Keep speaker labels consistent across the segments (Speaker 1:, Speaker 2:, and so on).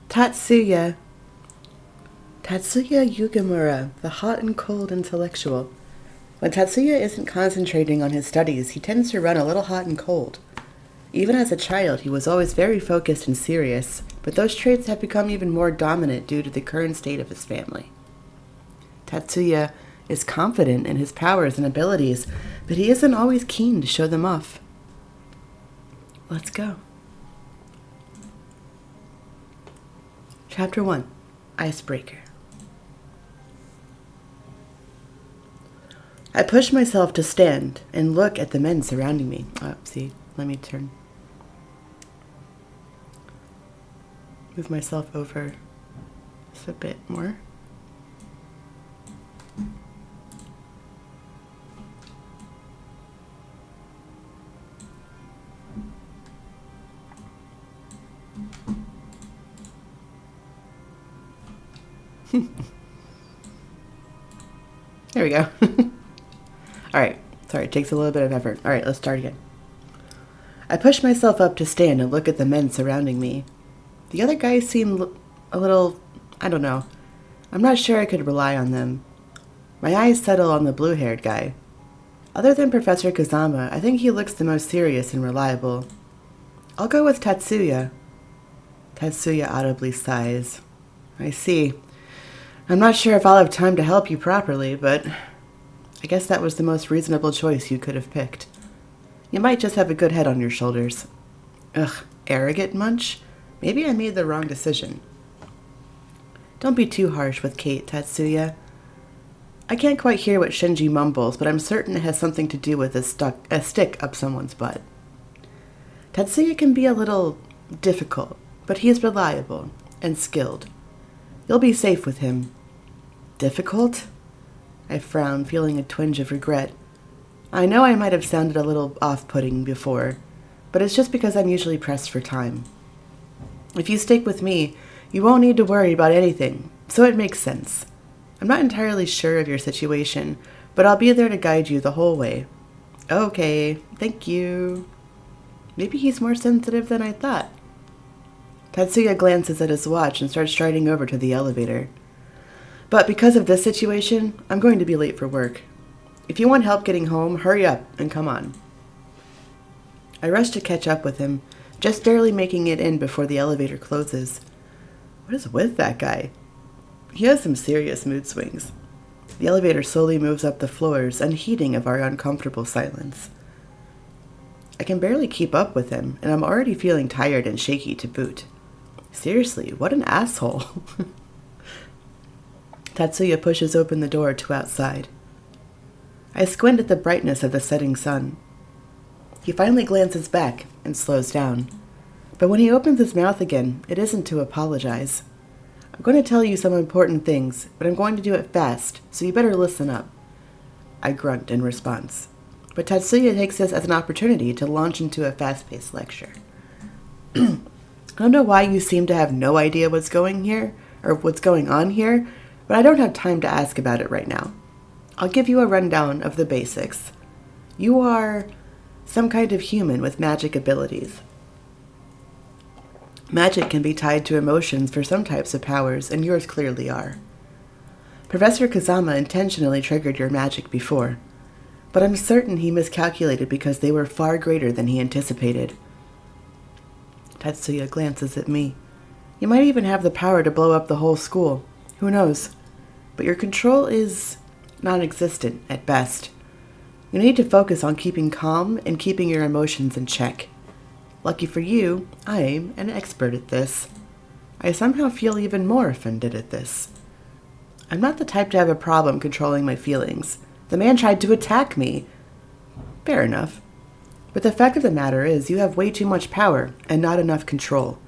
Speaker 1: Tatsuya. Tatsuya Yugamura, the hot and cold intellectual. When Tatsuya isn't concentrating on his studies, he tends to run a little hot and cold. Even as a child, he was always very focused and serious, but those traits have become even more dominant due to the current state of his family. Tatsuya is confident in his powers and abilities, but he isn't always keen to show them off. Let's go. Chapter 1, Icebreaker. I push myself to stand and look at the men surrounding me. Let me move myself over just a bit more. There we go. Alright, sorry, it takes a little bit of effort. Alright, let's start again. I push myself up to stand and look at the men surrounding me. The other guys seem a little, I don't know. I'm not sure I could rely on them. My eyes settle on the blue-haired guy. Other than Professor Kazama, I think he looks the most serious and reliable. I'll go with Tatsuya. Tatsuya audibly sighs. I see. I'm not sure if I'll have time to help you properly, but I guess that was the most reasonable choice you could have picked. You might just have a good head on your shoulders. Ugh, arrogant munch? Maybe I made the wrong decision. Don't be too harsh with Kate, Tatsuya. I can't quite hear what Shinji mumbles, but I'm certain it has something to do with a stick up someone's butt. Tatsuya can be a little difficult, but he is reliable and skilled. You'll be safe with him. Difficult? I frown, feeling a twinge of regret. I know I might have sounded a little off-putting before, but it's just because I'm usually pressed for time. If you stick with me, you won't need to worry about anything, so it makes sense. I'm not entirely sure of your situation, but I'll be there to guide you the whole way. Okay, thank you. Maybe he's more sensitive than I thought. Tatsuya glances at his watch and starts striding over to the elevator. But because of this situation, I'm going to be late for work. If you want help getting home, hurry up and come on. I rush to catch up with him, just barely making it in before the elevator closes. What is with that guy? He has some serious mood swings. The elevator slowly moves up the floors, unheeding of our uncomfortable silence. I can barely keep up with him, and I'm already feeling tired and shaky to boot. Seriously, what an asshole. Tatsuya pushes open the door to outside. I squint at the brightness of the setting sun. He finally glances back and slows down. But when he opens his mouth again, it isn't to apologize. I'm going to tell you some important things, but I'm going to do it fast, so you better listen up. I grunt in response. But Tatsuya takes this as an opportunity to launch into a fast-paced lecture. I don't know why you seem to have no idea what's going on here, but I don't have time to ask about it right now. I'll give you a rundown of the basics. You are some kind of human with magic abilities. Magic can be tied to emotions for some types of powers, and yours clearly are. Professor Kazama intentionally triggered your magic before, but I'm certain he miscalculated because they were far greater than he anticipated. Tatsuya glances at me. You might even have the power to blow up the whole school. Who knows? But your control is non-existent at best. You need to focus on keeping calm and keeping your emotions in check. Lucky for you, I'm an expert at this. I somehow feel even more offended at this. I'm not the type to have a problem controlling my feelings. The man tried to attack me. Fair enough. But the fact of the matter is, you have way too much power and not enough control.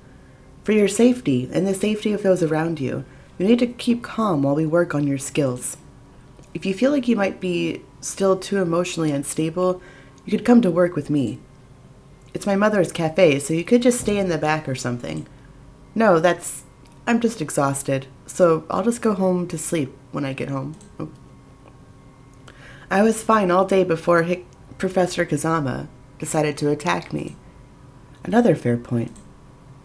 Speaker 1: For your safety and the safety of those around you, you need to keep calm while we work on your skills. If you feel like you might be still too emotionally unstable, you could come to work with me. It's my mother's cafe, so you could just stay in the back or something. No, I'm just exhausted, so I'll just go home to sleep when I get home. I was fine all day before Professor Kazama. decided to attack me. Another fair point.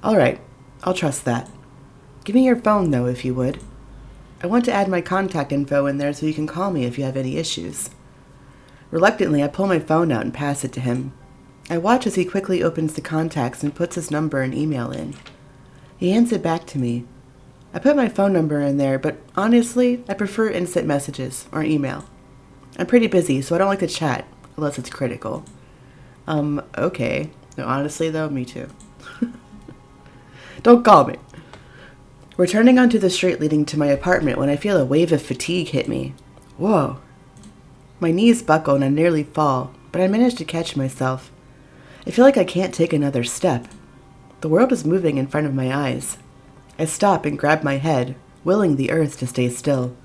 Speaker 1: All right, I'll trust that. Give me your phone, though, if you would. I want to add my contact info in there so you can call me if you have any issues. Reluctantly, I pull my phone out and pass it to him. I watch as he quickly opens the contacts and puts his number and email in. He hands it back to me. I put my phone number in there, but honestly, I prefer instant messages or email. I'm pretty busy, so I don't like to chat unless it's critical. Okay. No, honestly, though, me too. Don't call me. We're turning onto the street leading to my apartment when I feel a wave of fatigue hit me. Whoa. My knees buckle and I nearly fall, but I manage to catch myself. I feel like I can't take another step. The world is moving in front of my eyes. I stop and grab my head, willing the earth to stay still.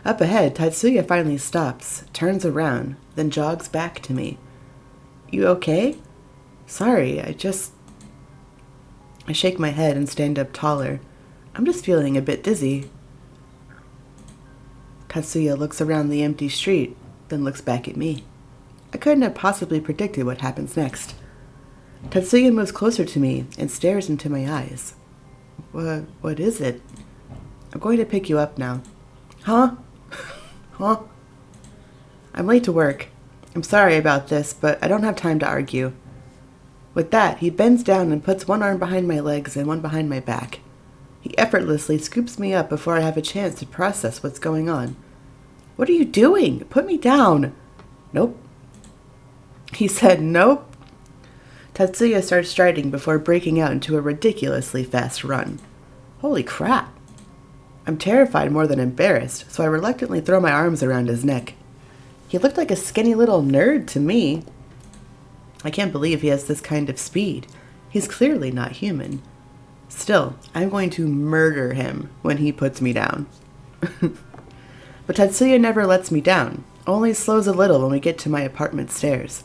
Speaker 1: Up ahead, Tatsuya finally stops, turns around, then jogs back to me. You okay? Sorry, I shake my head and stand up taller. I'm just feeling a bit dizzy. Tatsuya looks around the empty street, then looks back at me. I couldn't have possibly predicted what happens next. Tatsuya moves closer to me and stares into my eyes. What is it? I'm going to pick you up now. Huh? Huh? I'm late to work. I'm sorry about this, but I don't have time to argue. With that, he bends down and puts one arm behind my legs and one behind my back. He effortlessly scoops me up before I have a chance to process what's going on. What are you doing? Put me down. Nope. He said nope. Tatsuya starts striding before breaking out into a ridiculously fast run. Holy crap. I'm terrified more than embarrassed, so I reluctantly throw my arms around his neck. He looked like a skinny little nerd to me. I can't believe he has this kind of speed. He's clearly not human. Still, I'm going to murder him when he puts me down. But Tatsuya never lets me down, only slows a little when we get to my apartment stairs.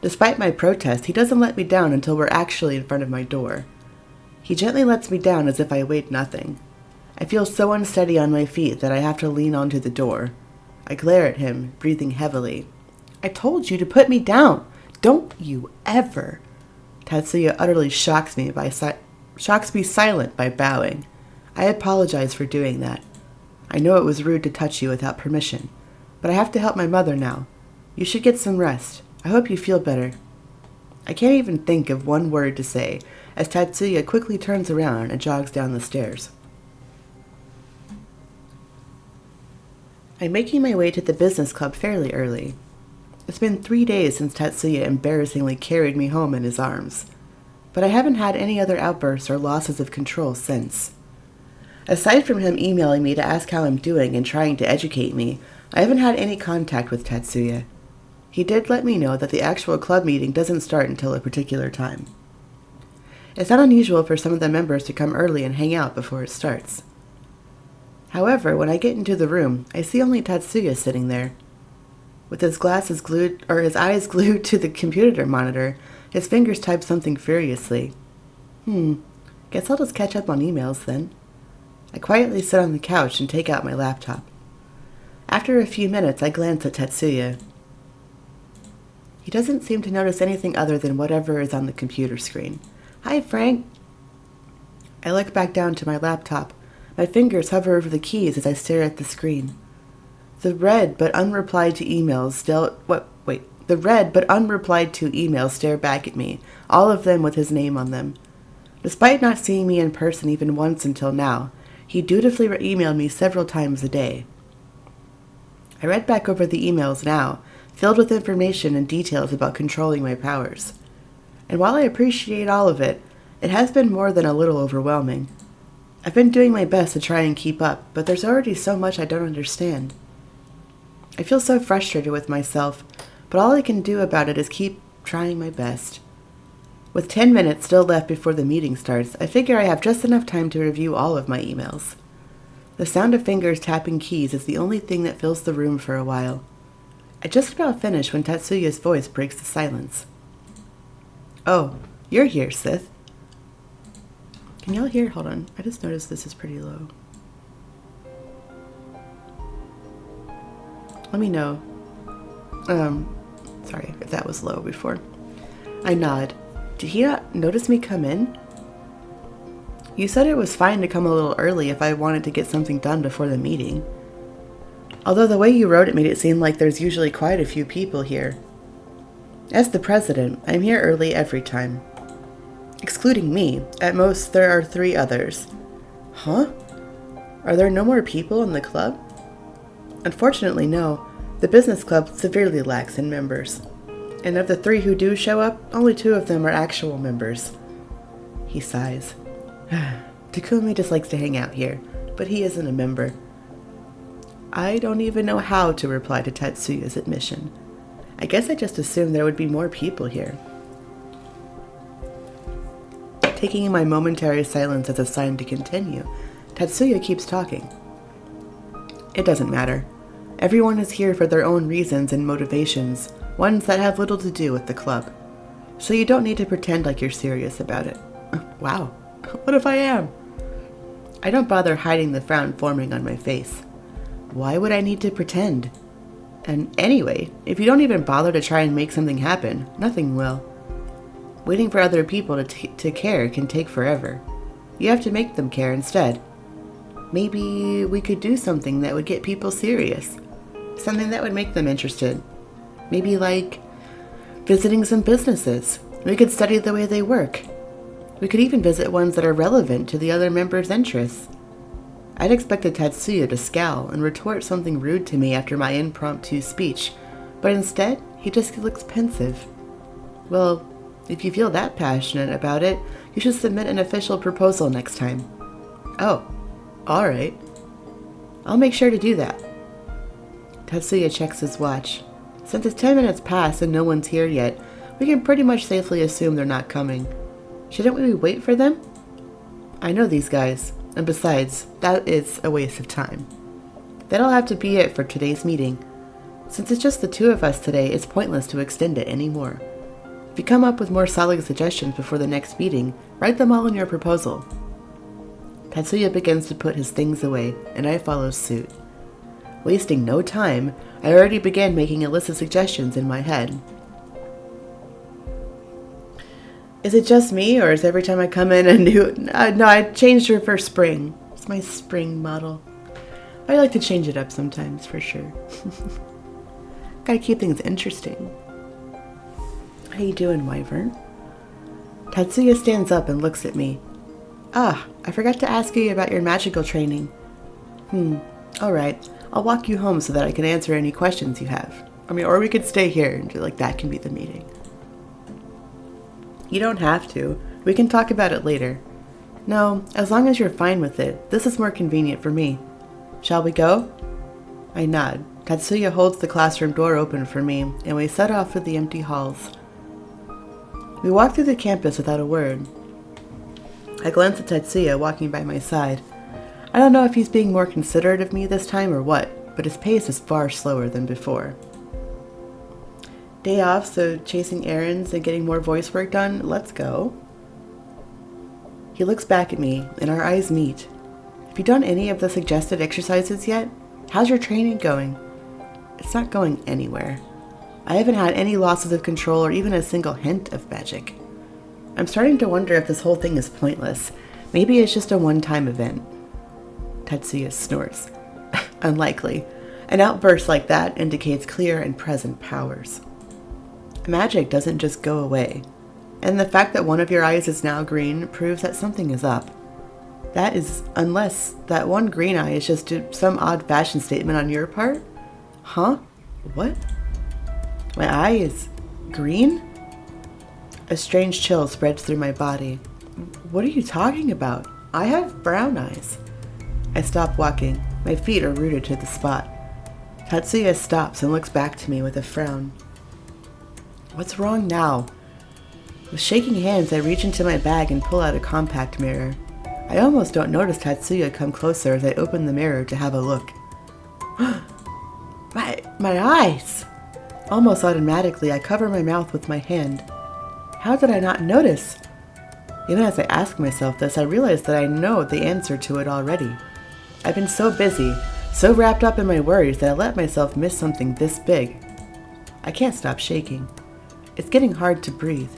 Speaker 1: Despite my protest, he doesn't let me down until we're actually in front of my door. He gently lets me down as if I weighed nothing. I feel so unsteady on my feet that I have to lean onto the door. I glare at him, breathing heavily. I told you to put me down. Don't you ever. Tatsuya utterly shocks me silent by bowing. I apologize for doing that. I know it was rude to touch you without permission, but I have to help my mother now. You should get some rest. I hope you feel better. I can't even think of one word to say as Tatsuya quickly turns around and jogs down the stairs. I'm making my way to the business club fairly early. It's been 3 days since Tatsuya embarrassingly carried me home in his arms, but I haven't had any other outbursts or losses of control since. Aside from him emailing me to ask how I'm doing and trying to educate me, I haven't had any contact with Tatsuya. He did let me know that the actual club meeting doesn't start until a particular time. It's not unusual for some of the members to come early and hang out before it starts. However, when I get into the room, I see only Tatsuya sitting there. With his eyes glued to the computer monitor, his fingers type something furiously. Guess I'll just catch up on emails then. I quietly sit on the couch and take out my laptop. After a few minutes, I glance at Tatsuya. He doesn't seem to notice anything other than whatever is on the computer screen. Hi, Frank. I look back down to my laptop. My fingers hover over the keys as I stare at the screen. The read but unreplied to emails stare back at me, all of them with his name on them. Despite not seeing me in person even once until now, he dutifully emailed me several times a day. I read back over the emails now, filled with information and details about controlling my powers. And while I appreciate all of it, it has been more than a little overwhelming. I've been doing my best to try and keep up, but there's already so much I don't understand. I feel so frustrated with myself, but all I can do about it is keep trying my best. With 10 minutes still left before the meeting starts, I figure I have just enough time to review all of my emails. The sound of fingers tapping keys is the only thing that fills the room for a while. I just about finish when Tatsuya's voice breaks the silence. Oh, you're here, Sith. Can y'all hear? Hold on. I just noticed this is pretty low. Let me know. Sorry if that was low before. I nod. Did he not notice me come in? You said it was fine to come a little early if I wanted to get something done before the meeting. Although the way you wrote it made it seem like there's usually quite a few people here. As the president, I'm here early every time. Excluding me, at most there are 3 others. Huh? Are there no more people in the club? Unfortunately, no. The business club severely lacks in members. And of the 3 who do show up, only 2 of them are actual members. He sighs. Takumi just likes to hang out here, but he isn't a member. I don't even know how to reply to Tatsuya's admission. I guess I just assumed there would be more people here. Taking my momentary silence as a sign to continue, Tatsuya keeps talking. It doesn't matter. Everyone is here for their own reasons and motivations, ones that have little to do with the club. So you don't need to pretend like you're serious about it. Wow, what if I am? I don't bother hiding the frown forming on my face. Why would I need to pretend? And anyway, if you don't even bother to try and make something happen, nothing will. Waiting for other people to care can take forever. You have to make them care instead. Maybe we could do something that would get people serious. Something that would make them interested. Maybe like visiting some businesses. We could study the way they work. We could even visit ones that are relevant to the other members' interests. I'd expected Tatsuya to scowl and retort something rude to me after my impromptu speech, but instead, he just looks pensive. Well, if you feel that passionate about it, you should submit an official proposal next time. Oh, alright. I'll make sure to do that. Tatsuya checks his watch. Since it's 10 minutes past and no one's here yet, we can pretty much safely assume they're not coming. Shouldn't we wait for them? I know these guys. And besides, that is a waste of time. That'll have to be it for today's meeting. Since it's just the 2 of us today, it's pointless to extend it anymore. If you come up with more solid suggestions before the next meeting, write them all in your proposal. Tatsuya begins to put his things away, and I follow suit. Wasting no time, I already began making a list of suggestions in my head. Is it just me, or is every time I come in a new... no, I changed her for spring. It's my spring model. I like to change it up sometimes, for sure. Gotta keep things interesting. How you doing, Wyvern? Tatsuya stands up and looks at me. Ah, I forgot to ask you about your magical training. Alright. I'll walk you home so that I can answer any questions you have. Or we could stay here, and like that can be the meeting. You don't have to. We can talk about it later. No, as long as you're fine with it. This is more convenient for me. Shall we go? I nod. Tatsuya holds the classroom door open for me, and we set off through the empty halls. We walk through the campus without a word. I glance at Tatsuya walking by my side. I don't know if he's being more considerate of me this time or what, but his pace is far slower than before. Day off, so chasing errands and getting more voice work done, let's go. He looks back at me, and our eyes meet. Have you done any of the suggested exercises yet? How's your training going? It's not going anywhere. I haven't had any losses of control or even a single hint of magic. I'm starting to wonder if this whole thing is pointless. Maybe it's just a one-time event. Tatsuya snorts. Unlikely. An outburst like that indicates clear and present powers. Magic doesn't just go away, and the fact that one of your eyes is now green proves that something is up. That is, unless that one green eye is just some odd fashion statement on your part? Huh? What? My eye is green? A strange chill spreads through my body. What are you talking about? I have brown eyes. I stop walking. My feet are rooted to the spot. Tatsuya stops and looks back to me with a frown. What's wrong now? With shaking hands, I reach into my bag and pull out a compact mirror. I almost don't notice Tatsuya come closer as I open the mirror to have a look. My eyes! Almost automatically, I cover my mouth with my hand. How did I not notice? Even as I ask myself this, I realize that I know the answer to it already. I've been so busy, so wrapped up in my worries that I let myself miss something this big. I can't stop shaking. It's getting hard to breathe.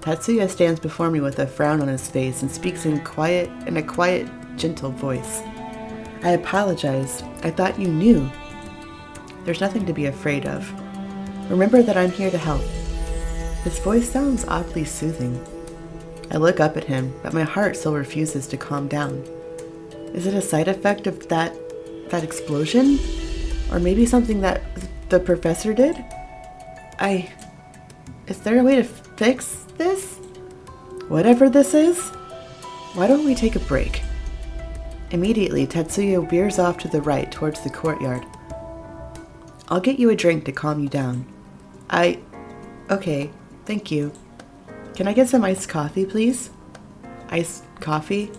Speaker 1: Tatsuya stands before me with a frown on his face and speaks in a quiet, gentle voice. I apologize. I thought you knew. There's nothing to be afraid of. Remember that I'm here to help. His voice sounds oddly soothing. I look up at him, but my heart still refuses to calm down. Is it a side effect of that explosion? Or maybe something that the professor did? Is there a way to fix this? Whatever this is? Why don't we take a break? Immediately, Tatsuya veers off to the right towards the courtyard. I'll get you a drink to calm you down. Okay, thank you. Can I get some iced coffee, please? Iced coffee?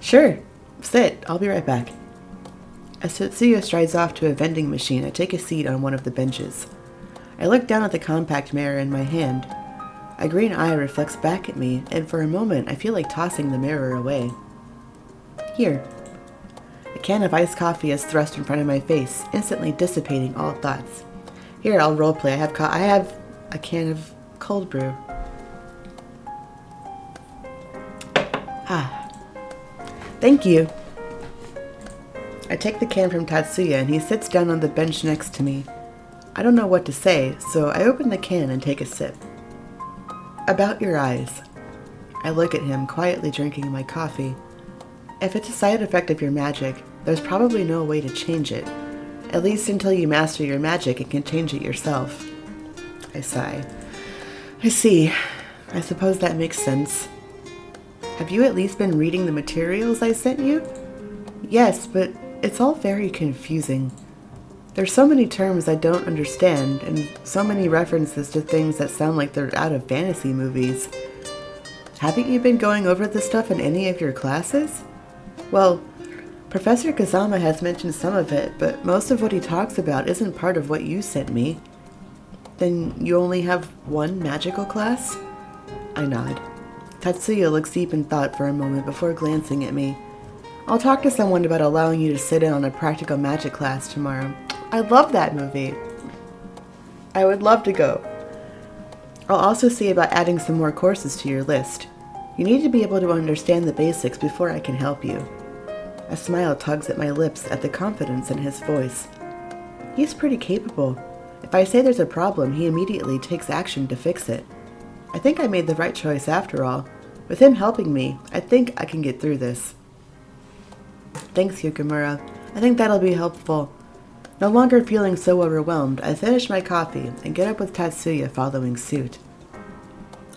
Speaker 1: Sure, sit, I'll be right back. As Tatsuya strides off to a vending machine, I take a seat on one of the benches. I look down at the compact mirror in my hand. A green eye reflects back at me, and for a moment I feel like tossing the mirror away. Here. A can of iced coffee is thrust in front of my face, instantly dissipating all thoughts. Here, I'll roleplay. I have a can of cold brew. Thank you. I take the can from Tatsuya and he sits down on the bench next to me. I don't know what to say, so I open the can and take a sip. About your eyes. I look at him, quietly drinking my coffee. If it's a side effect of your magic, there's probably no way to change it. At least until you master your magic and can change it yourself. I sigh. I see. I suppose that makes sense. Have you at least been reading the materials I sent you? Yes, but it's all very confusing. There's so many terms I don't understand, and so many references to things that sound like they're out of fantasy movies. Haven't you been going over this stuff in any of your classes? Well, Professor Kazama has mentioned some of it, but most of what he talks about isn't part of what you sent me. Then you only have one magical class? I nod. Tatsuya looks deep in thought for a moment before glancing at me. I'll talk to someone about allowing you to sit in on a practical magic class tomorrow. I love that movie. I would love to go. I'll also see about adding some more courses to your list. You need to be able to understand the basics before I can help you. A smile tugs at my lips at the confidence in his voice. He's pretty capable. If I say there's a problem, he immediately takes action to fix it. I think I made the right choice after all. With him helping me, I think I can get through this. Thanks, Yukimura. I think that'll be helpful. No longer feeling so overwhelmed, I finish my coffee and get up with Tatsuya following suit.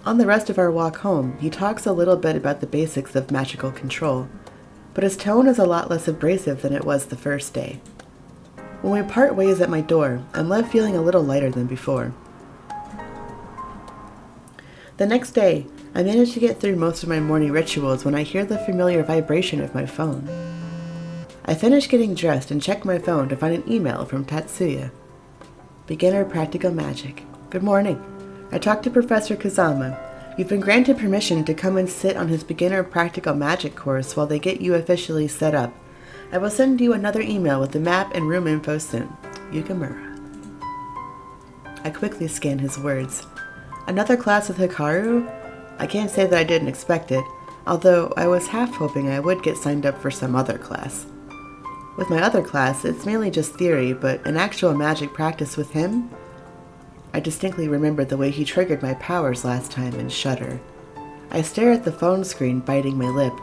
Speaker 1: On the rest of our walk home, he talks a little bit about the basics of magical control, but his tone is a lot less abrasive than it was the first day. When we part ways at my door, I'm left feeling a little lighter than before. The next day, I manage to get through most of my morning rituals when I hear the familiar vibration of my phone. I finish getting dressed and check my phone to find an email from Tatsuya. Beginner Practical Magic. Good morning. I talked to Professor Kazama. You've been granted permission to come and sit on his Beginner Practical Magic course while they get you officially set up. I will send you another email with the map and room info soon. Yukimura. I quickly scan his words. Another class with Hikaru? I can't say that I didn't expect it, although I was half hoping I would get signed up for some other class. With my other class, it's mainly just theory, but an actual magic practice with him? I distinctly remembered the way he triggered my powers last time and shudder. I stare at the phone screen, biting my lip.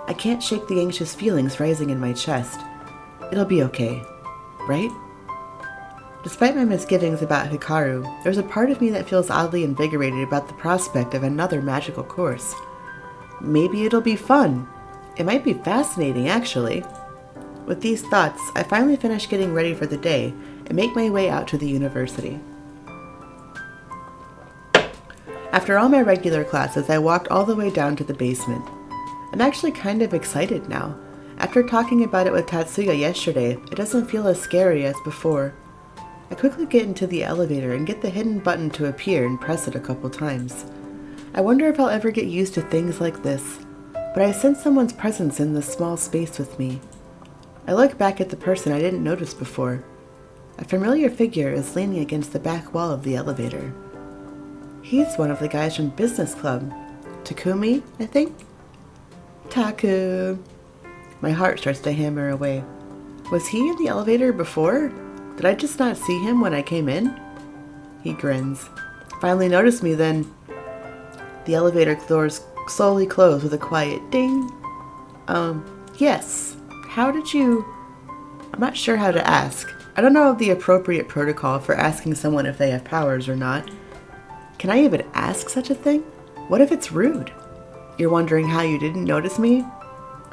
Speaker 1: I can't shake the anxious feelings rising in my chest. It'll be okay, right? Despite my misgivings about Hikaru, there's a part of me that feels oddly invigorated about the prospect of another magical course. Maybe it'll be fun. It might be fascinating, actually. With these thoughts, I finally finish getting ready for the day and make my way out to the university. After all my regular classes, I walked all the way down to the basement. I'm actually kind of excited now. After talking about it with Tatsuya yesterday, it doesn't feel as scary as before. I quickly get into the elevator and get the hidden button to appear and press it a couple times. I wonder if I'll ever get used to things like this, but I sense someone's presence in this small space with me. I look back at the person I didn't notice before. A familiar figure is leaning against the back wall of the elevator. He's one of the guys from business club. Takumi, I think? Taku. My heart starts to hammer away. Was he in the elevator before? Did I just not see him when I came in? He grins. Finally noticed me then. The elevator doors slowly close with a quiet ding. Yes. How did you... I'm not sure how to ask. I don't know the appropriate protocol for asking someone if they have powers or not. Can I even ask such a thing? What if it's rude? You're wondering how you didn't notice me?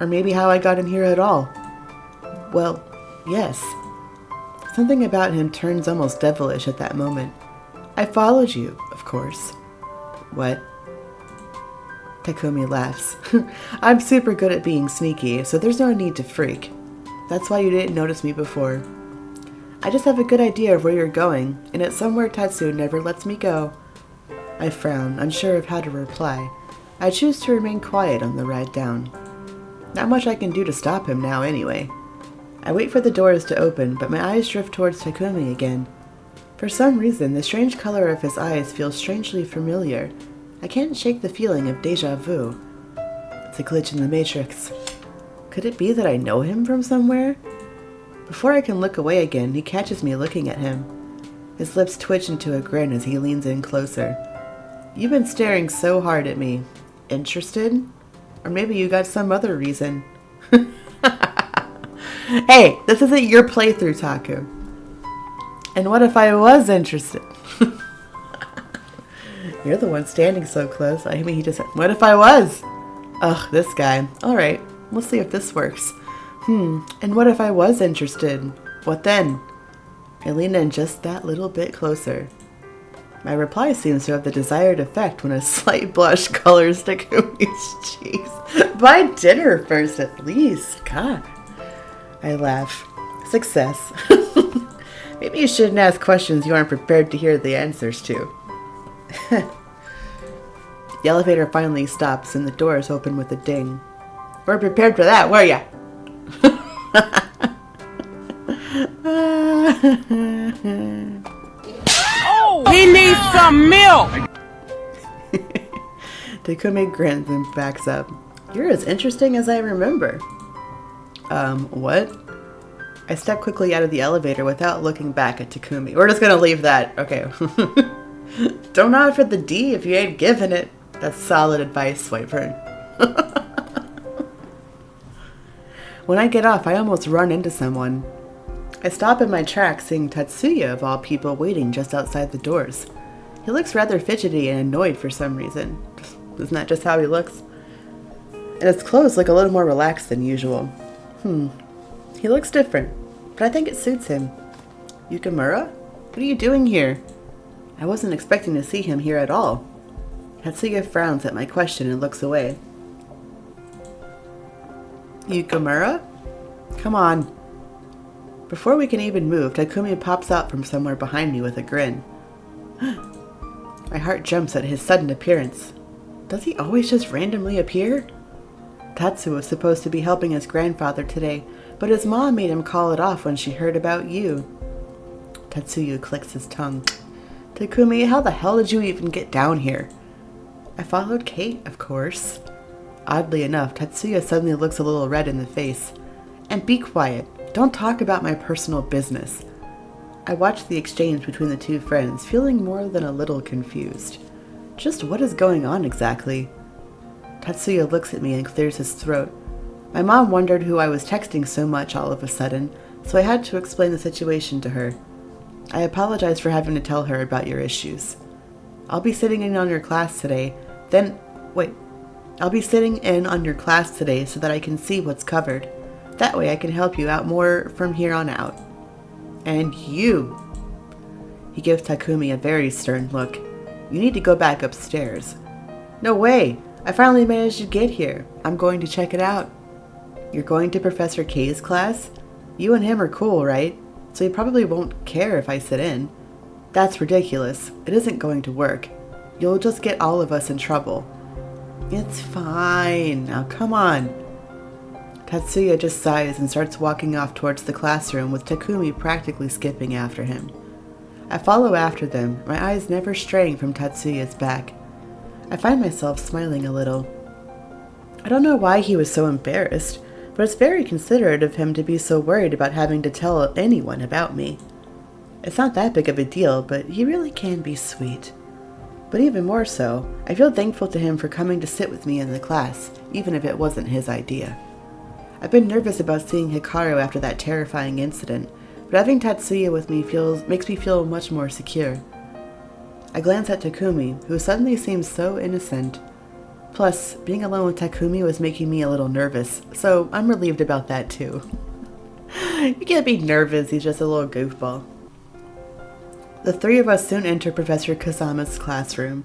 Speaker 1: Or maybe how I got in here at all? Well, yes. Something about him turns almost devilish at that moment. I followed you, of course. What? Takumi laughs. I'm super good at being sneaky, so there's no need to freak. That's why you didn't notice me before. I just have a good idea of where you're going, and it's somewhere Tatsuya never lets me go. I frown, unsure of how to reply. I choose to remain quiet on the ride down. Not much I can do to stop him now anyway. I wait for the doors to open, but my eyes drift towards Takumi again. For some reason, the strange color of his eyes feels strangely familiar. I can't shake the feeling of déjà vu. It's a glitch in the Matrix. Could it be that I know him from somewhere? Before I can look away again, he catches me looking at him. His lips twitch into a grin as he leans in closer. You've been staring so hard at me. Interested? Or maybe you got some other reason. Hey, this isn't your playthrough, Taku. And what if I was interested? You're the one standing so close. I mean, he just said, what if I was? Ugh, this guy. Alright, we'll see if this works. And what if I was interested? What then? I lean in just that little bit closer. My reply seems to have the desired effect when a slight blush colors Takumi's cheeks. Buy dinner first, at least. God. I laugh. Success. Maybe you shouldn't ask questions you aren't prepared to hear the answers to. The elevator finally stops and the doors open with a ding. Weren't prepared for that, were ya?
Speaker 2: Oh, he needs some milk!
Speaker 1: Takumi grins and backs up. You're as interesting as I remember. What? I step quickly out of the elevator without looking back at Takumi. We're just gonna leave that. Okay. Don't nod for the D if you ain't giving it. That's solid advice, Swipern. When I get off, I almost run into someone. I stop in my tracks, seeing Tatsuya, of all people, waiting just outside the doors. He looks rather fidgety and annoyed for some reason. Isn't that just how he looks? And his clothes look a little more relaxed than usual. He looks different, but I think it suits him. Yukimura? What are you doing here? I wasn't expecting to see him here at all. Tatsuya frowns at my question and looks away. Yukimura? Come on. Before we can even move, Takumi pops out from somewhere behind me with a grin. My heart jumps at his sudden appearance. Does he always just randomly appear? Tatsuya was supposed to be helping his grandfather today, but his mom made him call it off when she heard about you. Tatsuya clicks his tongue. Takumi, how the hell did you even get down here? I followed Kate, of course. Oddly enough, Tatsuya suddenly looks a little red in the face. And be quiet. Don't talk about my personal business. I watched the exchange between the two friends, feeling more than a little confused. Just what is going on exactly? Tatsuya looks at me and clears his throat. My mom wondered who I was texting so much all of a sudden, so I had to explain the situation to her. I apologize for having to tell her about your issues. I'll be sitting in on your class today, I'll be sitting in on your class today so that I can see what's covered. That way I can help you out more from here on out. And you! He gives Takumi a very stern look. You need to go back upstairs. No way! I finally managed to get here. I'm going to check it out. You're going to Professor K's class? You and him are cool, right? So he probably won't care if I sit in. That's ridiculous. It isn't going to work. You'll just get all of us in trouble. It's fine. Now come on. Tatsuya just sighs and starts walking off towards the classroom with Takumi practically skipping after him. I follow after them, my eyes never straying from Tatsuya's back. I find myself smiling a little. I don't know why he was so embarrassed, but it's very considerate of him to be so worried about having to tell anyone about me. It's not that big of a deal, but he really can be sweet. But even more so, I feel thankful to him for coming to sit with me in the class, even if it wasn't his idea. I've been nervous about seeing Hikaru after that terrifying incident, but having Tatsuya with me makes me feel much more secure. I glance at Takumi, who suddenly seems so innocent. Plus, being alone with Takumi was making me a little nervous, so I'm relieved about that too. You can't be nervous, he's just a little goofball. The three of us soon enter Professor Kazama's classroom.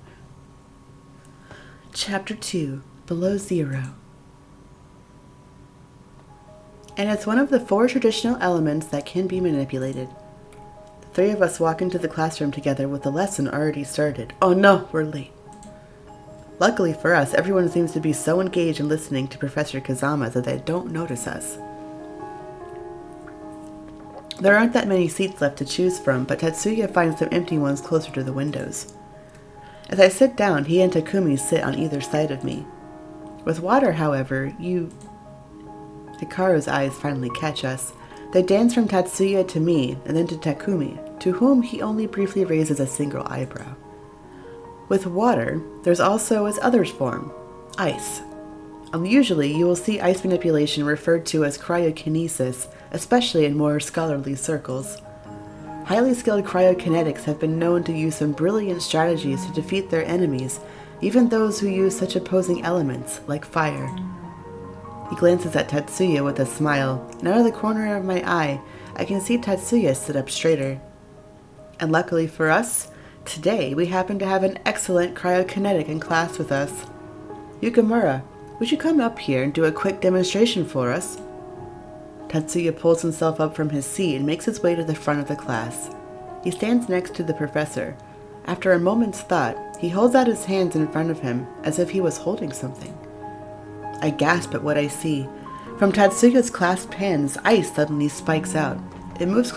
Speaker 1: Chapter 2, Below Zero. And it's one of the 4 traditional elements that can be manipulated. The three of us walk into the classroom together with the lesson already started. Oh no, we're late. Luckily for us, everyone seems to be so engaged in listening to Professor Kazama that they don't notice us. There aren't that many seats left to choose from, but Tatsuya finds some empty ones closer to the windows. As I sit down, he and Takumi sit on either side of me. With water, however, Hikaru's eyes finally catch us. They dance from Tatsuya to me, and then to Takumi, to whom he only briefly raises a single eyebrow. With water, there's also its other form, ice. Usually, you will see ice manipulation referred to as cryokinesis, especially in more scholarly circles. Highly skilled cryokinetics have been known to use some brilliant strategies to defeat their enemies, even those who use such opposing elements, like fire. He glances at Tatsuya with a smile, and out of the corner of my eye, I can see Tatsuya sit up straighter. And luckily for us, today we happen to have an excellent cryokinetic in class with us. Yukimura, would you come up here and do a quick demonstration for us? Tatsuya pulls himself up from his seat and makes his way to the front of the class. He stands next to the professor. After a moment's thought, he holds out his hands in front of him as if he was holding something. I gasp at what I see. From Tatsuya's clasped hands, ice suddenly spikes out. It moves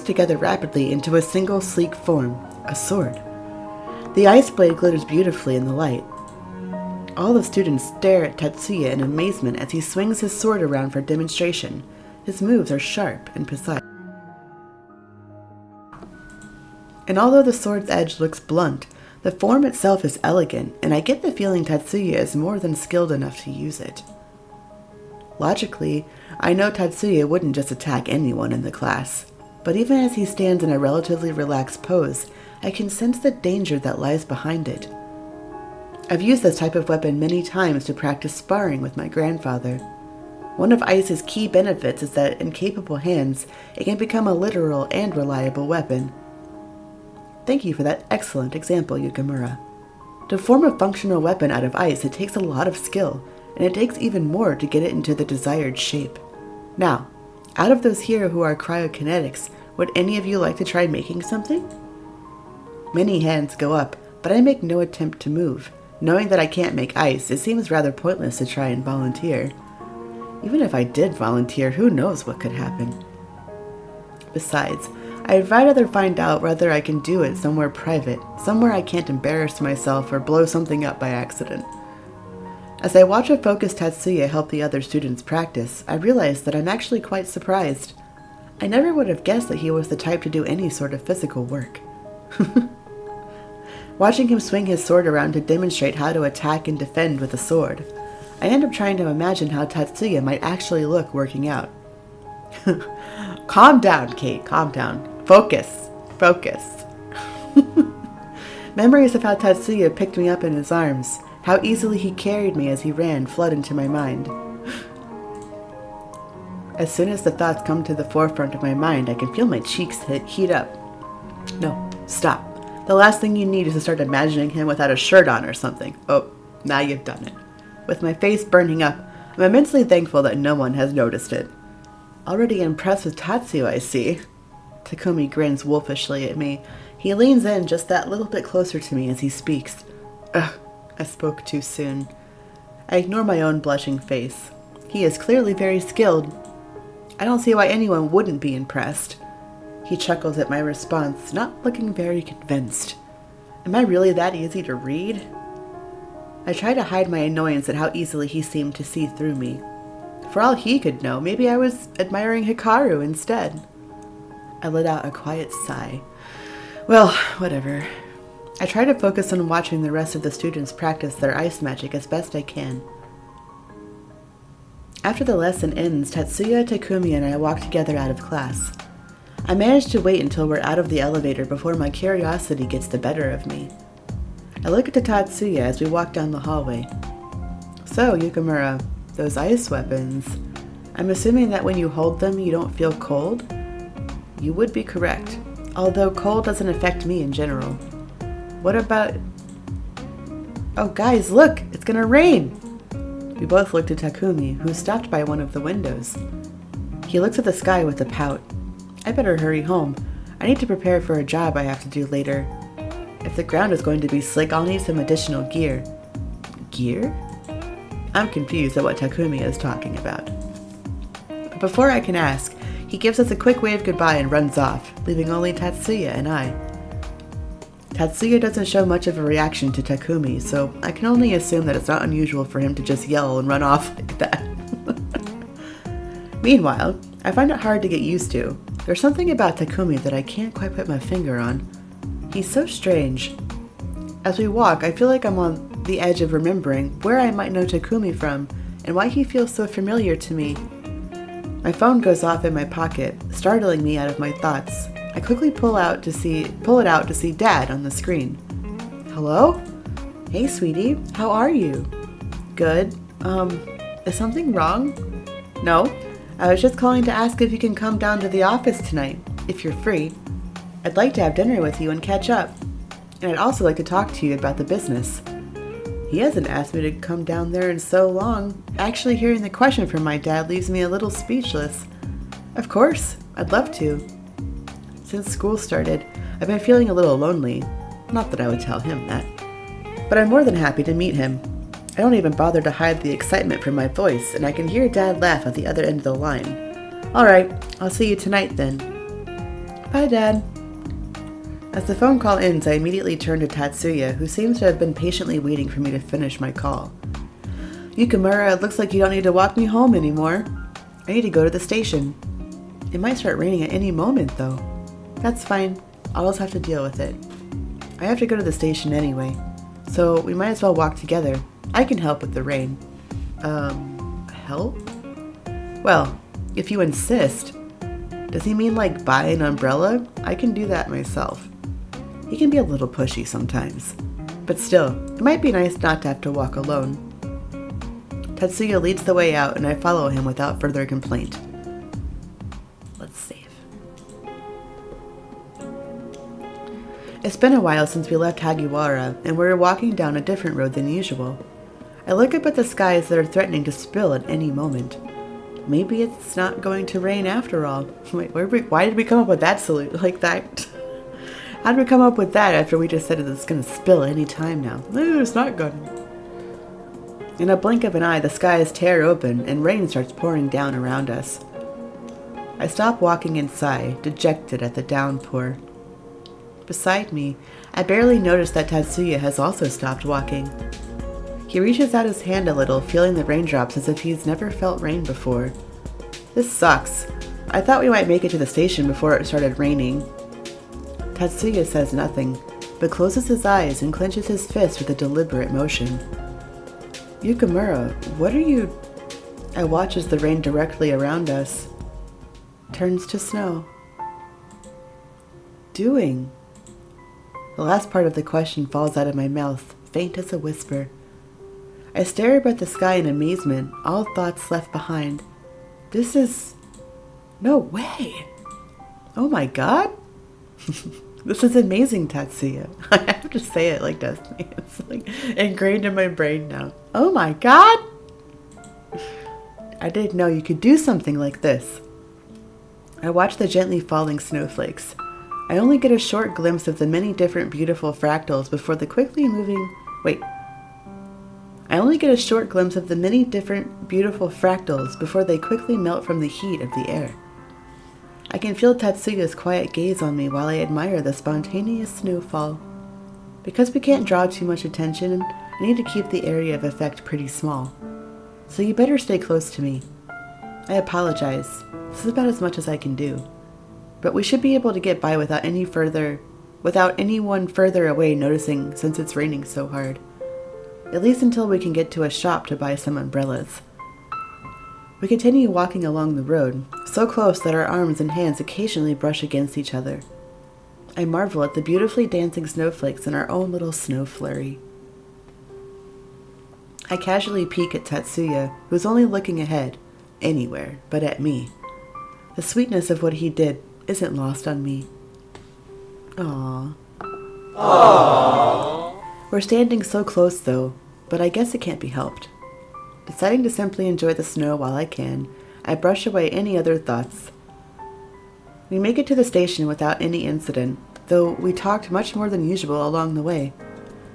Speaker 1: together rapidly into a single sleek form, a sword. The ice blade glitters beautifully in the light. All the students stare at Tatsuya in amazement as he swings his sword around for demonstration. His moves are sharp and precise. And although the sword's edge looks blunt, the form itself is elegant, and I get the feeling Tatsuya is more than skilled enough to use it. Logically, I know Tatsuya wouldn't just attack anyone in the class, but even as he stands in a relatively relaxed pose, I can sense the danger that lies behind it. I've used this type of weapon many times to practice sparring with my grandfather. One of ice's key benefits is that in capable hands, it can become a literal and reliable weapon. Thank you for that excellent example, Yukimura. To form a functional weapon out of ice, it takes a lot of skill, and it takes even more to get it into the desired shape. Now, out of those here who are cryokinetics, would any of you like to try making something? Many hands go up, but I make no attempt to move. Knowing that I can't make ice, it seems rather pointless to try and volunteer. Even if I did volunteer, who knows what could happen. Besides, I'd rather find out whether I can do it somewhere private, somewhere I can't embarrass myself or blow something up by accident. As I watch a focused Tatsuya help the other students practice, I realize that I'm actually quite surprised. I never would have guessed that he was the type to do any sort of physical work. Watching him swing his sword around to demonstrate how to attack and defend with a sword, I end up trying to imagine how Tatsuya might actually look working out. Calm down, Kate, calm down. Focus. Memories of how Tatsuya picked me up in his arms, how easily he carried me as he ran, flood into my mind. As soon as the thoughts come to the forefront of my mind, I can feel my cheeks heat up. No, stop. The last thing you need is to start imagining him without a shirt on or something. Oh, now you've done it. With my face burning up, I'm immensely thankful that no one has noticed it. Already impressed with Tatsuya, I see. Takumi grins wolfishly at me. He leans in just that little bit closer to me as he speaks. Ugh, I spoke too soon. I ignore my own blushing face. He is clearly very skilled. I don't see why anyone wouldn't be impressed. He chuckles at my response, not looking very convinced. Am I really that easy to read? I try to hide my annoyance at how easily he seemed to see through me. For all he could know, maybe I was admiring Hikaru instead. I let out a quiet sigh. Well, whatever. I try to focus on watching the rest of the students practice their ice magic as best I can. After the lesson ends, Tatsuya, Takumi, and I walk together out of class. I manage to wait until we're out of the elevator before my curiosity gets the better of me. I look at Tatsuya as we walk down the hallway. So, Yukimura, those ice weapons, I'm assuming that when you hold them you don't feel cold? You would be correct, although cold doesn't affect me in general. What about... Oh guys, look! It's gonna rain! We both looked at Takumi, who stopped by one of the windows. He looks at the sky with a pout. I better hurry home. I need to prepare for a job I have to do later. If the ground is going to be slick, I'll need some additional gear. Gear? I'm confused at what Takumi is talking about. But before I can ask, he gives us a quick wave goodbye and runs off, leaving only Tatsuya and I. Tatsuya doesn't show much of a reaction to Takumi, so I can only assume that it's not unusual for him to just yell and run off like that. Meanwhile, I find it hard to get used to. There's something about Takumi that I can't quite put my finger on. He's so strange. As we walk, I feel like I'm on the edge of remembering where I might know Takumi from and why he feels so familiar to me. My phone goes off in my pocket, startling me out of my thoughts. I quickly pull it out to see Dad on the screen. Hello? Hey, sweetie. How are you? Good. Is something wrong? No. I was just calling to ask if you can come down to the office tonight, if you're free. I'd like to have dinner with you and catch up. And I'd also like to talk to you about the business. He hasn't asked me to come down there in so long. Actually, hearing the question from my dad leaves me a little speechless. Of course, I'd love to. Since school started, I've been feeling a little lonely. Not that I would tell him that. But I'm more than happy to meet him. I don't even bother to hide the excitement from my voice, and I can hear Dad laugh at the other end of the line. Alright, I'll see you tonight then. Bye, Dad. As the phone call ends, I immediately turn to Tatsuya, who seems to have been patiently waiting for me to finish my call. Yukimura, it looks like you don't need to walk me home anymore. I need to go to the station. It might start raining at any moment, though. That's fine. I'll just have to deal with it. I have to go to the station anyway, so we might as well walk together. I can help with the rain. Help? Well, if you insist. Does he mean like buy an umbrella? I can do that myself. He can be a little pushy sometimes. But still, it might be nice not to have to walk alone. Tatsuya leads the way out and I follow him without further complaint. Let's save. It's been a while since we left Hagiwara and we're walking down a different road than usual. I look up at the skies that are threatening to spill at any moment. Maybe it's not going to rain after all. Wait, why did we come up with that salute like that? How did we come up with that after we just said it's going to spill any time now? No, it's not going to. In a blink of an eye, the skies tear open and rain starts pouring down around us. I stop walking and sigh, dejected at the downpour. Beside me, I barely notice that Tatsuya has also stopped walking. He reaches out his hand a little, feeling the raindrops as if he's never felt rain before. This sucks. I thought we might make it to the station before it started raining. Tatsuya says nothing, but closes his eyes and clenches his fist with a deliberate motion. Yukimura, what are you... I watch as the rain directly around us turns to snow. Doing? The last part of the question falls out of my mouth, faint as a whisper. I stare up at the sky in amazement, all thoughts left behind. This is... No way! Oh my god? This is amazing, Tatsuya. I have to say it like Destiny. It's like ingrained in my brain now. Oh my god! I didn't know you could do something like this. I watch the gently falling snowflakes. I only get a short glimpse of the many different beautiful fractals before the quickly moving... I only get a short glimpse of the many different beautiful fractals before they quickly melt from the heat of the air. I can feel Tatsuya's quiet gaze on me while I admire the spontaneous snowfall. Because we can't draw too much attention, I need to keep the area of effect pretty small. So you better stay close to me. I apologize. This is about as much as I can do. But we should be able to get by without anyone further away noticing since it's raining so hard. At least until we can get to a shop to buy some umbrellas. We continue walking along the road, so close that our arms and hands occasionally brush against each other. I marvel at the beautifully dancing snowflakes in our own little snow flurry. I casually peek at Tatsuya, who's only looking ahead, anywhere but at me. The sweetness of what he did isn't lost on me. Aww. We're standing so close though, but I guess it can't be helped. Deciding to simply enjoy the snow while I can, I brush away any other thoughts. We make it to the station without any incident, though we talked much more than usual along the way.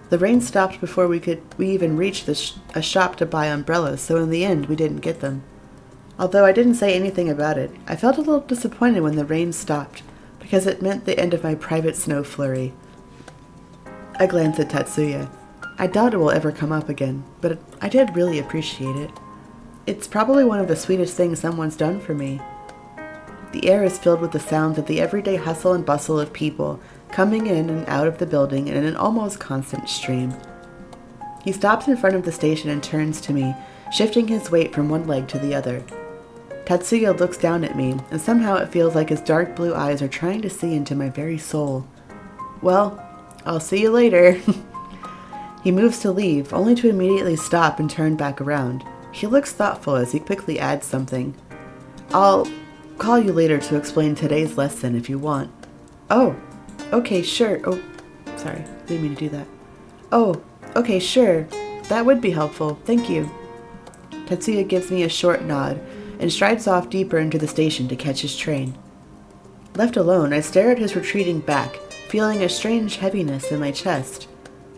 Speaker 1: The rain stopped before we even reached a shop to buy umbrellas, so in the end we didn't get them. Although I didn't say anything about it, I felt a little disappointed when the rain stopped, because it meant the end of my private snow flurry. I glanced at Tatsuya. I doubt it will ever come up again, but I did really appreciate it. It's probably one of the sweetest things someone's done for me. The air is filled with the sounds of the everyday hustle and bustle of people coming in and out of the building in an almost constant stream. He stops in front of the station and turns to me, shifting his weight from one leg to the other. Tatsuya looks down at me, and somehow it feels like his dark blue eyes are trying to see into my very soul. Well, I'll see you later. He moves to leave, only to immediately stop and turn back around. He looks thoughtful as he quickly adds something. I'll call you later to explain today's lesson if you want. Oh, okay, sure. Oh, sorry, didn't mean to do that. Oh, okay, sure. That would be helpful. Thank you. Tatsuya gives me a short nod and strides off deeper into the station to catch his train. Left alone, I stare at his retreating back, feeling a strange heaviness in my chest.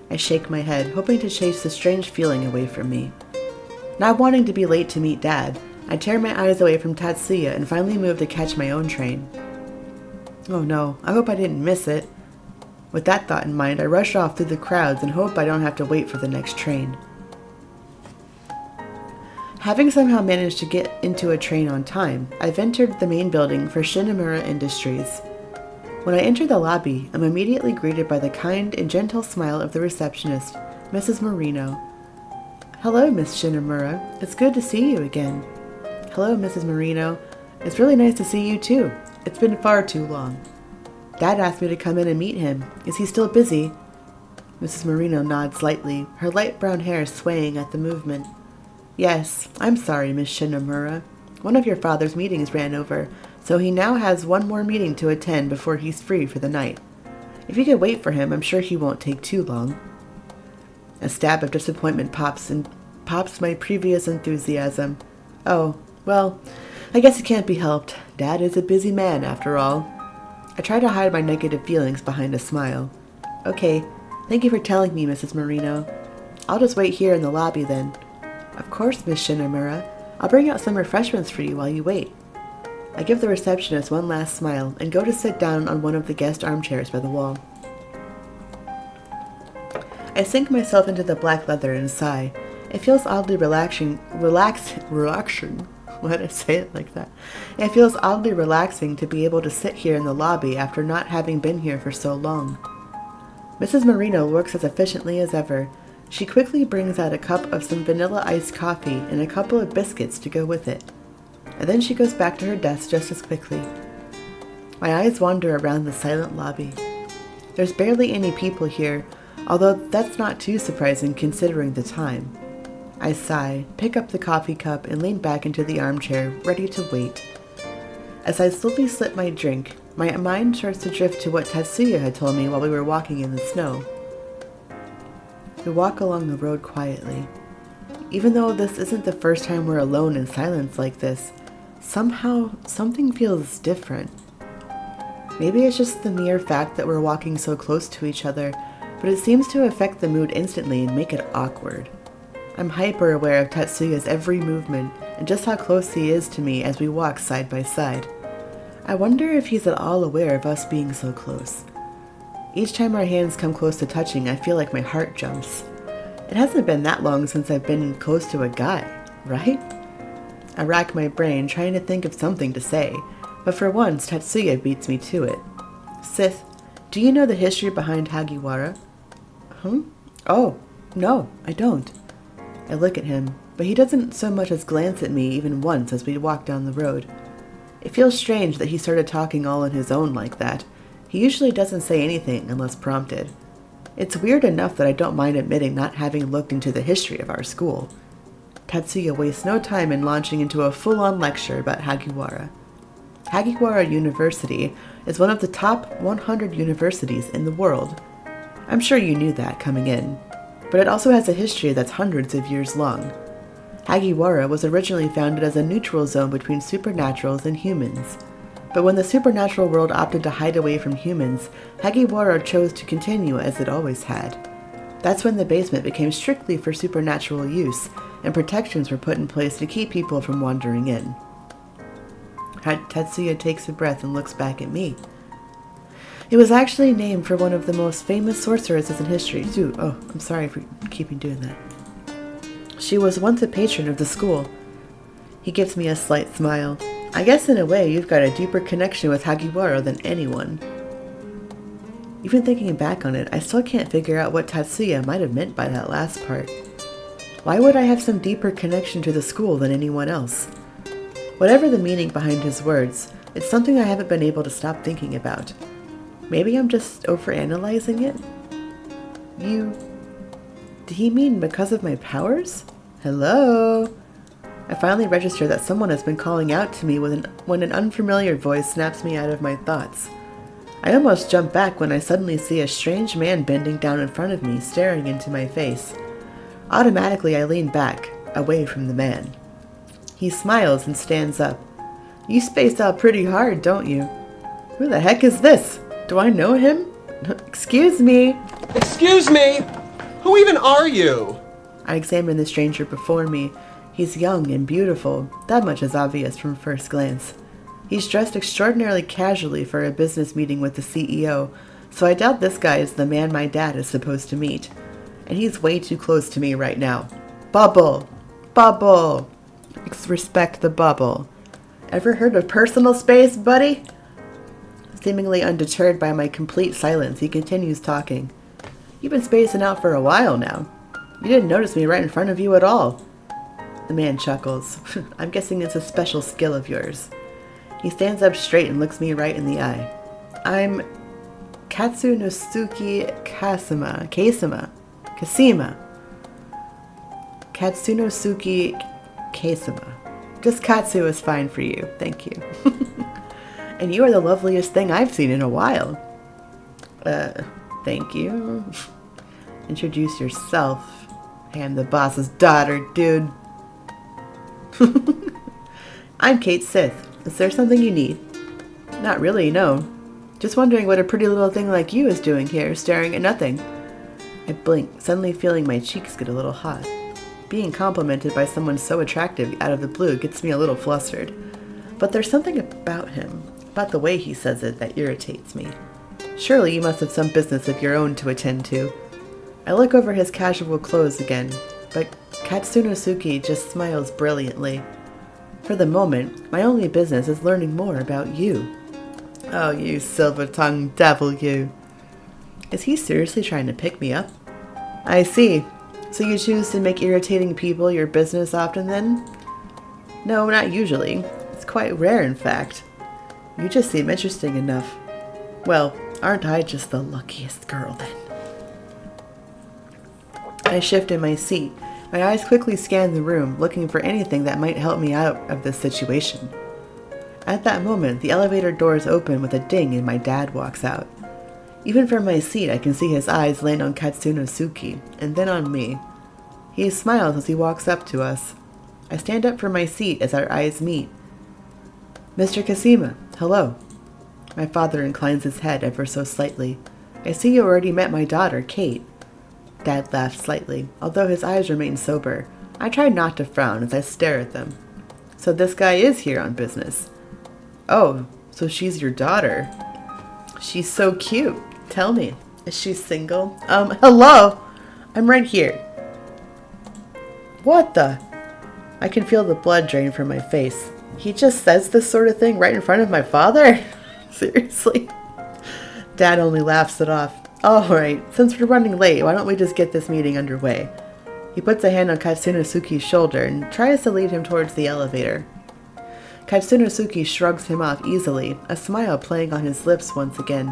Speaker 1: I shake my head, hoping to chase the strange feeling away from me. Not wanting to be late to meet Dad, I tear my eyes away from Tatsuya and finally move to catch my own train. Oh no, I hope I didn't miss it. With that thought in mind, I rush off through the crowds and hope I don't have to wait for the next train. Having somehow managed to get into a train on time, I've entered the main building for Shinomura Industries. When I enter the lobby, I'm immediately greeted by the kind and gentle smile of the receptionist, Mrs. Marino. Hello, Miss Shinomura. It's good to see you again. Hello, Mrs. Marino. It's really nice to see you too. It's been far too long. Dad asked me to come in and meet him. Is he still busy? Mrs. Marino nods lightly, her light brown hair swaying at the movement. Yes, I'm sorry, Miss Shinomura. One of your father's meetings ran over, so he now has one more meeting to attend before he's free for the night. If you could wait for him, I'm sure he won't take too long. A stab of disappointment pops my previous enthusiasm. Oh, well, I guess it can't be helped. Dad is a busy man, after all. I try to hide my negative feelings behind a smile. Okay, thank you for telling me, Mrs. Marino. I'll just wait here in the lobby then. Of course, Miss Shinomura. I'll bring out some refreshments for you while you wait. I give the receptionist one last smile and go to sit down on one of the guest armchairs by the wall. I sink myself into the black leather and sigh. It feels oddly relaxing. Why did I say it like that? It feels oddly relaxing to be able to sit here in the lobby after not having been here for so long. Mrs. Marino works as efficiently as ever. She quickly brings out a cup of some vanilla iced coffee and a couple of biscuits to go with it. And then she goes back to her desk just as quickly. My eyes wander around the silent lobby. There's barely any people here, although that's not too surprising considering the time. I sigh, pick up the coffee cup, and lean back into the armchair, ready to wait. As I slowly sip my drink, my mind starts to drift to what Tatsuya had told me while we were walking in the snow. We walk along the road quietly. Even though this isn't the first time we're alone in silence like this, somehow something feels different. Maybe it's just the mere fact that we're walking so close to each other, but it seems to affect the mood instantly and make it awkward. I'm hyper aware of Tatsuya's every movement and just how close he is to me as we walk side by side. I wonder if he's at all aware of us being so close. Each time our hands come close to touching, I feel like my heart jumps. It hasn't been that long since I've been close to a guy, right? I rack my brain trying to think of something to say, but for once Tatsuya beats me to it. Sith, do you know the history behind Hagiwara? Oh, no, I don't. I look at him, but he doesn't so much as glance at me even once as we walk down the road. It feels strange that he started talking all on his own like that. He usually doesn't say anything unless prompted. It's weird enough that I don't mind admitting not having looked into the history of our school. Tatsuya wastes no time in launching into a full-on lecture about Hagiwara. Hagiwara University is one of the top 100 universities in the world. I'm sure you knew that coming in, but it also has a history that's hundreds of years long. Hagiwara was originally founded as a neutral zone between supernaturals and humans. But when the supernatural world opted to hide away from humans, Hagiwara chose to continue as it always had. That's when the basement became strictly for supernatural use, and protections were put in place to keep people from wandering in. Tatsuya takes a breath and looks back at me. It was actually named for one of the most famous sorceresses in history, too. Oh, I'm sorry for keeping doing that. She was once a patron of the school. He gives me a slight smile. I guess in a way you've got a deeper connection with Hagiwara than anyone. Even thinking back on it, I still can't figure out what Tatsuya might have meant by that last part. Why would I have some deeper connection to the school than anyone else? Whatever the meaning behind his words, it's something I haven't been able to stop thinking about. Maybe I'm just overanalyzing it? Did he mean because of my powers? Hello? I finally register that someone has been calling out to me when an unfamiliar voice snaps me out of my thoughts. I almost jump back when I suddenly see a strange man bending down in front of me, staring into my face. Automatically, I lean back, away from the man. He smiles and stands up. You spaced out pretty hard, don't you? Who the heck is this? Do I know him? Excuse me.
Speaker 3: Excuse me? Who even are you?
Speaker 1: I examine the stranger before me. He's young and beautiful. That much is obvious from first glance. He's dressed extraordinarily casually for a business meeting with the CEO, so I doubt this guy is the man my dad is supposed to meet. And he's way too close to me right now. Bubble! Bubble! Respect the bubble. Ever heard of personal space, buddy? Seemingly undeterred by my complete silence, he continues talking. You've been spacing out for a while now. You didn't notice me right in front of you at all. The man chuckles. I'm guessing it's a special skill of yours. He stands up straight and looks me right in the eye. I'm Katsunosuke Kasima. Katsunosuke Kasima. Just Katsu is fine for you. Thank you. And you are the loveliest thing I've seen in a while. Thank you. Introduce yourself. I am the boss's daughter, dude. I'm Kate Sith. Is there something you need? Not really, no. Just wondering what a pretty little thing like you is doing here, staring at nothing. I blink, suddenly feeling my cheeks get a little hot. Being complimented by someone so attractive out of the blue gets me a little flustered. But there's something about him, about the way he says it, that irritates me. Surely you must have some business of your own to attend to. I look over his casual clothes again, but Katsunosuke just smiles brilliantly. For the moment, my only business is learning more about you. Oh, you silver-tongued devil, you. Is he seriously trying to pick me up? I see. So you choose to make irritating people your business often then? No, not usually. It's quite rare, in fact. You just seem interesting enough. Well, aren't I just the luckiest girl then? I shift in my seat. My eyes quickly scan the room, looking for anything that might help me out of this situation. At that moment, the elevator doors open with a ding and my dad walks out. Even from my seat, I can see his eyes land on Katsunosuke, and then on me. He smiles as he walks up to us. I stand up from my seat as our eyes meet. Mr. Kasima, hello. My father inclines his head ever so slightly. I see you already met my daughter, Kate. Dad laughs slightly, although his eyes remain sober. I try not to frown as I stare at them. So this guy is here on business. Oh, So she's your daughter. She's so cute. Tell me, is she single? Hello? I'm right here. What the? I can feel the blood drain from my face. He just says this sort of thing right in front of my father? Seriously? Dad only laughs it off. Alright, since we're running late, why don't we just get this meeting underway? He puts a hand on Katsunosuke's shoulder and tries to lead him towards the elevator. Katsunosuke shrugs him off easily, a smile playing on his lips once again.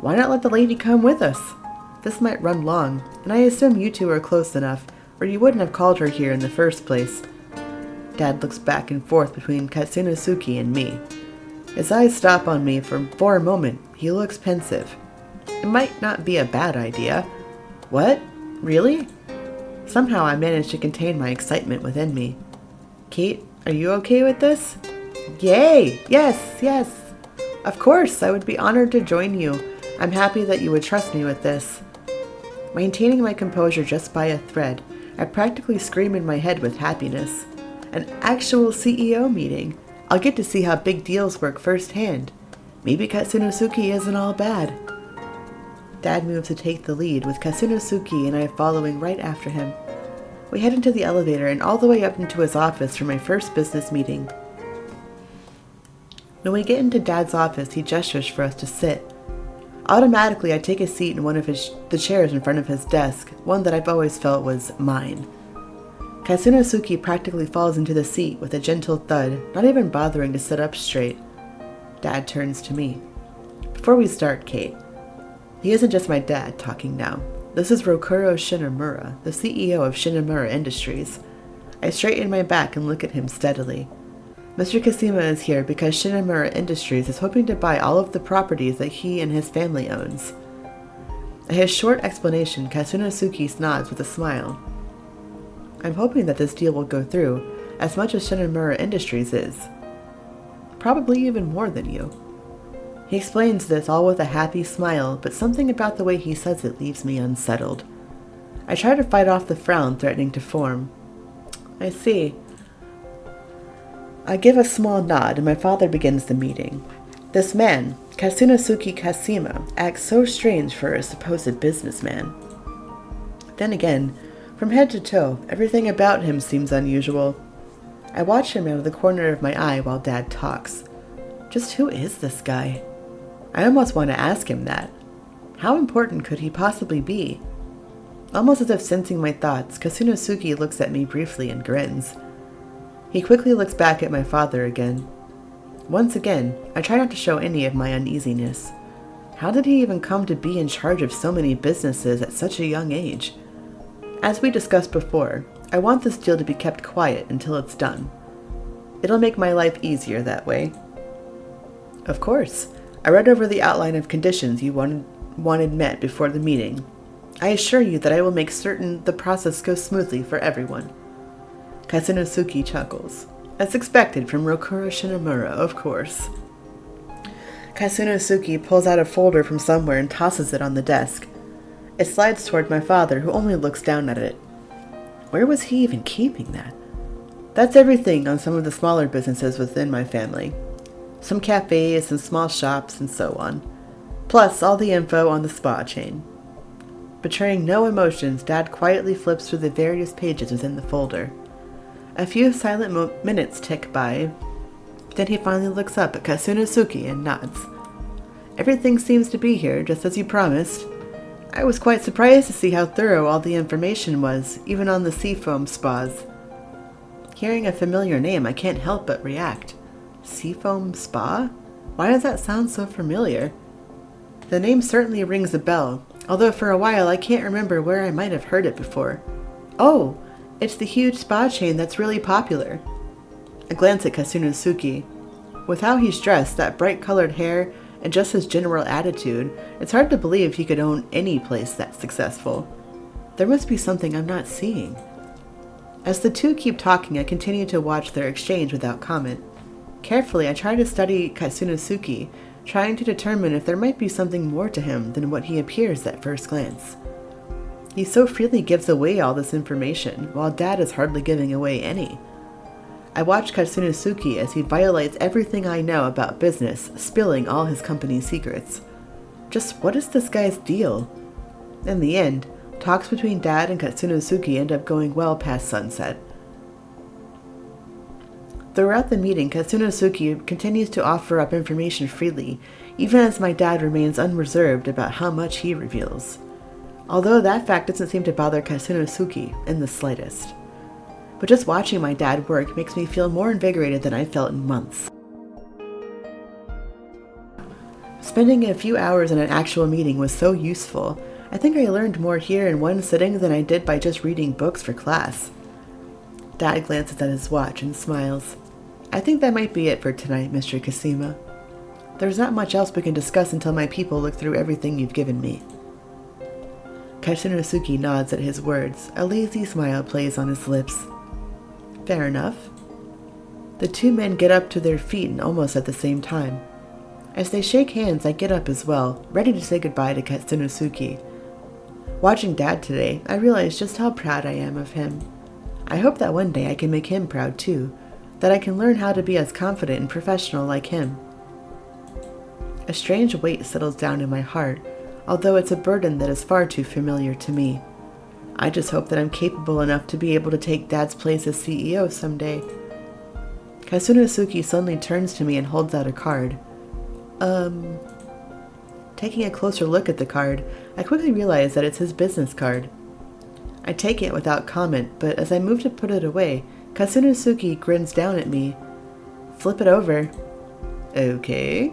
Speaker 1: Why not let the lady come with us? This might run long, and I assume you two are close enough, or you wouldn't have called her here in the first place. Dad looks back and forth between Katsunosuke and me. His eyes stop on me for a moment. He looks pensive. It might not be a bad idea. What? Really? Somehow I manage to contain my excitement within me. Kate, are you okay with this? Yay! Yes, yes. Of course, I would be honored to join you. I'm happy that you would trust me with this. Maintaining my composure just by a thread, I practically scream in my head with happiness. An actual CEO meeting. I'll get to see how big deals work firsthand. Maybe Katsunosuke isn't all bad. Dad moves to take the lead, with Katsunosuke and I following right after him. We head into the elevator and all the way up into his office for my first business meeting. When we get into Dad's office, he gestures for us to sit. Automatically, I take a seat in one of the chairs in front of his desk, one that I've always felt was mine. Katsunosuke practically falls into the seat with a gentle thud, not even bothering to sit up straight. Dad turns to me. Before we start, Kate, he isn't just my dad talking now. This is Rokuro Shinomura, the CEO of Shinomura Industries. I straighten my back and look at him steadily. Mr. Kasima is here because Shinomura Industries is hoping to buy all of the properties that he and his family owns. At his short explanation, Katsunosuke nods with a smile. I'm hoping that this deal will go through, as much as Shinomura Industries is. Probably even more than you. He explains this all with a happy smile, but something about the way he says it leaves me unsettled. I try to fight off the frown threatening to form. I see. I give a small nod and my father begins the meeting. This man, Katsunosuke Kasima, acts so strange for a supposed businessman. Then again, from head to toe, everything about him seems unusual. I watch him out of the corner of my eye while Dad talks. Just who is this guy? I almost want to ask him that. How important could he possibly be? Almost as if sensing my thoughts, Katsunosuke looks at me briefly and grins. He quickly looks back at my father again. Once again, I try not to show any of my uneasiness. How did he even come to be in charge of so many businesses at such a young age? As we discussed before, I want this deal to be kept quiet until it's done. It'll make my life easier that way. Of course, I read over the outline of conditions you wanted met before the meeting. I assure you that I will make certain the process goes smoothly for everyone. Katsunosuke chuckles. As expected from Rokuro Shinomura, of course. Katsunosuke pulls out a folder from somewhere and tosses it on the desk. It slides toward my father, who only looks down at it. Where was he even keeping that? That's everything on some of the smaller businesses within my family. Some cafes and small shops and so on. Plus all the info on the spa chain. Betraying no emotions, Dad quietly flips through the various pages within the folder. A few silent minutes tick by. Then he finally looks up at Katsunosuke and nods. Everything seems to be here, just as you promised. I was quite surprised to see how thorough all the information was, even on the seafoam spas. Hearing a familiar name, I can't help but react. Seafoam Spa? Why does that sound so familiar? The name certainly rings a bell, although for a while I can't remember where I might have heard it before. Oh, it's the huge spa chain that's really popular. I glance at Katsunosuke. With how he's dressed, that bright-colored hair, and just his general attitude, it's hard to believe he could own any place that's successful. There must be something I'm not seeing. As the two keep talking, I continue to watch their exchange without comment. Carefully, I try to study Katsunosuke, trying to determine if there might be something more to him than what he appears at first glance. He so freely gives away all this information, while Dad is hardly giving away any. I watch Katsunosuke as he violates everything I know about business, spilling all his company's secrets. Just what is this guy's deal? In the end, talks between Dad and Katsunosuke end up going well past sunset. Throughout the meeting, Katsunosuke continues to offer up information freely, even as my dad remains unreserved about how much he reveals. Although that fact doesn't seem to bother Katsunosuke in the slightest. But just watching my dad work makes me feel more invigorated than I've felt in months. Spending a few hours in an actual meeting was so useful. I think I learned more here in one sitting than I did by just reading books for class. Dad glances at his watch and smiles. I think that might be it for tonight, Mr. Kasima. There's not much else we can discuss until my people look through everything you've given me. Katsunosuke nods at his words. A lazy smile plays on his lips. Fair enough. The two men get up to their feet almost at the same time. As they shake hands, I get up as well, ready to say goodbye to Katsunosuke. Watching Dad today, I realize just how proud I am of him. I hope that one day I can make him proud too, that I can learn how to be as confident and professional like him. A strange weight settles down in my heart, although it's a burden that is far too familiar to me. I just hope that I'm capable enough to be able to take Dad's place as CEO someday. Katsunosuke suddenly turns to me and holds out a card. Taking a closer look at the card, I quickly realize that it's his business card. I take it without comment, but as I move to put it away, Katsunosuke grins down at me. Flip it over. Okay.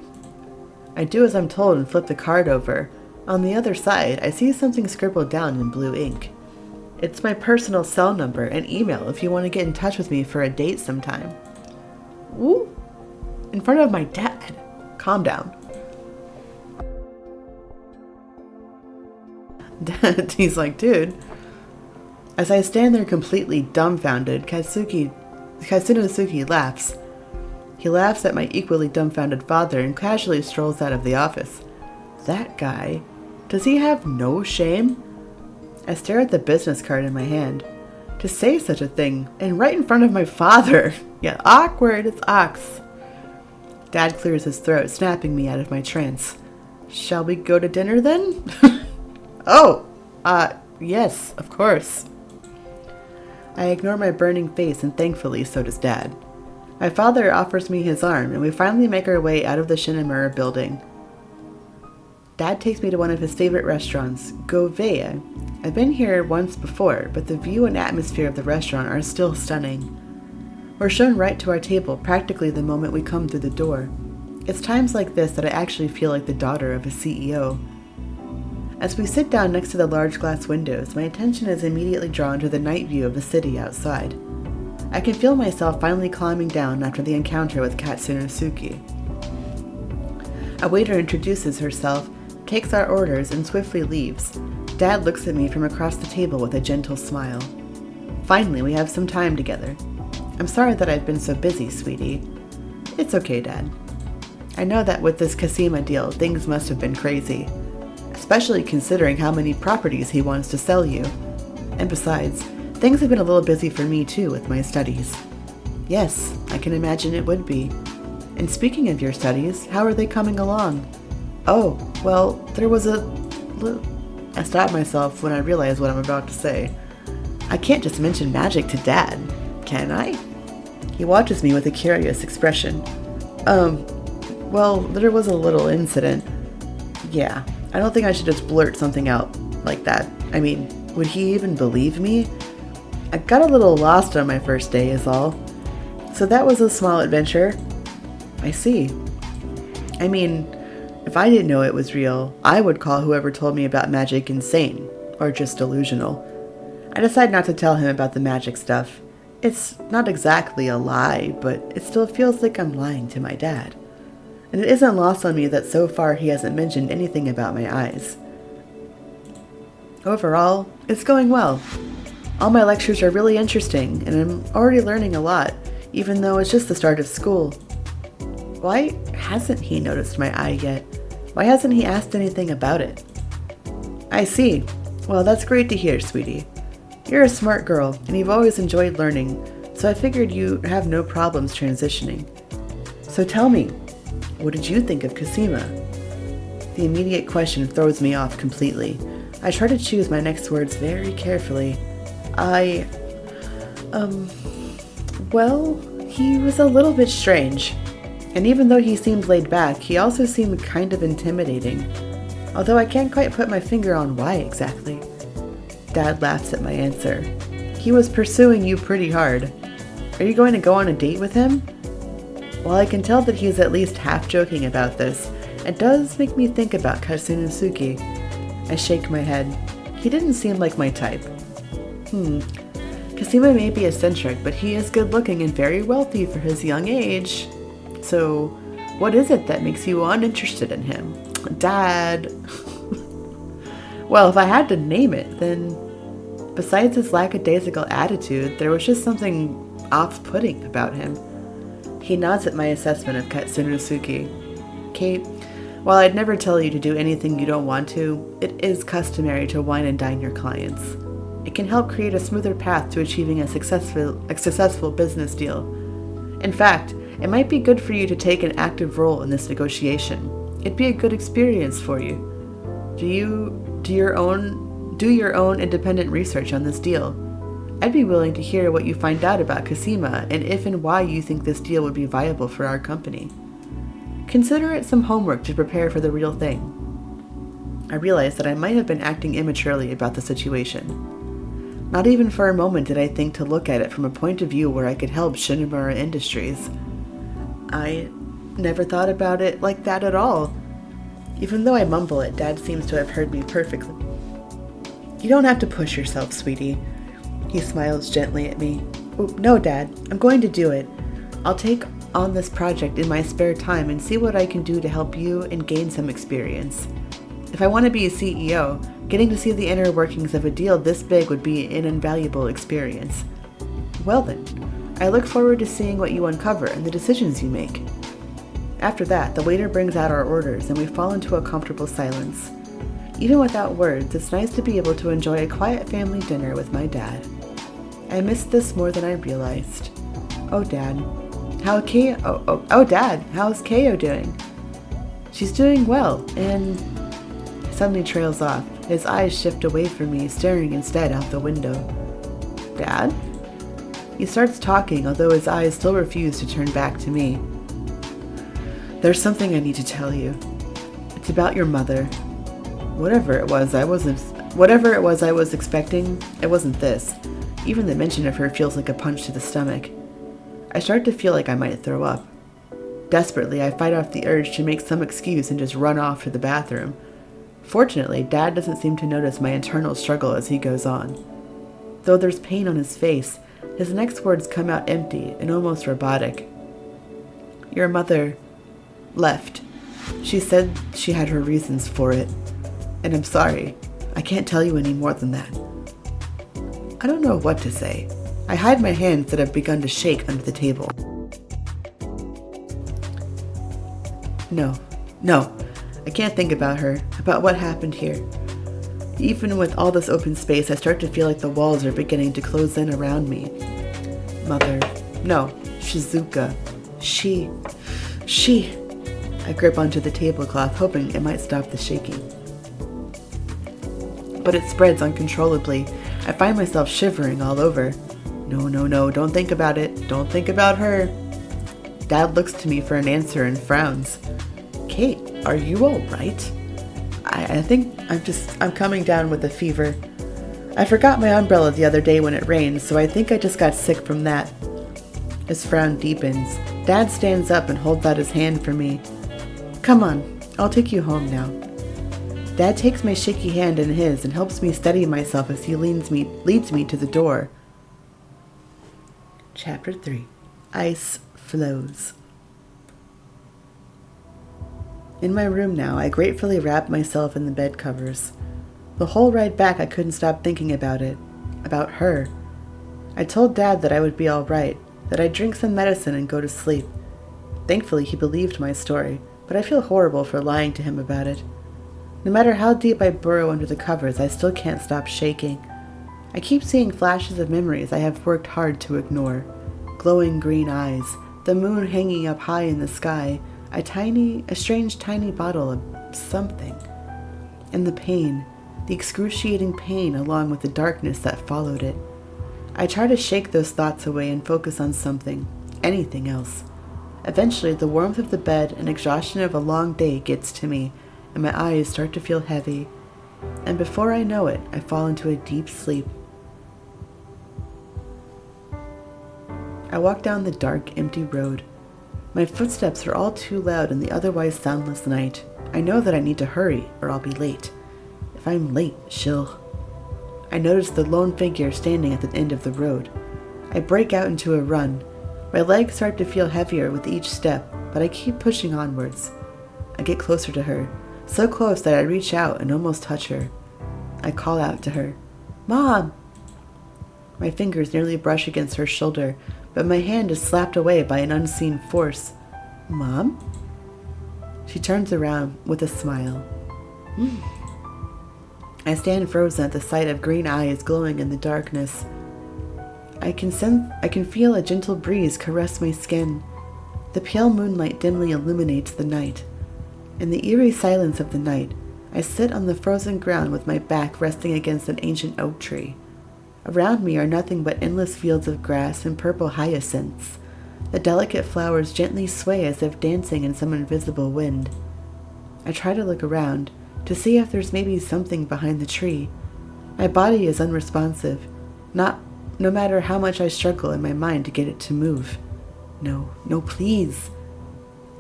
Speaker 1: I do as I'm told and flip the card over. On the other side, I see something scribbled down in blue ink. It's my personal cell number and email if you want to get in touch with me for a date sometime. Woo! In front of my dad. Calm down. Dad, he's like, dude. As I stand there completely dumbfounded, Katsunosuke laughs. He laughs at my equally dumbfounded father and casually strolls out of the office. That guy, does he have no shame? I stare at the business card in my hand. To say such a thing, and right in front of my father. Yeah, awkward as ox. Dad clears his throat, snapping me out of my trance. Shall we go to dinner then? Oh, yes, of course. I ignore my burning face, and thankfully so does Dad. My father offers me his arm, and we finally make our way out of the Shinamura building. Dad takes me to one of his favorite restaurants, Govea. I've been here once before, but the view and atmosphere of the restaurant are still stunning. We're shown right to our table practically the moment we come through the door. It's times like this that I actually feel like the daughter of a CEO. As we sit down next to the large glass windows, my attention is immediately drawn to the night view of the city outside. I can feel myself finally climbing down after the encounter with Katsunosuke. A waiter introduces herself, takes our orders, and swiftly leaves. Dad looks at me from across the table with a gentle smile. Finally, we have some time together. I'm sorry that I've been so busy, sweetie. It's okay, Dad. I know that with this Kasima deal, things must have been crazy. Especially considering how many properties he wants to sell you. And besides, things have been a little busy for me too with my studies. Yes, I can imagine it would be. And speaking of your studies, how are they coming along? Oh, well, there was I stopped myself when I realized what I'm about to say. I can't just mention magic to Dad, can I? He watches me with a curious expression. Well, there was a little incident. Yeah, I don't think I should just blurt something out like that. I mean, would he even believe me? I got a little lost on my first day is all. So that was a small adventure. I see. I mean, if I didn't know it was real, I would call whoever told me about magic insane, or just delusional. I decide not to tell him about the magic stuff. It's not exactly a lie, but it still feels like I'm lying to my dad. And it isn't lost on me that so far he hasn't mentioned anything about my eyes. Overall, it's going well. All my lectures are really interesting, and I'm already learning a lot, even though it's just the start of school. Why hasn't he noticed my eye yet? Why hasn't he asked anything about it? I see. Well, that's great to hear, sweetie. You're a smart girl, and you've always enjoyed learning, so so I figured you have no problems transitioning. So tell me, what did you think of Cosima? The immediate question throws me off completely. I try to choose my next words very carefully. Well, he was a little bit strange. And even though he seemed laid back, he also seemed kind of intimidating. Although I can't quite put my finger on why exactly. Dad laughs at my answer. He was pursuing you pretty hard. Are you going to go on a date with him? While I can tell that he is at least half joking about this, it does make me think about Katsunosuke. I shake my head. He didn't seem like my type. Cosima may be eccentric, but he is good looking and very wealthy for his young age. So, what is it that makes you uninterested in him? Dad. Well, if I had to name it, then besides his lackadaisical attitude, there was just something off-putting about him. He nods at my assessment of Katsunosuke. Kate, while I'd never tell you to do anything you don't want to, it is customary to wine and dine your clients. It can help create a smoother path to achieving a successful business deal. In fact, it might be good for you to take an active role in this negotiation. It'd be a good experience for you. Do your own independent research on this deal. I'd be willing to hear what you find out about Cosima and if and why you think this deal would be viable for our company. Consider it some homework to prepare for the real thing. I realized that I might have been acting immaturely about the situation. Not even for a moment did I think to look at it from a point of view where I could help Shinomura Industries. I never thought about it like that at all. Even though I mumble it, Dad seems to have heard me perfectly. You don't have to push yourself, sweetie. He smiles gently at me. Oh, no, Dad, I'm going to do it. I'll take on this project in my spare time and see what I can do to help you and gain some experience. If I want to be a CEO, getting to see the inner workings of a deal this big would be an invaluable experience. Well then, I look forward to seeing what you uncover and the decisions you make. After that, the waiter brings out our orders and we fall into a comfortable silence. Even without words, it's nice to be able to enjoy a quiet family dinner with my dad. I missed this more than I realized. Oh, Dad. Dad, how's Keo doing? She's doing well, and suddenly trails off. His eyes shift away from me, staring instead out the window. Dad? He starts talking, although his eyes still refuse to turn back to me. There's something I need to tell you. It's about your mother. Whatever it was I was expecting, it wasn't this. Even the mention of her feels like a punch to the stomach. I start to feel like I might throw up. Desperately, I fight off the urge to make some excuse and just run off to the bathroom. Fortunately, Dad doesn't seem to notice my internal struggle as he goes on. Though there's pain on his face, his next words come out empty and almost robotic. Your mother left. She said she had her reasons for it. And I'm sorry. I can't tell you any more than that. I don't know what to say. I hide my hands that have begun to shake under the table. No. I can't think about her, about what happened here. Even with all this open space, I start to feel like the walls are beginning to close in around me. Mother. No. Shizuka. She. I grip onto the tablecloth, hoping it might stop the shaking. But it spreads uncontrollably. I find myself shivering all over. No, don't think about it. Don't think about her. Dad looks to me for an answer and frowns. Kate, are you all right? I think I'm coming down with a fever. I forgot my umbrella the other day when it rained, so I think I just got sick from that. His frown deepens. Dad stands up and holds out his hand for me. Come on, I'll take you home now. Dad takes my shaky hand in his and helps me steady myself as he leads me to the door. Chapter 3. Ice Flows. In my room now, I gratefully wrap myself in the bed covers. The whole ride back, I couldn't stop thinking about it. About her. I told Dad that I would be all right, that I'd drink some medicine and go to sleep. Thankfully, he believed my story, but I feel horrible for lying to him about it. No matter how deep I burrow under the covers, I still can't stop shaking. I keep seeing flashes of memories I have worked hard to ignore. glowing green eyes, the moon hanging up high in the sky, a strange tiny bottle of something. And the pain, the excruciating pain along with the darkness that followed it. I try to shake those thoughts away and focus on something, anything else. Eventually, the warmth of the bed and exhaustion of a long day gets to me, and my eyes start to feel heavy. And before I know it, I fall into a deep sleep. I walk down the dark, empty road. My footsteps are all too loud in the otherwise soundless night. I know that I need to hurry, or I'll be late. If I'm late, she'll... I notice the lone figure standing at the end of the road. I break out into a run. My legs start to feel heavier with each step, but I keep pushing onwards. I get closer to her, so close that I reach out and almost touch her. I call out to her, "Mom!" My fingers nearly brush against her shoulder, but my hand is slapped away by an unseen force. "Mom?" She turns around with a smile. I stand frozen at the sight of green eyes glowing in the darkness. I can feel a gentle breeze caress my skin. The pale moonlight dimly illuminates the night. In the eerie silence of the night, I sit on the frozen ground with my back resting against an ancient oak tree. Around me are nothing but endless fields of grass and purple hyacinths. The delicate flowers gently sway as if dancing in some invisible wind. I try to look around, to see if there's maybe something behind the tree. My body is unresponsive, no matter how much I struggle in my mind to get it to move. No, please.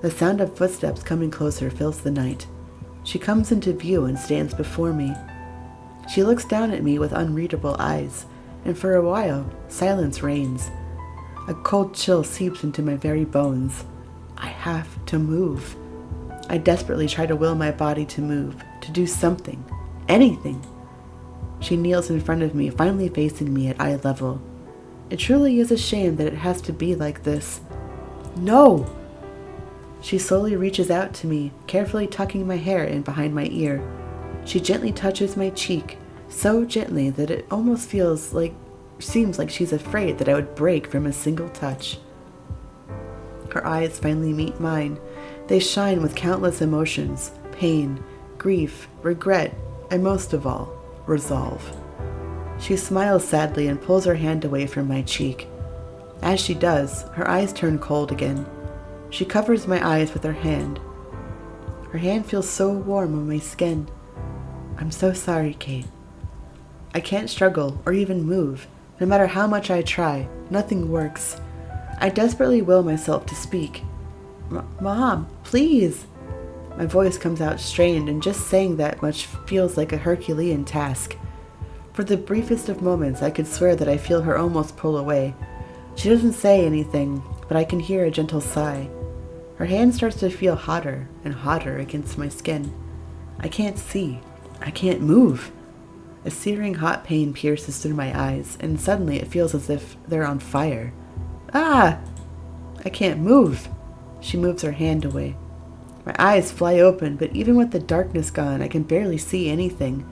Speaker 1: The sound of footsteps coming closer fills the night. She comes into view and stands before me. She looks down at me with unreadable eyes, and for a while, silence reigns. A cold chill seeps into my very bones. I have to move. I desperately try to will my body to move, to do something, anything. She kneels in front of me, finally facing me at eye level. It truly is a shame that it has to be like this. No! She slowly reaches out to me, carefully tucking my hair in behind my ear. She gently touches my cheek, so gently that it almost seems like she's afraid that I would break from a single touch. Her eyes finally meet mine. They shine with countless emotions, pain, grief, regret, and most of all, resolve. She smiles sadly and pulls her hand away from my cheek. As she does, her eyes turn cold again. She covers my eyes with her hand. Her hand feels so warm on my skin. I'm so sorry, Kate. I can't struggle or even move. No matter how much I try, nothing works. I desperately will myself to speak. Mom, please. My voice comes out strained, and just saying that much feels like a Herculean task. For the briefest of moments, I could swear that I feel her almost pull away. She doesn't say anything, but I can hear a gentle sigh. Her hand starts to feel hotter and hotter against my skin. I can't see. I can't move. A searing hot pain pierces through my eyes, and suddenly it feels as if they're on fire. Ah! I can't move. She moves her hand away. My eyes fly open, but even with the darkness gone, I can barely see anything.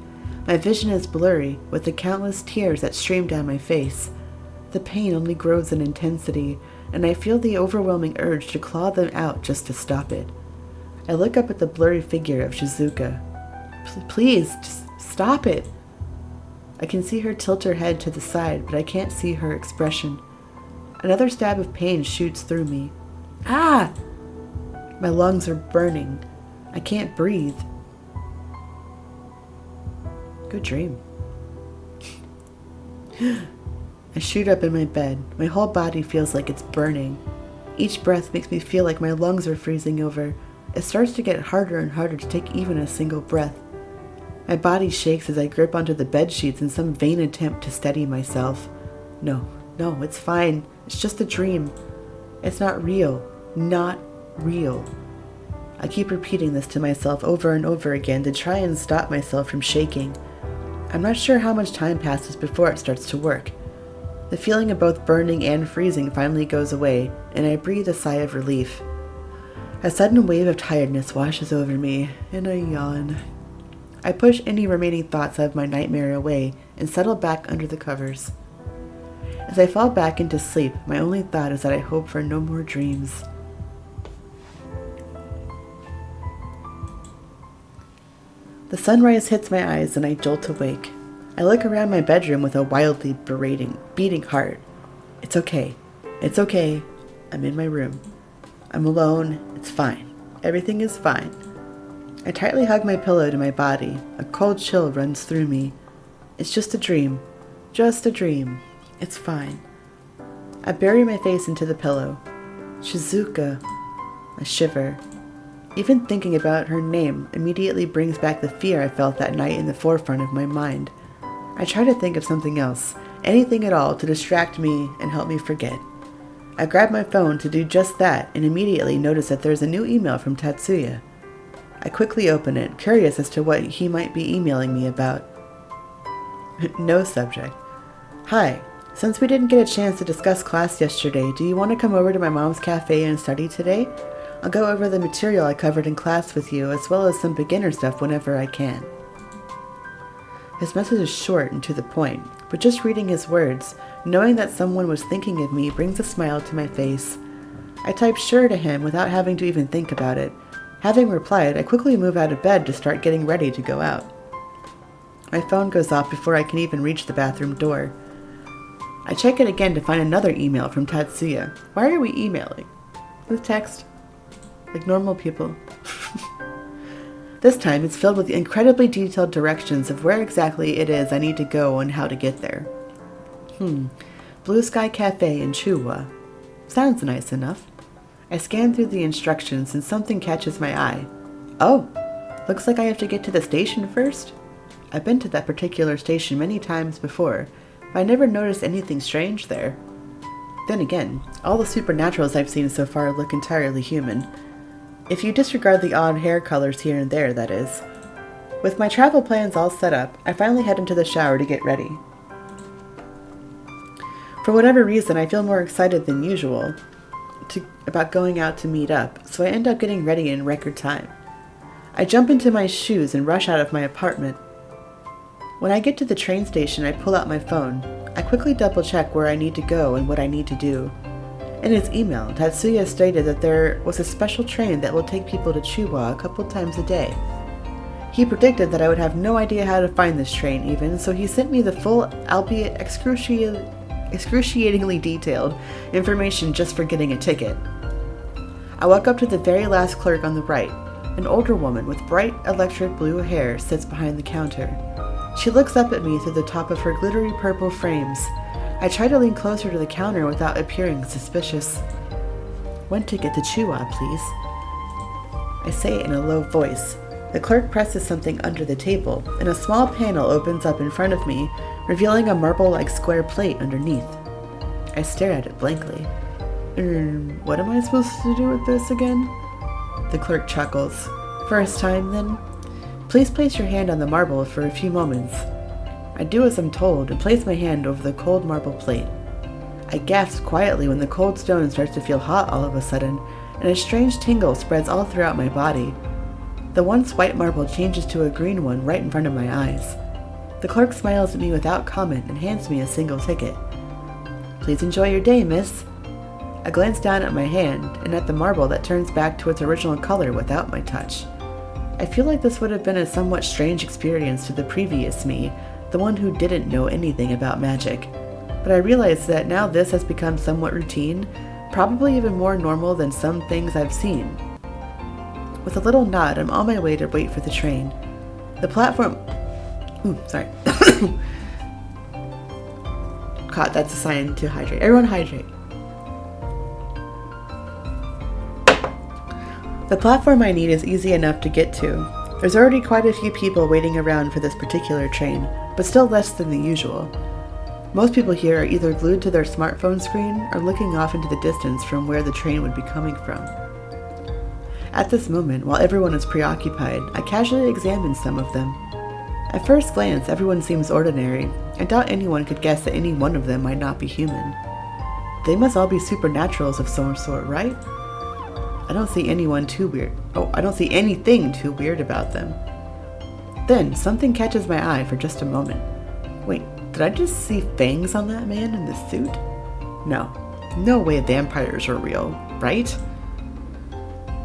Speaker 1: My vision is blurry, with the countless tears that stream down my face. The pain only grows in intensity, and I feel the overwhelming urge to claw them out just to stop it. I look up at the blurry figure of Shizuka. Please, just stop it. I can see her tilt her head to the side, but I can't see her expression. Another stab of pain shoots through me. Ah! My lungs are burning. I can't breathe. Good dream. I shoot up in my bed. My whole body feels like it's burning. Each breath makes me feel like my lungs are freezing over. It starts to get harder and harder to take even a single breath. My body shakes as I grip onto the bed sheets in some vain attempt to steady myself. No, it's fine. It's just a dream. It's not real. Not real. I keep repeating this to myself over and over again to try and stop myself from shaking. I'm not sure how much time passes before it starts to work. The feeling of both burning and freezing finally goes away, and I breathe a sigh of relief. A sudden wave of tiredness washes over me, and I yawn. I push any remaining thoughts of my nightmare away and settle back under the covers. As I fall back into sleep, my only thought is that I hope for no more dreams. The sunrise hits my eyes and I jolt awake. I look around my bedroom with a wildly beating heart. It's okay. It's okay. I'm in my room. I'm alone. It's fine. Everything is fine. I tightly hug my pillow to my body. A cold chill runs through me. It's just a dream. Just a dream. It's fine. I bury my face into the pillow. Shizuka. I shiver. Even thinking about her name immediately brings back the fear I felt that night in the forefront of my mind. I try to think of something else, anything at all to distract me and help me forget. I grab my phone to do just that and immediately notice that there's a new email from Tatsuya. I quickly open it, curious as to what he might be emailing me about. No subject. Hi, since we didn't get a chance to discuss class yesterday, do you want to come over to my mom's cafe and study today? I'll go over the material I covered in class with you, as well as some beginner stuff whenever I can. His message is short and to the point, but just reading his words, knowing that someone was thinking of me brings a smile to my face. I type sure to him without having to even think about it. Having replied, I quickly move out of bed to start getting ready to go out. My phone goes off before I can even reach the bathroom door. I check it again to find another email from Tatsuya. Why are we emailing? With text. Like normal people. This time it's filled with incredibly detailed directions of where exactly it is I need to go and how to get there. Blue Sky Cafe in Chuwa. Sounds nice enough. I scan through the instructions and something catches my eye. Oh, looks like I have to get to the station first? I've been to that particular station many times before, but I never noticed anything strange there. Then again, all the supernaturals I've seen so far look entirely human. If you disregard the odd hair colors here and there, that is. With my travel plans all set up, I finally head into the shower to get ready. For whatever reason, I feel more excited than usual about going out to meet up, so I end up getting ready in record time. I jump into my shoes and rush out of my apartment. When I get to the train station, I pull out my phone. I quickly double check where I need to go and what I need to do. In his email, Tatsuya stated that there was a special train that will take people to Chuwa a couple times a day. He predicted that I would have no idea how to find this train even, so he sent me the full, albeit excruciatingly detailed, information just for getting a ticket. I walk up to the very last clerk on the right. An older woman with bright electric blue hair sits behind the counter. She looks up at me through the top of her glittery purple frames. I try to lean closer to the counter without appearing suspicious. "One ticket to Chuwa, please." I say it in a low voice. The clerk presses something under the table, and a small panel opens up in front of me, revealing a marble-like square plate underneath. I stare at it blankly. What am I supposed to do with this again? The clerk chuckles. "First time, then? Please place your hand on the marble for a few moments." I do as I'm told and place my hand over the cold marble plate. I gasp quietly when the cold stone starts to feel hot all of a sudden, and a strange tingle spreads all throughout my body. The once white marble changes to a green one right in front of my eyes. The clerk smiles at me without comment and hands me a single ticket. "Please enjoy your day, miss." I glance down at my hand and at the marble that turns back to its original color without my touch. I feel like this would have been a somewhat strange experience to the previous me, the one who didn't know anything about magic. But I realize that now this has become somewhat routine, probably even more normal than some things I've seen. With a little nod, I'm on my way to wait for the train. The platform... sorry. God, that's a sign to hydrate. Everyone hydrate. The platform I need is easy enough to get to. There's already quite a few people waiting around for this particular train, but still less than the usual. Most people here are either glued to their smartphone screen or looking off into the distance from where the train would be coming from. At this moment, while everyone is preoccupied, I casually examine some of them. At first glance, everyone seems ordinary. I doubt anyone could guess that any one of them might not be human. They must all be supernaturals of some sort, right? I don't see anything too weird about them. Then, something catches my eye for just a moment. Wait, Did I just see fangs on that man in the suit? No. No way vampires are real, right?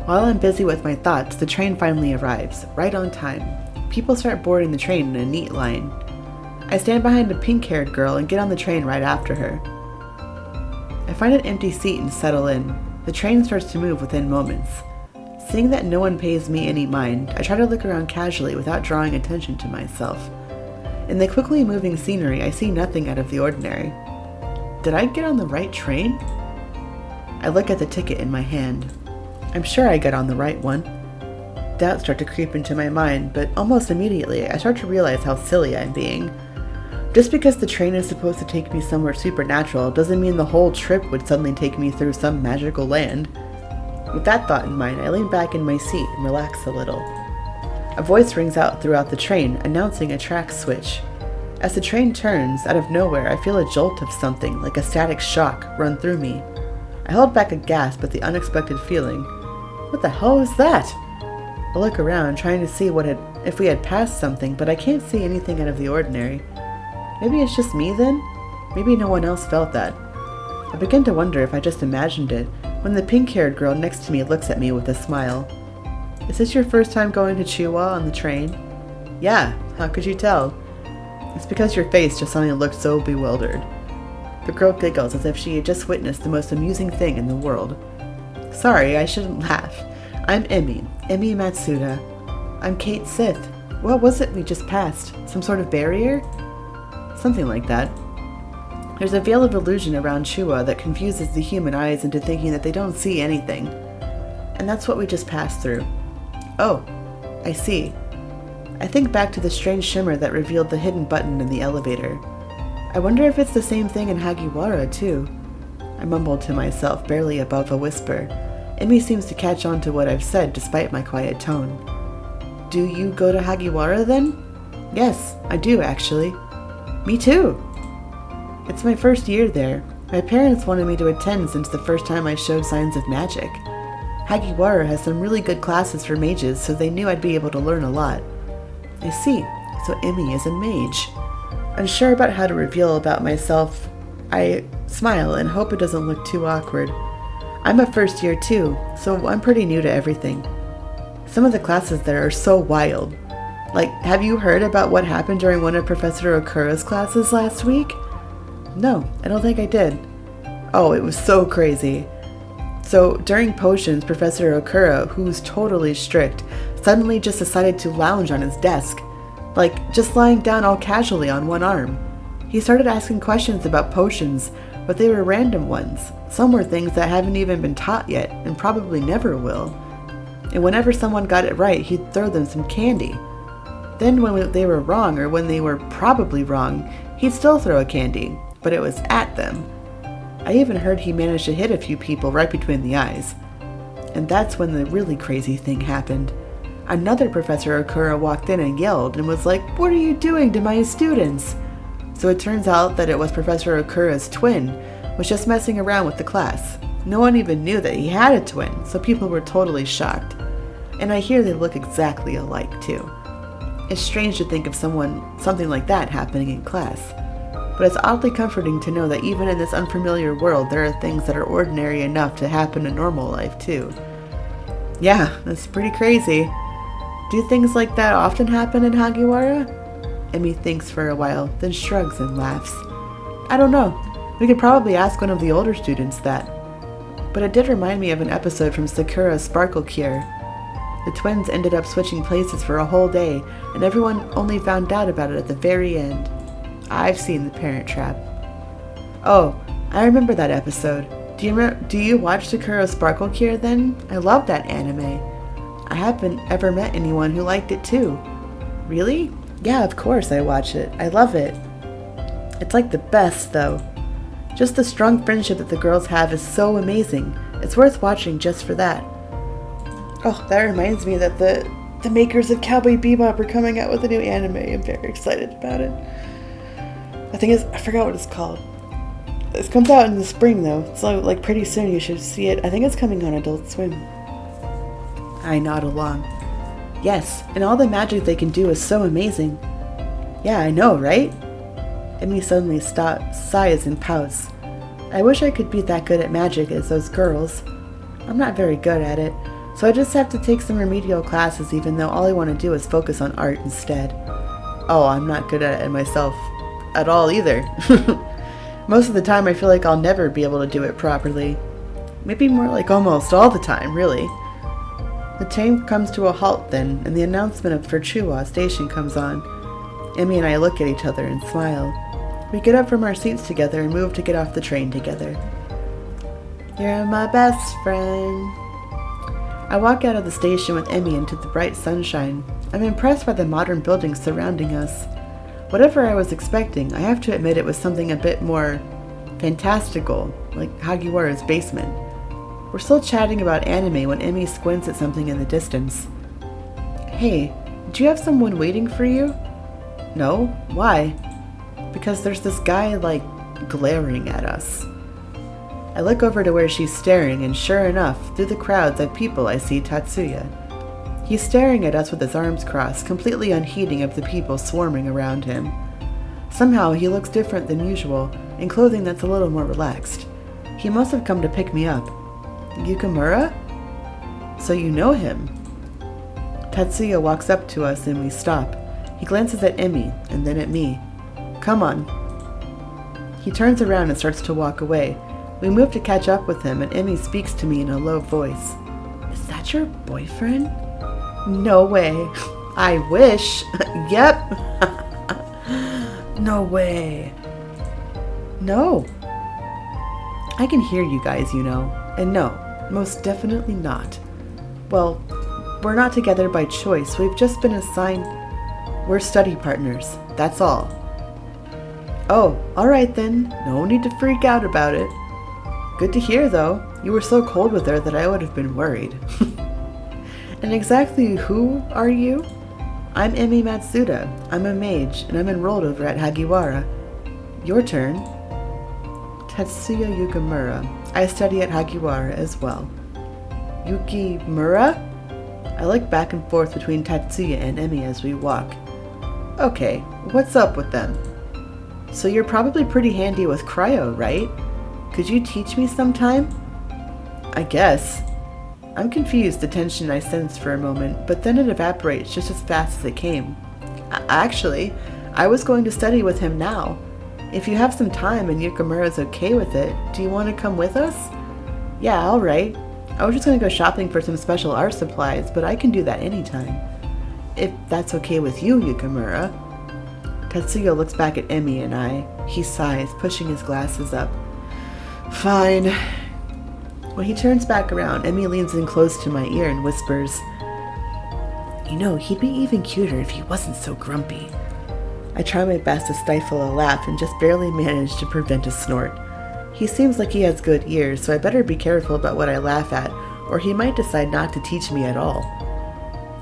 Speaker 1: While I'm busy with my thoughts, the train finally arrives, right on time. People start boarding the train in a neat line. I stand behind a pink-haired girl and get on the train right after her. I find an empty seat and settle in. The train starts to move within moments. Seeing that no one pays me any mind, I try to look around casually without drawing attention to myself. In the quickly moving scenery, I see nothing out of the ordinary. Did I get on the right train? I look at the ticket in my hand. I'm sure I got on the right one. Doubts start to creep into my mind, but almost immediately I start to realize how silly I'm being. Just because the train is supposed to take me somewhere supernatural doesn't mean the whole trip would suddenly take me through some magical land. With that thought in mind, I lean back in my seat and relax a little. A voice rings out throughout the train, announcing a track switch. As the train turns, out of nowhere, I feel a jolt of something, like a static shock, run through me. I hold back a gasp at the unexpected feeling. What the hell was that? I look around, trying to see if we had passed something, but I can't see anything out of the ordinary. Maybe it's just me then? Maybe no one else felt that. I begin to wonder if I just imagined it, when the pink-haired girl next to me looks at me with a smile. Is this your first time going to Chihuahua on the train? Yeah, how could you tell? It's because your face just suddenly looked so bewildered. The girl giggles as if she had just witnessed the most amusing thing in the world. Sorry, I shouldn't laugh. I'm Emmy Matsuda. I'm Kate Sith. What was it we just passed? Some sort of barrier? Something like that. There's a veil of illusion around Chua that confuses the human eyes into thinking that they don't see anything. And that's what we just passed through. Oh, I see. I think back to the strange shimmer that revealed the hidden button in the elevator. I wonder if it's the same thing in Hagiwara, too. I mumbled to myself, barely above a whisper. Emmy seems to catch on to what I've said despite my quiet tone. Do you go to Hagiwara then? Yes, I do actually. Me too. It's my first year there. My parents wanted me to attend since the first time I showed signs of magic. Hagiwara has some really good classes for mages, so they knew I'd be able to learn a lot. I see. So Emmy is a mage. Unsure about how to reveal about myself, I smile and hope it doesn't look too awkward. I'm a first year too, so I'm pretty new to everything. Some of the classes there are so wild. Like, have you heard about what happened during one of Professor Okura's classes last week? No, I don't think I did. Oh, it was so crazy. So, during potions, Professor Okura, who's totally strict, suddenly just decided to lounge on his desk. Like, just lying down all casually on one arm. He started asking questions about potions, but they were random ones. Some were things that haven't even been taught yet, and probably never will. And whenever someone got it right, he'd throw them some candy. Then when they were wrong, or when they were probably wrong, he'd still throw a candy, but it was at them. I even heard he managed to hit a few people right between the eyes. And that's when the really crazy thing happened. Another Professor Okura walked in and yelled and was like, "What are you doing to my students?" So it turns out that it was Professor Okura's twin, was just messing around with the class. No one even knew that he had a twin, so people were totally shocked. And I hear they look exactly alike too. It's strange to think of something like that happening in class. But it's oddly comforting to know that even in this unfamiliar world, there are things that are ordinary enough to happen in normal life too. Yeah, that's pretty crazy. Do things like that often happen in Hagiwara? Emmy thinks for a while, then shrugs and laughs. I don't know. We could probably ask one of the older students that. But it did remind me of an episode from Sakura's Sparkle Cure. The twins ended up switching places for a whole day, and everyone only found out about it at the very end. I've seen The Parent Trap. Oh, I remember that episode. Do you watch Sakura's Sparkle Cure then? I love that anime. I haven't ever met anyone who liked it too. Really? Yeah, of course I watch it. I love it. It's like the best though. Just the strong friendship that the girls have is so amazing. It's worth watching just for that. Oh, that reminds me that the makers of Cowboy Bebop are coming out with a new anime. I'm very excited about it. I forgot what it's called. It comes out in the spring though, so like pretty soon you should see it. I think it's coming on Adult Swim. I nod along. Yes, and all the magic they can do is so amazing. Yeah, I know, right? Emmy suddenly stops, sighs, and pouts. I wish I could be that good at magic as those girls. I'm not very good at it, so I just have to take some remedial classes even though all I want to do is focus on art instead. Oh, I'm not good at it myself at all either. Most of the time I feel like I'll never be able to do it properly. Maybe more like almost all the time, really. The train comes to a halt then, and the announcement of Virtua Station comes on. Emmy and I look at each other and smile. We get up from our seats together and move to get off the train together. You're my best friend. I walk out of the station with Emmy into the bright sunshine. I'm impressed by the modern buildings surrounding us. Whatever I was expecting, I have to admit it was something a bit more fantastical, like Hagiwara's basement. We're still chatting about anime when Emmy squints at something in the distance. Hey, do you have someone waiting for you? No? Why? Because there's this guy, glaring at us. I look over to where she's staring, and sure enough, through the crowds of people I see Tatsuya. He's staring at us with his arms crossed, completely unheeding of the people swarming around him. Somehow he looks different than usual, in clothing that's a little more relaxed. He must have come to pick me up. Yukamura? So you know him. Tatsuya walks up to us and we stop. He glances at Emmy, and then at me. Come on. He turns around and starts to walk away. We move to catch up with him, and Emmy speaks to me in a low voice. Is that your boyfriend? No way. I wish. Yep. No way. No. I can hear you guys, you know. And no, most definitely not. Well, we're not together by choice. We've just been assigned. We're study partners. That's all. Oh, alright then. No need to freak out about it. Good to hear, though. You were so cold with her that I would have been worried. And exactly who are you? I'm Emmy Matsuda. I'm a mage, and I'm enrolled over at Hagiwara. Your turn. Tatsuya Yukamura. I study at Hagiwara as well. Yukimura? I look back and forth between Tatsuya and Emmy as we walk. Okay, what's up with them? So you're probably pretty handy with cryo, right? Could you teach me sometime? I guess. I'm confused, the tension I sense for a moment, but then it evaporates just as fast as it came. Actually, I was going to study with him now. If you have some time and Yukamura's okay with it, do you want to come with us? Yeah, alright. I was just going to go shopping for some special art supplies, but I can do that anytime. If that's okay with you, Yukamura. Tatsuya looks back at Emmy and I. He sighs, pushing his glasses up. Fine. When he turns back around, Emmy leans in close to my ear and whispers, You know, he'd be even cuter if he wasn't so grumpy. I try my best to stifle a laugh and just barely manage to prevent a snort. He seems like he has good ears, so I better be careful about what I laugh at, or he might decide not to teach me at all.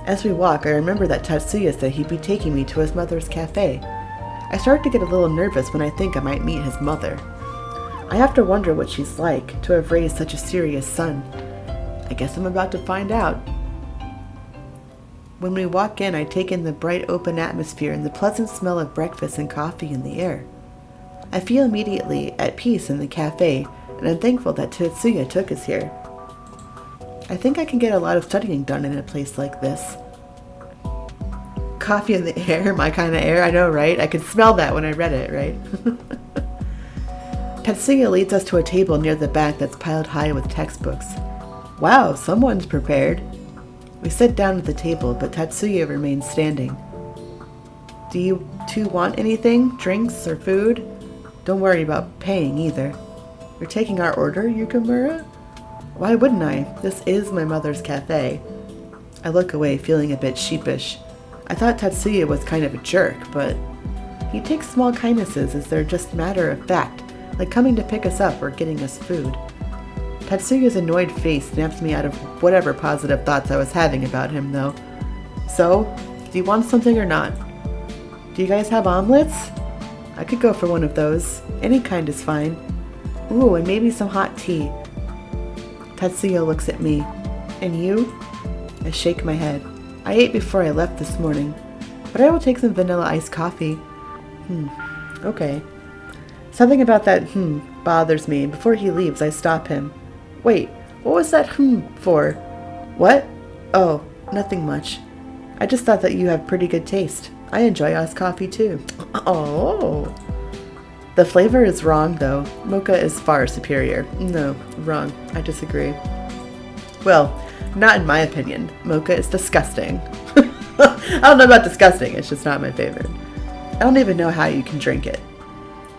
Speaker 1: As we walk, I remember that Tatsuya said he'd be taking me to his mother's cafe. I start to get a little nervous when I think I might meet his mother. I have to wonder what she's like, to have raised such a serious son. I guess I'm about to find out. When we walk in, I take in the bright open atmosphere and the pleasant smell of breakfast and coffee in the air. I feel immediately at peace in the cafe, and I'm thankful that Tatsuya took us here. I think I can get a lot of studying done in a place like this. Coffee in the air, my kind of air, I know, right? I could smell that when I read it, right? Tatsuya leads us to a table near the back that's piled high with textbooks. Wow, someone's prepared. We sit down at the table, but Tatsuya remains standing. Do you two want anything? Drinks or food? Don't worry about paying either. You're taking our order, Yukamura? Why wouldn't I? This is my mother's cafe. I look away, feeling a bit sheepish. I thought Tatsuya was kind of a jerk, but he takes small kindnesses as they're just matter of fact, like coming to pick us up or getting us food. Tatsuya's annoyed face snaps me out of whatever positive thoughts I was having about him, though. So, do you want something or not? Do you guys have omelets? I could go for one of those. Any kind is fine. Ooh, and maybe some hot tea. Tatsuya looks at me. And you? I shake my head. I ate before I left this morning, but I will take some vanilla iced coffee. Okay. Something about that bothers me. Before he leaves, I stop him. Wait, what was that for? What? Oh, nothing much. I just thought that you have pretty good taste. I enjoy iced coffee too. Oh. The flavor is wrong though. Mocha is far superior. No, wrong. I disagree. Well, not in my opinion. Mocha is disgusting. I don't know about disgusting, it's just not my favorite. I don't even know how you can drink it.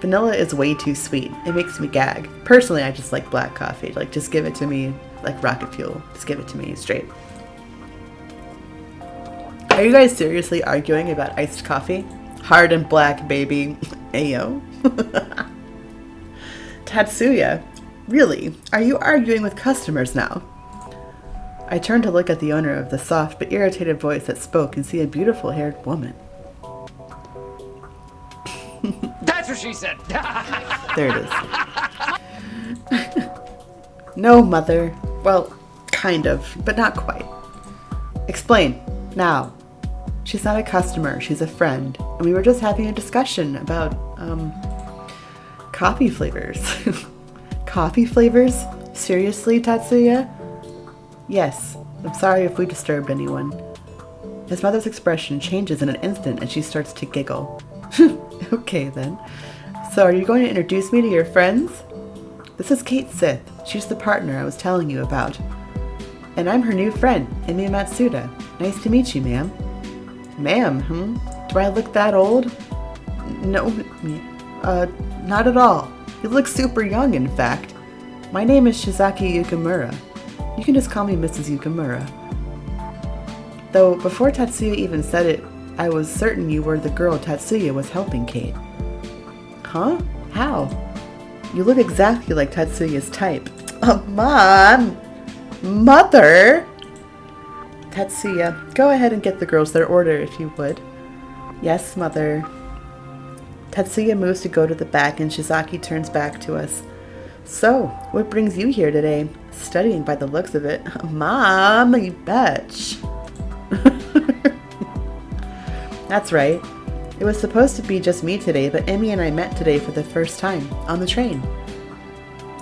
Speaker 1: Vanilla is way too sweet. It makes me gag. Personally, I just like black coffee. Like, just give it to me like rocket fuel. Just give it to me straight. Are you guys seriously arguing about iced coffee? Hard and black, baby. Ayo. Tatsuya, really? Are you arguing with customers now? I turned to look at the owner of the soft but irritated voice that spoke and see a beautiful haired woman.
Speaker 2: That's what she said.
Speaker 1: There it is. No, mother. Well, kind of, but not quite. Explain, now. She's not a customer, she's a friend, and we were just having a discussion about, coffee flavors. Coffee flavors? Seriously, Tatsuya? Yes, I'm sorry if we disturbed anyone. His mother's expression changes in an instant and she starts to giggle. Okay then. So are you going to introduce me to your friends? This is Kate Sith. She's the partner I was telling you about. And I'm her new friend, Emi Matsuda. Nice to meet you, ma'am. Ma'am, Do I look that old? No, not at all. You look super young, in fact. My name is Shizaki Yukamura. You can just call me Mrs. Yukamura. Though before Tatsuya even said it, I was certain you were the girl Tatsuya was helping Kate. Huh? How? You look exactly like Tatsuya's type. Mom! Mother! Tatsuya, go ahead and get the girls their order if you would. Yes, mother. Tatsuya moves to go to the back and Shizaki turns back to us. So, what brings you here today? Studying by the looks of it. Mom, you betch. That's right. It was supposed to be just me today, but Emi and I met today for the first time, on the train.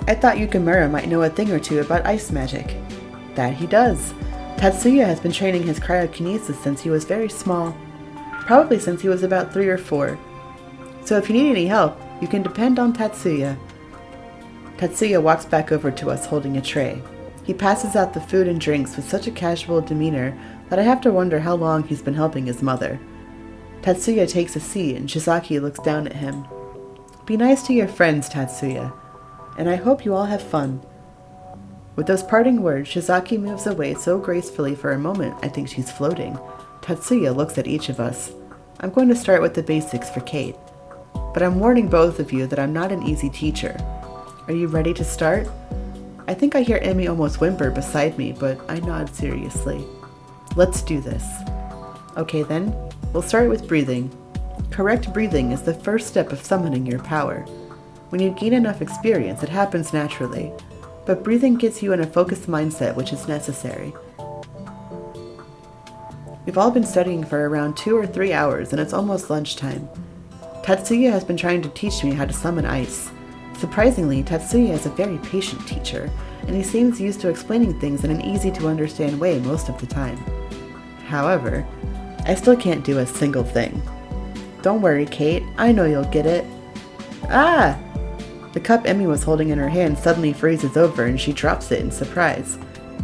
Speaker 1: I thought Yukamura might know a thing or two about ice magic. That he does. Tatsuya has been training his cryokinesis since he was very small. Probably since he was about 3 or 4. So if you need any help, you can depend on Tatsuya. Tatsuya walks back over to us holding a tray. He passes out the food and drinks with such a casual demeanor that I have to wonder how long he's been helping his mother. Tatsuya takes a seat and Shizaki looks down at him. Be nice to your friends, Tatsuya, and I hope you all have fun. With those parting words, Shizaki moves away so gracefully for a moment I think she's floating. Tatsuya looks at each of us. I'm going to start with the basics for Kate. But I'm warning both of you that I'm not an easy teacher. Are you ready to start? I think I hear Emi almost whimper beside me, but I nod seriously. Let's do this. Okay then, we'll start with breathing. Correct breathing is the first step of summoning your power. When you gain enough experience, it happens naturally. But breathing gets you in a focused mindset, which is necessary. We've all been studying for around 2 or 3 hours, and it's almost lunchtime. Tatsuya has been trying to teach me how to summon ice. Surprisingly, Tatsuya is a very patient teacher, and he seems used to explaining things in an easy-to-understand way most of the time. However, I still can't do a single thing. Don't worry, Kate. I know you'll get it. Ah! The cup Emi was holding in her hand suddenly freezes over and she drops it in surprise.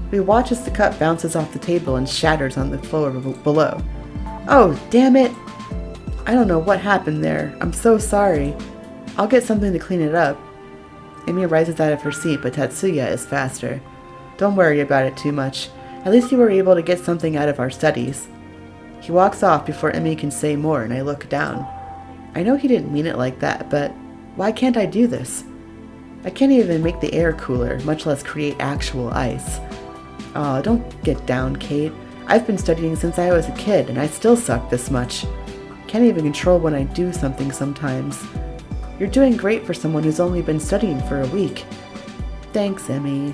Speaker 1: We watch as the cup bounces off the table and shatters on the floor below. Oh, damn it! I don't know what happened there. I'm so sorry. I'll get something to clean it up. Emi rises out of her seat, but Tatsuya is faster. Don't worry about it too much. At least you were able to get something out of our studies. He walks off before Emi can say more, and I look down. I know he didn't mean it like that, but why can't I do this? I can't even make the air cooler, much less create actual ice. Aw, don't get down, Kate. I've been studying since I was a kid, and I still suck this much. Can't even control when I do something sometimes. You're doing great for someone who's only been studying for a week. Thanks, Emi.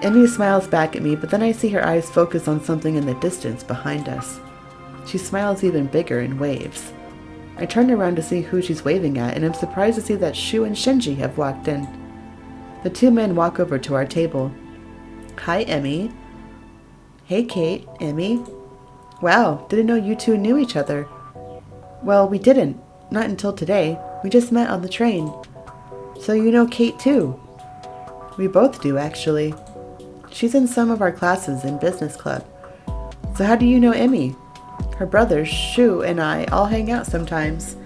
Speaker 1: Emi smiles back at me, but then I see her eyes focus on something in the distance behind us. She smiles even bigger and waves. I turn around to see who she's waving at, and I'm surprised to see that Shu and Shinji have walked in. The two men walk over to our table. Hi, Emmy. Hey, Kate, Emmy. Wow, didn't know you two knew each other. Well, we didn't. Not until today. We just met on the train. So you know Kate too? We both do, actually. She's in some of our classes in business club. So how do you know Emmy? Her brothers, Shu and I, all hang out sometimes.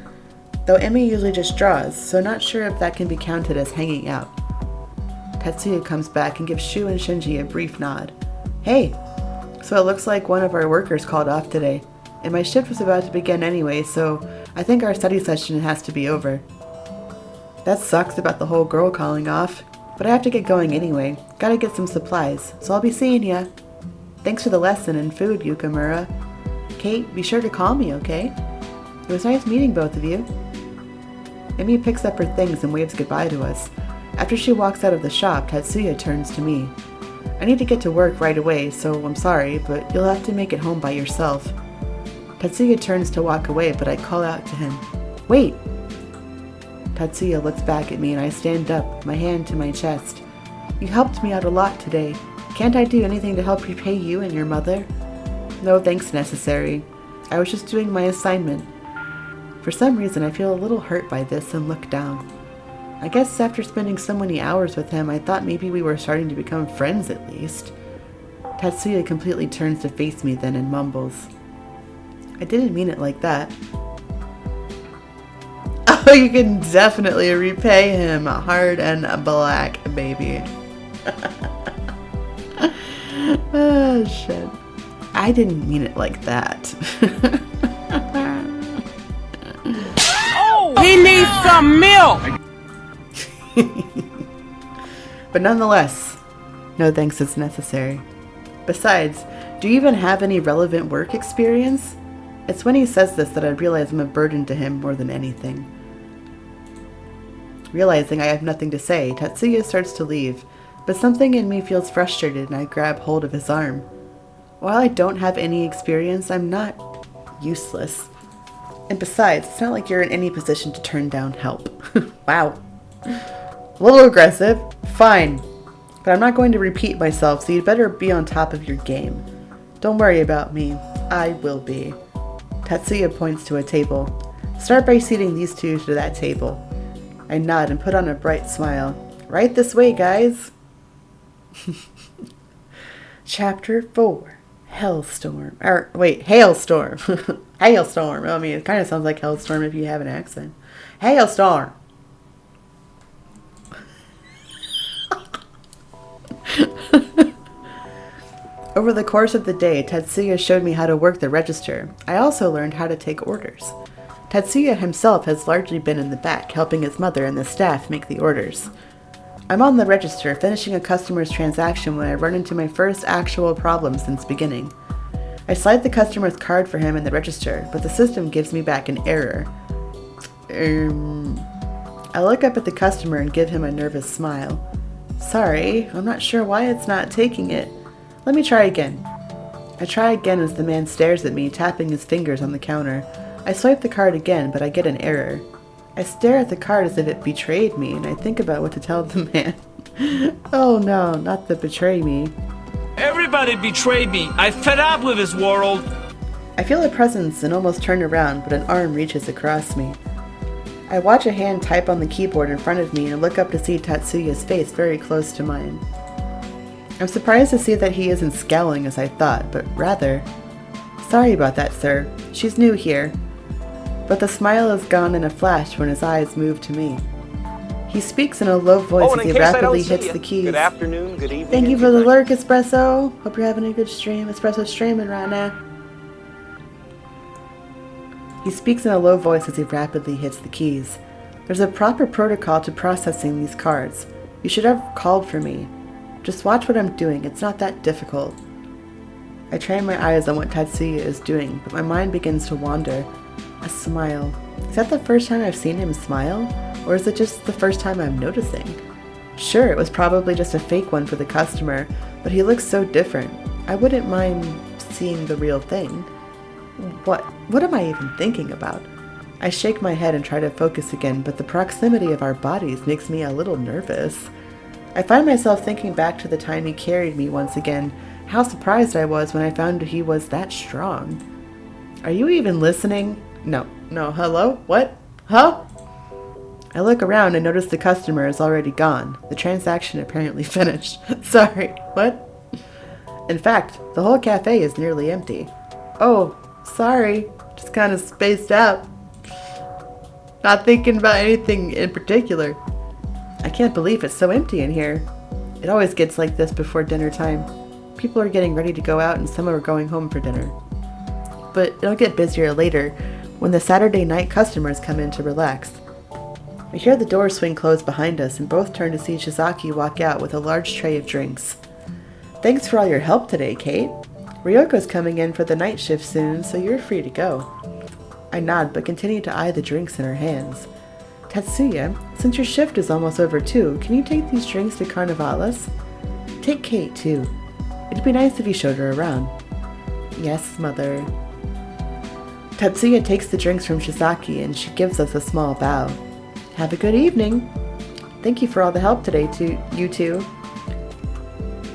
Speaker 1: Though Emmy usually just draws, so not sure if that can be counted as hanging out. Tatsuya comes back and gives Shu and Shinji a brief nod. Hey! So it looks like one of our workers called off today. And my shift was about to begin anyway, so I think our study session has to be over. That sucks about the whole girl calling off, but I have to get going anyway. Gotta get some supplies, so I'll be seeing ya. Thanks for the lesson and food, Yukamura. Kate, be sure to call me, okay? It was nice meeting both of you. Emmy picks up her things and waves goodbye to us. After she walks out of the shop, Tatsuya turns to me. I need to get to work right away, so I'm sorry, but you'll have to make it home by yourself. Tatsuya turns to walk away, but I call out to him. Wait! Tatsuya looks back at me and I stand up, my hand to my chest. You helped me out a lot today. Can't I do anything to help repay you and your mother? No thanks necessary. I was just doing my assignment. For some reason I feel a little hurt by this and look down. I guess after spending so many hours with him, I thought maybe we were starting to become friends at least. Tatsuya completely turns to face me then and mumbles. I didn't mean it like that. Oh, you can definitely repay him hard and black, baby. Oh, shit. I didn't mean it like that.
Speaker 2: Oh, he needs some milk!
Speaker 1: But nonetheless, no thanks is necessary. Besides, do you even have any relevant work experience? It's when he says this that I realize I'm a burden to him more than anything. Realizing I have nothing to say, Tatsuya starts to leave, but something in me feels frustrated and I grab hold of his arm. While I don't have any experience, I'm not useless. And besides, it's not like you're in any position to turn down help. Wow. A little aggressive. Fine. But I'm not going to repeat myself, so you'd better be on top of your game. Don't worry about me. I will be. Tatsuya points to a table. Start by seating these two to that table. I nod and put on a bright smile. Right this way, guys. Chapter 4. Hailstorm. Hailstorm. Hailstorm. I mean, it kind of sounds like Hailstorm if you have an accent. Hailstorm. Over the course of the day, Tatsuya showed me how to work the register. I also learned how to take orders. Tatsuya himself has largely been in the back, helping his mother and the staff make the orders. I'm on the register, finishing a customer's transaction when I run into my first actual problem since beginning. I slide the customer's card for him in the register, but the system gives me back an error. I look up at the customer and give him a nervous smile. Sorry, I'm not sure why it's not taking it. Let me try again. I try again as the man stares at me, tapping his fingers on the counter. I swipe the card again, but I get an error. I stare at the card as if it betrayed me, and I think about what to tell the man. Oh no, not the betray me.
Speaker 2: Everybody betrayed me. I fed up with this world.
Speaker 1: I feel a presence and almost turn around, but an arm reaches across me. I watch a hand type on the keyboard in front of me and look up to see Tatsuya's face very close to mine. I'm surprised to see that he isn't scowling as I thought, but rather, sorry about that, sir. She's new here. But the smile is gone in a flash when his eyes move to me. He speaks in a low voice as he rapidly hits the keys.
Speaker 3: Good afternoon, good evening.
Speaker 1: Thank you for the lurk, Espresso. Hope you're having a good stream. Espresso's streaming right now. He speaks in a low voice as he rapidly hits the keys. There's a proper protocol to processing these cards. You should have called for me. Just watch what I'm doing. It's not that difficult. I train my eyes on what Tatsuya is doing, but my mind begins to wander. A smile. Is that the first time I've seen him smile? Or is it just the first time I'm noticing? Sure, it was probably just a fake one for the customer, but he looks so different. I wouldn't mind seeing the real thing. What am I even thinking about? I shake my head and try to focus again, but the proximity of our bodies makes me a little nervous. I find myself thinking back to the time he carried me once again, how surprised I was when I found he was that strong. Are you even listening? No, hello? What? Huh? I look around and notice the customer is already gone. The transaction apparently finished. Sorry, what? In fact, the whole cafe is nearly empty. Oh, sorry. Just kind of spaced out. Not thinking about anything in particular. I can't believe it's so empty in here. It always gets like this before dinner time. People are getting ready to go out and some are going home for dinner. But it'll get busier later when the Saturday night customers come in to relax. We hear the door swing closed behind us and both turn to see Shizaki walk out with a large tray of drinks. Thanks for all your help today, Kate. Ryoko's coming in for the night shift soon, so you're free to go. I nod, but continue to eye the drinks in her hands. Tatsuya, since your shift is almost over too, can you take these drinks to Carnivalis? Take Kate, too. It'd be nice if you showed her around. Yes, Mother. Tatsuya takes the drinks from Shizaki and she gives us a small bow. Have a good evening. Thank you for all the help today, you two.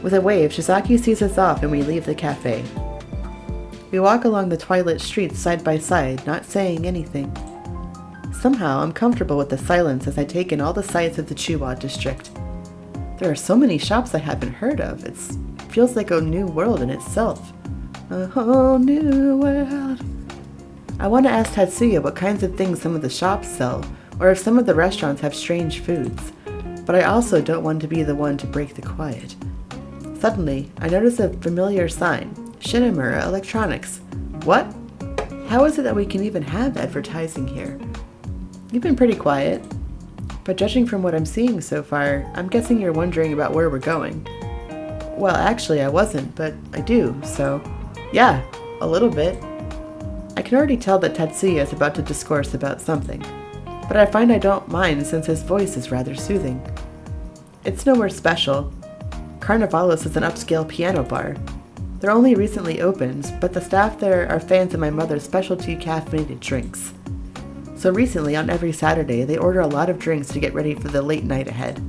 Speaker 1: With a wave, Shizaki sees us off and we leave the cafe. We walk along the twilit streets side by side, not saying anything. Somehow, I'm comfortable with the silence as I take in all the sights of the Chuwa district. There are so many shops I haven't heard of. It feels like a new world in itself. A whole new world. I want to ask Tatsuya what kinds of things some of the shops sell, or if some of the restaurants have strange foods. But I also don't want to be the one to break the quiet. Suddenly, I notice a familiar sign. Shinamura Electronics. What? How is it that we can even have advertising here? You've been pretty quiet. But judging from what I'm seeing so far, I'm guessing you're wondering about where we're going. Well, actually I wasn't, but I do, so... Yeah, a little bit. I can already tell that Tatsuya is about to discourse about something. But I find I don't mind since his voice is rather soothing. It's nowhere special. Carnivalis is an upscale piano bar. They're only recently opened, but the staff there are fans of my mother's specialty caffeinated drinks. So recently, on every Saturday, they order a lot of drinks to get ready for the late night ahead.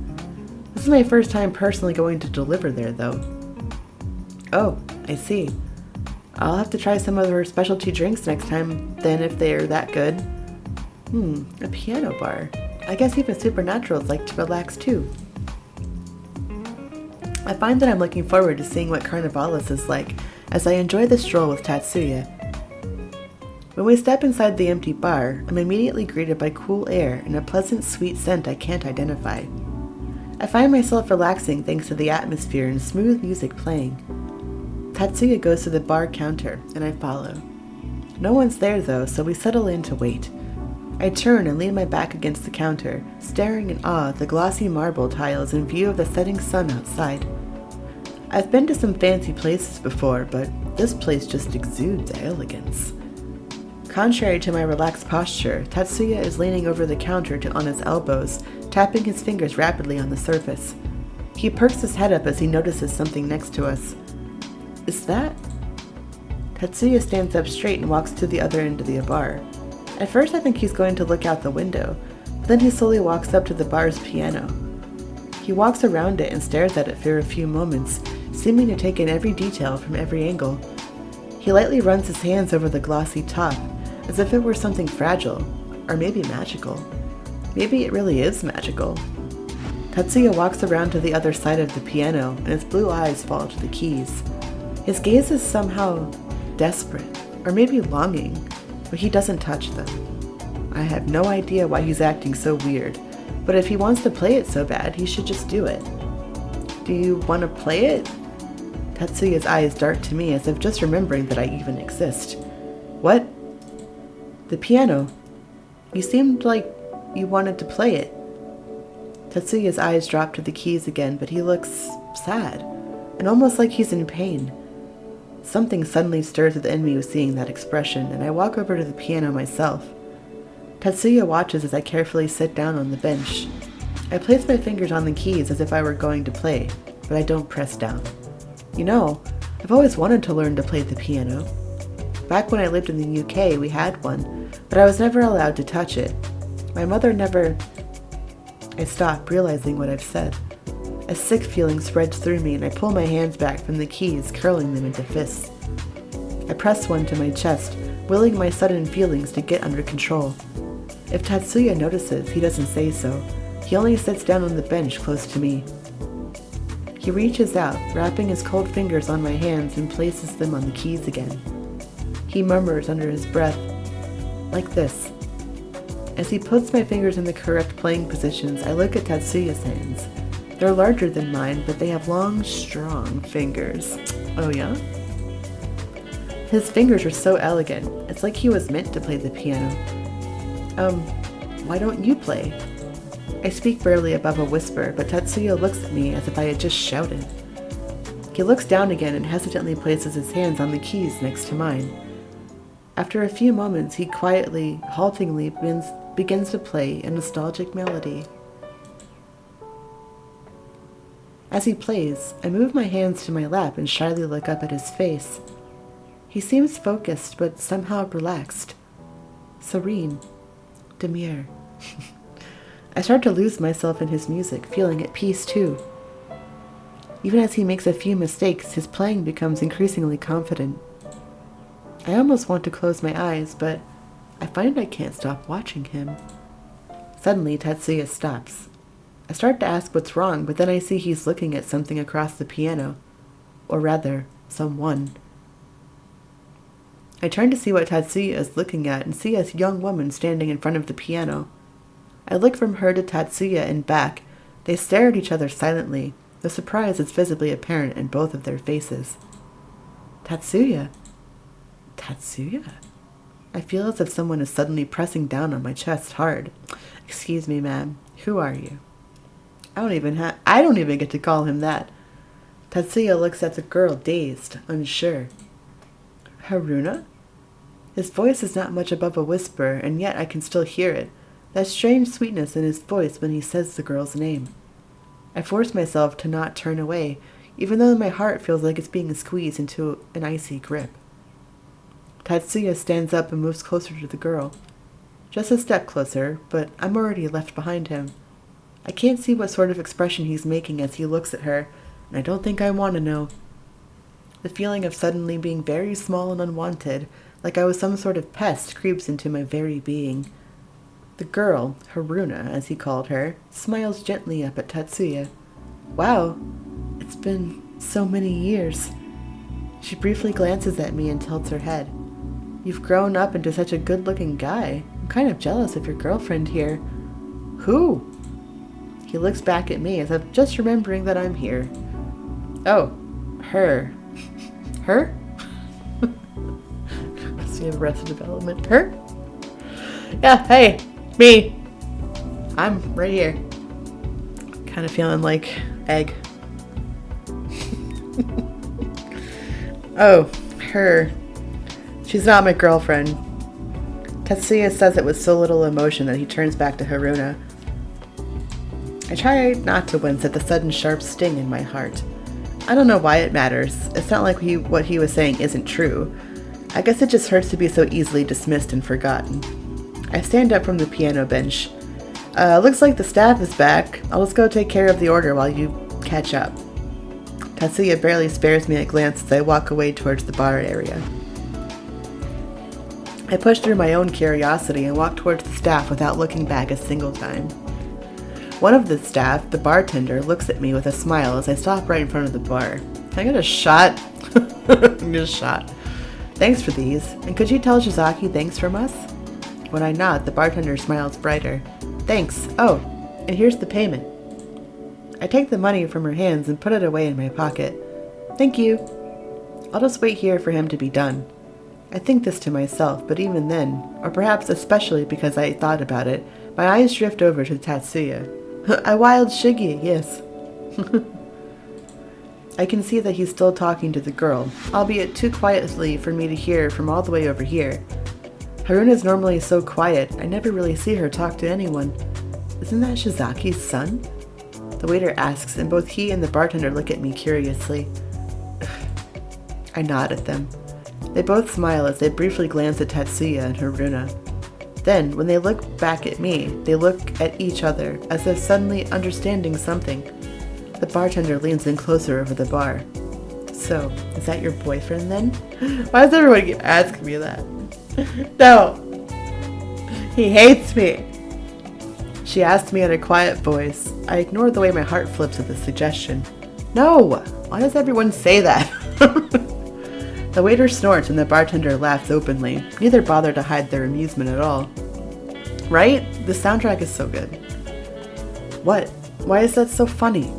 Speaker 1: This is my first time personally going to deliver there, though. Oh, I see. I'll have to try some of her specialty drinks next time, then, if they're that good. A piano bar. I guess even supernaturals like to relax, too. I find that I'm looking forward to seeing what Carnivalis is like, as I enjoy the stroll with Tatsuya. When we step inside the empty bar, I'm immediately greeted by cool air and a pleasant sweet scent I can't identify. I find myself relaxing thanks to the atmosphere and smooth music playing. Tatsuya goes to the bar counter, and I follow. No one's there though, so we settle in to wait. I turn and lean my back against the counter, staring in awe at the glossy marble tiles in view of the setting sun outside. I've been to some fancy places before, but this place just exudes elegance. Contrary to my relaxed posture, Tatsuya is leaning over the counter on his elbows, tapping his fingers rapidly on the surface. He perks his head up as he notices something next to us. Is that? Tatsuya stands up straight and walks to the other end of the bar. At first I think he's going to look out the window, but then he slowly walks up to the bar's piano. He walks around it and stares at it for a few moments, seeming to take in every detail from every angle. He lightly runs his hands over the glossy top, as if it were something fragile, or maybe magical. Maybe it really is magical. Tatsuya walks around to the other side of the piano, and his blue eyes fall to the keys. His gaze is somehow desperate, or maybe longing, but he doesn't touch them. I have no idea why he's acting so weird, but if he wants to play it so bad, he should just do it. Do you want to play it? Tatsuya's eyes dart to me as if just remembering that I even exist. What? The piano. You seemed like you wanted to play it. Tatsuya's eyes drop to the keys again, but he looks sad, and almost like he's in pain. Something suddenly stirs within me with seeing that expression, and I walk over to the piano myself. Tatsuya watches as I carefully sit down on the bench. I place my fingers on the keys as if I were going to play, but I don't press down. You know, I've always wanted to learn to play the piano. Back when I lived in the UK, we had one, but I was never allowed to touch it. My mother never... I stop, realizing what I've said. A sick feeling spreads through me, and I pull my hands back from the keys, curling them into fists. I press one to my chest, willing my sudden feelings to get under control. If Tatsuya notices, he doesn't say so. He only sits down on the bench close to me. He reaches out, wrapping his cold fingers on my hands and places them on the keys again. He murmurs under his breath, like this. As he puts my fingers in the correct playing positions, I look at Tatsuya's hands. They're larger than mine, but they have long, strong fingers. Oh yeah? His fingers are so elegant. It's like he was meant to play the piano. Why don't you play? I speak barely above a whisper, but Tatsuya looks at me as if I had just shouted. He looks down again and hesitantly places his hands on the keys next to mine. After a few moments, he quietly, haltingly begins to play a nostalgic melody. As he plays, I move my hands to my lap and shyly look up at his face. He seems focused, but somehow relaxed. Serene. Demure. I start to lose myself in his music, feeling at peace too. Even as he makes a few mistakes, his playing becomes increasingly confident. I almost want to close my eyes, but I find I can't stop watching him. Suddenly, Tatsuya stops. I start to ask what's wrong, but then I see he's looking at something across the piano. Or rather, someone. I turn to see what Tatsuya is looking at and see a young woman standing in front of the piano. I look from her to Tatsuya and back. They stare at each other silently. The surprise is visibly apparent in both of their faces. Tatsuya? Tatsuya? I feel as if someone is suddenly pressing down on my chest hard. Excuse me, ma'am. Who are you? I don't even get to call him that. Tatsuya looks at the girl, dazed, unsure. Haruna? His voice is not much above a whisper, and yet I can still hear it. That strange sweetness in his voice when he says the girl's name. I force myself to not turn away, even though my heart feels like it's being squeezed into an icy grip. Tatsuya stands up and moves closer to the girl. Just a step closer, but I'm already left behind him. I can't see what sort of expression he's making as he looks at her, and I don't think I want to know. The feeling of suddenly being very small and unwanted, like I was some sort of pest, creeps into my very being. The girl, Haruna, as he called her, smiles gently up at Tatsuya. Wow, it's been so many years. She briefly glances at me and tilts her head. You've grown up into such a good-looking guy. I'm kind of jealous of your girlfriend here. Who? He looks back at me as if just remembering that I'm here. Oh, her. Her? See Arrested Development. Her? Yeah, hey, me. I'm right here. Kind of feeling like egg. Oh, her. She's not my girlfriend. Tatsuya says it with so little emotion that he turns back to Haruna. I try not to wince at the sudden sharp sting in my heart. I don't know why it matters. It's not like what he was saying isn't true. I guess it just hurts to be so easily dismissed and forgotten. I stand up from the piano bench. Looks like the staff is back. I'll just go take care of the order while you catch up. Tatsuya barely spares me a glance as I walk away towards the bar area. I push through my own curiosity and walk towards the staff without looking back a single time. One of the staff, the bartender, looks at me with a smile as I stop right in front of the bar. Can I get a shot? Get a shot. Thanks for these. And could you tell Shizaki thanks from us? When I nod, the bartender smiles brighter. Thanks. Oh, and here's the payment. I take the money from her hands and put it away in my pocket. Thank you. I'll just wait here for him to be done. I think this to myself, but even then, or perhaps especially because I thought about it, my eyes drift over to Tatsuya. A wild Shiggy, yes. I can see that he's still talking to the girl, albeit too quietly for me to hear from all the way over here. Haruna's normally so quiet, I never really see her talk to anyone. Isn't that Shizaki's son? The waiter asks, and both he and the bartender look at me curiously. I nod at them. They both smile as they briefly glance at Tatsuya and Haruna. Then, when they look back at me, they look at each other, as if suddenly understanding something. The bartender leans in closer over the bar. So, is that your boyfriend then? Why does everyone keep asking me that? No! He hates me! She asked me in a quiet voice. I ignored the way my heart flips at the suggestion. No! Why does everyone say that? The waiter snorts and the bartender laughs openly. Neither bother to hide their amusement at all. Right? The soundtrack is so good. What? Why is that so funny?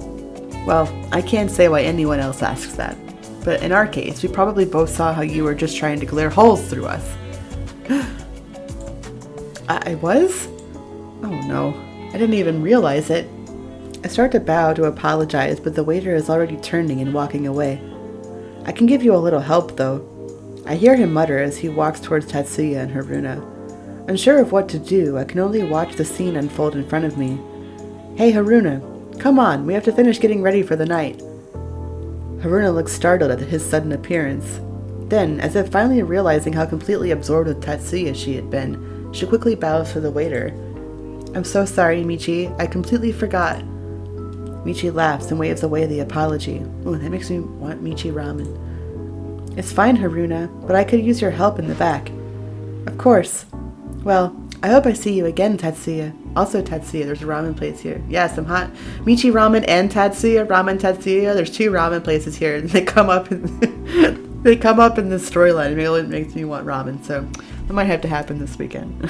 Speaker 1: Well, I can't say why anyone else asks that. But in our case, we probably both saw how you were just trying to glare holes through us. I was? Oh no, I didn't even realize it. I start to bow to apologize, but the waiter is already turning and walking away. I can give you a little help, though. I hear him mutter as he walks towards Tatsuya and Haruna. Unsure of what to do, I can only watch the scene unfold in front of me. Hey, Haruna, come on, we have to finish getting ready for the night. Haruna looks startled at his sudden appearance. Then, as if finally realizing how completely absorbed with Tatsuya she had been, she quickly bows to the waiter. I'm so sorry, Michi. I completely forgot. Michi laughs and waves away the apology. Ooh, that makes me want Michi ramen. It's fine, Haruna, but I could use your help in the back. Of course. Well, I hope I see you again, Tatsuya. Also, Tatsuya, there's a ramen place here. Yeah, some hot Michi ramen and Tatsuya, ramen Tatsuya. There's 2 ramen places here, and they come up in they come up in this storyline. It makes me want ramen, so that might have to happen this weekend.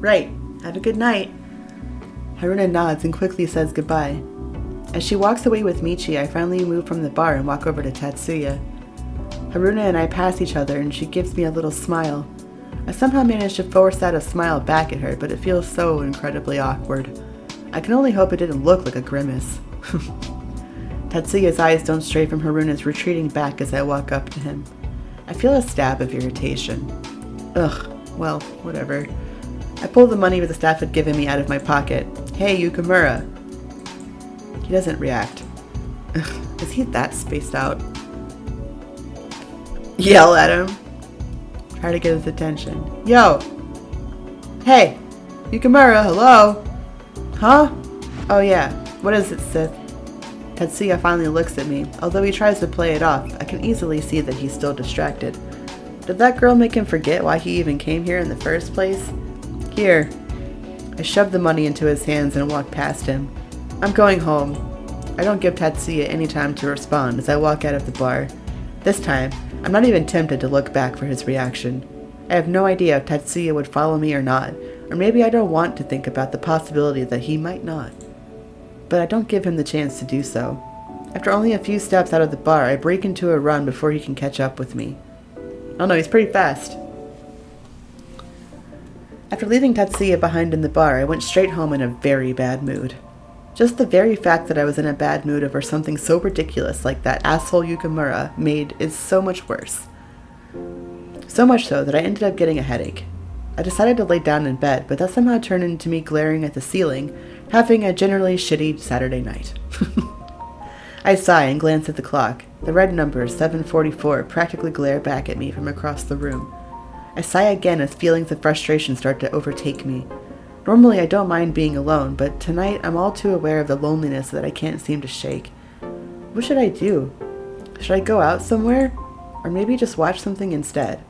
Speaker 1: Right. Have a good night. Haruna nods and quickly says goodbye. As she walks away with Michi, I finally move from the bar and walk over to Tatsuya. Haruna and I pass each other, and she gives me a little smile. I somehow manage to force out a smile back at her, but it feels so incredibly awkward. I can only hope it didn't look like a grimace. Tatsuya's eyes don't stray from Haruna's, retreating back as I walk up to him. I feel a stab of irritation. Ugh, well, whatever. I pull the money the staff had given me out of my pocket. Hey, Yukimura. He doesn't react. Ugh, is he that spaced out? Yell at him. Try to get his attention. Yo! Hey! Yukimura, hello? Huh? Oh yeah, what is it, Sith? Tatsuya finally looks at me. Although he tries to play it off, I can easily see that he's still distracted. Did that girl make him forget why he even came here in the first place? Here. I shove the money into his hands and walk past him. I'm going home. I don't give Tatsuya any time to respond as I walk out of the bar. This time, I'm not even tempted to look back for his reaction. I have no idea if Tatsuya would follow me or not, or maybe I don't want to think about the possibility that he might not. But I don't give him the chance to do so. After only a few steps out of the bar, I break into a run before he can catch up with me. Oh no, he's pretty fast. After leaving Tatsuya behind in the bar, I went straight home in a very bad mood. Just the very fact that I was in a bad mood over something so ridiculous like that asshole Yukimura made is so much worse. So much so that I ended up getting a headache. I decided to lay down in bed, but that somehow turned into me glaring at the ceiling, having a generally shitty Saturday night. I sigh and glance at the clock. The red numbers, 7:44, practically glare back at me from across the room. I sigh again as feelings of frustration start to overtake me. Normally I don't mind being alone, but tonight I'm all too aware of the loneliness that I can't seem to shake. What should I do? Should I go out somewhere? Or maybe just watch something instead?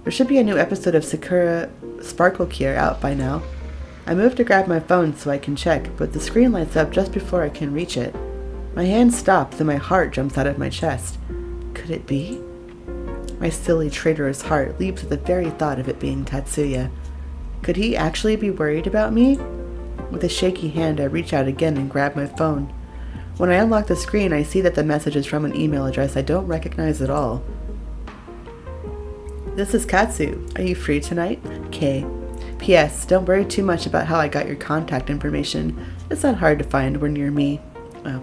Speaker 1: There should be a new episode of Sakura Sparkle Cure out by now. I move to grab my phone so I can check, but the screen lights up just before I can reach it. My hand stops and my heart jumps out of my chest. Could it be? My silly traitorous heart leaps at the very thought of it being Tatsuya. Could he actually be worried about me? With a shaky hand, I reach out again and grab my phone. When I unlock the screen, I see that the message is from an email address I don't recognize at all. This is Katsu. Are you free tonight? K. P.S. Don't worry too much about how I got your contact information. It's not hard to find when you're me. Oh,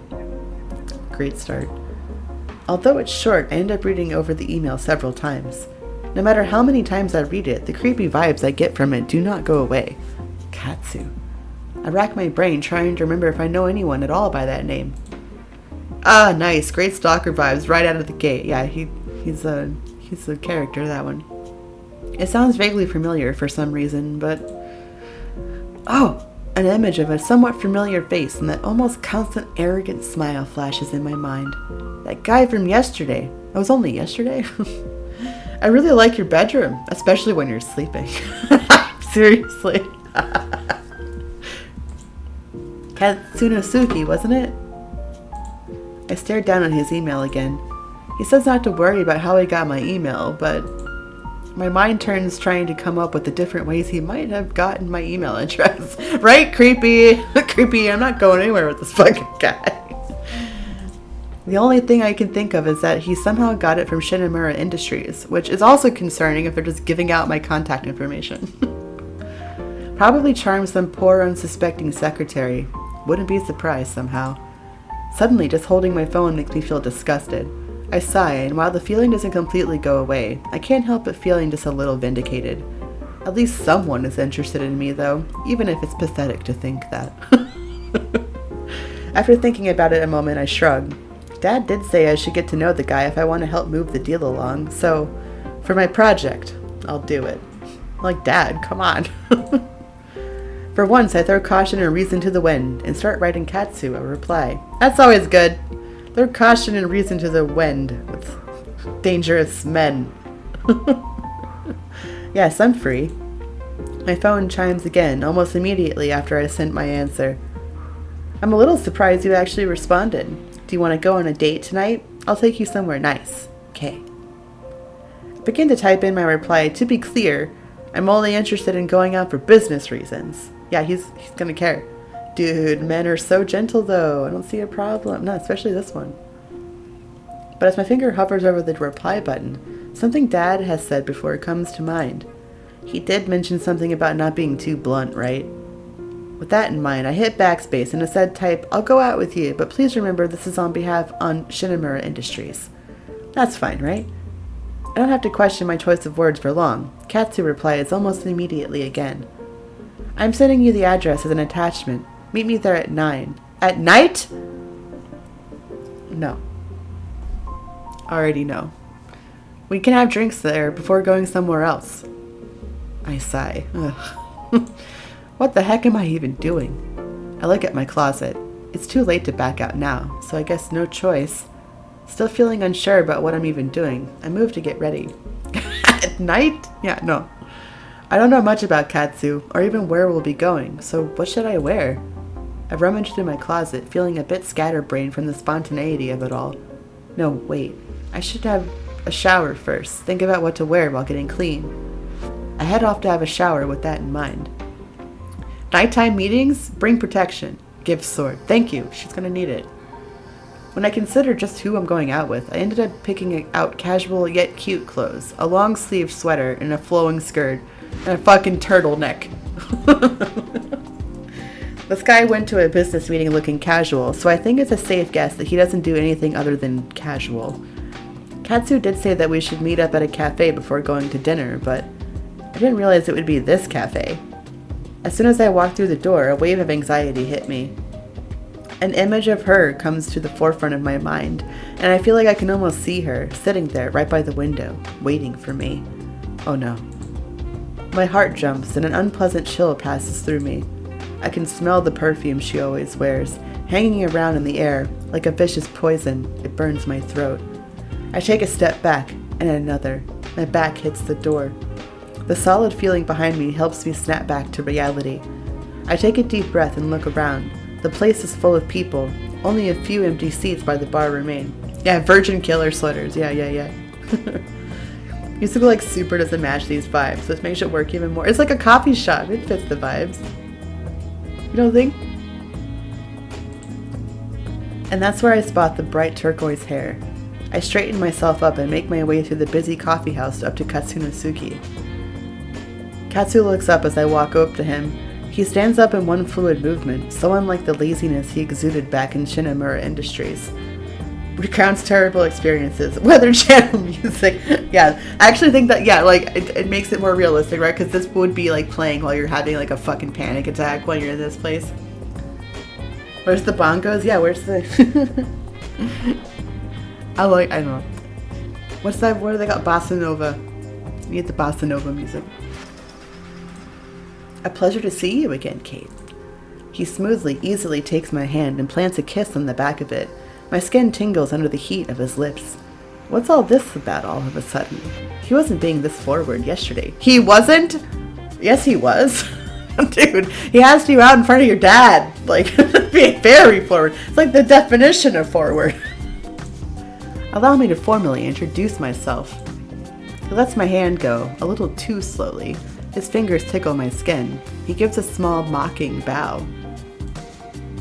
Speaker 1: great start. Although it's short, I end up reading over the email several times. No matter how many times I read it, the creepy vibes I get from it do not go away. Katsu. I rack my brain trying to remember if I know anyone at all by that name. Ah, nice. Great stalker vibes right out of the gate. Yeah, he's a character, that one. It sounds vaguely familiar for some reason, but... Oh! An image of a somewhat familiar face and that almost constant arrogant smile flashes in my mind. That guy from yesterday. It was only yesterday? I really like your bedroom, especially when you're sleeping. Seriously. Katsunasuki, wasn't it? I stared down at his email again. He says not to worry about how he got my email, but my mind turns trying to come up with the different ways he might have gotten my email address. Right? Creepy. Creepy. I'm not going anywhere with this fucking guy. The only thing I can think of is that he somehow got it from Shinomura Industries, which is also concerning if they're just giving out my contact information. Probably charmed some poor unsuspecting secretary. Wouldn't be surprised somehow. Suddenly, just holding my phone makes me feel disgusted. I sigh, and while the feeling doesn't completely go away, I can't help but feeling just a little vindicated. At least someone is interested in me, though, even if it's pathetic to think that. After thinking about it a moment, I shrug. Dad did say I should get to know the guy if I want to help move the deal along, so for my project, I'll do it. Like, Dad, come on. For once, I throw caution and reason to the wind and start writing Katsu a reply. That's always good. Throw caution and reason to the wind with dangerous men. Yes, I'm free. My phone chimes again, almost immediately after I sent my answer. I'm a little surprised you actually responded. Do you want to go on a date tonight? I'll take you somewhere nice. Okay. I begin to type in my reply. To be clear, I'm only interested in going out for business reasons. Yeah, he's gonna care. Dude, men are so gentle though. I don't see a problem. No, especially this one. But as my finger hovers over the reply button, something Dad has said before comes to mind. He did mention something about not being too blunt, right? With that in mind, I hit backspace and instead type, I'll go out with you, but please remember this is on behalf on Shinomura Industries. That's fine, right? I don't have to question my choice of words for long. Katsu replies almost immediately again. I'm sending you the address as an attachment. Meet me there at 9. At night? No. Already no. We can have drinks there before going somewhere else. I sigh. Ugh. What the heck am I even doing? I look at my closet. It's too late to back out now, so I guess no choice. Still feeling unsure about what I'm even doing, I move to get ready. At night? Yeah, no. I don't know much about Katsu, or even where we'll be going, so what should I wear? I rummaged through my closet, feeling a bit scatterbrained from the spontaneity of it all. No, wait. I should have a shower first, think about what to wear while getting clean. I head off to have a shower with that in mind. Nighttime meetings? Bring protection. Give sword. Thank you, she's gonna need it. When I considered just who I'm going out with, I ended up picking out casual yet cute clothes, a long-sleeved sweater and a flowing skirt, and a fucking turtleneck. This guy went to a business meeting looking casual, so I think it's a safe guess that he doesn't do anything other than casual. Katsu did say that we should meet up at a cafe before going to dinner, but I didn't realize it would be this cafe. As soon as I walked through the door, a wave of anxiety hit me. An image of her comes to the forefront of my mind, and I feel like I can almost see her, sitting there right by the window, waiting for me. Oh no. My heart jumps and an unpleasant chill passes through me. I can smell the perfume she always wears, hanging around in the air like a vicious poison. It burns my throat. I take a step back, and another. My back hits the door. The solid feeling behind me helps me snap back to reality. I take a deep breath and look around. The place is full of people. Only a few empty seats by the bar remain. Yeah, virgin killer sweaters. Yeah. Used to be like super doesn't match these vibes, so it makes it work even more. It's like a coffee shop. It fits the vibes. You don't think? And that's where I spot the bright turquoise hair. I straighten myself up and make my way through the busy coffee house up to Katsunasuki. Katsu looks up as I walk up to him. He stands up in one fluid movement, so unlike the laziness he exuded back in Shinomura Industries. Recounts terrible experiences. Weather Channel music. Yeah, I actually think that, yeah, like, it makes it more realistic, right? Because this would be, like, playing while you're having, like, a fucking panic attack while you're in this place. Where's the bongos? Yeah, where's the... I don't know. What's that? What do they got? Bossa Nova. need the bossa nova music. A pleasure to see you again, Kate. He smoothly, easily takes my hand and plants a kiss on the back of it. My skin tingles under the heat of his lips. What's all this about all of a sudden? He wasn't being this forward yesterday. He wasn't? Yes, he was. Dude, he asked you out in front of your dad. Like, being very forward. It's like the definition of forward. Allow me to formally introduce myself. He lets my hand go, a little too slowly. His fingers tickle my skin. He gives a small, mocking bow.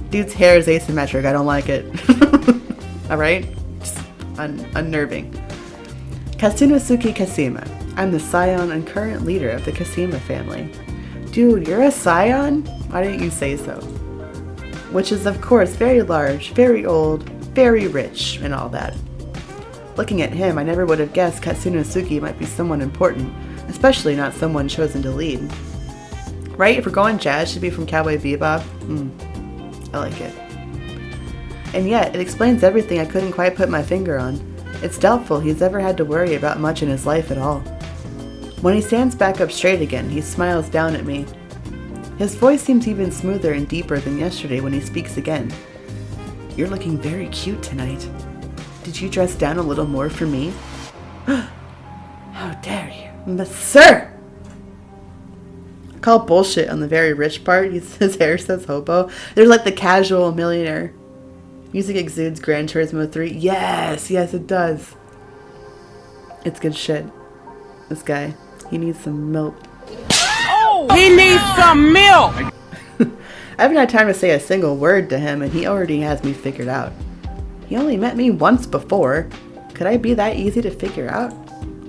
Speaker 1: Dude's hair is asymmetric. I don't like it. Alright? Just unnerving. Katsunosuke Kasima. I'm the scion and current leader of the Kasima family. Dude, you're a scion? Why didn't you say so? Which is, of course, very large, very old, very rich, and all that. Looking at him, I never would have guessed Katsunosuke might be someone important, especially not someone chosen to lead. Right? If we're going jazz, should be from Cowboy Bebop. I like it. And yet, it explains everything I couldn't quite put my finger on. It's doubtful he's ever had to worry about much in his life at all. When he stands back up straight again, he smiles down at me. His voice seems even smoother and deeper than yesterday when he speaks again. You're looking very cute tonight. Did you dress down a little more for me? How dare you, but sir! I call bullshit on the very rich part. His hair says hobo. There's like the casual millionaire. Music exudes Gran Turismo 3. Yes, it does. It's good shit. This guy, he needs some milk.
Speaker 2: Oh, he needs some milk!
Speaker 1: I haven't had time to say a single word to him, and he already has me figured out. He only met me once before. Could I be that easy to figure out?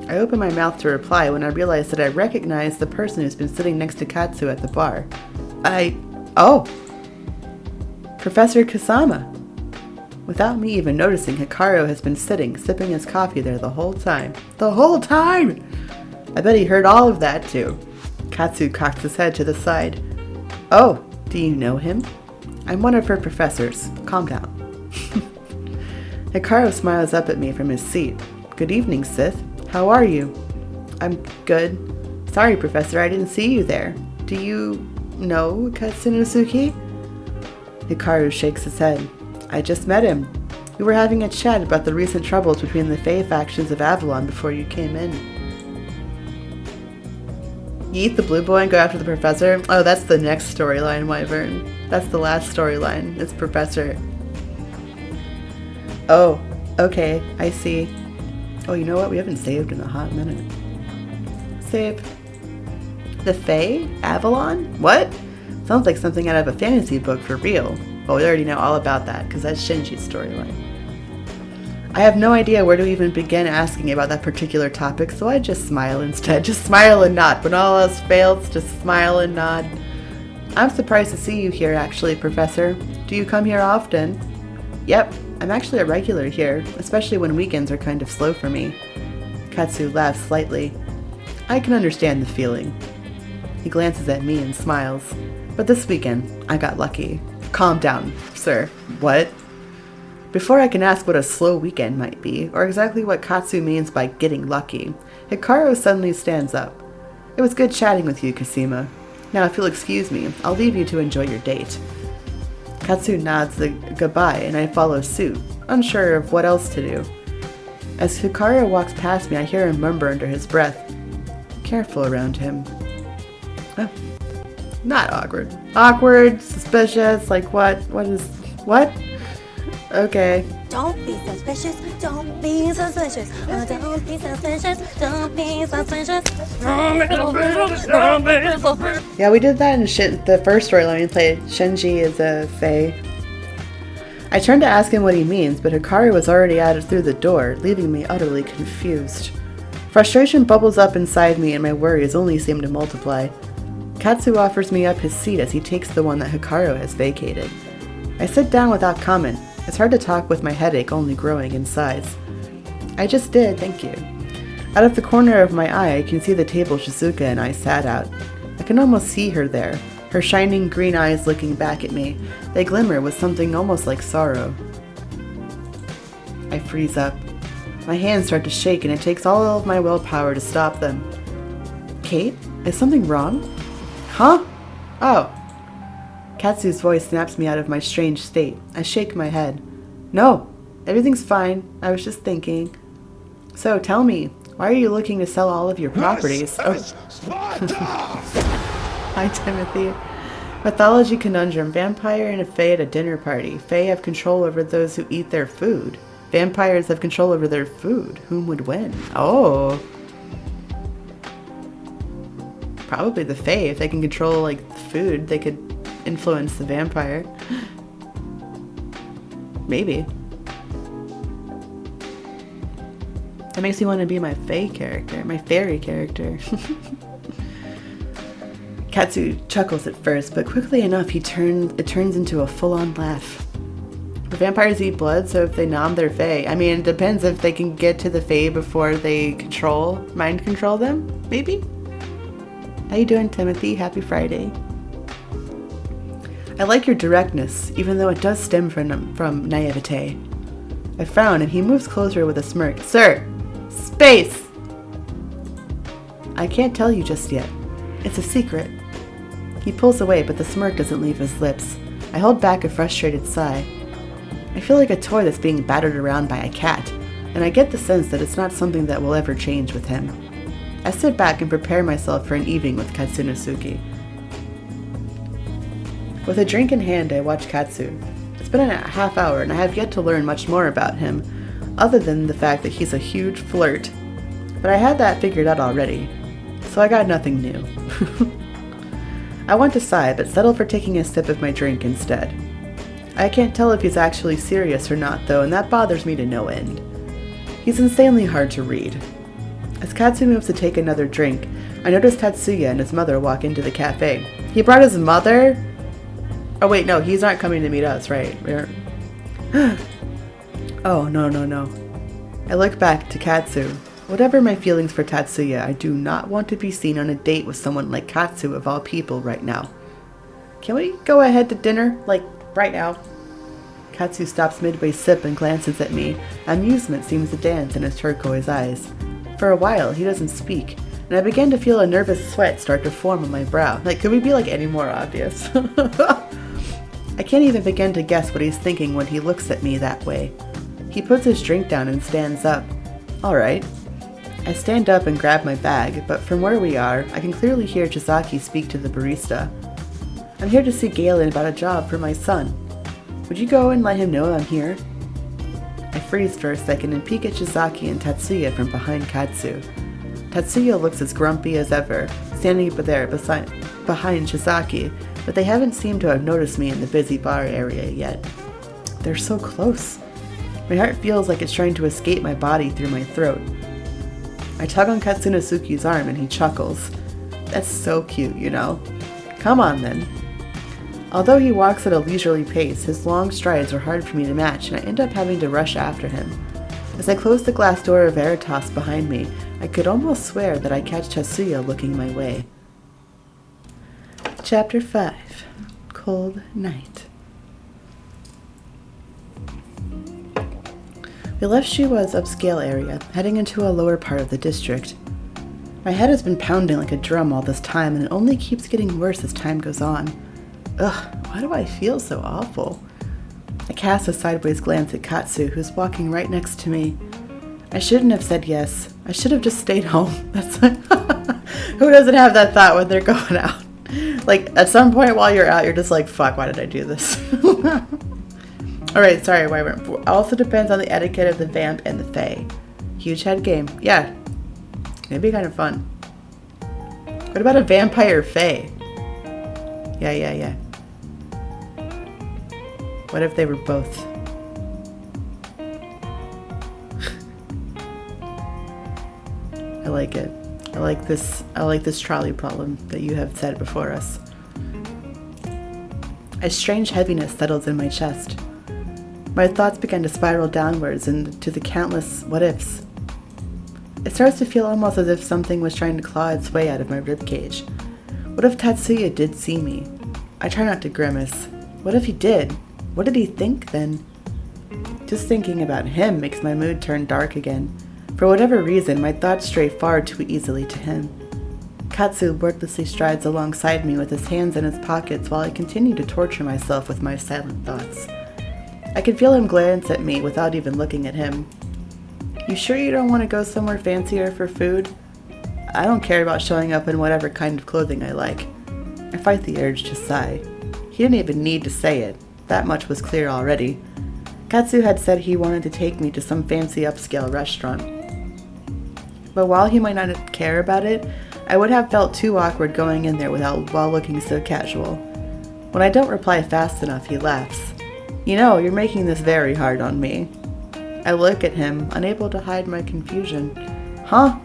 Speaker 1: I open my mouth to reply when I realize that I recognize the person who's been sitting next to Katsu at the bar. Oh! Professor Kasama. Without me even noticing, Hikaru has been sitting, sipping his coffee there the whole time. The whole time! I bet he heard all of that too. Katsu cocks his head to the side. Oh, do you know him? I'm one of her professors. Calm down. Hikaru smiles up at me from his seat. Good evening, Sith. How are you? I'm good. Sorry, Professor, I didn't see you there. Do you know Katsunosuke? Hikaru shakes his head. I just met him. We were having a chat about the recent troubles between the Fae factions of Avalon before you came in. You eat the blue boy and go after the professor? Oh, that's the next storyline, Wyvern. That's the last storyline. It's Professor. Oh, okay, I see. Oh, you know what? We haven't saved in a hot minute. Save. The Fae? Avalon? What? Sounds like something out of a fantasy book for real. Well, we already know all about that, because that's Shinji's storyline. I have no idea where to even begin asking about that particular topic, so I just smile instead. Just smile and nod. When all else fails, just smile and nod. I'm surprised to see you here, actually, Professor. Do you come here often? Yep, I'm actually a regular here, especially when weekends are kind of slow for me. Katsu laughs slightly. I can understand the feeling. He glances at me and smiles. But this weekend, I got lucky. Calm down, sir. What? Before I can ask what a slow weekend might be, or exactly what Katsu means by getting lucky, Hikaru suddenly stands up. It was good chatting with you, Kasima. Now, if you'll excuse me, I'll leave you to enjoy your date. Katsu nods the goodbye, and I follow suit, unsure of what else to do. As Hikaru walks past me, I hear him murmur under his breath. Careful around him. Oh. Not awkward. Awkward, suspicious, like what? What? Okay.
Speaker 4: Don't be suspicious, don't be suspicious, don't be suspicious, don't be suspicious, don't be suspicious.
Speaker 1: Yeah, we did that in the first storyline we played. Shinji is a Fae. I turned to ask him what he means, but Hikaru was already out through the door, leaving me utterly confused. Frustration bubbles up inside me and my worries only seem to multiply. Katsu offers me up his seat as he takes the one that Hikaru has vacated. I sit down without comment. It's hard to talk with my headache only growing in size. I just did, thank you. Out of the corner of my eye, I can see the table Shizuka and I sat at. I can almost see her there, her shining green eyes looking back at me. They glimmer with something almost like sorrow. I freeze up. My hands start to shake and it takes all of my willpower to stop them. Kate? Is something wrong? Huh? Oh. Katsu's voice snaps me out of my strange state. I shake my head. No, everything's fine. I was just thinking. So, tell me, why are you looking to sell all of your properties? Oh. Hi, Timothy. Mythology conundrum. Vampire and a fae at a dinner party. Fae have control over those who eat their food. Vampires have control over their food. Whom would win? Oh. Probably the fae. If they can control, like, the food, they could influence the vampire. Maybe. That makes me want to be my fae character. My fairy character. Katsu chuckles at first, but quickly enough it turns into a full-on laugh. The vampires eat blood, so if they nom their fae, I mean, it depends if they can get to the fae before they mind control them, maybe? How you doing, Timothy? Happy Friday. I like your directness, even though it does stem from naivete. I frown, and he moves closer with a smirk. Sir! Space! I can't tell you just yet. It's a secret. He pulls away, but the smirk doesn't leave his lips. I hold back a frustrated sigh. I feel like a toy that's being battered around by a cat, and I get the sense that it's not something that will ever change with him. I sit back and prepare myself for an evening with Katsunosuke. With a drink in hand, I watch Katsu. It's been a half hour, and I have yet to learn much more about him, other than the fact that he's a huge flirt. But I had that figured out already, so I got nothing new. I want to sigh, but settle for taking a sip of my drink instead. I can't tell if he's actually serious or not, though, and that bothers me to no end. He's insanely hard to read. As Katsu moves to take another drink, I notice Tatsuya and his mother walk into the cafe. He brought his mother? Oh wait, no, he's not coming to meet us, right? Oh, no. I look back to Katsu. Whatever my feelings for Tatsuya, I do not want to be seen on a date with someone like Katsu of all people right now. Can we go ahead to dinner? Like, right now? Katsu stops midway sip and glances at me. Amusement seems to dance in his turquoise eyes. For a while, he doesn't speak, and I begin to feel a nervous sweat start to form on my brow. Like, could we be, like, any more obvious? I can't even begin to guess what he's thinking when he looks at me that way. He puts his drink down and stands up. All right. I stand up and grab my bag, but from where we are, I can clearly hear Chisaki speak to the barista. I'm here to see Galen about a job for my son. Would you go and let him know I'm here? I freeze for a second and peek at Chisaki and Tatsuya from behind Katsu. Tatsuya looks as grumpy as ever, standing there behind Chisaki, but they haven't seemed to have noticed me in the busy bar area yet. They're so close. My heart feels like it's trying to escape my body through my throat. I tug on Katsunosuke's arm and he chuckles. That's so cute, you know? Come on then. Although he walks at a leisurely pace, his long strides are hard for me to match, and I end up having to rush after him. As I close the glass door of Veritas behind me, I could almost swear that I catch Tatsuya looking my way. Chapter 5. Cold Night. We left Shuwa's upscale area, heading into a lower part of the district. My head has been pounding like a drum all this time, and it only keeps getting worse as time goes on. Ugh, why do I feel so awful? I cast a sideways glance at Katsu, who's walking right next to me. I shouldn't have said yes. I should have just stayed home. That's like, who doesn't have that thought when they're going out? Like, at some point while you're out, you're just like, fuck, why did I do this? Alright, sorry, wait. Also depends on the etiquette of the vamp and the fae. Huge head game. Yeah. It'd be kind of fun. What about a vampire fae? Yeah. What if they were both? I like it. I like this trolley problem that you have set before us. A strange heaviness settles in my chest. My thoughts began to spiral downwards into the countless what-ifs. It starts to feel almost as if something was trying to claw its way out of my ribcage. What if Tatsuya did see me? I try not to grimace. What if he did? What did he think then? Just thinking about him makes my mood turn dark again. For whatever reason, my thoughts stray far too easily to him. Katsu wordlessly strides alongside me with his hands in his pockets while I continue to torture myself with my silent thoughts. I can feel him glance at me without even looking at him. You sure you don't want to go somewhere fancier for food? I don't care about showing up in whatever kind of clothing I like. I fight the urge to sigh. He didn't even need to say it. That much was clear already. Katsu had said he wanted to take me to some fancy upscale restaurant. But while he might not care about it, I would have felt too awkward going in there while looking so casual. When I don't reply fast enough, he laughs. You know, you're making this very hard on me. I look at him, unable to hide my confusion. Huh?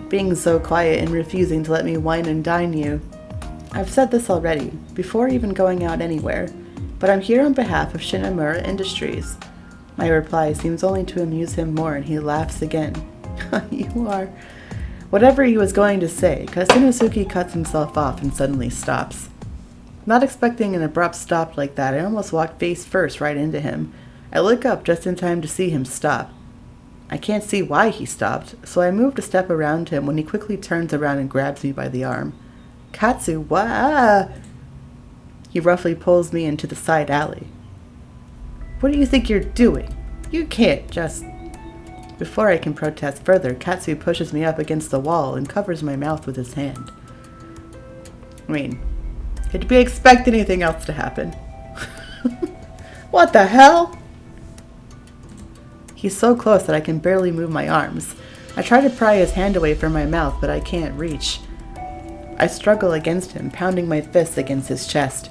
Speaker 1: Being so quiet and refusing to let me wine and dine you. I've said this already, before even going out anywhere, but I'm here on behalf of Shinamura Industries. My reply seems only to amuse him more, and he laughs again. You are... Whatever he was going to say, Kasunosuke cuts himself off and suddenly stops. Not expecting an abrupt stop like that, I almost walked face first right into him. I look up just in time to see him stop. I can't see why he stopped, so I moved a step around him when he quickly turns around and grabs me by the arm. Katsu, what? He roughly pulls me into the side alley. What do you think you're doing? You can't just... Before I can protest further, Katsu pushes me up against the wall and covers my mouth with his hand. I mean, could we expect anything else to happen? What the hell? He's so close that I can barely move my arms. I try to pry his hand away from my mouth, but I can't reach. I struggle against him, pounding my fists against his chest.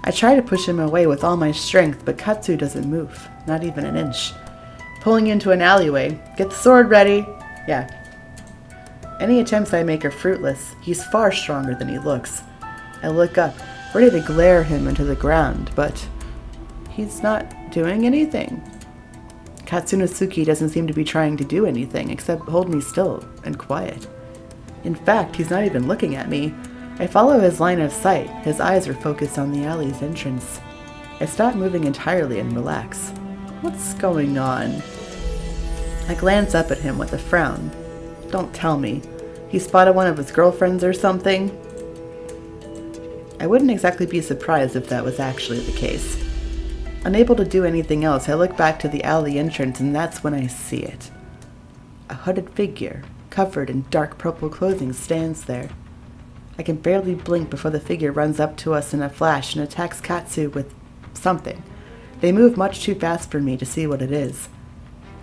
Speaker 1: I try to push him away with all my strength, but Katsu doesn't move, not even an inch. Pulling into an alleyway. Get the sword ready. Yeah. Any attempts I make are fruitless. He's far stronger than he looks. I look up, ready to glare him into the ground, but he's not doing anything. Katsunosuke doesn't seem to be trying to do anything except hold me still and quiet. In fact, he's not even looking at me. I follow his line of sight. His eyes are focused on the alley's entrance. I stop moving entirely and relax. What's going on? I glance up at him with a frown. Don't tell me. He spotted one of his girlfriends or something? I wouldn't exactly be surprised if that was actually the case. Unable to do anything else, I look back to the alley entrance, and that's when I see it. A hooded figure, covered in dark purple clothing, stands there. I can barely blink before the figure runs up to us in a flash and attacks Katsu with something. They move much too fast for me to see what it is.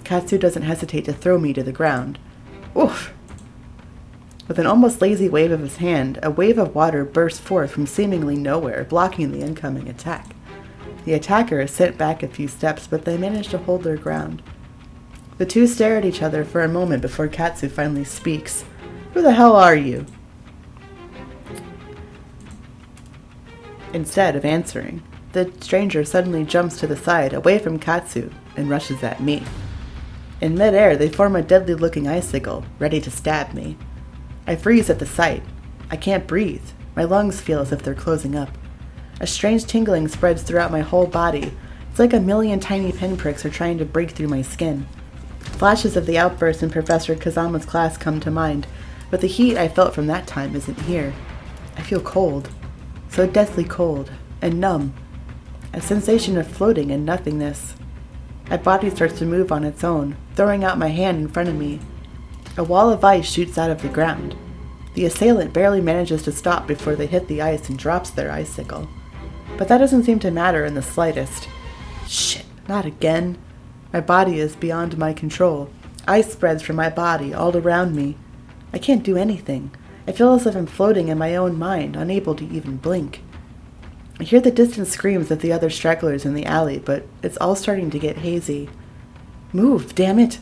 Speaker 1: Katsu doesn't hesitate to throw me to the ground. Oof! With an almost lazy wave of his hand, a wave of water bursts forth from seemingly nowhere, blocking the incoming attack. The attacker is sent back a few steps, but they manage to hold their ground. The two stare at each other for a moment before Katsu finally speaks. Who the hell are you? Instead of answering, the stranger suddenly jumps to the side, away from Katsu, and rushes at me. In midair, they form a deadly-looking icicle, ready to stab me. I freeze at the sight. I can't breathe. My lungs feel as if they're closing up. A strange tingling spreads throughout my whole body. It's like a million tiny pinpricks are trying to break through my skin. Flashes of the outburst in Professor Kazama's class come to mind, but the heat I felt from that time isn't here. I feel cold. So deathly cold. And numb. A sensation of floating and nothingness. My body starts to move on its own, throwing out my hand in front of me. A wall of ice shoots out of the ground. The assailant barely manages to stop before they hit the ice and drops their icicle. But that doesn't seem to matter in the slightest. Shit, not again. My body is beyond my control. Ice spreads from my body all around me. I can't do anything. I feel as if I'm floating in my own mind, unable to even blink. I hear the distant screams of the other stragglers in the alley, but it's all starting to get hazy. Move, damn it!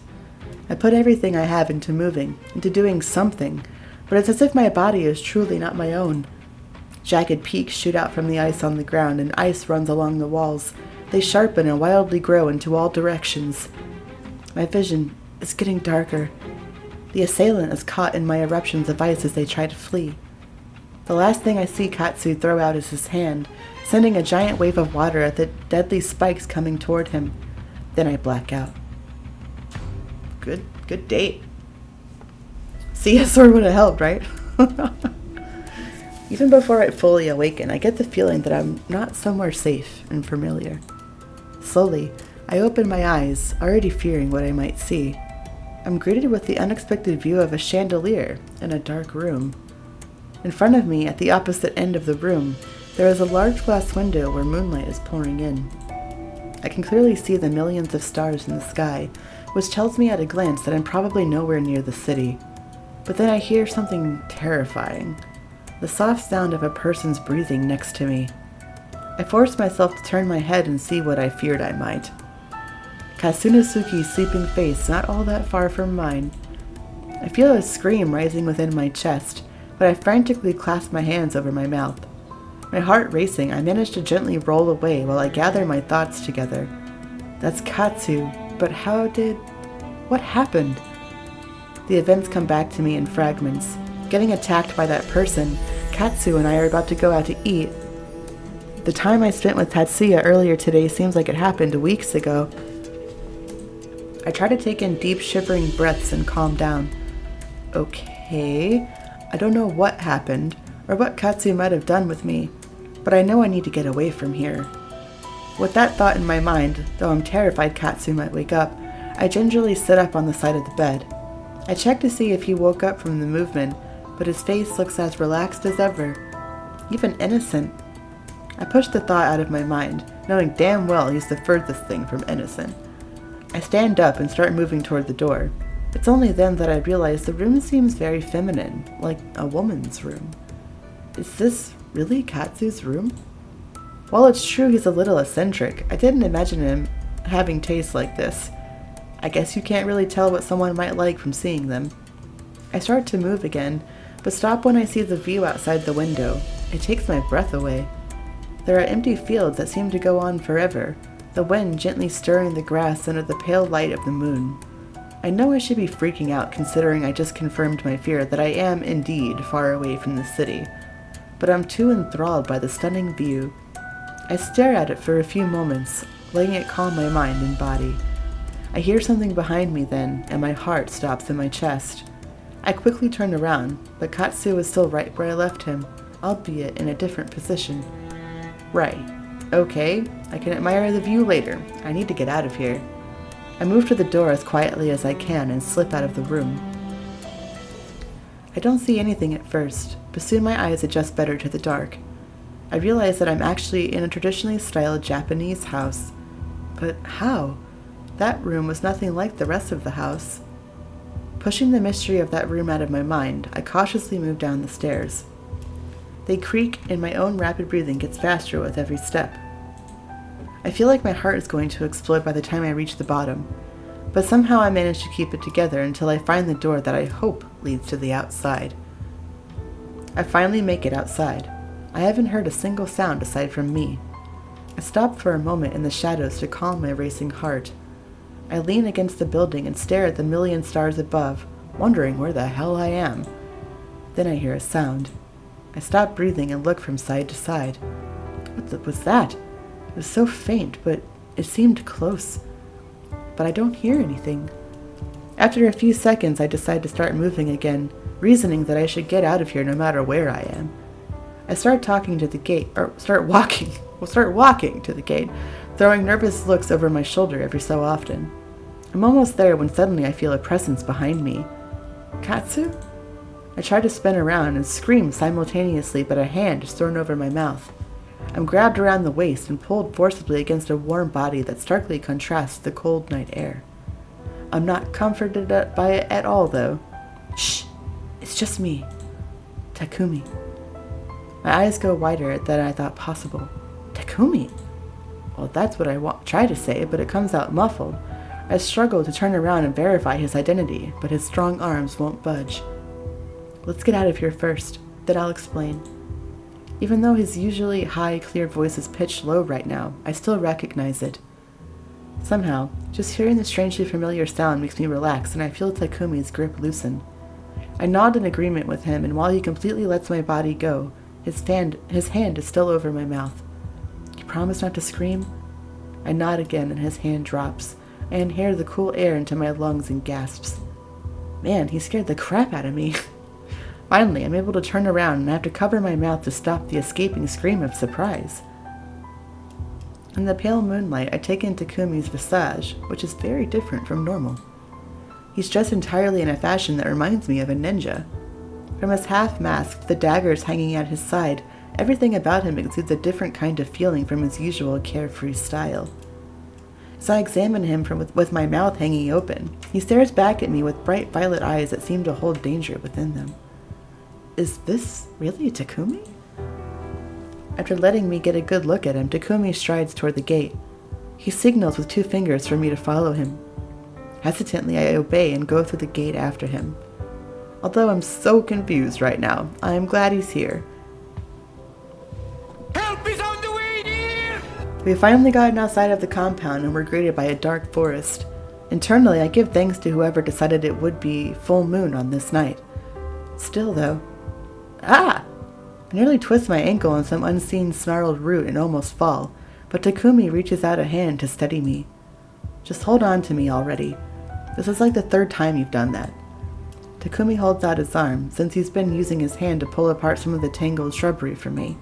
Speaker 1: I put everything I have into moving, into doing something, but it's as if my body is truly not my own. Jagged peaks shoot out from the ice on the ground, and ice runs along the walls. They sharpen and wildly grow into all directions. My vision is getting darker. The assailant is caught in my eruptions of ice as they try to flee. The last thing I see Katsu throw out is his hand, sending a giant wave of water at the deadly spikes coming toward him. Then I black out. Good date. See, a sword would have helped, right? Even before I fully awaken, I get the feeling that I'm not somewhere safe and familiar. Slowly, I open my eyes, already fearing what I might see. I'm greeted with the unexpected view of a chandelier in a dark room. In front of me, at the opposite end of the room, there is a large glass window where moonlight is pouring in. I can clearly see the millions of stars in the sky, which tells me at a glance that I'm probably nowhere near the city. But then I hear something terrifying. The soft sound of a person's breathing next to me. I force myself to turn my head and see what I feared I might. Kasunosuke's sleeping face not all that far from mine. I feel a scream rising within my chest, but I frantically clasp my hands over my mouth. My heart racing, I manage to gently roll away while I gather my thoughts together. That's Katsu, but what happened? The events come back to me in fragments. Getting attacked by that person, Katsu and I are about to go out to eat. The time I spent with Tatsuya earlier today seems like it happened weeks ago. I try to take in deep shivering breaths and calm down. Okay, I don't know what happened, or what Katsu might have done with me, but I know I need to get away from here. With that thought in my mind, though I'm terrified Katsu might wake up, I gingerly sit up on the side of the bed. I check to see if he woke up from the movement, but his face looks as relaxed as ever, even innocent. I push the thought out of my mind, knowing damn well he's the furthest thing from innocent. I stand up and start moving toward the door. It's only then that I realize the room seems very feminine, like a woman's room. Is this really Katsu's room? While it's true he's a little eccentric, I didn't imagine him having tastes like this. I guess you can't really tell what someone might like from seeing them. I start to move again, but stop when I see the view outside the window. It takes my breath away. There are empty fields that seem to go on forever, the wind gently stirring the grass under the pale light of the moon. I know I should be freaking out considering I just confirmed my fear that I am indeed far away from the city, but I'm too enthralled by the stunning view. I stare at it for a few moments, letting it calm my mind and body. I hear something behind me then, and my heart stops in my chest. I quickly turn around, but Katsu is still right where I left him, albeit in a different position. Right. Okay, I can admire the view later. I need to get out of here. I move to the door as quietly as I can and slip out of the room. I don't see anything at first, but soon my eyes adjust better to the dark. I realize that I'm actually in a traditionally styled Japanese house. But how? That room was nothing like the rest of the house. Pushing the mystery of that room out of my mind, I cautiously move down the stairs. They creak, and my own rapid breathing gets faster with every step. I feel like my heart is going to explode by the time I reach the bottom, but somehow I manage to keep it together until I find the door that I hope leads to the outside. I finally make it outside. I haven't heard a single sound aside from me. I stop for a moment in the shadows to calm my racing heart. I lean against the building and stare at the million stars above, wondering where the hell I am. Then I hear a sound. I stop breathing and look from side to side. What was that? It was so faint, but it seemed close. But I don't hear anything. After a few seconds, I decide to start moving again, reasoning that I should get out of here no matter where I am. I start walking to the gate, throwing nervous looks over my shoulder every so often. I'm almost there when suddenly I feel a presence behind me. Katsu? I try to spin around and scream simultaneously, but a hand is thrown over my mouth. I'm grabbed around the waist and pulled forcibly against a warm body that starkly contrasts the cold night air. I'm not comforted by it at all, though. Shh! It's just me. Takumi. My eyes go wider than I thought possible. Takumi? Well, that's what I try to say, but it comes out muffled. I struggle to turn around and verify his identity, but his strong arms won't budge. Let's get out of here first, then I'll explain. Even though his usually high, clear voice is pitched low right now, I still recognize it. Somehow, just hearing the strangely familiar sound makes me relax, and I feel Takumi's grip loosen. I nod in agreement with him, and while he completely lets my body go, his hand is still over my mouth. You promise not to scream? I nod again, and his hand drops. I inhale the cool air into my lungs and gasps. Man, he scared the crap out of me. Finally, I'm able to turn around and I have to cover my mouth to stop the escaping scream of surprise. In the pale moonlight, I take in Takumi's visage, which is very different from normal. He's dressed entirely in a fashion that reminds me of a ninja. From his half mask, the daggers hanging at his side, everything about him exudes a different kind of feeling from his usual carefree style. As I examine him with my mouth hanging open, he stares back at me with bright violet eyes that seem to hold danger within them. Is this really Takumi? After letting me get a good look at him, Takumi strides toward the gate. He signals with 2 fingers for me to follow him. Hesitantly, I obey and go through the gate after him. Although I'm so confused right now, I am glad he's here.
Speaker 2: Help is on the way, dear!
Speaker 1: We've finally gotten outside of the compound and we're greeted by a dark forest. Internally, I give thanks to whoever decided it would be full moon on this night. Still, though... Ah! I nearly twist my ankle on some unseen snarled root and almost fall, but Takumi reaches out a hand to steady me. Just hold on to me already. This is like the 3rd time you've done that. Takumi holds out his arm, since he's been using his hand to pull apart some of the tangled shrubbery for me.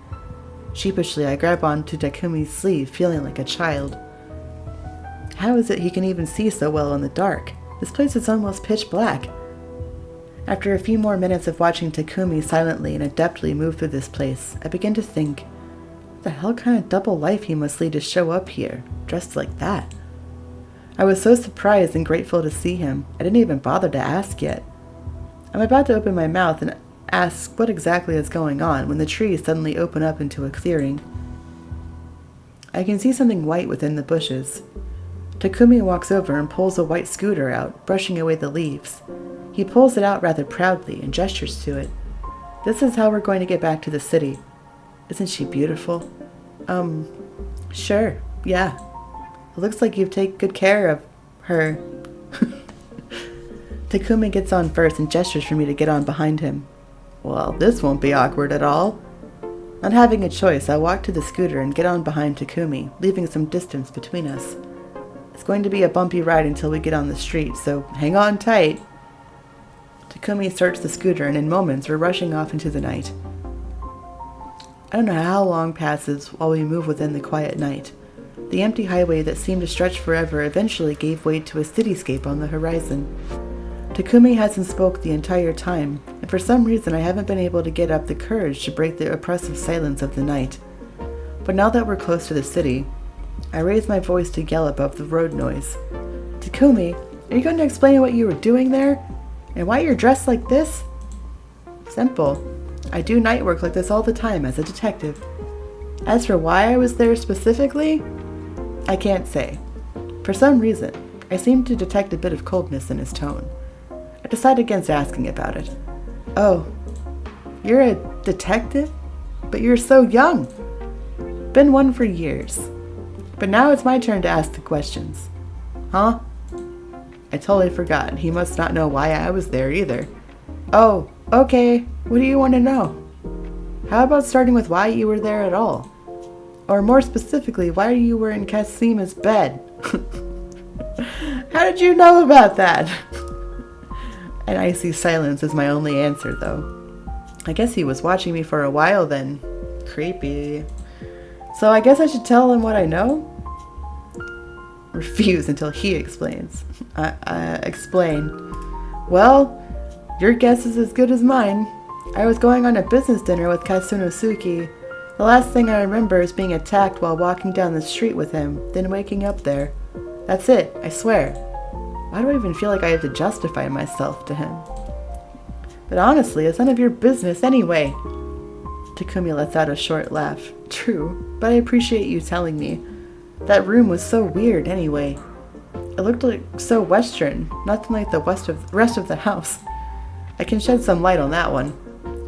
Speaker 1: Sheepishly, I grab onto Takumi's sleeve, feeling like a child. How is it he can even see so well in the dark? This place is almost pitch black. After a few more minutes of watching Takumi silently and adeptly move through this place, I begin to think, what the hell kind of double life he must lead to show up here, dressed like that? I was so surprised and grateful to see him, I didn't even bother to ask yet. I'm about to open my mouth and ask what exactly is going on when the trees suddenly open up into a clearing. I can see something white within the bushes. Takumi walks over and pulls a white scooter out, brushing away the leaves. He pulls it out rather proudly and gestures to it. This is how we're going to get back to the city. Isn't she beautiful? Sure, yeah. It looks like you take good care of her. Takumi gets on first and gestures for me to get on behind him. Well, this won't be awkward at all. Not having a choice, I walk to the scooter and get on behind Takumi, leaving some distance between us. It's going to be a bumpy ride until we get on the street, so hang on tight. Takumi starts the scooter, and in moments we're rushing off into the night. I don't know how long passes while we move within the quiet night. The empty highway that seemed to stretch forever eventually gave way to a cityscape on the horizon. Takumi hasn't spoke the entire time, and for some reason I haven't been able to get up the courage to break the oppressive silence of the night. But now that we're close to the city, I raise my voice to yell above the road noise. Takumi, are you going to explain what you were doing there? And why you're dressed like this? Simple. I do night work like this all the time as a detective. As for why I was there specifically, I can't say. For some reason, I seem to detect a bit of coldness in his tone. I decide against asking about it. Oh, you're a detective? But you're so young. Been one for years. But now it's my turn to ask the questions. Huh? I totally forgot. He must not know why I was there either. Oh, okay. What do you want to know? How about starting with why you were there at all? Or more specifically, why you were in Kasima's bed? How did you know about that? An icy silence is my only answer, though. I guess he was watching me for a while then. Creepy. So I guess I should tell him what I know? Refuse until he explains. Explain. Well, your guess is as good as mine. I was going on a business dinner with Katsunosuke. The last thing I remember is being attacked while walking down the street with him, then waking up there. That's it, I swear. Why do I even feel like I have to justify myself to him? But honestly, it's none of your business anyway. Takumi lets out a short laugh. True, but I appreciate you telling me. That room was so weird anyway. It looked like so western, nothing like the rest of the house. I can shed some light on that one.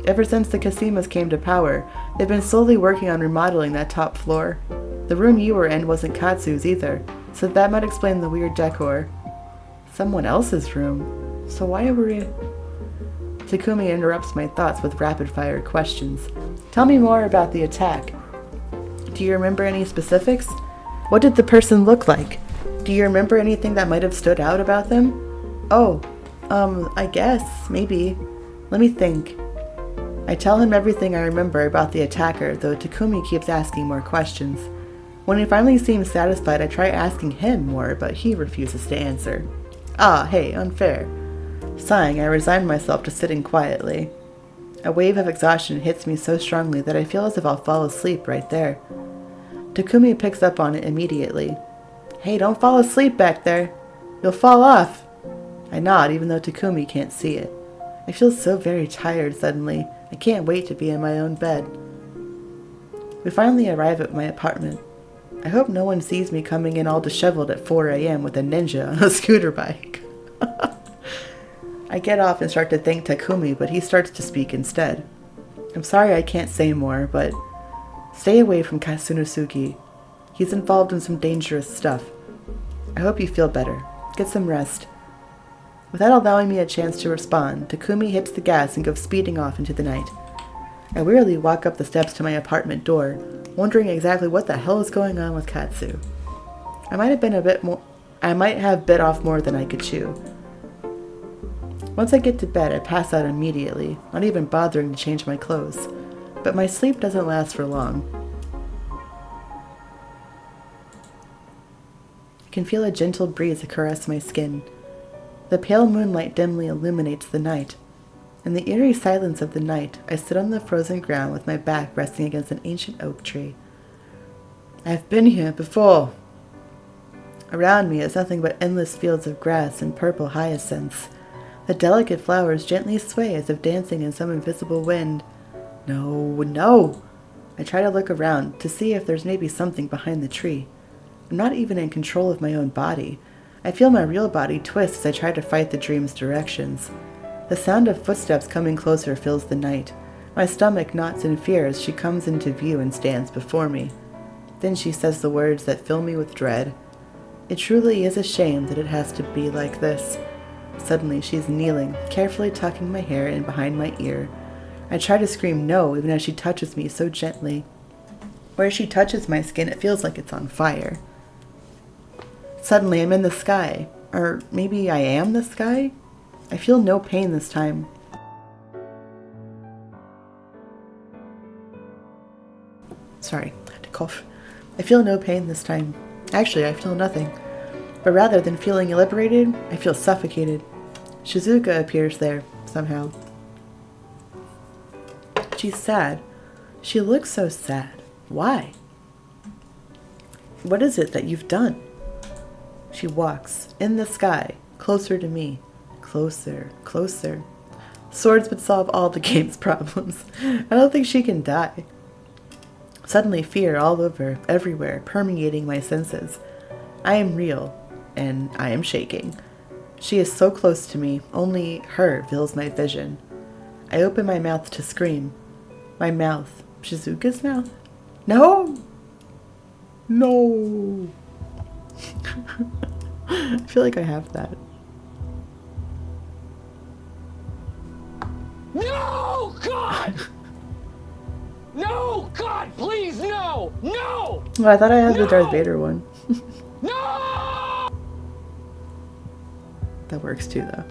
Speaker 1: Ever since the Kasimas came to power, they've been slowly working on remodeling that top floor. The room you were in wasn't Katsu's either, so that might explain the weird decor. Someone else's room. So why were you... Takumi interrupts my thoughts with rapid-fire questions. Tell me more about the attack. Do you remember any specifics? What did the person look like? Do you remember anything that might have stood out about them? Oh, I guess, maybe. Let me think. I tell him everything I remember about the attacker, though Takumi keeps asking more questions. When he finally seems satisfied, I try asking him more, but he refuses to answer. Ah, hey, unfair. Sighing, I resign myself to sitting quietly. A wave of exhaustion hits me so strongly that I feel as if I'll fall asleep right there. Takumi picks up on it immediately. Hey, don't fall asleep back there. You'll fall off. I nod, even though Takumi can't see it. I feel so very tired suddenly. I can't wait to be in my own bed. We finally arrive at my apartment. I hope no one sees me coming in all disheveled at 4 a.m. with a ninja on a scooter bike. I get off and start to thank Takumi, but he starts to speak instead. I'm sorry I can't say more, but stay away from Kasunosuke. He's involved in some dangerous stuff. I hope you feel better. Get some rest. Without allowing me a chance to respond, Takumi hits the gas and goes speeding off into the night. I wearily walk up the steps to my apartment door, wondering exactly what the hell is going on with Katsu. I might have bit off more than I could chew. Once I get to bed, I pass out immediately, not even bothering to change my clothes. But my sleep doesn't last for long. I can feel a gentle breeze caress my skin. The pale moonlight dimly illuminates the night. In the eerie silence of the night, I sit on the frozen ground with my back resting against an ancient oak tree. I've been here before. Around me is nothing but endless fields of grass and purple hyacinths. The delicate flowers gently sway as if dancing in some invisible wind. No. I try to look around to see if there's maybe something behind the tree. I'm not even in control of my own body. I feel my real body twist as I try to fight the dream's directions. The sound of footsteps coming closer fills the night. My stomach knots in fear as she comes into view and stands before me. Then she says the words that fill me with dread. It truly is a shame that it has to be like this. Suddenly, she's kneeling, carefully tucking my hair in behind my ear. I try to scream no, even as she touches me so gently. Where she touches my skin, it feels like it's on fire. Suddenly, I'm in the sky. Or maybe I am the sky? I feel no pain this time. Sorry, I had to cough. I feel no pain this time. Actually, I feel nothing. But rather than feeling liberated, I feel suffocated. Shizuka appears there, somehow. She's sad. She looks so sad. Why? What is it that you've done? She walks, in the sky, closer to me. Closer, closer. Swords would solve all the game's problems. I don't think she can die. Suddenly fear all over, everywhere, permeating my senses. I am real. And I am shaking. She is so close to me, only her fills my vision. I open my mouth to scream. My mouth. Shizuka's mouth? No! No! I feel like I have that.
Speaker 5: No! God! No! God, please, no! No!
Speaker 1: Well, I thought I had the Darth Vader one.
Speaker 5: No!
Speaker 1: That works too, though.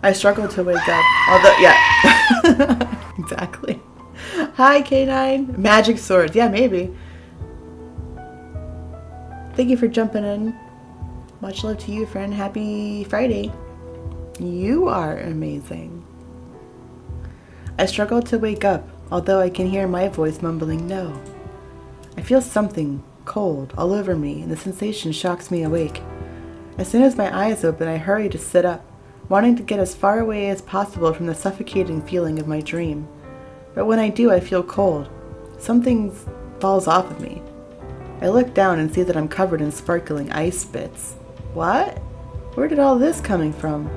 Speaker 1: I struggle to wake up. Although, yeah. Exactly. Hi, K9. Magic swords. Yeah, maybe. Thank you for jumping in. Much love to you, friend. Happy Friday. You are amazing. I struggle to wake up, although I can hear my voice mumbling no. I feel something cold all over me, and the sensation shocks me awake. As soon as my eyes open, I hurry to sit up, wanting to get as far away as possible from the suffocating feeling of my dream. But when I do, I feel cold. Something falls off of me. I look down and see that I'm covered in sparkling ice bits. What? Where did all this coming from?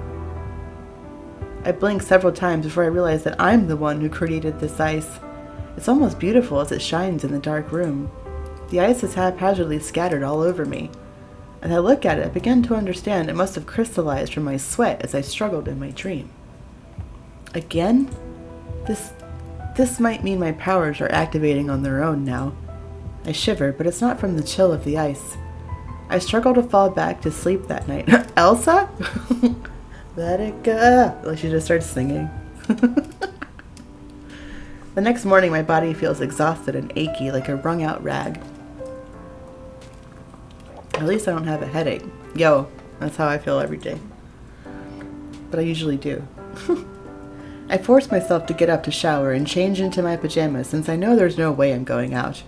Speaker 1: I blink several times before I realize that I'm the one who created this ice. It's almost beautiful as it shines in the dark room. The ice is haphazardly scattered all over me. As I look at it, I begin to understand it must have crystallized from my sweat as I struggled in my dream. Again? This might mean my powers are activating on their own now. I shiver, but it's not from the chill of the ice. I struggle to fall back to sleep that night. Elsa? Let it go. Like she just starts singing. The next morning, my body feels exhausted and achy, like a wrung-out rag. At least I don't have a headache. Yo, that's how I feel every day. But I usually do. I force myself to get up to shower and change into my pajamas since I know there's no way I'm going out.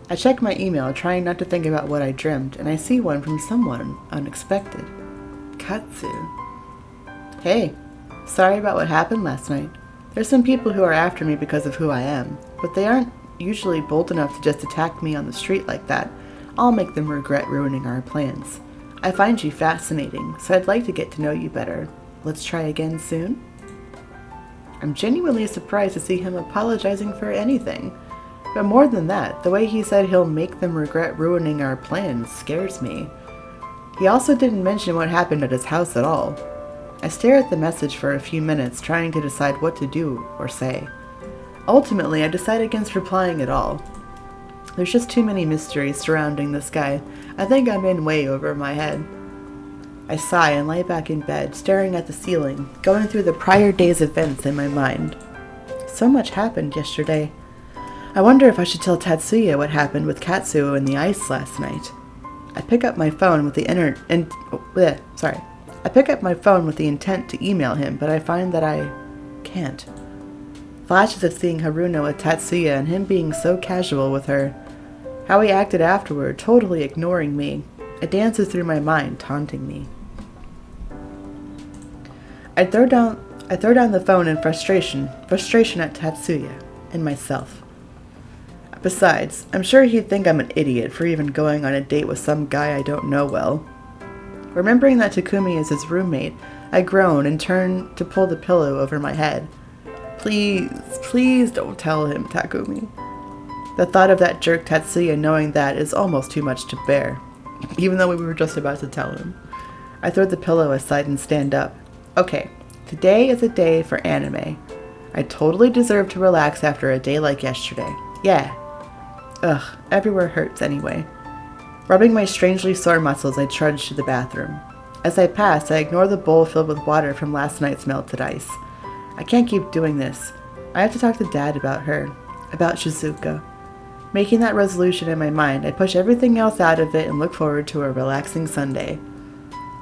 Speaker 1: I check my email, trying not to think about what I dreamt, and I see one from someone unexpected. Katsu. Hey, sorry about what happened last night. There's some people who are after me because of who I am, but they aren't usually bold enough to just attack me on the street like that. I'll make them regret ruining our plans. I find you fascinating, so I'd like to get to know you better. Let's try again soon? I'm genuinely surprised to see him apologizing for anything. But more than that, the way he said he'll make them regret ruining our plans scares me. He also didn't mention what happened at his house at all. I stare at the message for a few minutes, trying to decide what to do or say. Ultimately, I decide against replying at all. There's just too many mysteries surrounding this guy. I think I'm in way over my head. I sigh and lay back in bed, staring at the ceiling, going through the prior day's events in my mind. So much happened yesterday. I wonder if I should tell Tatsuya what happened with Katsuo in the ice last night. I pick up my phone with the I pick up my phone with the intent to email him, but I find that I can't. Flashes of seeing Haruno with Tatsuya and him being so casual with her. How he acted afterward, totally ignoring me. It dances through my mind, taunting me. I throw down the phone in frustration at Tatsuya and myself. Besides, I'm sure he'd think I'm an idiot for even going on a date with some guy I don't know well. Remembering that Takumi is his roommate, I groan and turn to pull the pillow over my head. Please don't tell him, Takumi. The thought of that jerk Tatsuya knowing that is almost too much to bear, even though we were just about to tell him. I throw the pillow aside and stand up. Okay, today is a day for anime. I totally deserve to relax after a day like yesterday. Yeah. Ugh, everywhere hurts anyway. Rubbing my strangely sore muscles, I trudge to the bathroom. As I pass, I ignore the bowl filled with water from last night's melted ice. I can't keep doing this. I have to talk to Dad about her, about Shizuka. Making that resolution in my mind, I push everything else out of it and look forward to a relaxing Sunday.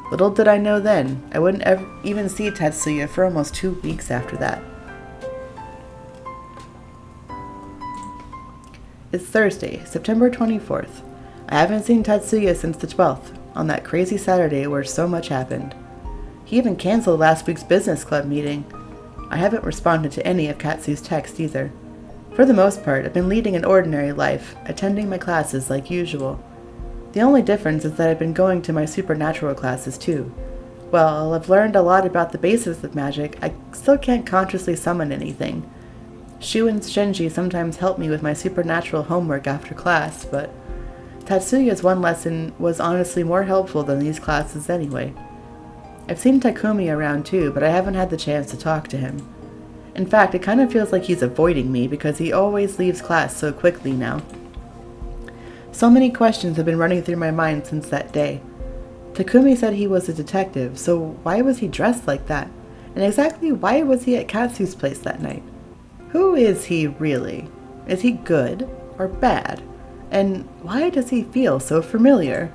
Speaker 1: Little did I know then, I wouldn't even see Tatsuya for almost 2 weeks after that. It's Thursday, September 24th. I haven't seen Tatsuya since the 12th, on that crazy Saturday where so much happened. He even canceled last week's business club meeting. I haven't responded to any of Katsu's texts either. For the most part, I've been leading an ordinary life, attending my classes like usual. The only difference is that I've been going to my supernatural classes too. While I've learned a lot about the basics of magic, I still can't consciously summon anything. Shu and Shinji sometimes help me with my supernatural homework after class, but Tatsuya's one lesson was honestly more helpful than these classes anyway. I've seen Takumi around too, but I haven't had the chance to talk to him. In fact, it kind of feels like he's avoiding me because he always leaves class so quickly now. So many questions have been running through my mind since that day. Takumi said he was a detective, so why was he dressed like that? And exactly why was he at Katsu's place that night? Who is he really? Is he good or bad? And why does he feel so familiar?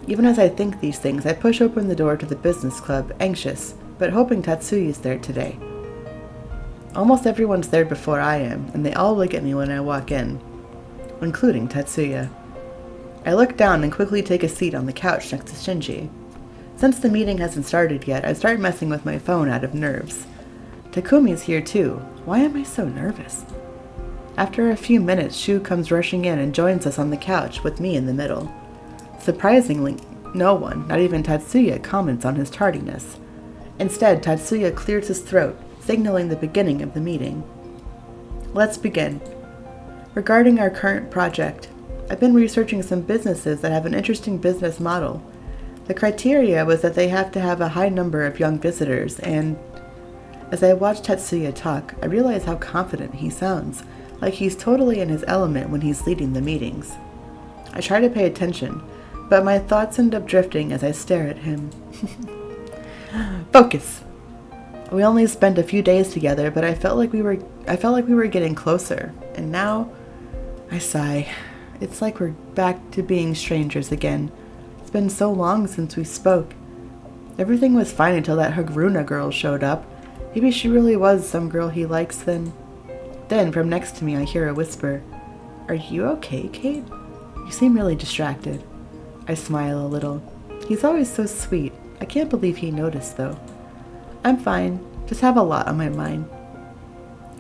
Speaker 1: Even as I think these things, I push open the door to the business club, anxious, but hoping Tatsuya's there today. Almost everyone's there before I am, and they all look at me when I walk in, including Tatsuya. I look down and quickly take a seat on the couch next to Shinji. Since the meeting hasn't started yet, I start messing with my phone out of nerves. Takumi's here too. Why am I so nervous? After a few minutes, Shu comes rushing in and joins us on the couch with me in the middle. Surprisingly, no one, not even Tatsuya, comments on his tardiness. Instead, Tatsuya clears his throat, signaling the beginning of the meeting. Let's begin. Regarding our current project, I've been researching some businesses that have an interesting business model. The criteria was that they have to have a high number of young visitors, and as I watch Tatsuya talk, I realize how confident he sounds, like he's totally in his element when he's leading the meetings. I try to pay attention, but my thoughts end up drifting as I stare at him. Focus. We only spent a few days together, but I felt like we were getting closer. And now, I sigh. It's like we're back to being strangers again. It's been so long since we spoke. Everything was fine until that Hagruna girl showed up. Maybe she really was some girl he likes then. Then, from next to me, I hear a whisper. Are you okay, Kate? You seem really distracted. I smile a little. He's always so sweet. I can't believe he noticed, though. I'm fine. Just have a lot on my mind.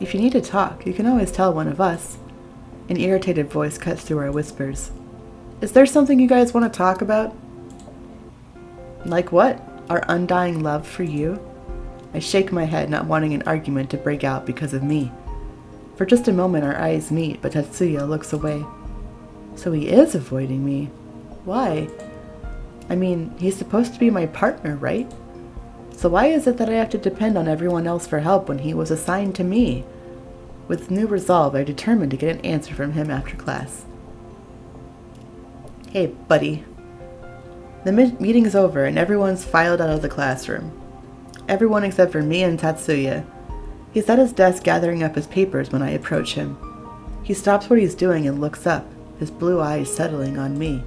Speaker 1: If you need to talk, you can always tell one of us. An irritated voice cuts through our whispers. Is there something you guys want to talk about? Like what? Our undying love for you? I shake my head, not wanting an argument to break out because of me. For just a moment our eyes meet, but Tatsuya looks away. So he is avoiding me. Why? I mean, he's supposed to be my partner, right? So why is it that I have to depend on everyone else for help when he was assigned to me? With new resolve, I determined to get an answer from him after class. Hey, buddy. The meeting is over and everyone's filed out of the classroom. Everyone except for me and Tatsuya. He's at his desk gathering up his papers when I approach him. He stops what he's doing and looks up, his blue eyes settling on me.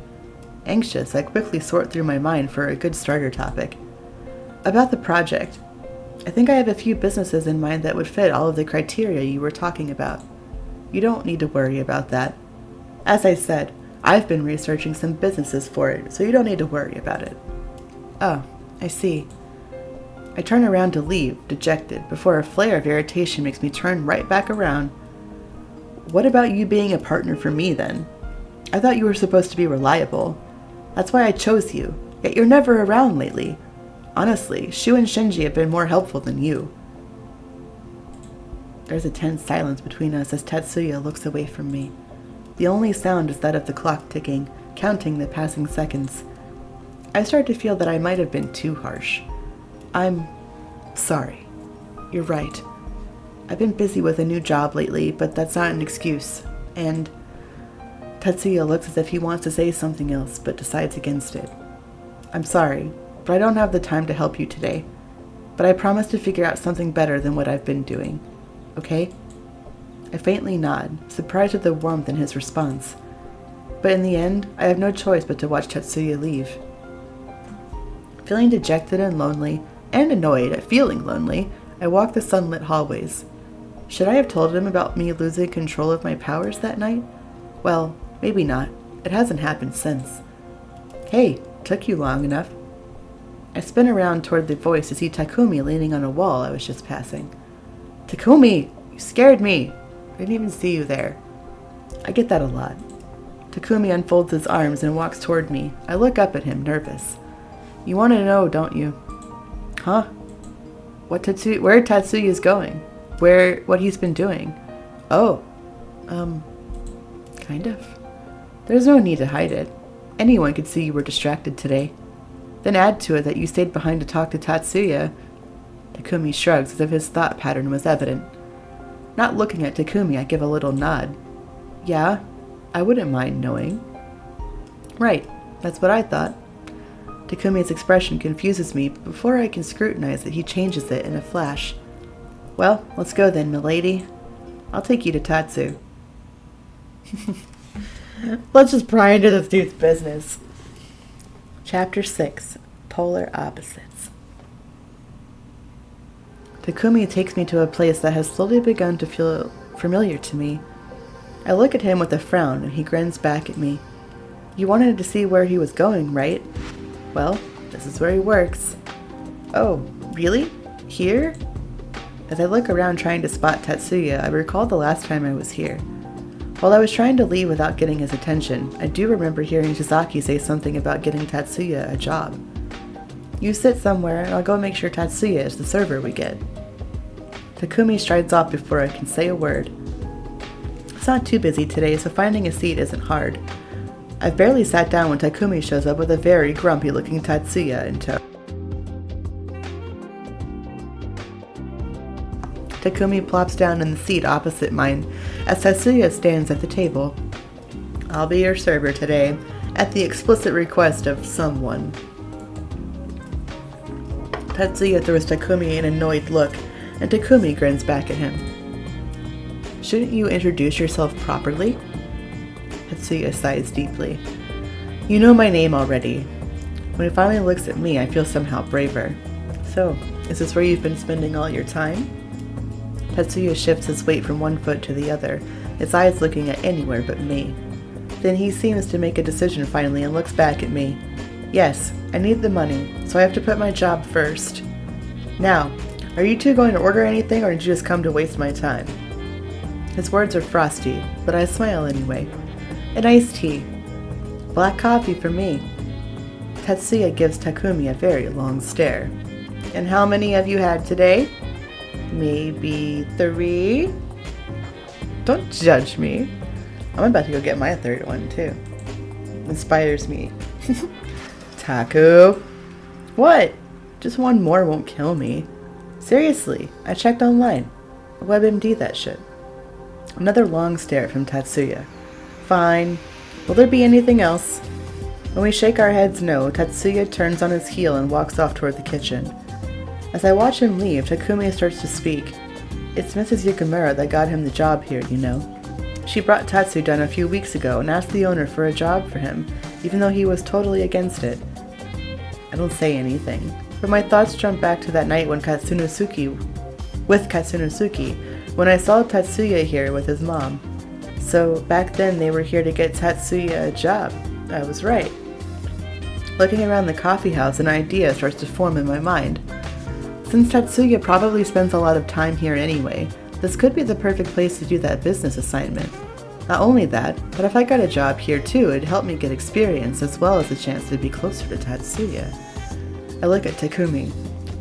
Speaker 1: Anxious, I quickly sort through my mind for a good starter topic. About the project. I think I have a few businesses in mind that would fit all of the criteria you were talking about. You don't need to worry about that. As I said, I've been researching some businesses for it, so you don't need to worry about it. Oh, I see. I turn around to leave, dejected, before a flare of irritation makes me turn right back around. What about you being a partner for me, then? I thought you were supposed to be reliable. That's why I chose you, yet you're never around lately. Honestly, Shu and Shinji have been more helpful than you. There's a tense silence between us as Tatsuya looks away from me. The only sound is that of the clock ticking, counting the passing seconds. I start to feel that I might have been too harsh. I'm sorry. You're right. I've been busy with a new job lately, but that's not an excuse. And Tatsuya looks as if he wants to say something else, but decides against it. I'm sorry, but I don't have the time to help you today. But I promise to figure out something better than what I've been doing. Okay? I faintly nod, surprised at the warmth in his response. But in the end, I have no choice but to watch Tatsuya leave. Feeling dejected and lonely, and annoyed at feeling lonely, I walk the sunlit hallways. Should I have told him about me losing control of my powers that night? Well, maybe not. It hasn't happened since. Hey, took you long enough. I spin around toward the voice to see Takumi leaning on a wall I was just passing. Takumi! You scared me! I didn't even see you there. I get that a lot. Takumi unfolds his arms and walks toward me. I look up at him, nervous. You want to know, don't you? Huh? Where Tatsuya's going? What he's been doing? Oh. Kind of. There's no need to hide it. Anyone could see you were distracted today. Then add to it that you stayed behind to talk to Tatsuya. Takumi shrugs as if his thought pattern was evident. Not looking at Takumi, I give a little nod. Yeah, I wouldn't mind knowing. Right, that's what I thought. Takumi's expression confuses me, but before I can scrutinize it, he changes it in a flash. Well, let's go then, milady. I'll take you to Tatsu. Let's just pry into this dude's business. Chapter 6, Polar Opposites. Takumi takes me to a place that has slowly begun to feel familiar to me. I look at him with a frown, and he grins back at me. You wanted to see where he was going, right? Well, this is where he works. Oh, really? Here? As I look around trying to spot Tatsuya, I recall the last time I was here. While I was trying to leave without getting his attention, I do remember hearing Shizaki say something about getting Tatsuya a job. You sit somewhere and I'll go make sure Tatsuya is the server we get. Takumi strides off before I can say a word. It's not too busy today, so finding a seat isn't hard. I've barely sat down when Takumi shows up with a very grumpy-looking Tatsuya in tow. Takumi plops down in the seat opposite mine as Tatsuya stands at the table. I'll be your server today, at the explicit request of someone. Tatsuya throws Takumi an annoyed look, and Takumi grins back at him. Shouldn't you introduce yourself properly? Tatsuya sighs deeply. You know my name already. When he finally looks at me, I feel somehow braver. So, is this where you've been spending all your time? Tatsuya shifts his weight from one foot to the other, his eyes looking at anywhere but me. Then he seems to make a decision finally and looks back at me. Yes, I need the money, so I have to put my job first. Now, are you two going to order anything, or did you just come to waste my time? His words are frosty, but I smile anyway. An iced tea. Black coffee for me. Tatsuya gives Takumi a very long stare. And how many have you had today? Maybe 3? Don't judge me. I'm about to go get my third one too. Inspires me. Taku. What? Just one more won't kill me. Seriously, I checked online. WebMD that shit. Another long stare from Tatsuya. Fine. Will there be anything else? When we shake our heads no, Tatsuya turns on his heel and walks off toward the kitchen. As I watch him leave, Takumi starts to speak. It's Mrs. Yukamura that got him the job here, you know. She brought Tatsu down a few weeks ago and asked the owner for a job for him, even though he was totally against it. I don't say anything, but my thoughts jump back to that night when Katsunosuke, when I saw Tatsuya here with his mom. So back then they were here to get Tatsuya a job. I was right. Looking around the coffee house, an idea starts to form in my mind. Since Tatsuya probably spends a lot of time here anyway, this could be the perfect place to do that business assignment. Not only that, but if I got a job here too, it'd help me get experience as well as a chance to be closer to Tatsuya. I look at Takumi.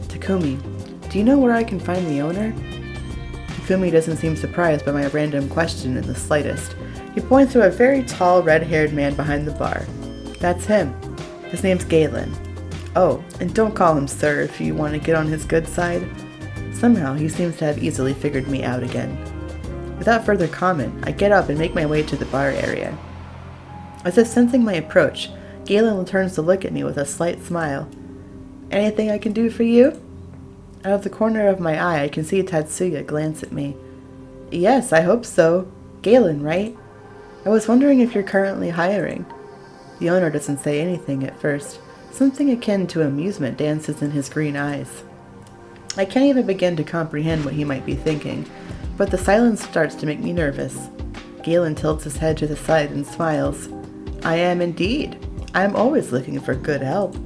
Speaker 1: Takumi, do you know where I can find the owner? Takumi doesn't seem surprised by my random question in the slightest. He points to a very tall, red-haired man behind the bar. That's him. His name's Galen. Oh, and don't call him sir if you want to get on his good side. Somehow, he seems to have easily figured me out again. Without further comment, I get up and make my way to the bar area. As if sensing my approach, Galen turns to look at me with a slight smile. Anything I can do for you? Out of the corner of my eye, I can see Tatsuya glance at me. Yes, I hope so. Galen, right? I was wondering if you're currently hiring. The owner doesn't say anything at first. Something akin to amusement dances in his green eyes. I can't even begin to comprehend what he might be thinking, but the silence starts to make me nervous. Galen tilts his head to the side and smiles. I am indeed. I am always looking for good help.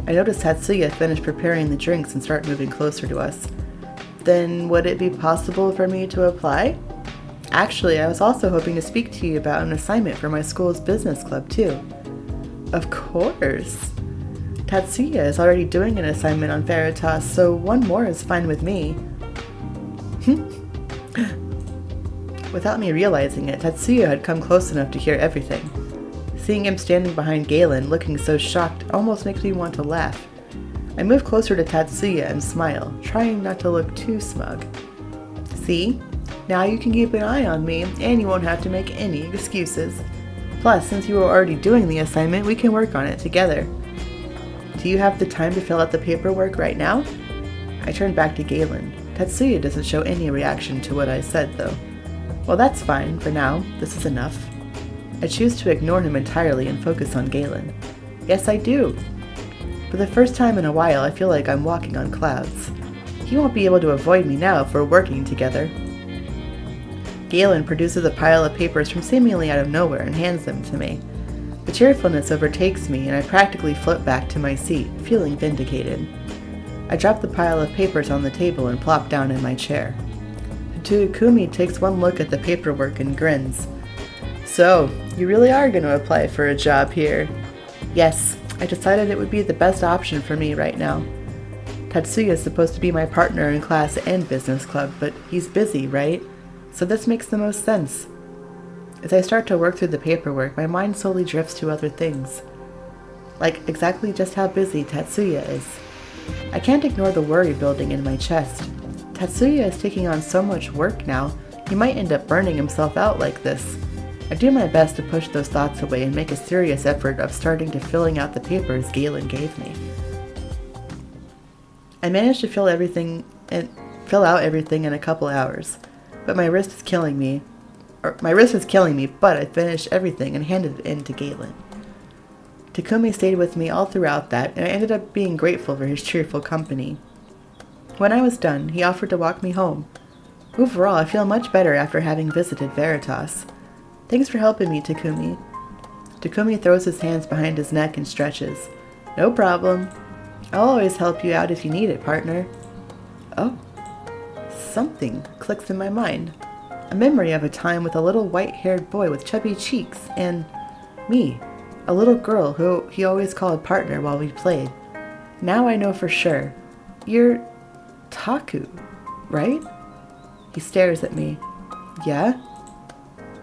Speaker 1: I notice Tatsuya finish preparing the drinks and start moving closer to us. Then would it be possible for me to apply? Actually, I was also hoping to speak to you about an assignment for my school's business club too. Of course. Tatsuya is already doing an assignment on Veritas, so one more is fine with me. Without me realizing it, Tatsuya had come close enough to hear everything. Seeing him standing behind Galen, looking so shocked, almost makes me want to laugh. I move closer to Tatsuya and smile, trying not to look too smug. See? Now you can keep an eye on me, and you won't have to make any excuses. Plus, since you are already doing the assignment, we can work on it together. Do you have the time to fill out the paperwork right now? I turn back to Galen. Tatsuya doesn't show any reaction to what I said, though. Well, that's fine, for now. This is enough. I choose to ignore him entirely and focus on Galen. Yes, I do. For the first time in a while, I feel like I'm walking on clouds. He won't be able to avoid me now if we're working together. Galen produces a pile of papers from seemingly out of nowhere and hands them to me. The cheerfulness overtakes me and I practically float back to my seat, feeling vindicated. I drop the pile of papers on the table and plop down in my chair. Takumi takes one look at the paperwork and grins. So, you really are going to apply for a job here? Yes, I decided it would be the best option for me right now. Tatsuya is supposed to be my partner in class and business club, but he's busy, right? So this makes the most sense. As I start to work through the paperwork, my mind slowly drifts to other things. Like exactly just how busy Tatsuya is. I can't ignore the worry building in my chest. Tatsuya is taking on so much work now, he might end up burning himself out like this. I do my best to push those thoughts away and make a serious effort of starting to filling out the papers Galen gave me. I managed to fill out everything in a couple hours, but my wrist is killing me. But I finished everything and handed it in to Galen. Takumi stayed with me all throughout that, and I ended up being grateful for his cheerful company. When I was done, he offered to walk me home. Overall, I feel much better after having visited Veritas. Thanks for helping me, Takumi. Takumi throws his hands behind his neck and stretches. No problem. I'll always help you out if you need it, partner. Oh. Something clicks in my mind. A memory of a time with a little white-haired boy with chubby cheeks and me, a little girl who he always called partner while we played. Now I know for sure. You're Taku, right? He stares at me. Yeah?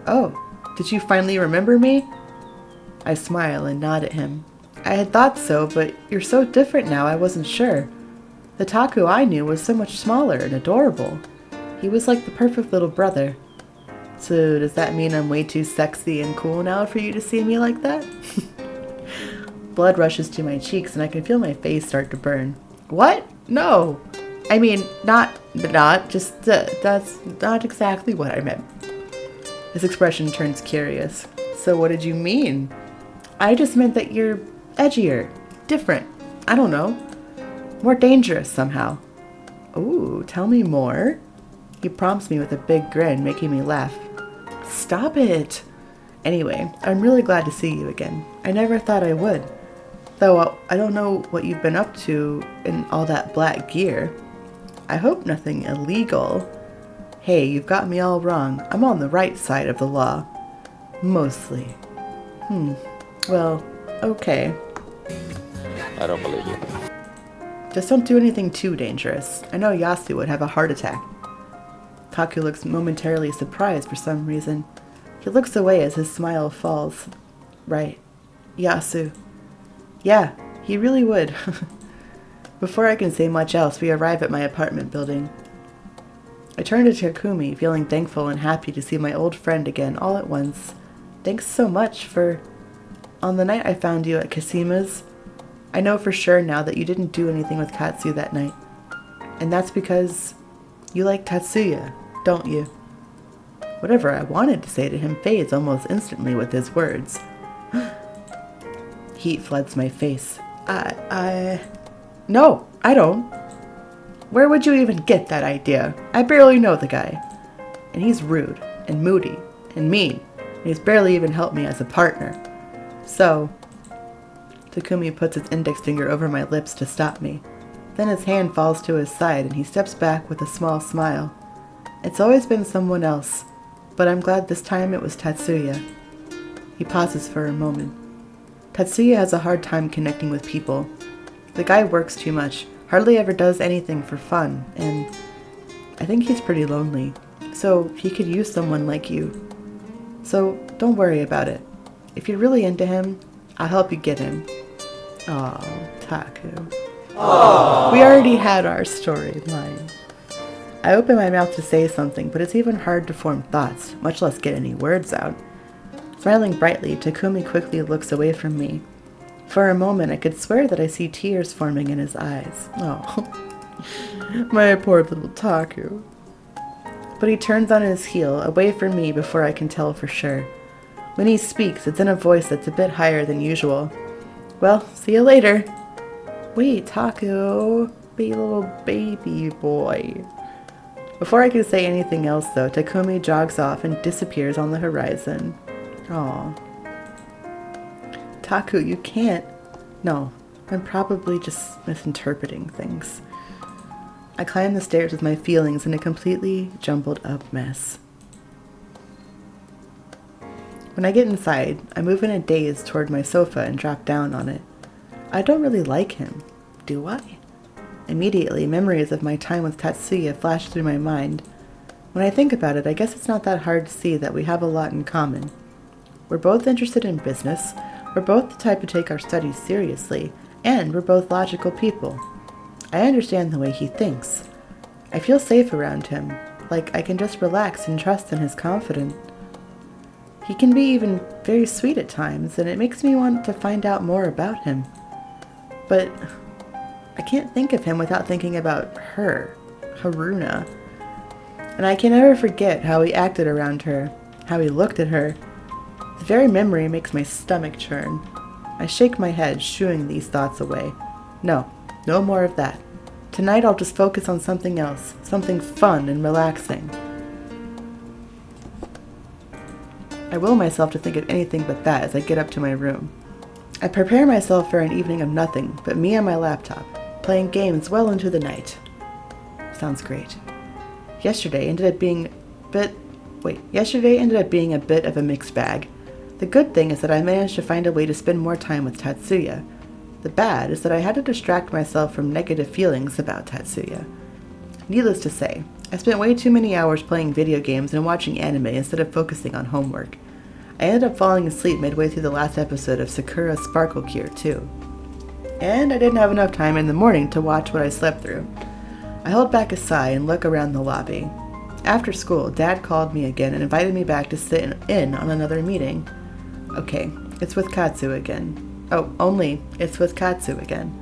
Speaker 1: Oh, did you finally remember me? I smile and nod at him. I had thought so, but you're so different now I wasn't sure. The Taku I knew was so much smaller and adorable. He was like the perfect little brother. So does that mean I'm way too sexy and cool now for you to see me like that? Blood rushes to my cheeks and I can feel my face start to burn. What? No. I mean, that's not exactly what I meant. His expression turns curious. So what did you mean? I just meant that you're edgier, different, I don't know, more dangerous somehow. Ooh, tell me more. He prompts me with a big grin, making me laugh. Stop it. Anyway, I'm really glad to see you again. I never thought I would. Though I don't know what you've been up to in all that black gear. I hope nothing illegal. Hey, you've got me all wrong. I'm on the right side of the law. Mostly. Well, okay.
Speaker 6: I don't believe you.
Speaker 1: Just don't do anything too dangerous. I know Yasu would have a heart attack. Taku looks momentarily surprised for some reason. He looks away as his smile falls. Right. Yasu. Yeah, he really would. Before I can say much else, we arrive at my apartment building. I turn to Takumi, feeling thankful and happy to see my old friend again all at once. Thanks so much for... On the night I found you at Kasima's, I know for sure now that you didn't do anything with Katsu that night. And that's because you like Tatsuya, don't you? Whatever I wanted to say to him fades almost instantly with his words. Heat floods my face. No, I don't. Where would you even get that idea? I barely know the guy. And he's rude, and moody, and mean, and he's barely even helped me as a partner. So, Takumi puts his index finger over my lips to stop me. Then his hand falls to his side and he steps back with a small smile. It's always been someone else, but I'm glad this time it was Tatsuya. He pauses for a moment. Tatsuya has a hard time connecting with people. The guy works too much, hardly ever does anything for fun, and I think he's pretty lonely. So he could use someone like you. So don't worry about it. If you're really into him, I'll help you get him. Aw, Taku. Aww. We already had our storyline. I open my mouth to say something, but it's even hard to form thoughts, much less get any words out. Smiling brightly, Takumi quickly looks away from me. For a moment, I could swear that I see tears forming in his eyes. Oh, my poor little Taku. But he turns on his heel, away from me before I can tell for sure. When he speaks, it's in a voice that's a bit higher than usual. Well, see you later. Wait, Taku, be little baby boy. Before I can say anything else, though, Takumi jogs off and disappears on the horizon. Aw. Taku, you can't... No, I'm probably just misinterpreting things. I climb the stairs with my feelings in a completely jumbled up mess. When I get inside, I move in a daze toward my sofa and drop down on it. I don't really like him, do I? Immediately, memories of my time with Tatsuya flash through my mind. When I think about it, I guess it's not that hard to see that we have a lot in common. We're both interested in business, we're both the type to take our studies seriously, and we're both logical people. I understand the way he thinks. I feel safe around him, like I can just relax and trust in his confidence. He can be even very sweet at times, and it makes me want to find out more about him. But I can't think of him without thinking about her, Haruna. And I can never forget how he acted around her, how he looked at her. The very memory makes my stomach churn. I shake my head, shooing these thoughts away. No more of that. Tonight I'll just focus on something else, something fun and relaxing. I will myself to think of anything but that as I get up to my room. I prepare myself for an evening of nothing but me and my laptop, playing games well into the night. Sounds great. Yesterday ended up being a bit of a mixed bag. The good thing is that I managed to find a way to spend more time with Tatsuya. The bad is that I had to distract myself from negative feelings about Tatsuya. Needless to say, I spent way too many hours playing video games and watching anime instead of focusing on homework. I ended up falling asleep midway through the last episode of Sakura Sparkle Cure too. And I didn't have enough time in the morning to watch what I slept through. I hold back a sigh and look around the lobby. After school, Dad called me again and invited me back to sit in on another meeting. Okay, it's with Katsu again. It's with Katsu again.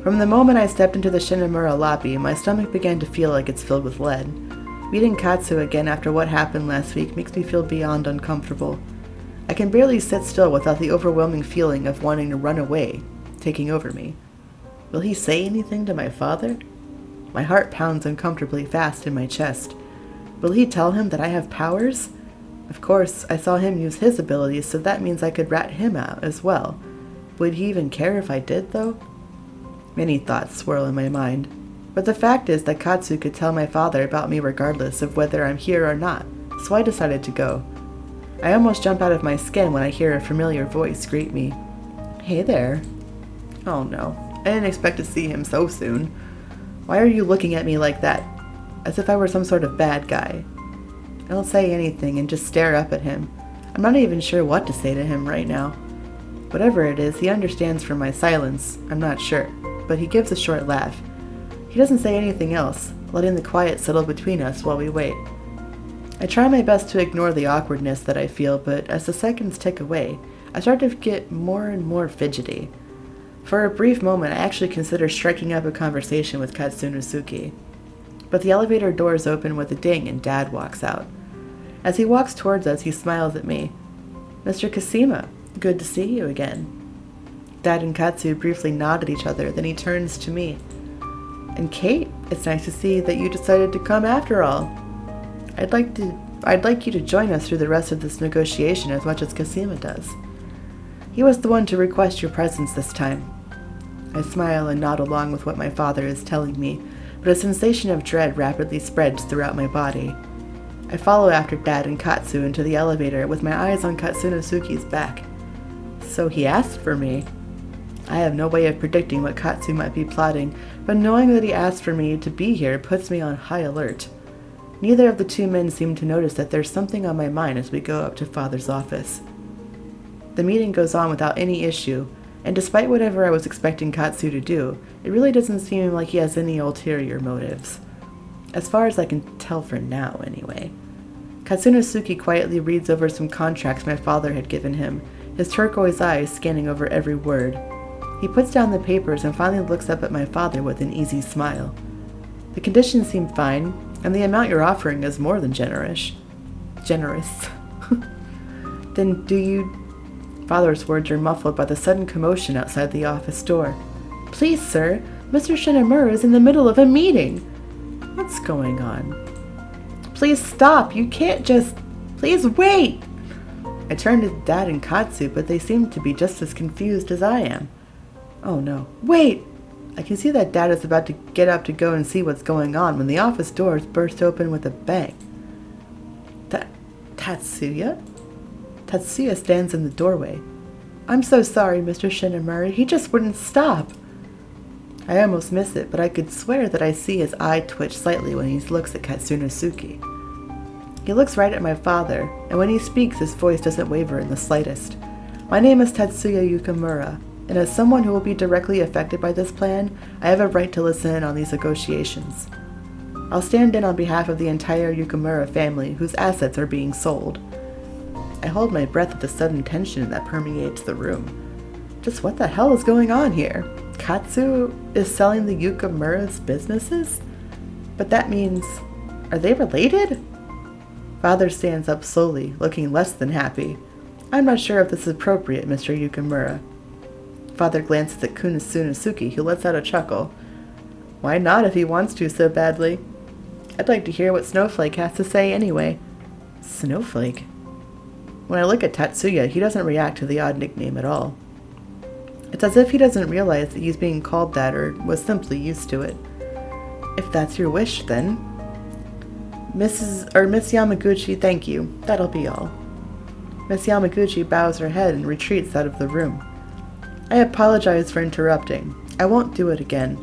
Speaker 1: From the moment I stepped into the Shinamura lobby, my stomach began to feel like it's filled with lead. Meeting Katsu again after what happened last week makes me feel beyond uncomfortable. I can barely sit still without the overwhelming feeling of wanting to run away taking over me. Will he say anything to my father? My heart pounds uncomfortably fast in my chest. Will he tell him that I have powers? Of course, I saw him use his abilities, so that means I could rat him out as well. Would he even care if I did, though? Many thoughts swirl in my mind, but the fact is that Katsu could tell my father about me regardless of whether I'm here or not, so I decided to go. I almost jump out of my skin when I hear a familiar voice greet me. Hey there. Oh no, I didn't expect to see him so soon. Why are you looking at me like that? As if I were some sort of bad guy. I don't say anything and just stare up at him. I'm not even sure what to say to him right now. Whatever it is, he understands from my silence, I'm not sure, but he gives a short laugh. He doesn't say anything else, letting the quiet settle between us while we wait. I try my best to ignore the awkwardness that I feel, but as the seconds tick away, I start to get more and more fidgety. For a brief moment, I actually consider striking up a conversation with Katsunosuke. But the elevator doors open with a ding and Dad walks out. As he walks towards us, he smiles at me. Mr. Kasima, good to see you again. Dad and Katsu briefly nod at each other, then he turns to me. And Kate, it's nice to see that you decided to come after all. I'd like you to join us through the rest of this negotiation as much as Kasima does. He was the one to request your presence this time. I smile and nod along with what my father is telling me, but a sensation of dread rapidly spreads throughout my body. I follow after Dad and Katsu into the elevator with my eyes on Katsunosuke's back. So he asked for me. I have no way of predicting what Katsu might be plotting, but knowing that he asked for me to be here puts me on high alert. Neither of the two men seem to notice that there's something on my mind as we go up to Father's office. The meeting goes on without any issue, and despite whatever I was expecting Katsu to do, it really doesn't seem like he has any ulterior motives. As far as I can tell for now, anyway. Katsunosuke quietly reads over some contracts my father had given him, his turquoise eyes scanning over every word. He puts down the papers and finally looks up at my father with an easy smile. The conditions seem fine, and the amount you're offering is more than generous. Then do you... Father's words are muffled by the sudden commotion outside the office door. Please, sir, Mr. Shinamura is in the middle of a meeting. What's going on? Please stop, you can't just... Please wait! I turn to Dad and Katsu, but they seem to be just as confused as I am. Oh no. Wait! I can see that Dad is about to get up to go and see what's going on when the office doors burst open with a bang. Tatsuya? Tatsuya stands in the doorway. I'm so sorry, Mr. Shinamura. He just wouldn't stop. I almost miss it, but I could swear that I see his eye twitch slightly when he looks at Katsunosuke. He looks right at my father, and when he speaks, his voice doesn't waver in the slightest. My name is Tatsuya Yukimura, and as someone who will be directly affected by this plan, I have a right to listen in on these negotiations. I'll stand in on behalf of the entire Yukimura family whose assets are being sold. I hold my breath at the sudden tension that permeates the room. Just what the hell is going on here? Katsu is selling the Yukamura's businesses? But that means... Are they related? Father stands up slowly, looking less than happy. I'm not sure if this is appropriate, Mr. Yukamura. Father glances at Kunosuke, who lets out a chuckle. Why not if he wants to so badly? I'd like to hear what Snowflake has to say anyway. Snowflake? When I look at Tatsuya, he doesn't react to the odd nickname at all. It's as if he doesn't realize that he's being called that or was simply used to it. If that's your wish, then. Miss Yamaguchi, thank you. That'll be all. Miss Yamaguchi bows her head and retreats out of the room. I apologize for interrupting. I won't do it again.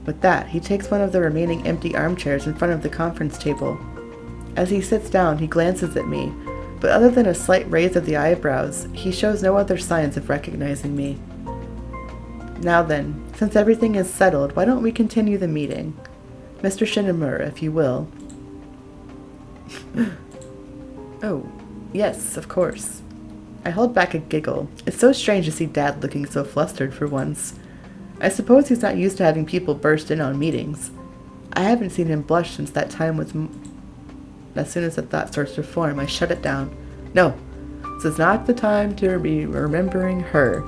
Speaker 1: With that, he takes one of the remaining empty armchairs in front of the conference table. As he sits down, he glances at me, but other than a slight raise of the eyebrows, he shows no other signs of recognizing me. Now then, since everything is settled, why don't we continue the meeting? Mr. Shinomura, if you will. Oh, yes, of course. I hold back a giggle. It's so strange to see Dad looking so flustered for once. I suppose he's not used to having people burst in on meetings. I haven't seen him blush since that time with As soon as a thought starts to form, I shut it down. No, this is not the time to be remembering her.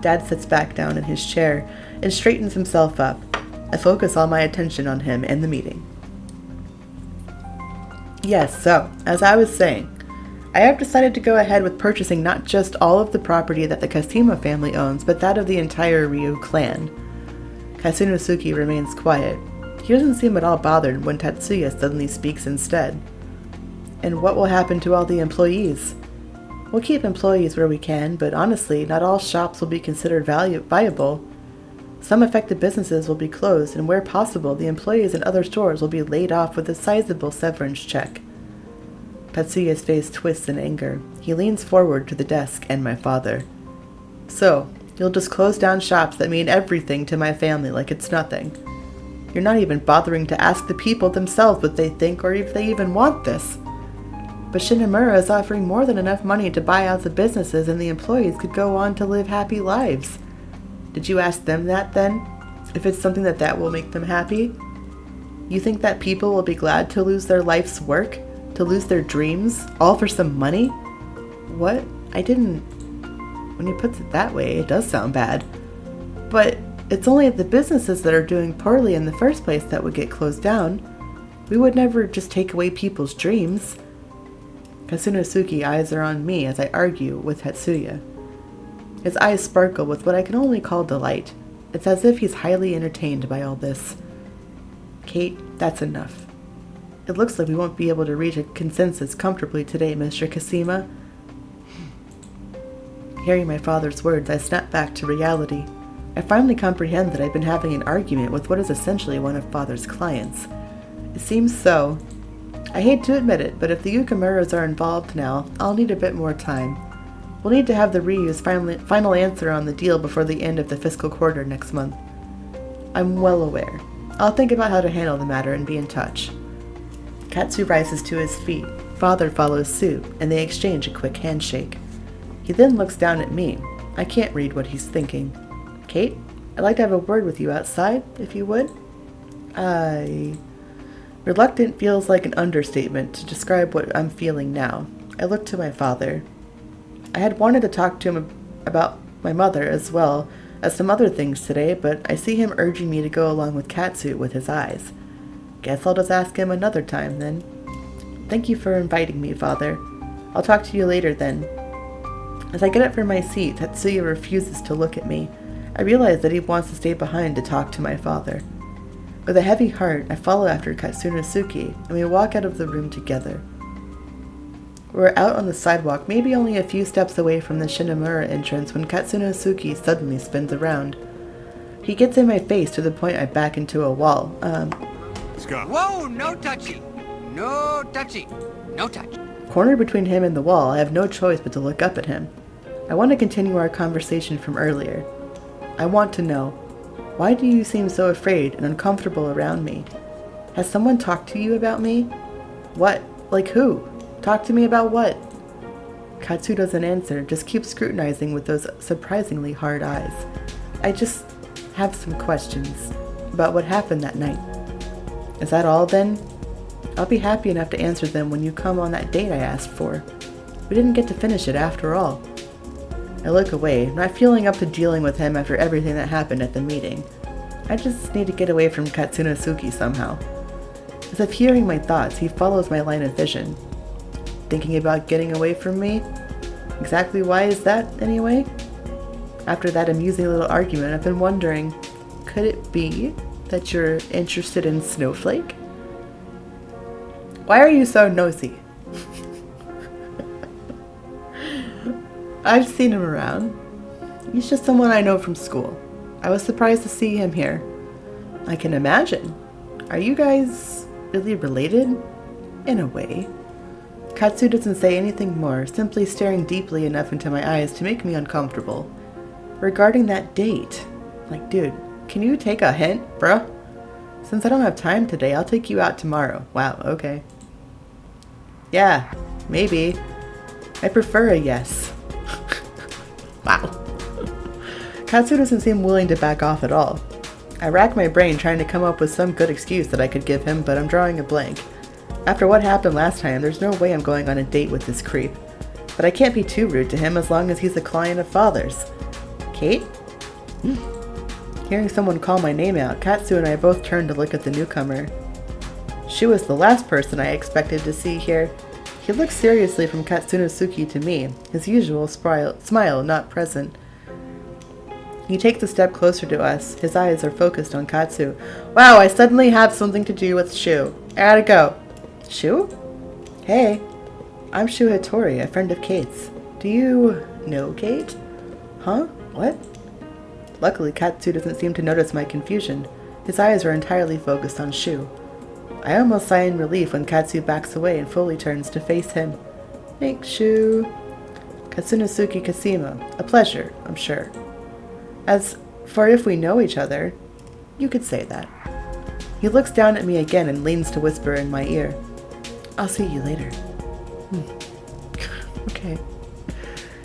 Speaker 1: Dad sits back down in his chair and straightens himself up. I focus all my attention on him and the meeting. Yes, so, as I was saying, I have decided to go ahead with purchasing not just all of the property that the Kasima family owns, but that of the entire Ryu clan. Kasunosuke remains quiet. He doesn't seem at all bothered when Tatsuya suddenly speaks instead. And what will happen to all the employees? We'll keep employees where we can, but honestly, not all shops will be considered viable. Some affected businesses will be closed, and where possible, the employees in other stores will be laid off with a sizable severance check. Tatsuya's face twists in anger. He leans forward to the desk and my father. So, you'll just close down shops that mean everything to my family like it's nothing. You're not even bothering to ask the people themselves what they think or if they even want this. But Shinomura is offering more than enough money to buy out the businesses, and the employees could go on to live happy lives. Did you ask them that then? If it's something that will make them happy? You think that people will be glad to lose their life's work? To lose their dreams? All for some money? What? I didn't... When he puts it that way, it does sound bad. But it's only the businesses that are doing poorly in the first place that would get closed down. We would never just take away people's dreams. Kasunosuke's eyes are on me as I argue with Tatsuya. His eyes sparkle with what I can only call delight. It's as if he's highly entertained by all this. Kate, that's enough. It looks like we won't be able to reach a consensus comfortably today, Mr. Kasima. Hearing my father's words, I snap back to reality. I finally comprehend that I've been having an argument with what is essentially one of Father's clients. It seems so. I hate to admit it, but if the Yukamuras are involved now, I'll need a bit more time. We'll need to have the Ryu's final answer on the deal before the end of the fiscal quarter next month. I'm well aware. I'll think about how to handle the matter and be in touch. Katsu rises to his feet. Father follows suit, and they exchange a quick handshake. He then looks down at me. I can't read what he's thinking. Kate, I'd like to have a word with you outside, if you would. Reluctant feels like an understatement to describe what I'm feeling now. I look to my father. I had wanted to talk to him about my mother as well as some other things today, but I see him urging me to go along with Katsu with his eyes. Guess I'll just ask him another time then. Thank you for inviting me, Father. I'll talk to you later then. As I get up from my seat, Tatsuya refuses to look at me. I realize that he wants to stay behind to talk to my father. With a heavy heart, I follow after Kasunosuke, and we walk out of the room together. We're out on the sidewalk, maybe only a few steps away from the Shinomura entrance when Kasunosuke suddenly spins around. He gets in my face to the point I back into a wall.
Speaker 7: Scott. Whoa, no touchy. No touchy. No touch.
Speaker 1: Cornered between him and the wall, I have no choice but to look up at him. I want to continue our conversation from earlier. I want to know, why do you seem so afraid and uncomfortable around me? Has someone talked to you about me? What? Like who? Talk to me about what? Katsu doesn't answer, just keeps scrutinizing with those surprisingly hard eyes. I just have some questions about what happened that night. Is that all then? I'll be happy enough to answer them when you come on that date I asked for. We didn't get to finish it after all. I look away, not feeling up to dealing with him after everything that happened at the meeting. I just need to get away from Katsunosuke somehow. As if hearing my thoughts, he follows my line of vision. Thinking about getting away from me? Exactly why is that, anyway? After that amusing little argument, I've been wondering, could it be that you're interested in Snowflake? Why are you so nosy? I've seen him around. He's just someone I know from school. I was surprised to see him here. I can imagine. Are you guys really related? In a way. Katsu doesn't say anything more, simply staring deeply enough into my eyes to make me uncomfortable. Regarding that date, like, dude, can you take a hint, bruh? Since I don't have time today, I'll take you out tomorrow. Wow, okay. Yeah, maybe. I prefer a yes. Wow. Katsu doesn't seem willing to back off at all. I rack my brain trying to come up with some good excuse that I could give him, but I'm drawing a blank. After what happened last time, there's no way I'm going on a date with this creep. But I can't be too rude to him as long as he's a client of Father's. Kate? Hearing someone call my name out, Katsu and I both turned to look at the newcomer. She was the last person I expected to see here. He looked seriously from Katsunosuke to me, his usual smile not present. He takes a step closer to us. His eyes are focused on Katsu. Wow, I suddenly have something to do with Shu. I gotta go. Shu? Hey, I'm Shu Hattori, a friend of Kate's. Do you know Kate? Huh? What? Luckily, Katsu doesn't seem to notice my confusion. His eyes are entirely focused on Shu. I almost sigh in relief when Katsu backs away and fully turns to face him. Thanks, Shu. Katsunosuke Kasima. A pleasure, I'm sure. As for if we know each other, you could say that. He looks down at me again and leans to whisper in my ear. I'll see you later. Okay.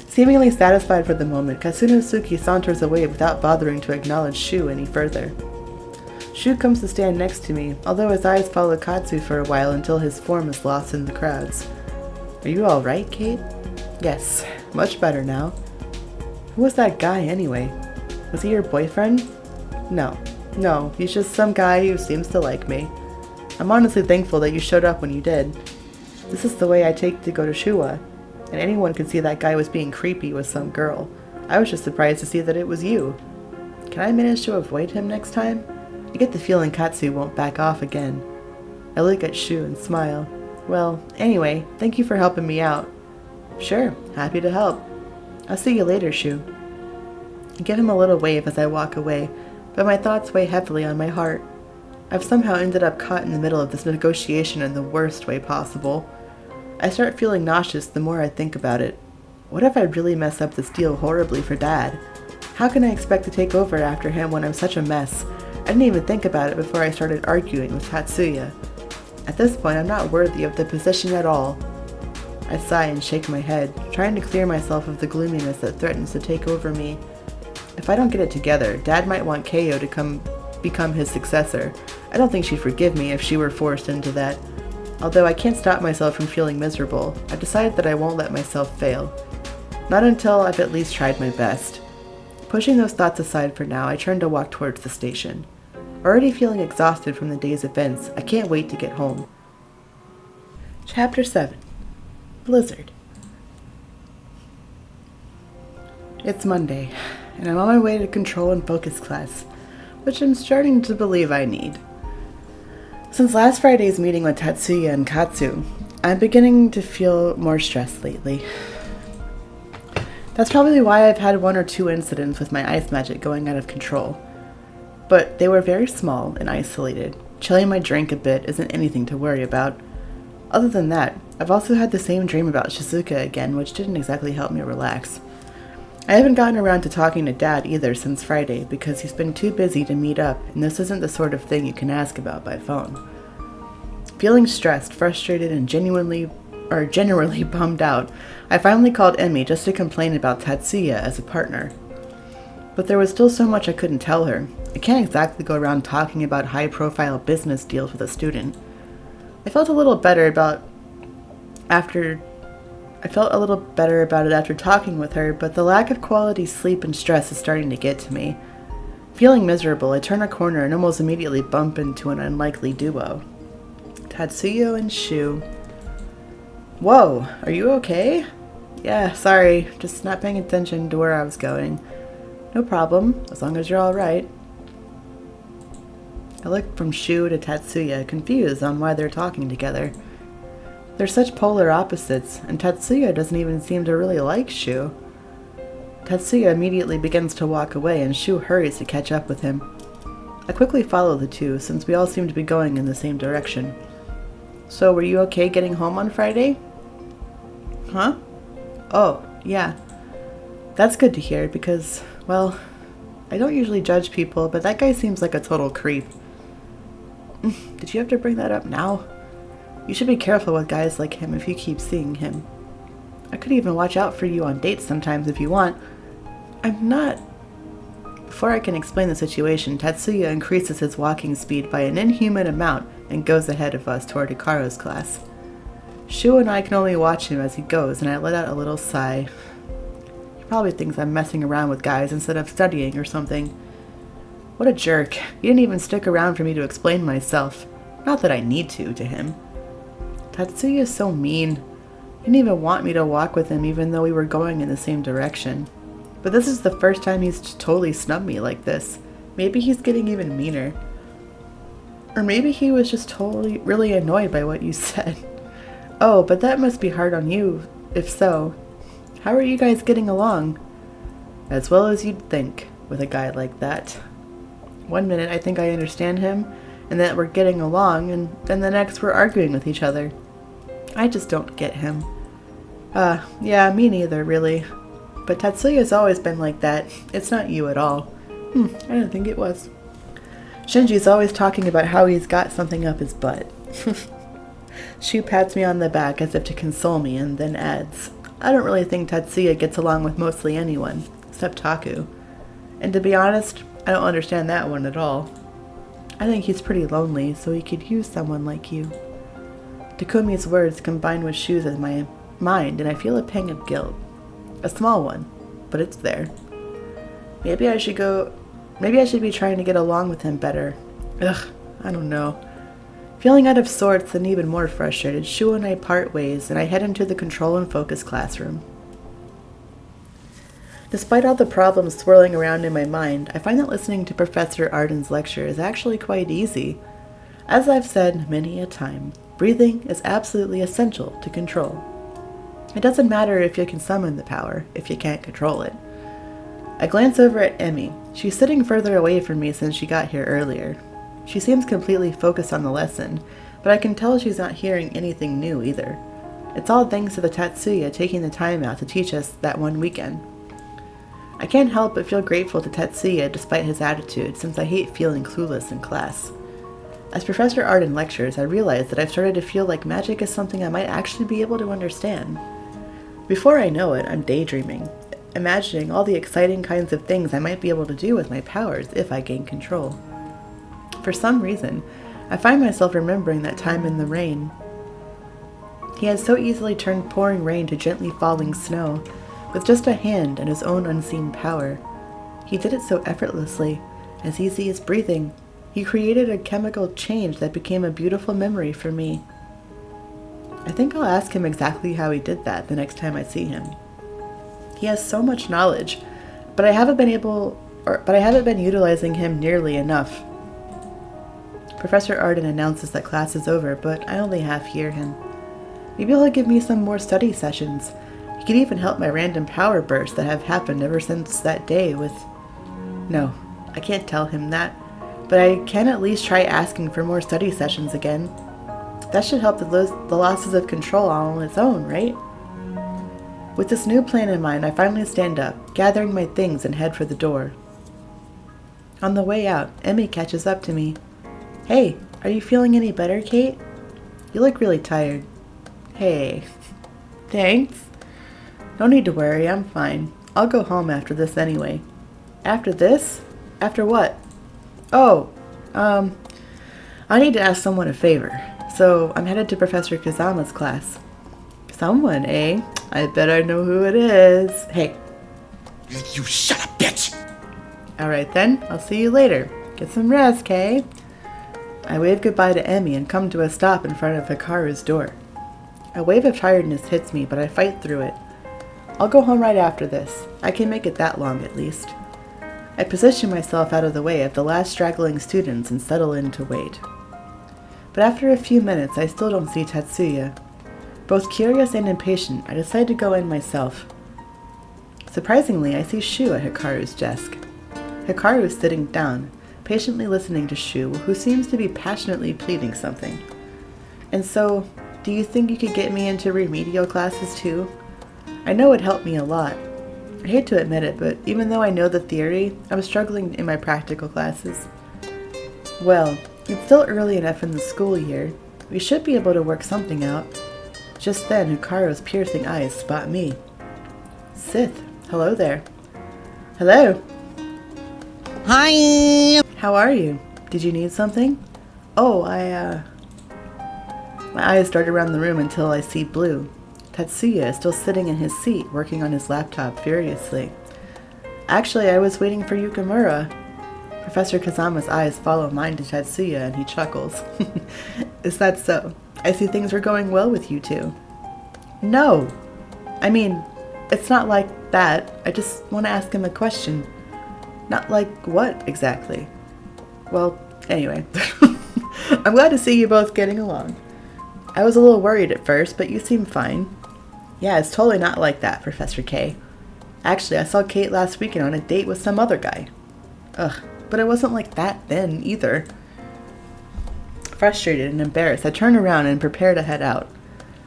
Speaker 1: Seemingly satisfied for the moment, Katsunosuke saunters away without bothering to acknowledge Shu any further. Shu comes to stand next to me, although his eyes follow Katsu for a while until his form is lost in the crowds. Are you alright, Kate? Yes, much better now. Who was that guy anyway? Was he your boyfriend? No, he's just some guy who seems to like me. I'm honestly thankful that you showed up when you did. This is the way I take to go to Shuwa, and anyone could see that guy was being creepy with some girl. I was just surprised to see that it was you. Can I manage to avoid him next time? I get the feeling Katsu won't back off again. I look at Shu and smile. Well, anyway, thank you for helping me out. Sure, happy to help. I'll see you later, Shu. I give him a little wave as I walk away, but my thoughts weigh heavily on my heart. I've somehow ended up caught in the middle of this negotiation in the worst way possible. I start feeling nauseous the more I think about it. What if I really mess up this deal horribly for Dad? How can I expect to take over after him when I'm such a mess? I didn't even think about it before I started arguing with Tatsuya. At this point, I'm not worthy of the position at all. I sigh and shake my head, trying to clear myself of the gloominess that threatens to take over me. If I don't get it together, Dad might want Keio to become his successor. I don't think she'd forgive me if she were forced into that. Although I can't stop myself from feeling miserable, I've decided that I won't let myself fail. Not until I've at least tried my best. Pushing those thoughts aside for now, I turn to walk towards the station. Already feeling exhausted from the day's events, I can't wait to get home. Chapter 7. Blizzard. It's Monday, and I'm on my way to control and focus class, which I'm starting to believe I need. Since last Friday's meeting with Tatsuya and Katsu, I'm beginning to feel more stressed lately. That's probably why I've had 1 or 2 incidents with my ice magic going out of control. But they were very small and isolated. Chilling my drink a bit isn't anything to worry about. Other than that, I've also had the same dream about Shizuka again, which didn't exactly help me relax. I haven't gotten around to talking to Dad either since Friday because he's been too busy to meet up, and this isn't the sort of thing you can ask about by phone. Feeling stressed, frustrated, and generally bummed out, I finally called Emmy just to complain about Tatsuya as a partner. But there was still so much I couldn't tell her. I can't exactly go around talking about high-profile business deals with a student. I felt a little better about it after talking with her, but the lack of quality sleep and stress is starting to get to me. Feeling miserable, I turn a corner and almost immediately bump into an unlikely duo. Tatsuya and Shu. Whoa, are you okay? Yeah, sorry, just not paying attention to where I was going. No problem, as long as you're alright. I look from Shu to Tatsuya, confused on why they're talking together. They're such polar opposites, and Tatsuya doesn't even seem to really like Shu. Tatsuya immediately begins to walk away, and Shu hurries to catch up with him. I quickly follow the two, since we all seem to be going in the same direction. So, were you okay getting home on Friday? Huh? Oh, yeah. That's good to hear, because, well, I don't usually judge people, but that guy seems like a total creep. Did you have to bring that up now? You should be careful with guys like him if you keep seeing him. I could even watch out for you on dates sometimes if you want. I'm not... Before I can explain the situation, Tatsuya increases his walking speed by an inhuman amount and goes ahead of us toward Hikaru's class. Shu and I can only watch him as he goes, and I let out a little sigh. He probably thinks I'm messing around with guys instead of studying or something. What a jerk. He didn't even stick around for me to explain myself. Not that I need to him. Tatsuya is so mean. He didn't even want me to walk with him even though we were going in the same direction. But this is the first time he's totally snubbed me like this. Maybe he's getting even meaner. Or maybe he was just totally really annoyed by what you said. Oh, but that must be hard on you, if so. How are you guys getting along? As well as you'd think, with a guy like that. One minute I think I understand him, and that we're getting along, and then the next we're arguing with each other. I just don't get him. Yeah, me neither, really. But Tatsuya's always been like that. It's not you at all. I didn't think it was. Shinji's always talking about how he's got something up his butt. Shu pats me on the back as if to console me and then adds, I don't really think Tatsuya gets along with mostly anyone, except Taku. And to be honest, I don't understand that one at all. I think he's pretty lonely, so he could use someone like you. Takumi's words combine with Shu's in my mind, and I feel a pang of guilt. A small one, but it's there. Maybe I should be trying to get along with him better. Ugh, I don't know. Feeling out of sorts and even more frustrated, Shu and I part ways, and I head into the control and focus classroom. Despite all the problems swirling around in my mind, I find that listening to Professor Arden's lecture is actually quite easy. As I've said many a time, breathing is absolutely essential to control. It doesn't matter if you can summon the power, if you can't control it. I glance over at Emmy. She's sitting further away from me since she got here earlier. She seems completely focused on the lesson, but I can tell she's not hearing anything new either. It's all thanks to the Tatsuya taking the time out to teach us that one weekend. I can't help but feel grateful to Tatsuya despite his attitude, since I hate feeling clueless in class. As Professor Arden lectures, I realize that I've started to feel like magic is something I might actually be able to understand. Before I know it, I'm daydreaming, imagining all the exciting kinds of things I might be able to do with my powers if I gain control. For some reason, I find myself remembering that time in the rain. He had so easily turned pouring rain to gently falling snow, with just a hand and his own unseen power. He did it so effortlessly, as easy as breathing. He created a chemical change that became a beautiful memory for me. I think I'll ask him exactly how he did that the next time I see him. He has so much knowledge, but I haven't been utilizing him nearly enough. Professor Arden announces that class is over, but I only half hear him. Maybe he'll give me some more study sessions. He could even help my random power bursts that have happened ever since that day with... No, I can't tell him that, but I can at least try asking for more study sessions again. That should help the losses of control all on its own, right? With this new plan in mind, I finally stand up, gathering my things and head for the door. On the way out, Emmy catches up to me. Hey, are you feeling any better, Kate? You look really tired. Hey. Thanks. No need to worry, I'm fine. I'll go home after this anyway. After this? After what? Oh, I need to ask someone a favor. So I'm headed to Professor Kazama's class. Someone, eh? I bet I know who it is. Hey.
Speaker 7: You shut up, bitch!
Speaker 1: Alright then, I'll see you later. Get some rest, Kay? I wave goodbye to Emmy and come to a stop in front of Hikaru's door. A wave of tiredness hits me, but I fight through it. I'll go home right after this. I can make it that long at least. I position myself out of the way of the last straggling students and settle in to wait. But after a few minutes, I still don't see Tatsuya. Both curious and impatient, I decide to go in myself. Surprisingly, I see Shu at Hikaru's desk. Hikaru is sitting down, patiently listening to Shu, who seems to be passionately pleading something. And so, do you think you could get me into remedial classes too? I know it'd help me a lot. I hate to admit it, but even though I know the theory, I'm struggling in my practical classes. Well, it's still early enough in the school year. We should be able to work something out. Just then, Hikaru's piercing eyes spot me. Sith, hello there. Hello.
Speaker 8: Hi.
Speaker 1: How are you? Did you need something? Oh, My eyes dart around the room until I see Blue. Tatsuya is still sitting in his seat, working on his laptop furiously. Actually, I was waiting for Yukimura. Professor Kazama's eyes follow mine to Tatsuya, and he chuckles. Is that so? I see things were going well with you two. No! I mean, it's not like that. I just want to ask him a question. Not like what, exactly? Well, anyway. I'm glad to see you both getting along. I was a little worried at first, but you seem fine. Yeah, it's totally not like that, Professor K. Actually, I saw Kate last weekend on a date with some other guy. Ugh, but it wasn't like that then, either. Frustrated and embarrassed, I turn around and prepare to head out.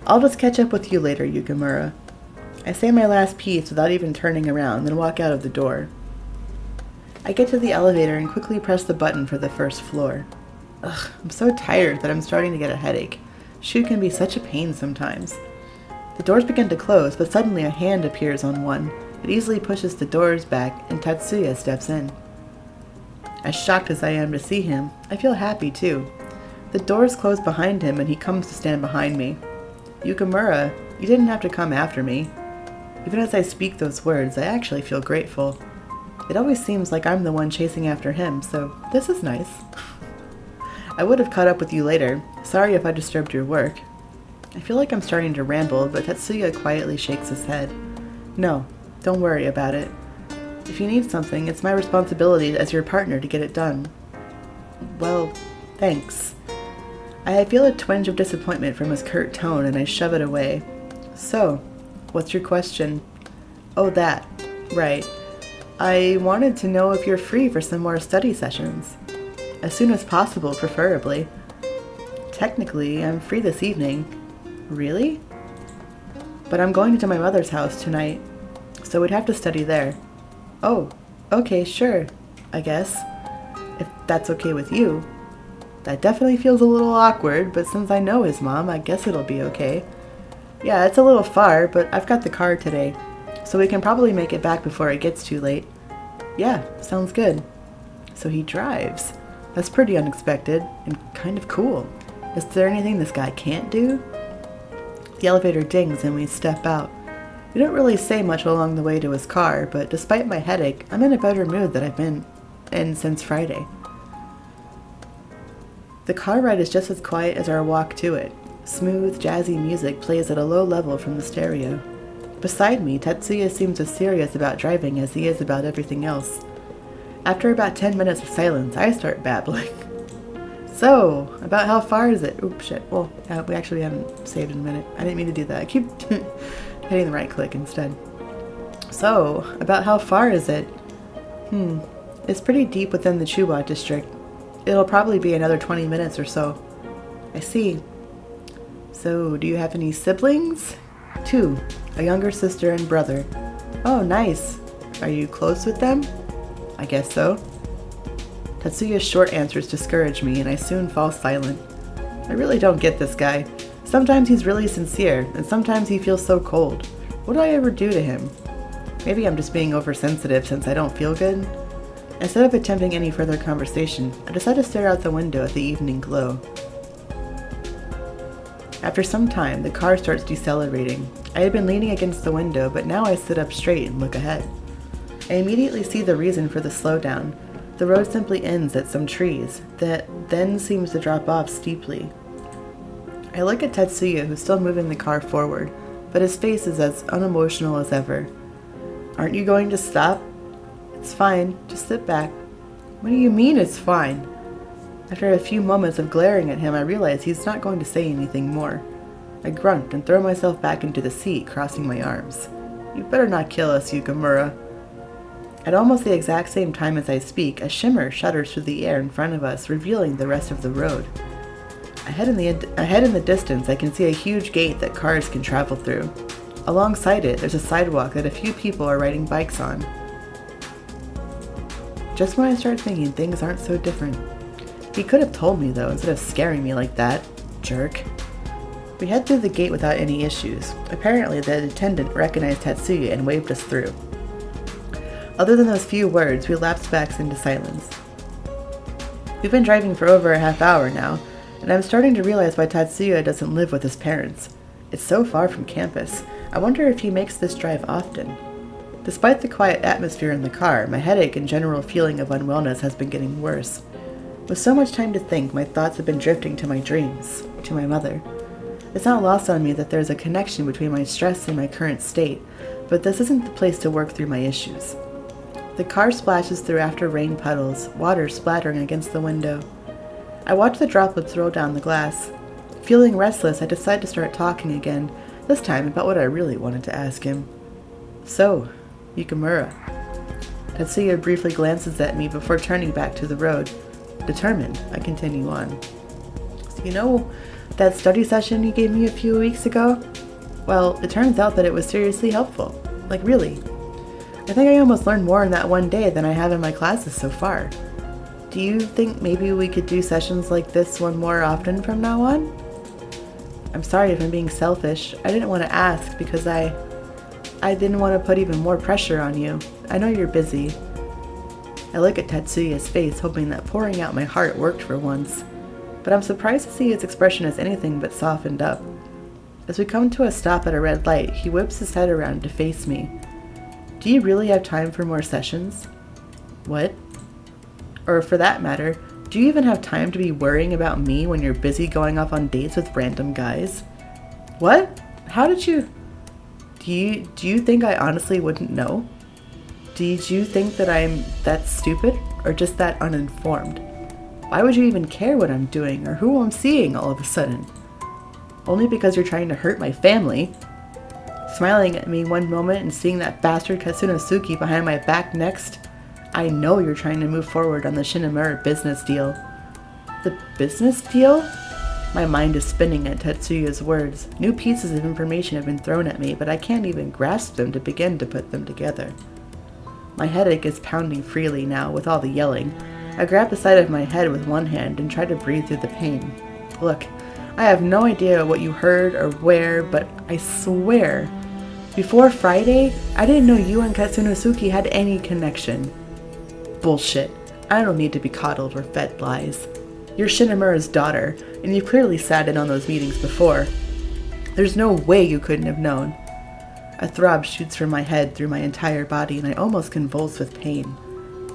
Speaker 1: I'll just catch up with you later, Yukimura. I say my last piece without even turning around, then walk out of the door. I get to the elevator and quickly press the button for the first floor. Ugh, I'm so tired that I'm starting to get a headache. Shu can be such a pain sometimes. The doors begin to close, but suddenly a hand appears on one. It easily pushes the doors back, and Tatsuya steps in. As shocked as I am to see him, I feel happy too. The doors close behind him, and he comes to stand behind me. Yukimura, you didn't have to come after me. Even as I speak those words, I actually feel grateful. It always seems like I'm the one chasing after him, so this is nice. I would have caught up with you later. Sorry if I disturbed your work. I feel like I'm starting to ramble, but Tatsuya quietly shakes his head. No, don't worry about it. If you need something, it's my responsibility as your partner to get it done. Well, thanks. I feel a twinge of disappointment from his curt tone, and I shove it away. So, what's your question? Oh, that. Right. I wanted to know if you're free for some more study sessions. As soon as possible, preferably. Technically, I'm free this evening. Really? But I'm going to my mother's house tonight, so we'd have to study there. Oh, okay, sure, I guess. If that's okay with you. That definitely feels a little awkward, but since I know his mom, I guess it'll be okay. Yeah, it's a little far, but I've got the car today, so we can probably make it back before it gets too late. Yeah, sounds good. So he drives. That's pretty unexpected, and kind of cool. Is there anything this guy can't do? The elevator dings and we step out. We don't really say much along the way to his car, but despite my headache, I'm in a better mood than I've been in since Friday. The car ride is just as quiet as our walk to it. Smooth, jazzy music plays at a low level from the stereo. Beside me, Tatsuya seems as serious about driving as he is about everything else. After about 10 minutes of silence, I start babbling. So, about how far is it? Oops, shit. Well, we actually haven't saved in a minute. I didn't mean to do that. I keep hitting the right click instead. So, about how far is it? It's pretty deep within the Chuba district. It'll probably be another 20 minutes or so. I see. So, do you have any siblings? 2. A younger sister and brother. Oh, nice. Are you close with them? I guess so. Tatsuya's short answers discourage me, and I soon fall silent. I really don't get this guy. Sometimes he's really sincere, and sometimes he feels so cold. What did I ever do to him? Maybe I'm just being oversensitive since I don't feel good. Instead of attempting any further conversation, I decide to stare out the window at the evening glow. After some time, the car starts decelerating. I had been leaning against the window, but now I sit up straight and look ahead. I immediately see the reason for the slowdown. The road simply ends at some trees, that then seems to drop off steeply. I look at Tatsuya, who's still moving the car forward, but his face is as unemotional as ever. "Aren't you going to stop?" "It's fine, just sit back." "What do you mean it's fine?" After a few moments of glaring at him, I realize he's not going to say anything more. I grunt and throw myself back into the seat, crossing my arms. "You better not kill us, Yukimura." At almost the exact same time as I speak, a shimmer shudders through the air in front of us, revealing the rest of the road. Ahead in the distance, I can see a huge gate that cars can travel through. Alongside it, there's a sidewalk that a few people are riding bikes on. Just when I start thinking things aren't so different. He could have told me, though, instead of scaring me like that. Jerk. We head through the gate without any issues. Apparently, the attendant recognized Tatsuya and waved us through. Other than those few words, we lapse back into silence. We've been driving for over a half hour now, and I'm starting to realize why Tatsuya doesn't live with his parents. It's so far from campus. I wonder if he makes this drive often. Despite the quiet atmosphere in the car, my headache and general feeling of unwellness has been getting worse. With so much time to think, my thoughts have been drifting to my dreams, to my mother. It's not lost on me that there's a connection between my stress and my current state, but this isn't the place to work through my issues. The car splashes through after rain puddles, water splattering against the window. I watch the droplets roll down the glass. Feeling restless, I decide to start talking again, this time about what I really wanted to ask him. "So, Yukimura." Tatsuya briefly glances at me before turning back to the road. Determined, I continue on. "So you know that study session you gave me a few weeks ago? Well, it turns out that it was seriously helpful. Like, really. I think I almost learned more in that one day than I have in my classes so far. Do you think maybe we could do sessions like this one more often from now on?" I'm sorry if I'm being selfish. I didn't want to ask because I didn't want to put even more pressure on you. I know you're busy. I look at Tatsuya's face, hoping that pouring out my heart worked for once. But I'm surprised to see his expression as anything but softened up. As we come to a stop at a red light, he whips his head around to face me. "Do you really have time for more sessions?" "What? Or for that matter, do you even have time to be worrying about me when you're busy going off on dates with random guys?" "What? How did you... Do you think I honestly wouldn't know? Did you think that I'm that stupid or just that uninformed? Why would you even care what I'm doing or who I'm seeing all of a sudden? Only because you're trying to hurt my family?" Smiling at me one moment and seeing that bastard Katsunosuke behind my back next. "I know you're trying to move forward on the Shinomura business deal." "The business deal?" My mind is spinning at Tatsuya's words. New pieces of information have been thrown at me, but I can't even grasp them to begin to put them together. My headache is pounding freely now with all the yelling. I grab the side of my head with one hand and try to breathe through the pain. Look, I have no idea what you heard or where, but I swear, before Friday, I didn't know you and Katsunosuke had any connection. Bullshit. I don't need to be coddled or fed lies. You're Shinomura's daughter, and you clearly sat in on those meetings before. There's no way you couldn't have known. A throb shoots from my head through my entire body, and I almost convulse with pain.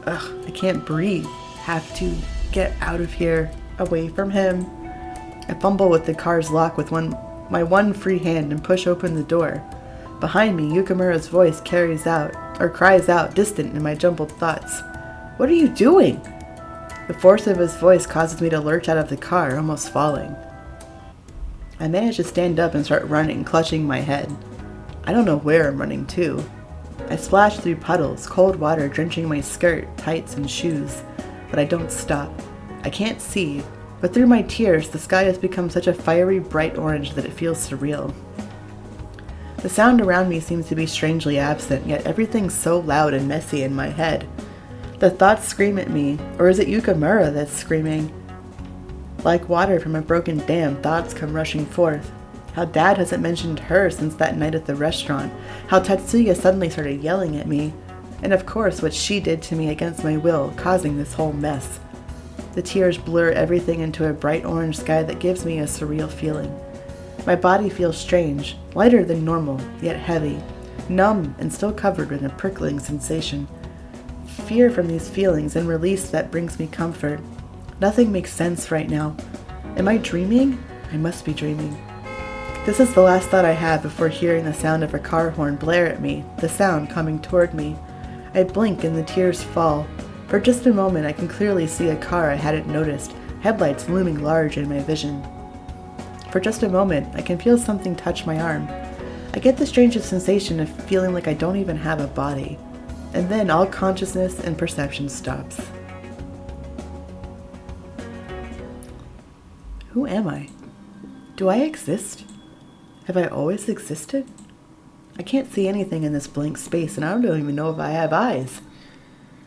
Speaker 1: Ugh, I can't breathe. Have to get out of here, away from him. I fumble with the car's lock with my one free hand and push open the door. Behind me, Yukimura's voice cries out, distant in my jumbled thoughts. "What are you doing?" The force of his voice causes me to lurch out of the car, almost falling. I manage to stand up and start running, clutching my head. I don't know where I'm running to. I splash through puddles, cold water drenching my skirt, tights, and shoes, but I don't stop. I can't see, but through my tears, the sky has become such a fiery bright orange that it feels surreal. The sound around me seems to be strangely absent, yet everything's so loud and messy in my head. The thoughts scream at me, or is it Yukimura that's screaming? Like water from a broken dam, thoughts come rushing forth. How Dad hasn't mentioned her since that night at the restaurant. How Tatsuya suddenly started yelling at me. And of course what she did to me against my will, causing this whole mess. The tears blur everything into a bright orange sky that gives me a surreal feeling. My body feels strange, lighter than normal, yet heavy, numb and still covered in a prickling sensation. Fear from these feelings and release that brings me comfort. Nothing makes sense right now. Am I dreaming? I must be dreaming. This is the last thought I have before hearing the sound of a car horn blare at me, the sound coming toward me. I blink and the tears fall. For just a moment I can clearly see a car I hadn't noticed, headlights looming large in my vision. For just a moment I can feel something touch my arm. I get the strangest sensation of feeling like I don't even have a body. And then all consciousness and perception stops. Who am I? Do I exist? Have I always existed? I can't see anything in this blank space, and I don't even know if I have eyes.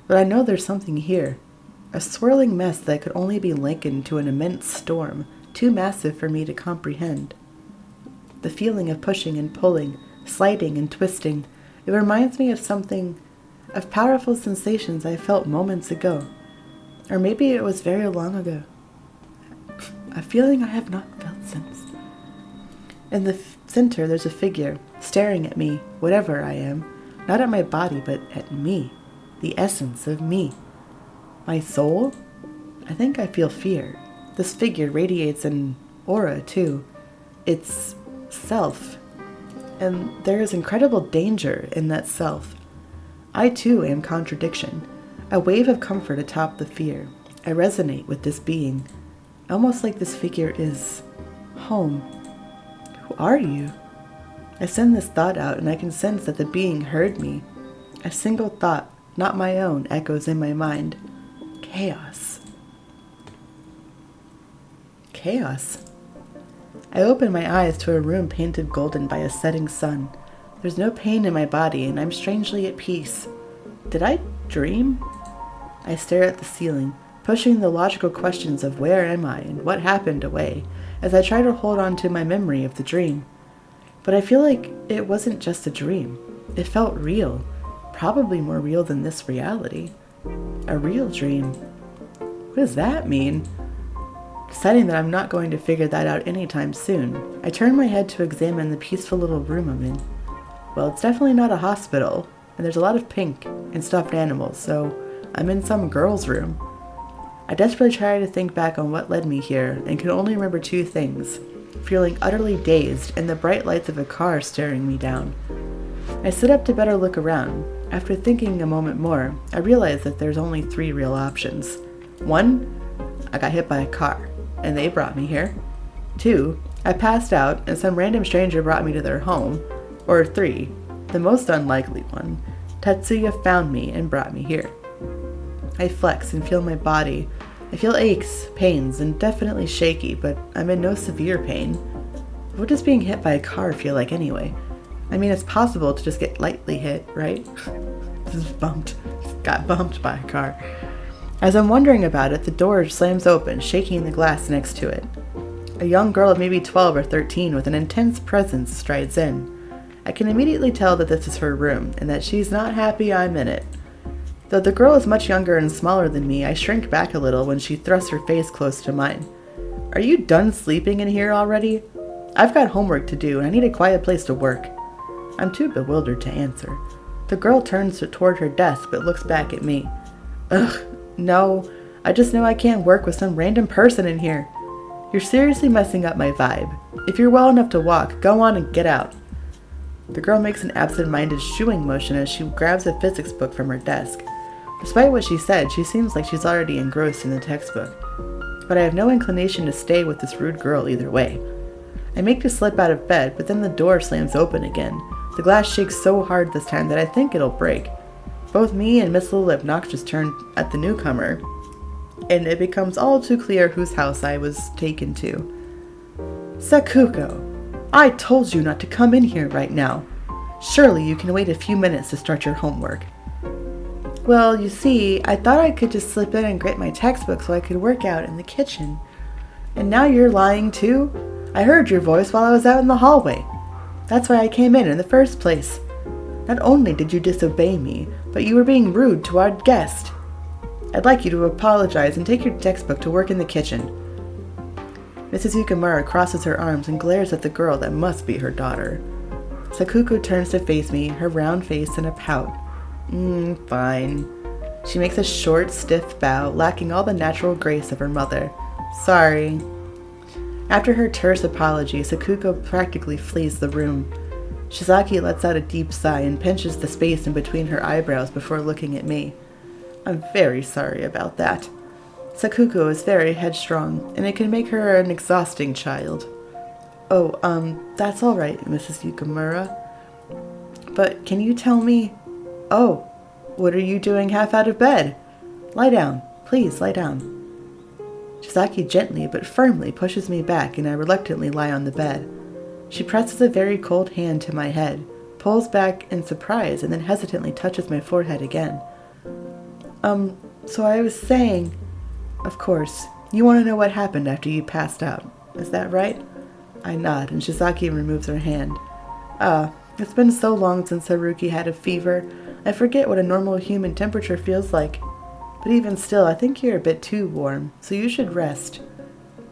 Speaker 1: But I know there's something here. A swirling mess that could only be likened to an immense storm, too massive for me to comprehend. The feeling of pushing and pulling, sliding and twisting, it reminds me of something, of powerful sensations I felt moments ago. Or maybe it was very long ago. A feeling I have not felt since. In the center there's a figure, staring at me, whatever I am, not at my body, but at me, the essence of me. My soul? I think I feel fear. This figure radiates an aura, too. It's self. And there is incredible danger in that self. I, too, am contradiction. A wave of comfort atop the fear. I resonate with this being. Almost like this figure is home. Who are you? I send this thought out and I can sense that the being heard me. A single thought, not my own, echoes in my mind. Chaos. Chaos. I open my eyes to a room painted golden by a setting sun. There's no pain in my body and I'm strangely at peace. Did I dream? I stare at the ceiling, pushing the logical questions of where am I and what happened away, as I try to hold on to my memory of the dream. But I feel like it wasn't just a dream. It felt real, probably more real than this reality. A real dream. What does that mean? Deciding that I'm not going to figure that out anytime soon, I turn my head to examine the peaceful little room I'm in. Well, it's definitely not a hospital, and there's a lot of pink and stuffed animals, so I'm in some girl's room. I desperately try to think back on what led me here, and can only remember two things: feeling utterly dazed and the bright lights of a car staring me down. I sit up to better look around. After thinking a moment more, I realize that there's only three real options. 1, I got hit by a car, and they brought me here. 2, I passed out, and some random stranger brought me to their home. Or 3, the most unlikely one, Tatsuya found me and brought me here. I flex and feel my body. I feel aches, pains, and definitely shaky, but I'm in no severe pain. What does being hit by a car feel like anyway? I mean, it's possible to just get lightly hit, right? Got bumped by a car. As I'm wondering about it, the door slams open, shaking the glass next to it. A young girl of maybe 12 or 13 with an intense presence strides in. I can immediately tell that this is her room, and that she's not happy I'm in it. Though the girl is much younger and smaller than me, I shrink back a little when she thrusts her face close to mine. Are you done sleeping in here already? I've got homework to do, and I need a quiet place to work. I'm too bewildered to answer. The girl turns toward her desk, but looks back at me. Ugh, no. I just know I can't work with some random person in here. You're seriously messing up my vibe. If you're well enough to walk, go on and get out. The girl makes an absent-minded shooing motion as she grabs a physics book from her desk. Despite what she said, she seems like she's already engrossed in the textbook. But I have no inclination to stay with this rude girl either way. I make to slip out of bed, but then the door slams open again. The glass shakes so hard this time that I think it'll break. Both me and Miss Little Obnoxious turn at the newcomer, and it becomes all too clear whose house I was taken to. Sakuko, I told you not to come in here right now. Surely you can wait a few minutes to start your homework. Well, you see, I thought I could just slip in and get my textbook so I could work out in the kitchen. And now you're lying too? I heard your voice while I was out in the hallway. That's why I came in the first place. Not only did you disobey me, but you were being rude to our guest. I'd like you to apologize and take your textbook to work in the kitchen. Mrs. Yukimura crosses her arms and glares at the girl that must be her daughter. Sakuko turns to face me, her round face in a pout. Fine. She makes a short, stiff bow, lacking all the natural grace of her mother. Sorry. After her terse apology, Sakuko practically flees the room. Shizaki lets out a deep sigh and pinches the space in between her eyebrows before looking at me. I'm very sorry about that. Sakuko is very headstrong, and it can make her an exhausting child. Oh, that's all right, Mrs. Yukimura. But can you tell me... Oh, what are you doing half out of bed? Lie down. Please, lie down. Shizaki gently but firmly pushes me back, and I reluctantly lie on the bed. She presses a very cold hand to my head, pulls back in surprise, and then hesitantly touches my forehead again. So I was saying... Of course, you want to know what happened after you passed out. Is that right? I nod, and Shizaki removes her hand. It's been so long since Haruki had a fever. I forget what a normal human temperature feels like. But even still, I think you're a bit too warm, so you should rest.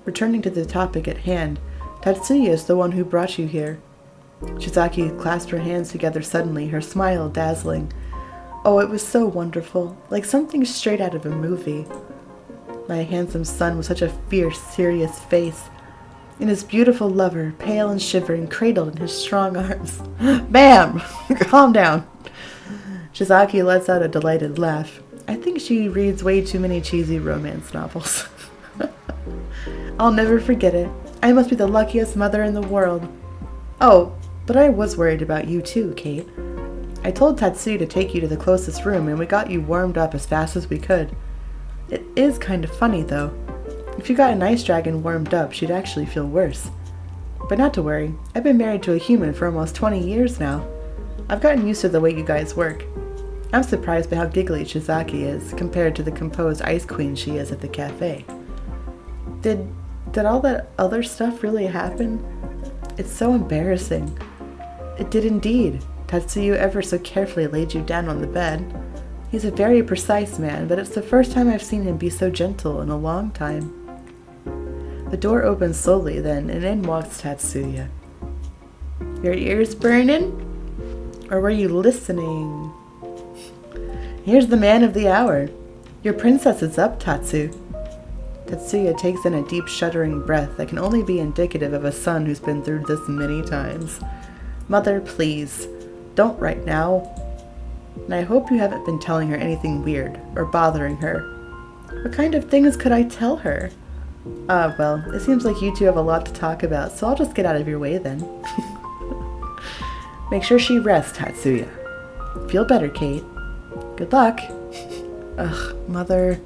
Speaker 1: Returning to the topic at hand, Tatsuya is the one who brought you here. Shizaki clasped her hands together suddenly, her smile dazzling. Oh, it was so wonderful, like something straight out of a movie. My handsome son with such a fierce, serious face, and his beautiful lover, pale and shivering, cradled in his strong arms. Bam! Calm down. Shizaki lets out a delighted laugh. I think she reads way too many cheesy romance novels. I'll never forget it. I must be the luckiest mother in the world. Oh, but I was worried about you too, Kate. I told Tatsuya to take you to the closest room, and we got you warmed up as fast as we could. It is kind of funny, though. If you got an ice dragon warmed up, she'd actually feel worse. But not to worry, I've been married to a human for almost 20 years now. I've gotten used to the way you guys work. I'm surprised by how giggly Shizaki is, compared to the composed ice queen she is at the cafe. Did all that other stuff really happen? It's so embarrassing. It did indeed. Tatsuya ever so carefully laid you down on the bed. He's a very precise man, but it's the first time I've seen him be so gentle in a long time. The door opens slowly then, and in walks Tatsuya. Your ears burning? Or were you listening? Here's the man of the hour. Your princess is up, Tatsu. Tatsuya takes in a deep shuddering breath that can only be indicative of a son who's been through this many times. Mother, please, don't right now. And I hope you haven't been telling her anything weird or bothering her. What kind of things could I tell her? Well, it seems like you two have a lot to talk about, so I'll just get out of your way then. Make sure she rests, Tatsuya. Feel better, Kate. Good luck. Ugh, Mother.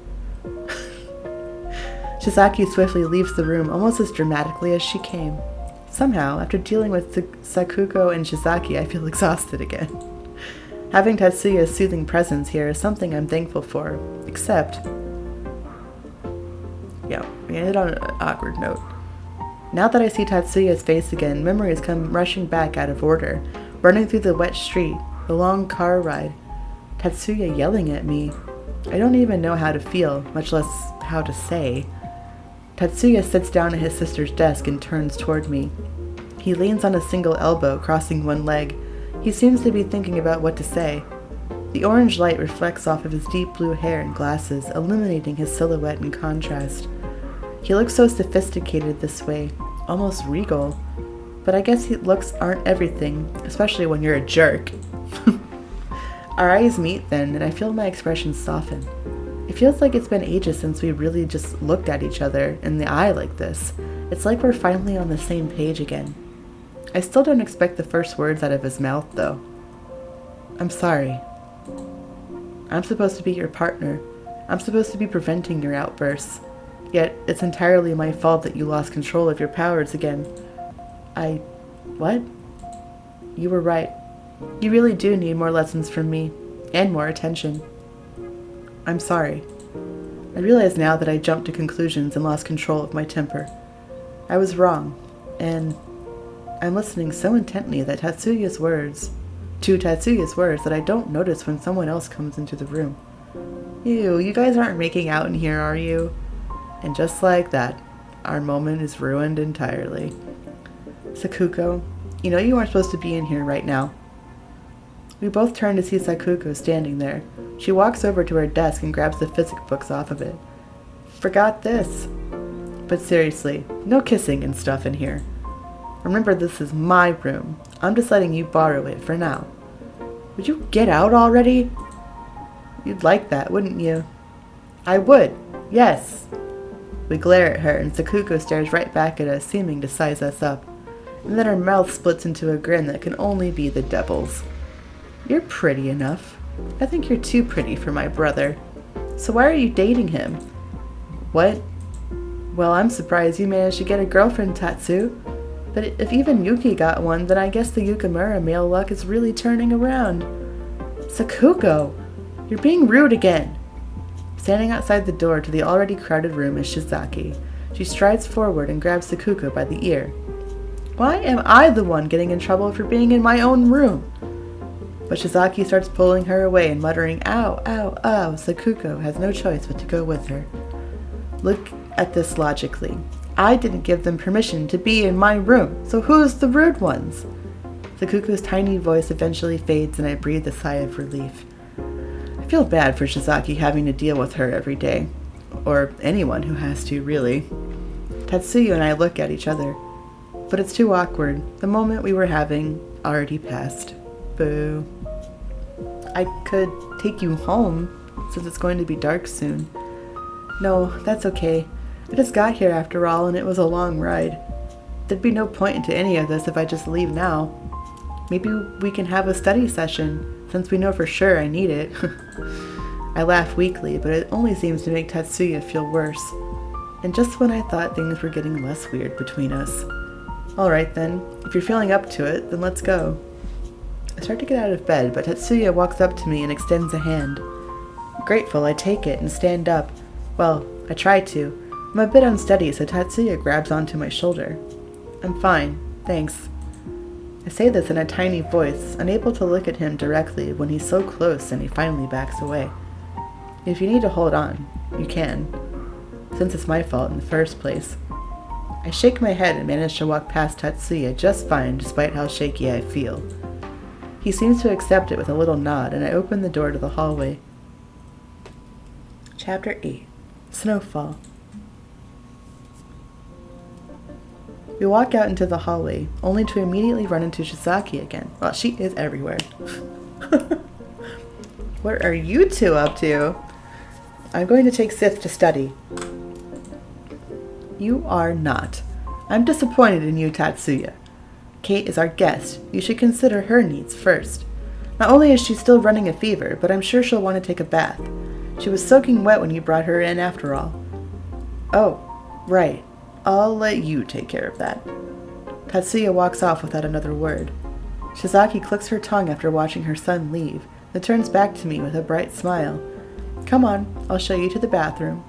Speaker 1: Shizaki swiftly leaves the room almost as dramatically as she came. Somehow, after dealing with Sakuko and Shizaki, I feel exhausted again. Having Tatsuya's soothing presence here is something I'm thankful for, except... Yeah, we ended on an awkward note. Now that I see Tatsuya's face again, memories come rushing back out of order, running through the wet street, the long car ride, Tatsuya yelling at me. I don't even know how to feel, much less how to say. Tatsuya sits down at his sister's desk and turns toward me. He leans on a single elbow, crossing one leg. He seems to be thinking about what to say. The orange light reflects off of his deep blue hair and glasses, illuminating his silhouette in contrast. He looks so sophisticated this way, almost regal. But I guess looks aren't everything, especially when you're a jerk. Our eyes meet then, and I feel my expression soften. It feels like it's been ages since we really just looked at each other in the eye like this. It's like we're finally on the same page again. I still don't expect the first words out of his mouth, though. I'm sorry. I'm supposed to be your partner. I'm supposed to be preventing your outbursts. Yet, it's entirely my fault that you lost control of your powers again. What? You were right. You really do need more lessons from me, and more attention. I'm sorry. I realize now that I jumped to conclusions and lost control of my temper. I was wrong, and I'm listening so intently that Tatsuya's words, To Tatsuya's words that I don't notice when someone else comes into the room. Ew, you guys aren't making out in here, are you? And just like that, our moment is ruined entirely. Sakuko, you know you aren't supposed to be in here right now. We both turn to see Sakuko standing there. She walks over to her desk and grabs the physics books off of it. Forgot this. But seriously, no kissing and stuff in here. Remember, this is my room. I'm just letting you borrow it for now. Would you get out already? You'd like that, wouldn't you? I would, yes. We glare at her and Sakuko stares right back at us, seeming to size us up. And then her mouth splits into a grin that can only be the devil's. You're pretty enough. I think you're too pretty for my brother. So why are you dating him? What? Well, I'm surprised you managed to get a girlfriend, Tatsu. But if even Yuki got one, then I guess the Yukimura male luck is really turning around. Sakuko! You're being rude again! Standing outside the door to the already crowded room is Shizaki. She strides forward and grabs Sakuko by the ear. Why am I the one getting in trouble for being in my own room? But Shizaki starts pulling her away and muttering, ow, ow, ow. Sakuko has no choice but to go with her. Look at this logically. I didn't give them permission to be in my room, so who's the rude ones? Sakuko's tiny voice eventually fades and I breathe a sigh of relief. I feel bad for Shizaki having to deal with her every day. Or anyone who has to, really. Tatsuya and I look at each other. But it's too awkward. The moment we were having already passed. Boo. I could take you home, since it's going to be dark soon. No, that's okay. I just got here after all, and it was a long ride. There'd be no point into any of this if I just leave now. Maybe we can have a study session, since we know for sure I need it. I laugh weakly, but it only seems to make Tatsuya feel worse. And just when I thought things were getting less weird between us. Alright then, if you're feeling up to it, then let's go. I start to get out of bed, but Tatsuya walks up to me and extends a hand. Grateful, I take it and stand up. Well, I try to. I'm a bit unsteady, so Tatsuya grabs onto my shoulder. I'm fine, thanks. I say this in a tiny voice, unable to look at him directly when he's so close and he finally backs away. If you need to hold on, you can, since it's my fault in the first place. I shake my head and manage to walk past Tatsuya just fine despite how shaky I feel. He seems to accept it with a little nod, and I open the door to the hallway. Chapter 8. Snowfall. We walk out into the hallway, only to immediately run into Shizaki again. Well, she is everywhere. What are you two up to? I'm going to take Sith to study. You are not. I'm disappointed in you, Tatsuya. Kate is our guest. You should consider her needs first. Not only is she still running a fever, but I'm sure she'll want to take a bath. She was soaking wet when you brought her in after all. Oh, right. I'll let you take care of that. Tatsuya walks off without another word. Shizaki clicks her tongue after watching her son leave, then turns back to me with a bright smile. Come on, I'll show you to the bathroom.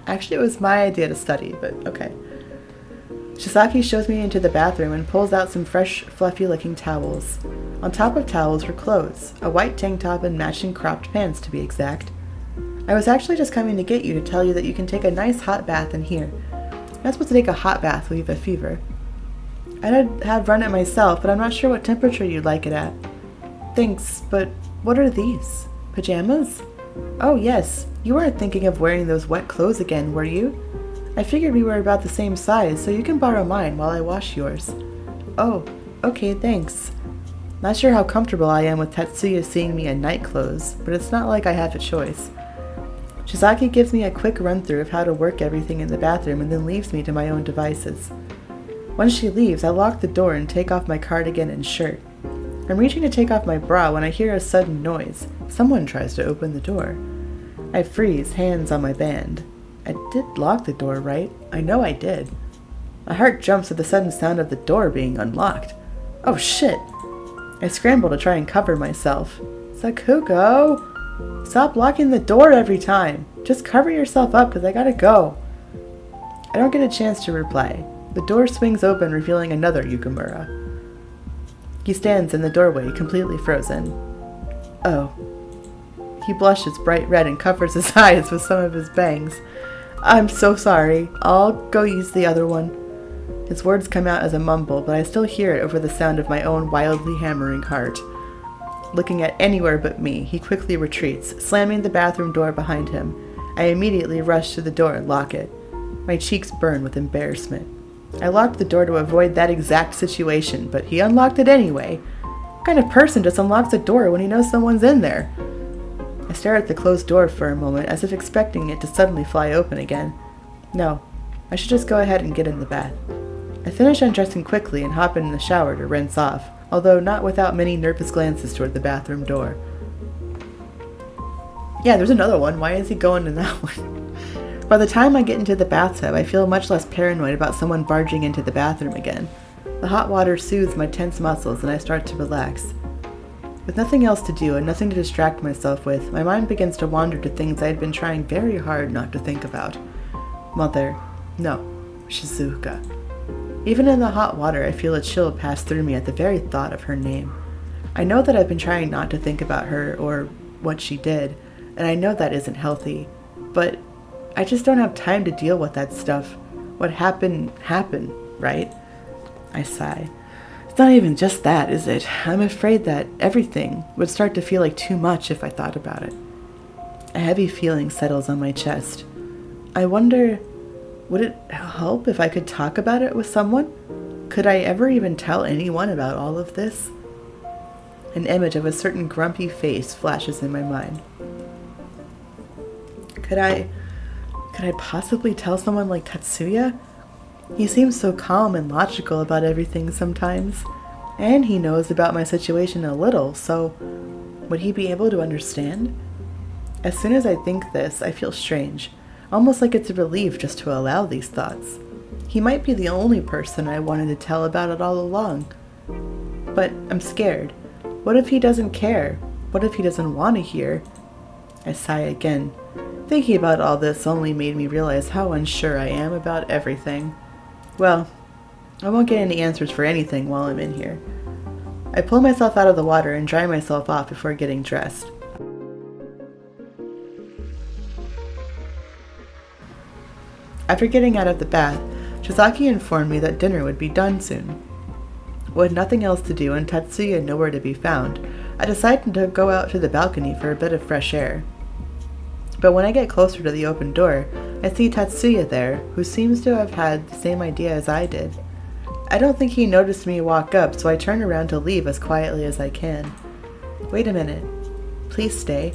Speaker 1: Actually, it was my idea to study, but okay. Shizaki shows me into the bathroom and pulls out some fresh, fluffy-looking towels. On top of towels were clothes, a white tank top and matching cropped pants to be exact. I was actually just coming to get you to tell you that you can take a nice hot bath in here. You're not supposed to take a hot bath when you have a fever. I'd have run it myself, but I'm not sure what temperature you'd like it at. Thanks, but what are these? Pajamas? Oh yes, you weren't thinking of wearing those wet clothes again, were you? I figured we were about the same size, so you can borrow mine while I wash yours. Oh, okay, thanks. Not sure how comfortable I am with Tatsuya seeing me in night clothes, but it's not like I have a choice. Shizaki gives me a quick run-through of how to work everything in the bathroom and then leaves me to my own devices. Once she leaves, I lock the door and take off my cardigan and shirt. I'm reaching to take off my bra when I hear a sudden noise. Someone tries to open the door. I freeze, hands on my band. I did lock the door, right? I know I did. My heart jumps at the sudden sound of the door being unlocked. Oh shit! I scramble to try and cover myself. Sakuko! Stop locking the door every time! Just cover yourself up because I gotta go. I don't get a chance to reply. The door swings open, revealing another Yukimura. He stands in the doorway, completely frozen. Oh. He blushes bright red and covers his eyes with some of his bangs. I'm so sorry. I'll go use the other one. His words come out as a mumble, but I still hear it over the sound of my own wildly hammering heart. Looking at anywhere but me, he quickly retreats, slamming the bathroom door behind him. I immediately rush to the door and lock it. My cheeks burn with embarrassment. I locked the door to avoid that exact situation, but he unlocked it anyway. What kind of person just unlocks the door when he knows someone's in there? I stare at the closed door for a moment, as if expecting it to suddenly fly open again. No, I should just go ahead and get in the bath. I finish undressing quickly and hop in the shower to rinse off, although not without many nervous glances toward the bathroom door. Yeah, there's another one. Why is he going in that one? By the time I get into the bathtub, I feel much less paranoid about someone barging into the bathroom again. The hot water soothes my tense muscles and I start to relax. With nothing else to do and nothing to distract myself with, my mind begins to wander to things I had been trying very hard not to think about. Mother. No. Shizuka. Even in the hot water, I feel a chill pass through me at the very thought of her name. I know that I've been trying not to think about her or what she did, and I know that isn't healthy, but I just don't have time to deal with that stuff. What happened, right? I sigh. It's not even just that, is it? I'm afraid that everything would start to feel like too much if I thought about it. A heavy feeling settles on my chest. I wonder, would it help if I could talk about it with someone? Could I ever even tell anyone about all of this? An image of a certain grumpy face flashes in my mind. Could I possibly tell someone like Tatsuya? He seems so calm and logical about everything sometimes, and he knows about my situation a little, so would he be able to understand? As soon as I think this, I feel strange, almost like it's a relief just to allow these thoughts. He might be the only person I wanted to tell about it all along. But I'm scared. What if he doesn't care? What if he doesn't want to hear? I sigh again. Thinking about all this only made me realize how unsure I am about everything. Well, I won't get any answers for anything while I'm in here. I pull myself out of the water and dry myself off before getting dressed. After getting out of the bath, Shizaki informed me that dinner would be done soon. With nothing else to do and Tatsuya nowhere to be found, I decided to go out to the balcony for a bit of fresh air. But when I get closer to the open door, I see Tatsuya there, who seems to have had the same idea as I did. I don't think he noticed me walk up, so I turn around to leave as quietly as I can. Wait a minute. Please stay.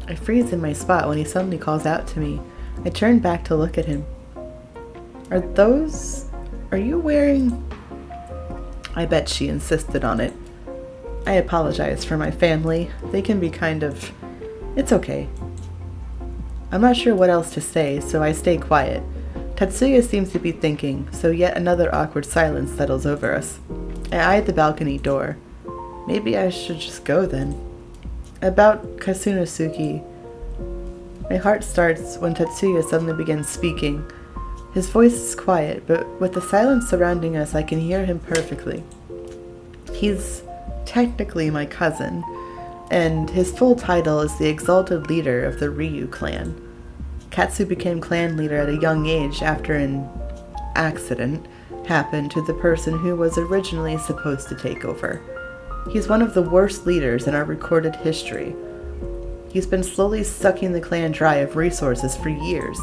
Speaker 1: I freeze in my spot when he suddenly calls out to me. I turn back to look at him. Are you wearing... I bet she insisted on it. I apologize for my family. They can be kind of... It's okay. I'm not sure what else to say, so I stay quiet. Tatsuya seems to be thinking, so yet another awkward silence settles over us. I eye the balcony door. Maybe I should just go then. About Kasunosuke. My heart starts when Tatsuya suddenly begins speaking. His voice is quiet, but with the silence surrounding us, I can hear him perfectly. He's technically my cousin, and his full title is the Exalted Leader of the Ryu clan. Katsu became clan leader at a young age after an accident happened to the person who was originally supposed to take over. He's one of the worst leaders in our recorded history. He's been slowly sucking the clan dry of resources for years.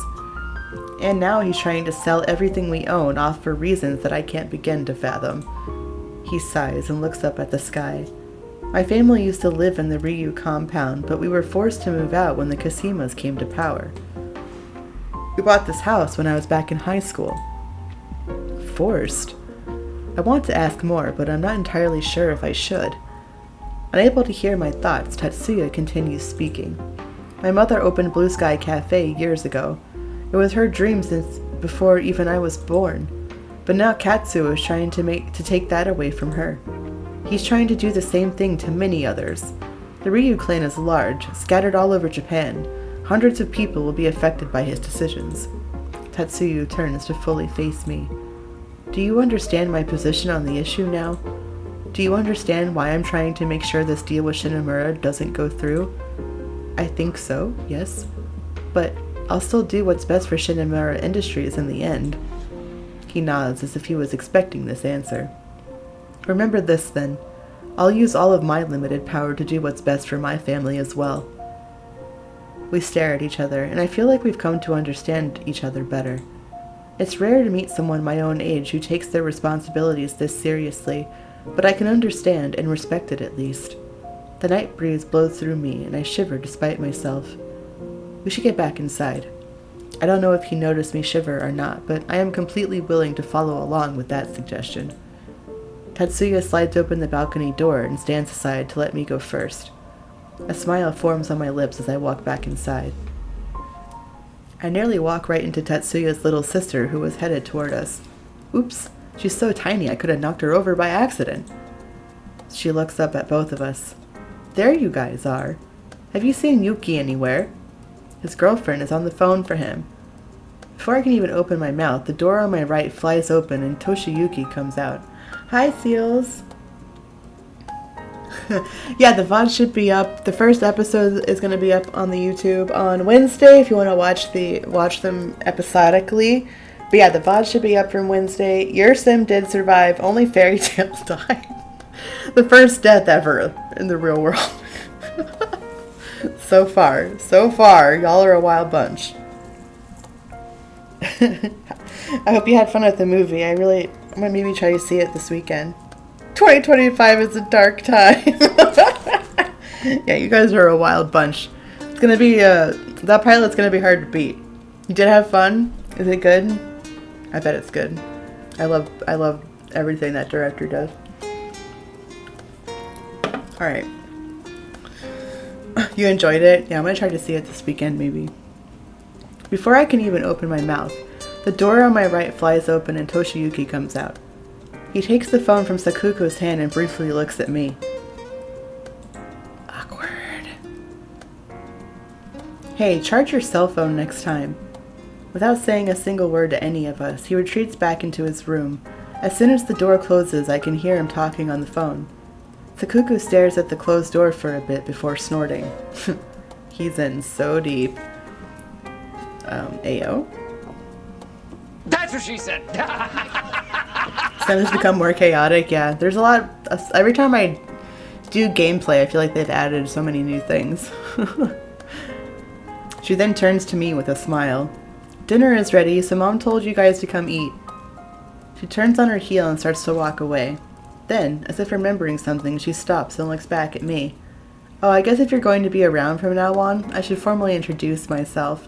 Speaker 1: And now he's trying to sell everything we own off for reasons that I can't begin to fathom. He sighs and looks up at the sky. My family used to live in the Ryu compound, but we were forced to move out when the Kasimas came to power. We bought this house when I was back in high school. Forced? I want to ask more, but I'm not entirely sure if I should. Unable to hear my thoughts, Tatsuya continues speaking. My mother opened Blue Sky Cafe years ago. It was her dream since before even I was born. But now Katsu is trying to take that away from her. He's trying to do the same thing to many others. The Ryu clan is large, scattered all over Japan. Hundreds of people will be affected by his decisions. Tatsuya turns to fully face me. Do you understand my position on the issue now? Do you understand why I'm trying to make sure this deal with Shinamura doesn't go through? I think so, yes. But I'll still do what's best for Shinamura Industries in the end. He nods as if he was expecting this answer. Remember this then. I'll use all of my limited power to do what's best for my family as well. We stare at each other, and I feel like we've come to understand each other better. It's rare to meet someone my own age who takes their responsibilities this seriously, but I can understand and respect it at least. The night breeze blows through me, and I shiver despite myself. We should get back inside. I don't know if he noticed me shiver or not, but I am completely willing to follow along with that suggestion. Tatsuya slides open the balcony door and stands aside to let me go first. A smile forms on my lips as I walk back inside. I nearly walk right into Tatsuya's little sister, who was headed toward us. Oops, she's so tiny I could have knocked her over by accident. She looks up at both of us. There you guys are. Have you seen Yuki anywhere? His girlfriend is on the phone for him. Before I can even open my mouth, the door on my right flies open and Toshiyuki comes out. Hi, Seals. Yeah, the VOD should be up. The first episode is going to be up on the YouTube on Wednesday if you want to watch them episodically. But yeah, the VOD should be up from Wednesday. Your sim did survive. Only Fairy Tale died. The first death ever in the real world. So far, y'all are a wild bunch. I hope you had fun with the movie. I'm gonna maybe try to see it this weekend. 2025 is a dark time. Yeah, you guys are a wild bunch. It's gonna be that pilot's gonna be hard to beat. You did have fun? Is it good? I bet it's good. I love everything that director does. Alright. You enjoyed it? Yeah, I'm gonna try to see it this weekend maybe. Before I can even open my mouth, the door on my right flies open and Toshiyuki comes out. He takes the phone from Sakuko's hand and briefly looks at me. Awkward. Hey, charge your cell phone next time. Without saying a single word to any of us, he retreats back into his room. As soon as the door closes, I can hear him talking on the phone. Sakuko stares at the closed door for a bit before snorting. He's in so deep. Ayo?
Speaker 5: That's what she said.
Speaker 1: It's become more chaotic, yeah. There's a lot. Every time I do gameplay, I feel like they've added so many new things. She then turns to me with a smile. Dinner is ready, so Mom told you guys to come eat. She turns on her heel and starts to walk away. Then, as if remembering something, she stops and looks back at me. Oh, I guess if you're going to be around from now on, I should formally introduce myself.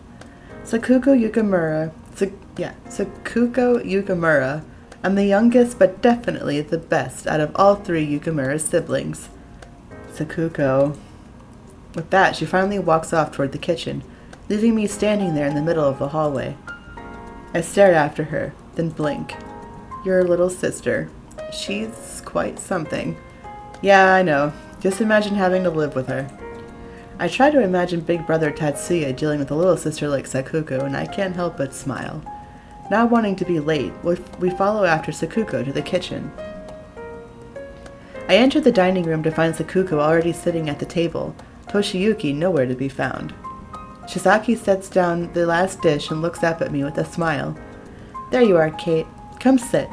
Speaker 1: Sakuko Yukamura. Sakuko Yukamura. I'm the youngest, but definitely the best out of all three Yukamura siblings. Sakuko. With that, she finally walks off toward the kitchen, leaving me standing there in the middle of the hallway. I stare after her, then blink. Your little sister. She's quite something. Yeah, I know. Just imagine having to live with her. I try to imagine Big Brother Tatsuya dealing with a little sister like Sakuko, and I can't help but smile. Not wanting to be late, we follow after Sakuko to the kitchen. I enter the dining room to find Sakuko already sitting at the table, Toshiyuki nowhere to be found. Shisaki sets down the last dish and looks up at me with a smile. There you are, Kate. Come sit.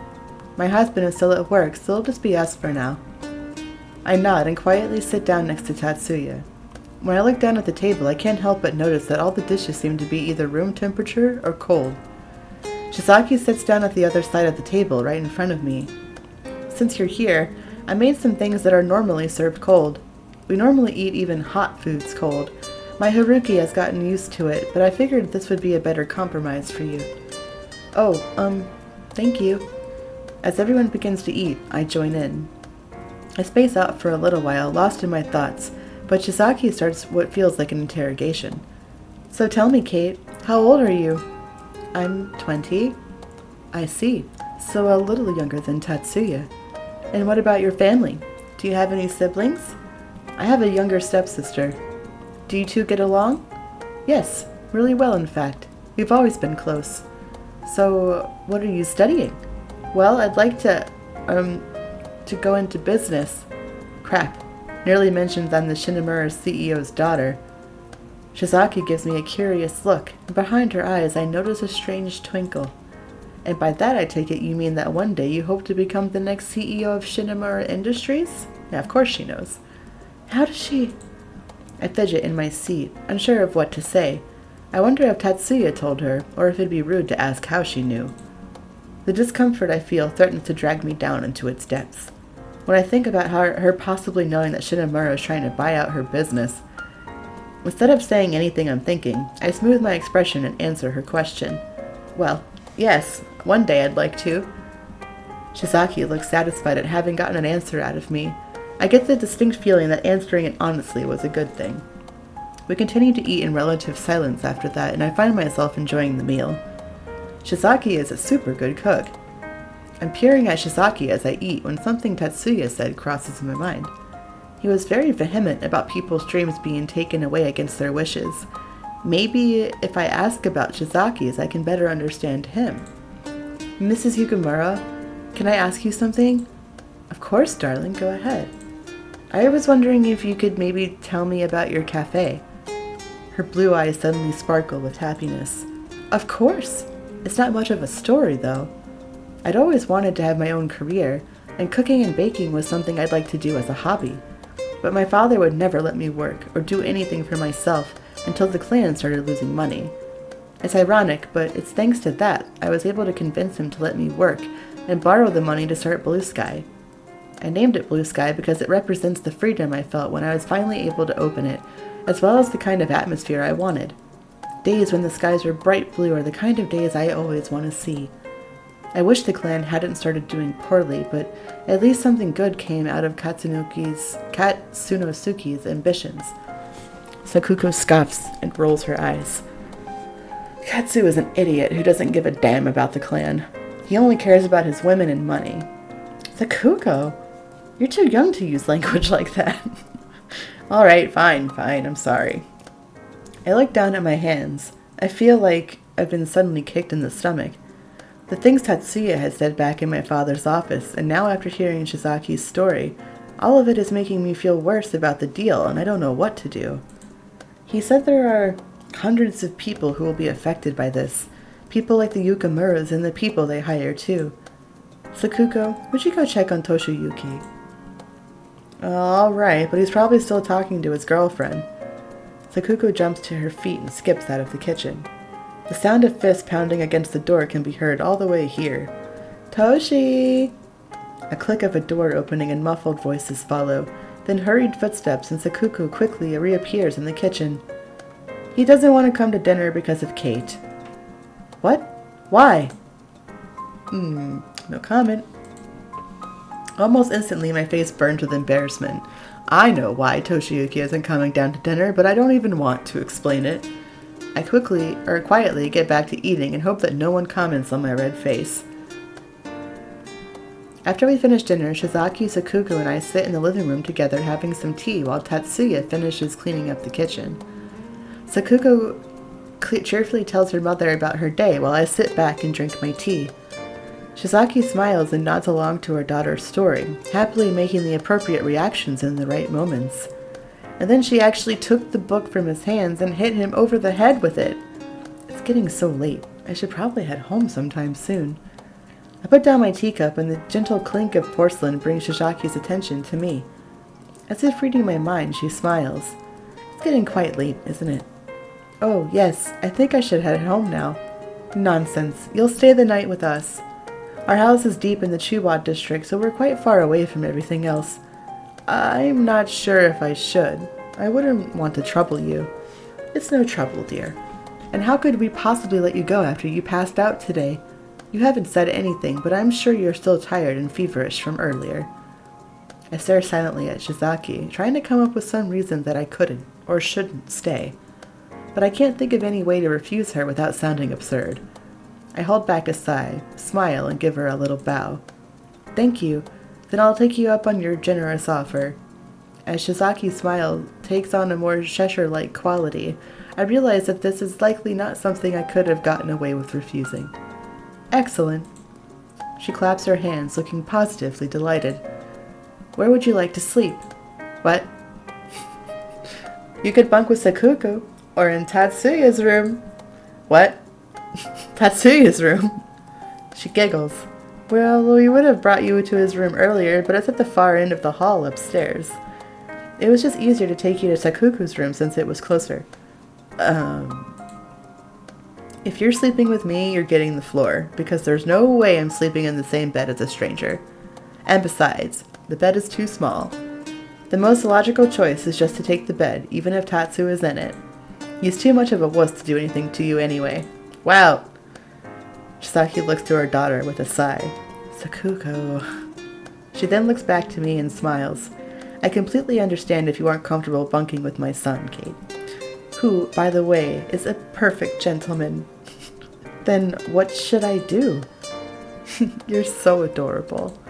Speaker 1: My husband is still at work, so it'll just be us for now. I nod and quietly sit down next to Tatsuya. When I look down at the table, I can't help but notice that all the dishes seem to be either room temperature or cold. Shisaki sits down at the other side of the table, right in front of me. Since you're here, I made some things that are normally served cold. We normally eat even hot foods cold. My Haruki has gotten used to it, but I figured this would be a better compromise for you. Oh, thank you. As everyone begins to eat, I join in. I space out for a little while, lost in my thoughts, but Shisaki starts what feels like an interrogation. So tell me, Kate, how old are you? I'm 20. I see. So a little younger than Tatsuya. And what about your family? Do you have any siblings? I have a younger stepsister. Do you two get along? Yes, really well in fact. We've always been close. So, what are you studying? Well, I'd like to go into business. Crap. Nearly mentioned I'm the Shinamura CEO's daughter. Shizaki gives me a curious look, and behind her eyes I notice a strange twinkle. And by that I take it you mean that one day you hope to become the next CEO of Shinamura Industries? Yeah, of course she knows. How does she... I fidget in my seat, unsure of what to say. I wonder if Tatsuya told her, or if it'd be rude to ask how she knew. The discomfort I feel threatens to drag me down into its depths. When I think about her possibly knowing that Shinamura is trying to buy out her business, instead of saying anything I'm thinking, I smooth my expression and answer her question. Well, yes, one day I'd like to. Shizaki looks satisfied at having gotten an answer out of me. I get the distinct feeling that answering it honestly was a good thing. We continue to eat in relative silence after that, and I find myself enjoying the meal. Shizaki is a super good cook. I'm peering at Shizaki as I eat when something Tatsuya said crosses my mind. He was very vehement about people's dreams being taken away against their wishes. Maybe if I ask about Shizaki's, I can better understand him. Mrs. Yukamura, can I ask you something? Of course, darling, go ahead. I was wondering if you could maybe tell me about your cafe. Her blue eyes suddenly sparkle with happiness. Of course! It's not much of a story, though. I'd always wanted to have my own career, and cooking and baking was something I'd like to do as a hobby. But my father would never let me work or do anything for myself until the clan started losing money. It's ironic, but it's thanks to that I was able to convince him to let me work and borrow the money to start Blue Sky. I named it Blue Sky because it represents the freedom I felt when I was finally able to open it, as well as the kind of atmosphere I wanted. Days when the skies were bright blue are the kind of days I always want to see. I wish the clan hadn't started doing poorly, but at least something good came out of Katsunosuke's ambitions. Sakuko scoffs and rolls her eyes. Katsu is an idiot who doesn't give a damn about the clan. He only cares about his women and money. Sakuko, you're too young to use language like that. Alright, fine, I'm sorry. I look down at my hands. I feel like I've been suddenly kicked in the stomach. The things Tatsuya had said back in my father's office, and now after hearing Shizaki's story, all of it is making me feel worse about the deal, and I don't know what to do. He said there are hundreds of people who will be affected by this. People like the Yukamuras and the people they hire, too. Sakuko, would you go check on Toshiyuki? Alright, but he's probably still talking to his girlfriend. Sakuko jumps to her feet and skips out of the kitchen. The sound of fists pounding against the door can be heard all the way here. Toshi! A click of a door opening and muffled voices follow, then hurried footsteps, and Sakuko quickly reappears in the kitchen. He doesn't want to come to dinner because of Kate. What? Why? No comment. Almost instantly my face burns with embarrassment. I know why Toshiyuki isn't coming down to dinner, but I don't even want to explain it. I quietly get back to eating and hope that no one comments on my red face. After we finish dinner, Shizaki, Sakuko, and I sit in the living room together having some tea while Tatsuya finishes cleaning up the kitchen. Sakuko cheerfully tells her mother about her day while I sit back and drink my tea. Shizaki smiles and nods along to her daughter's story, happily making the appropriate reactions in the right moments. And then she actually took the book from his hands and hit him over the head with it. It's getting so late. I should probably head home sometime soon. I put down my teacup and the gentle clink of porcelain brings Shizaki's attention to me. As if reading my mind, she smiles. It's getting quite late, isn't it? Oh, yes, I think I should head home now. Nonsense. You'll stay the night with us. Our house is deep in the Chuba district, so we're quite far away from everything else. I'm not sure if I should. I wouldn't want to trouble you. It's no trouble, dear. And how could we possibly let you go after you passed out today? You haven't said anything, but I'm sure you're still tired and feverish from earlier. I stare silently at Shizaki, trying to come up with some reason that I couldn't, or shouldn't, stay. But I can't think of any way to refuse her without sounding absurd. I hold back a sigh, smile, and give her a little bow. Thank you. Then I'll take you up on your generous offer. As Shizaki's smile takes on a more Cheshire-like quality, I realize that this is likely not something I could have gotten away with refusing. Excellent. She claps her hands, looking positively delighted. Where would you like to sleep? What? You could bunk with Sakuko, or in Tatsuya's room. What? Tatsuya's room? She giggles. Well, we would have brought you to his room earlier, but it's at the far end of the hall upstairs. It was just easier to take you to Sakuko's room since it was closer. If you're sleeping with me, you're getting the floor, because there's no way I'm sleeping in the same bed as a stranger. And besides, the bed is too small. The most logical choice is just to take the bed, even if Tatsu is in it. He's too much of a wuss to do anything to you anyway. Wow! Chisaki looks to her daughter with a sigh. Sakuko. She then looks back to me and smiles. I completely understand if you aren't comfortable bunking with my son, Kate. Who, by the way, is a perfect gentleman. Then what should I do? You're so adorable.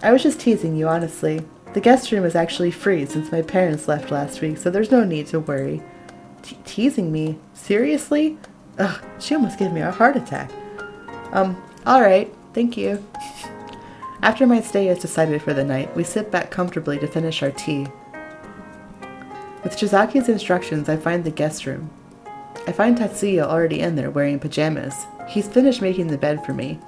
Speaker 1: I was just teasing you, honestly. The guest room is actually free since my parents left last week, so there's no need to worry. Teasing me? Seriously? Ugh, she almost gave me a heart attack. Alright, thank you. After my stay is decided for the night, we sit back comfortably to finish our tea. With Chizaki's instructions, I find the guest room. I find Tatsuya already in there wearing pajamas. He's finished making the bed for me.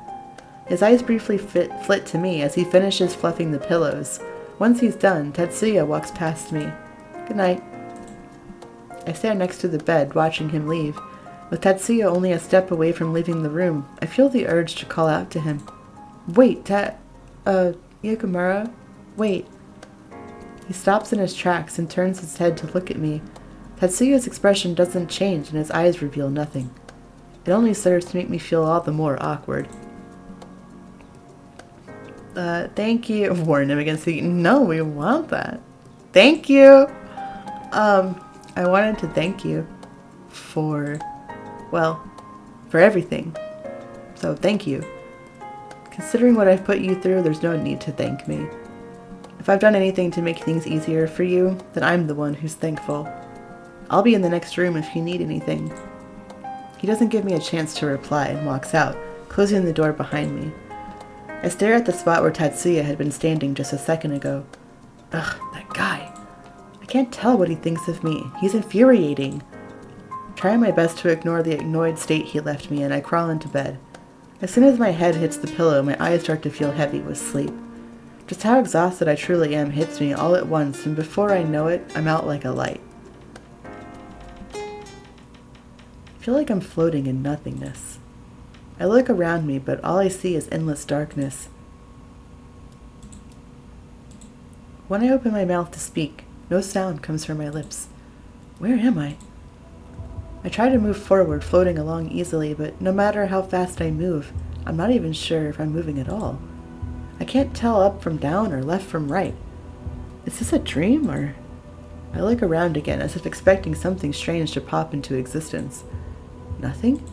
Speaker 1: His eyes briefly flit to me as he finishes fluffing the pillows. Once he's done, Tatsuya walks past me. Good night. I stand next to the bed, watching him leave. With Tatsuya only a step away from leaving the room, I feel the urge to call out to him. Wait, Yakumura? Wait. He stops in his tracks and turns his head to look at me. Tatsuya's expression doesn't change and his eyes reveal nothing. It only serves to make me feel all the more awkward. Thank you. Warn him against the... No, we want that. Thank you! I wanted to thank you for... well, for everything. So, thank you. Considering what I've put you through, there's no need to thank me. If I've done anything to make things easier for you, then I'm the one who's thankful. I'll be in the next room if you need anything. He doesn't give me a chance to reply and walks out, closing the door behind me. I stare at the spot where Tatsuya had been standing just a second ago. Ugh, that guy. I can't tell what he thinks of me. He's infuriating. Trying my best to ignore the annoyed state he left me in, I crawl into bed. As soon as my head hits the pillow, my eyes start to feel heavy with sleep. Just how exhausted I truly am hits me all at once, and before I know it, I'm out like a light. I feel like I'm floating in nothingness. I look around me, but all I see is endless darkness. When I open my mouth to speak, no sound comes from my lips. Where am I? I try to move forward, floating along easily, but no matter how fast I move, I'm not even sure if I'm moving at all. I can't tell up from down or left from right. Is this a dream, or... I look around again as if expecting something strange to pop into existence. Nothing?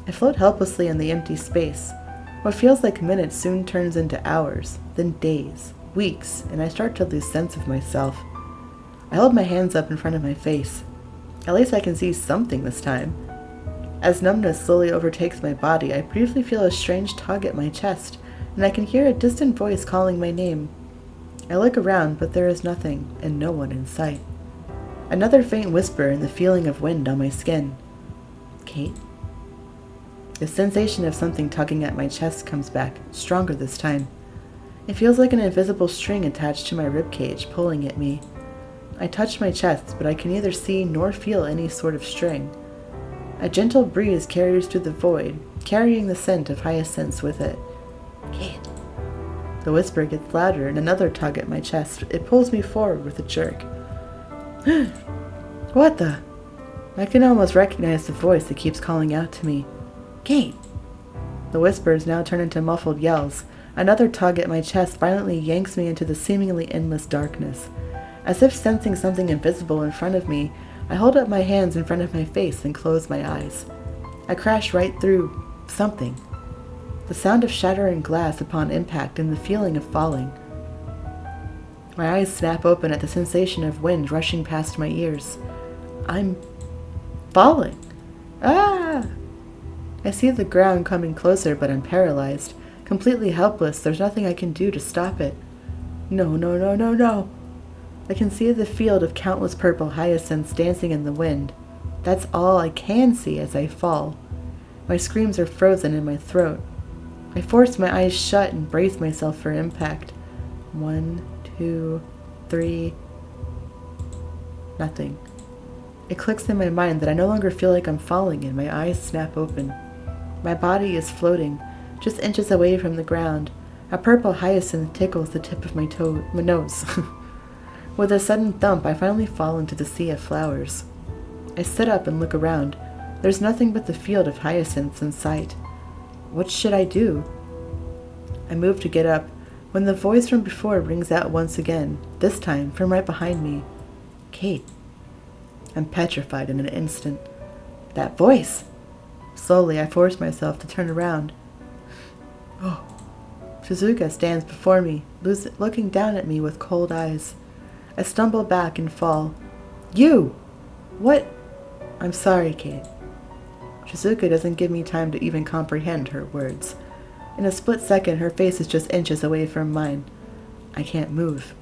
Speaker 1: I float helplessly in the empty space. What feels like minutes soon turns into hours, then days, weeks, and I start to lose sense of myself. I hold my hands up in front of my face. At least I can see something this time. As numbness slowly overtakes my body, I briefly feel a strange tug at my chest, and I can hear a distant voice calling my name. I look around, but there is nothing, and no one in sight. Another faint whisper and the feeling of wind on my skin. Kate? The sensation of something tugging at my chest comes back, stronger this time. It feels like an invisible string attached to my ribcage, pulling at me. I touch my chest, but I can neither see nor feel any sort of string. A gentle breeze carries through the void, carrying the scent of hyacinths with it. Kate. The whisper gets louder and another tug at my chest. It pulls me forward with a jerk. What the? I can almost recognize the voice that keeps calling out to me. Kate! The whispers now turn into muffled yells. Another tug at my chest violently yanks me into the seemingly endless darkness. As if sensing something invisible in front of me, I hold up my hands in front of my face and close my eyes. I crash right through something. The sound of shattering glass upon impact and the feeling of falling. My eyes snap open at the sensation of wind rushing past my ears. I'm falling. Ah! I see the ground coming closer, but I'm paralyzed. Completely helpless, there's nothing I can do to stop it. No, no, no, no, no. I can see the field of countless purple hyacinths dancing in the wind. That's all I can see as I fall. My screams are frozen in my throat. I force my eyes shut and brace myself for impact. 1, 2, 3. Nothing. It clicks in my mind that I no longer feel like I'm falling and my eyes snap open. My body is floating, just inches away from the ground. A purple hyacinth tickles the tip of my nose. With a sudden thump, I finally fall into the sea of flowers. I sit up and look around. There's nothing but the field of hyacinths in sight. What should I do? I move to get up, when the voice from before rings out once again, this time from right behind me. Kate. I'm petrified in an instant. That voice! Slowly, I force myself to turn around. Oh. Shizuka stands before me, looking down at me with cold eyes. I stumble back and fall. You! What? I'm sorry, Kate. Shizuka doesn't give me time to even comprehend her words. In a split second, her face is just inches away from mine. I can't move.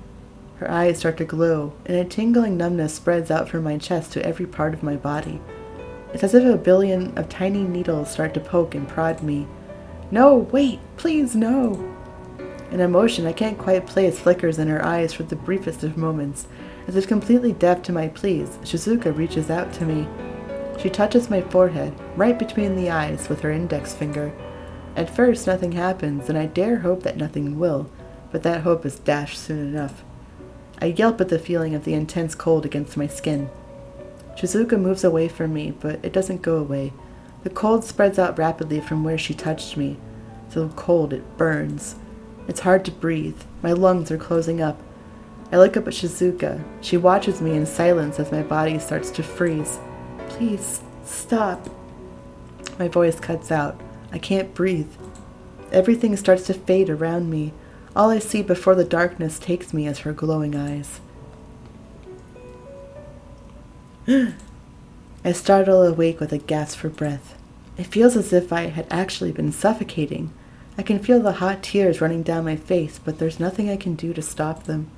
Speaker 1: Her eyes start to glow, and a tingling numbness spreads out from my chest to every part of my body. It's as if a billion of tiny needles start to poke and prod me. No, wait, please, no. In emotion I can't quite place flickers in her eyes for the briefest of moments. As if completely deaf to my pleas, Shizuka reaches out to me. She touches my forehead, right between the eyes, with her index finger. At first nothing happens, and I dare hope that nothing will, but that hope is dashed soon enough. I yelp at the feeling of the intense cold against my skin. Shizuka moves away from me, but it doesn't go away. The cold spreads out rapidly from where she touched me. So cold it burns. It's hard to breathe. My lungs are closing up. I look up at Shizuka. She watches me in silence as my body starts to freeze. Please, stop. My voice cuts out. I can't breathe. Everything starts to fade around me. All I see before the darkness takes me is her glowing eyes. I startle awake with a gasp for breath. It feels as if I had actually been suffocating. I can feel the hot tears running down my face, but there's nothing I can do to stop them.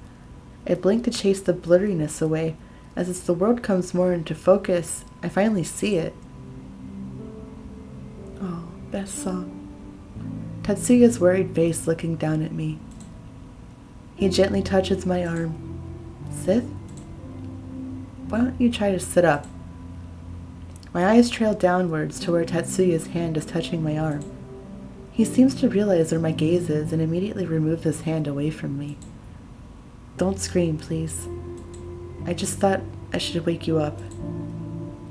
Speaker 1: I blink to chase the blurriness away. As the world comes more into focus, I finally see it. Oh, best song. Tatsuya's worried face looking down at me. He gently touches my arm. Sith? Why don't you try to sit up? My eyes trail downwards to where Tatsuya's hand is touching my arm. He seems to realize where my gaze is and immediately removes his hand away from me. Don't scream, please. I just thought I should wake you up.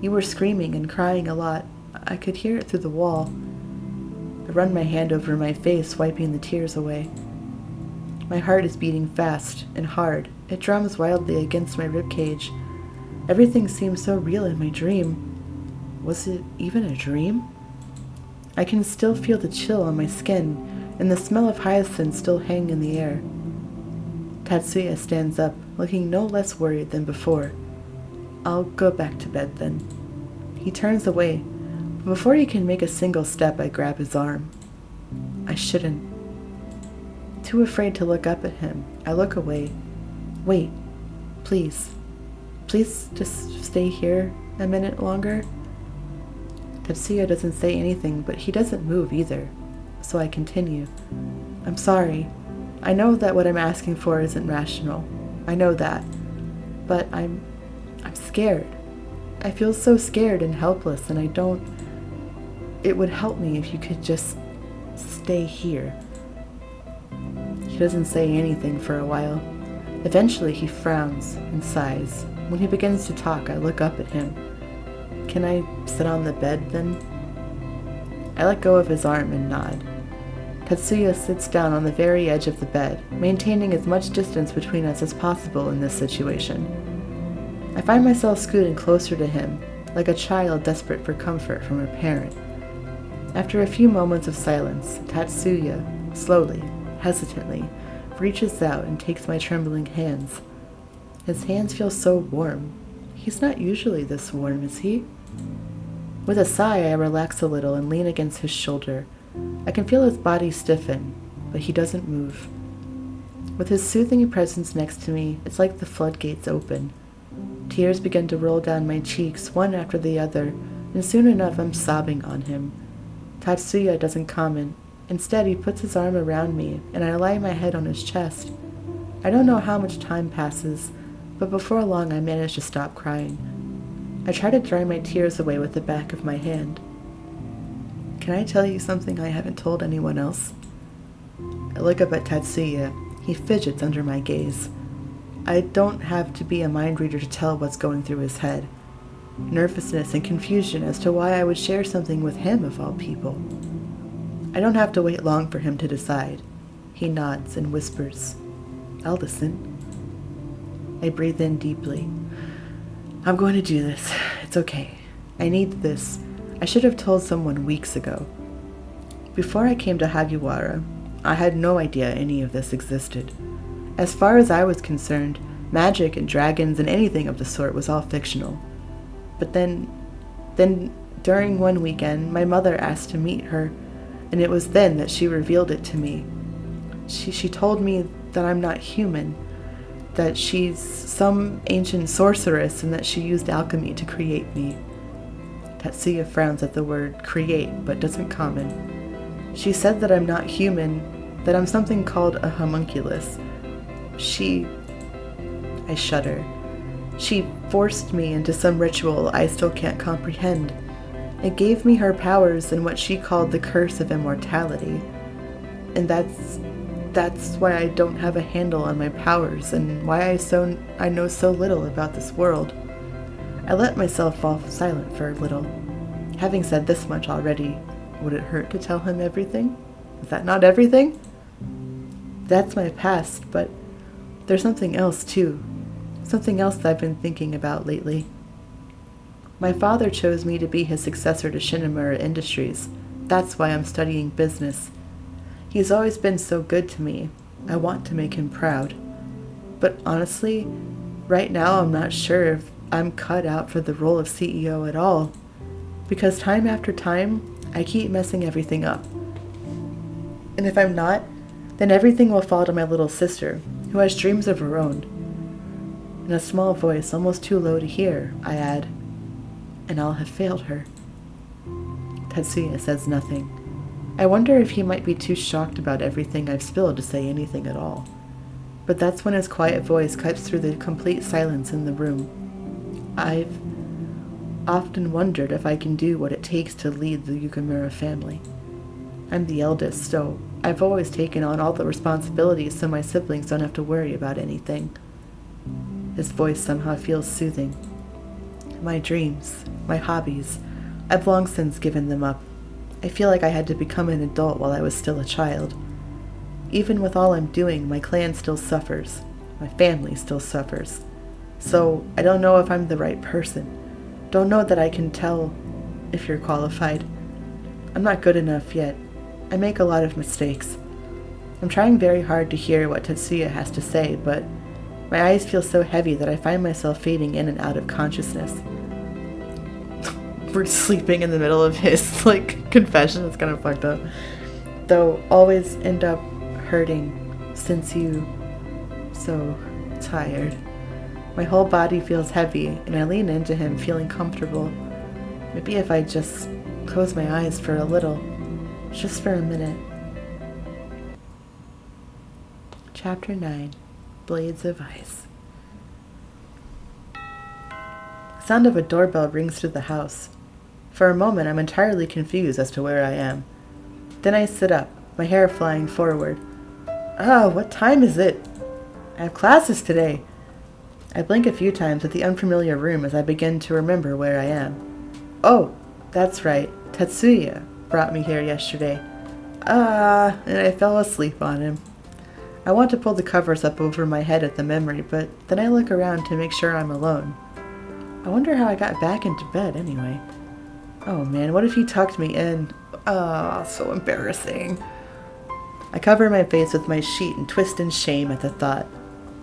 Speaker 1: You were screaming and crying a lot. I could hear it through the wall. I run my hand over my face, wiping the tears away. My heart is beating fast and hard. It drums wildly against my ribcage. Everything seems so real in my dream. Was it even a dream? I can still feel the chill on my skin, and the smell of hyacinth still hang in the air. Tatsuya stands up, looking no less worried than before. I'll go back to bed then. He turns away, but before he can make a single step, I grab his arm. I shouldn't. Too afraid to look up at him, I look away. Wait, please. Please just stay here a minute longer. Tatsuya doesn't say anything, but he doesn't move either, so I continue. I'm sorry. I know that what I'm asking for isn't rational. I know that. But I'm scared. I feel so scared and helpless, and I don't... It would help me if you could just stay here. He doesn't say anything for a while. Eventually he frowns and sighs. When he begins to talk, I look up at him. Can I sit on the bed, then? I let go of his arm and nod. Tatsuya sits down on the very edge of the bed, maintaining as much distance between us as possible in this situation. I find myself scooting closer to him, like a child desperate for comfort from a parent. After a few moments of silence, Tatsuya, slowly, hesitantly, reaches out and takes my trembling hands. His hands feel so warm. He's not usually this warm, is he? With a sigh, I relax a little and lean against his shoulder. I can feel his body stiffen, but he doesn't move. With his soothing presence next to me, it's like the floodgates open. Tears begin to roll down my cheeks, one after the other, and soon enough I'm sobbing on him. Tatsuya doesn't comment. Instead, he puts his arm around me, and I lie my head on his chest. I don't know how much time passes, but before long I manage to stop crying. I try to dry my tears away with the back of my hand. Can I tell you something I haven't told anyone else? I look up at Tatsuya. He fidgets under my gaze. I don't have to be a mind reader to tell what's going through his head. Nervousness and confusion as to why I would share something with him of all people. I don't have to wait long for him to decide. He nods and whispers, "I'll listen." I breathe in deeply. I'm going to do this. It's okay. I need this. I should have told someone weeks ago. Before I came to Hagiwara, I had no idea any of this existed. As far as I was concerned, magic and dragons and anything of the sort was all fictional. But then during one weekend, my mother asked to meet her, and it was then that she revealed it to me. She told me that I'm not human, that she's some ancient sorceress and that she used alchemy to create me. Tatsuya frowns at the word create, but doesn't comment. She said that I'm not human, that I'm something called a homunculus. I shudder. She forced me into some ritual I still can't comprehend. It gave me her powers and what she called the curse of immortality. And that's why I don't have a handle on my powers and why I know so little about this world. I let myself fall silent for a little. Having said this much already, would it hurt to tell him everything? Is that not everything? That's my past, but there's something else too. Something else that I've been thinking about lately. My father chose me to be his successor to Shinamura Industries. That's why I'm studying business. He's always been so good to me. I want to make him proud. But honestly, right now I'm not sure if I'm cut out for the role of CEO at all. Because time after time, I keep messing everything up. And if I'm not, then everything will fall to my little sister, who has dreams of her own. In a small voice, almost too low to hear, I add, and I'll have failed her. Tatsuya says nothing. I wonder if he might be too shocked about everything I've spilled to say anything at all. But that's when his quiet voice cuts through the complete silence in the room. I've often wondered if I can do what it takes to lead the Yukimura family. I'm the eldest, so I've always taken on all the responsibilities so my siblings don't have to worry about anything. His voice somehow feels soothing. My dreams, my hobbies, I've long since given them up. I feel like I had to become an adult while I was still a child. Even with all I'm doing, my clan still suffers. My family still suffers. So I don't know if I'm the right person. Don't know that I can tell if you're qualified. I'm not good enough yet. I make a lot of mistakes. I'm trying very hard to hear what Tatsuya has to say, but my eyes feel so heavy that I find myself fading in and out of consciousness. We're sleeping in the middle of his, confession. It's kind of fucked up. Though always end up hurting since you so tired. My whole body feels heavy, and I lean into him, feeling comfortable. Maybe if I just close my eyes for a little, just for a minute. Chapter 9. Blades of Ice. The sound of a doorbell rings through the house. For a moment, I'm entirely confused as to where I am. Then I sit up, my hair flying forward. Oh, what time is it? I have classes today. I blink a few times at the unfamiliar room as I begin to remember where I am. Oh, that's right. Tatsuya brought me here yesterday. And I fell asleep on him. I want to pull the covers up over my head at the memory, but then I look around to make sure I'm alone. I wonder how I got back into bed anyway. Oh man, what if he tucked me in? So embarrassing. I cover my face with my sheet and twist in shame at the thought.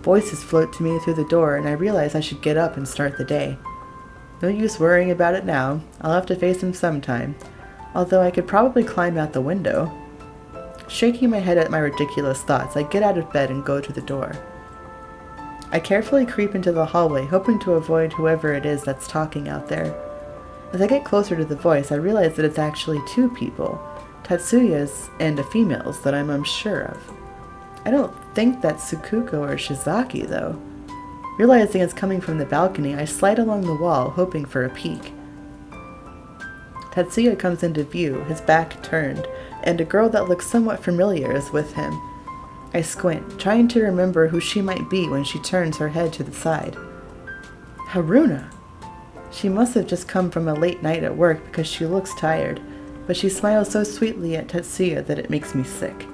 Speaker 1: Voices float to me through the door, and I realize I should get up and start the day. No use worrying about it now. I'll have to face him sometime. although I could probably climb out the window. Shaking my head at my ridiculous thoughts, I get out of bed and go to the door. I carefully creep into the hallway, hoping to avoid whoever it is that's talking out there. As I get closer to the voice, I realize that it's actually two people, Tatsuya's and a female's that I'm unsure of. I don't think that's Tsukuko or Shizaki, though. Realizing it's coming from the balcony, I slide along the wall, hoping for a peek. Tatsuya comes into view, his back turned, and a girl that looks somewhat familiar is with him. I squint, trying to remember who she might be when she turns her head to the side. Haruna! She must have just come from a late night at work because she looks tired, but she smiles so sweetly at Tatsuya that it makes me sick.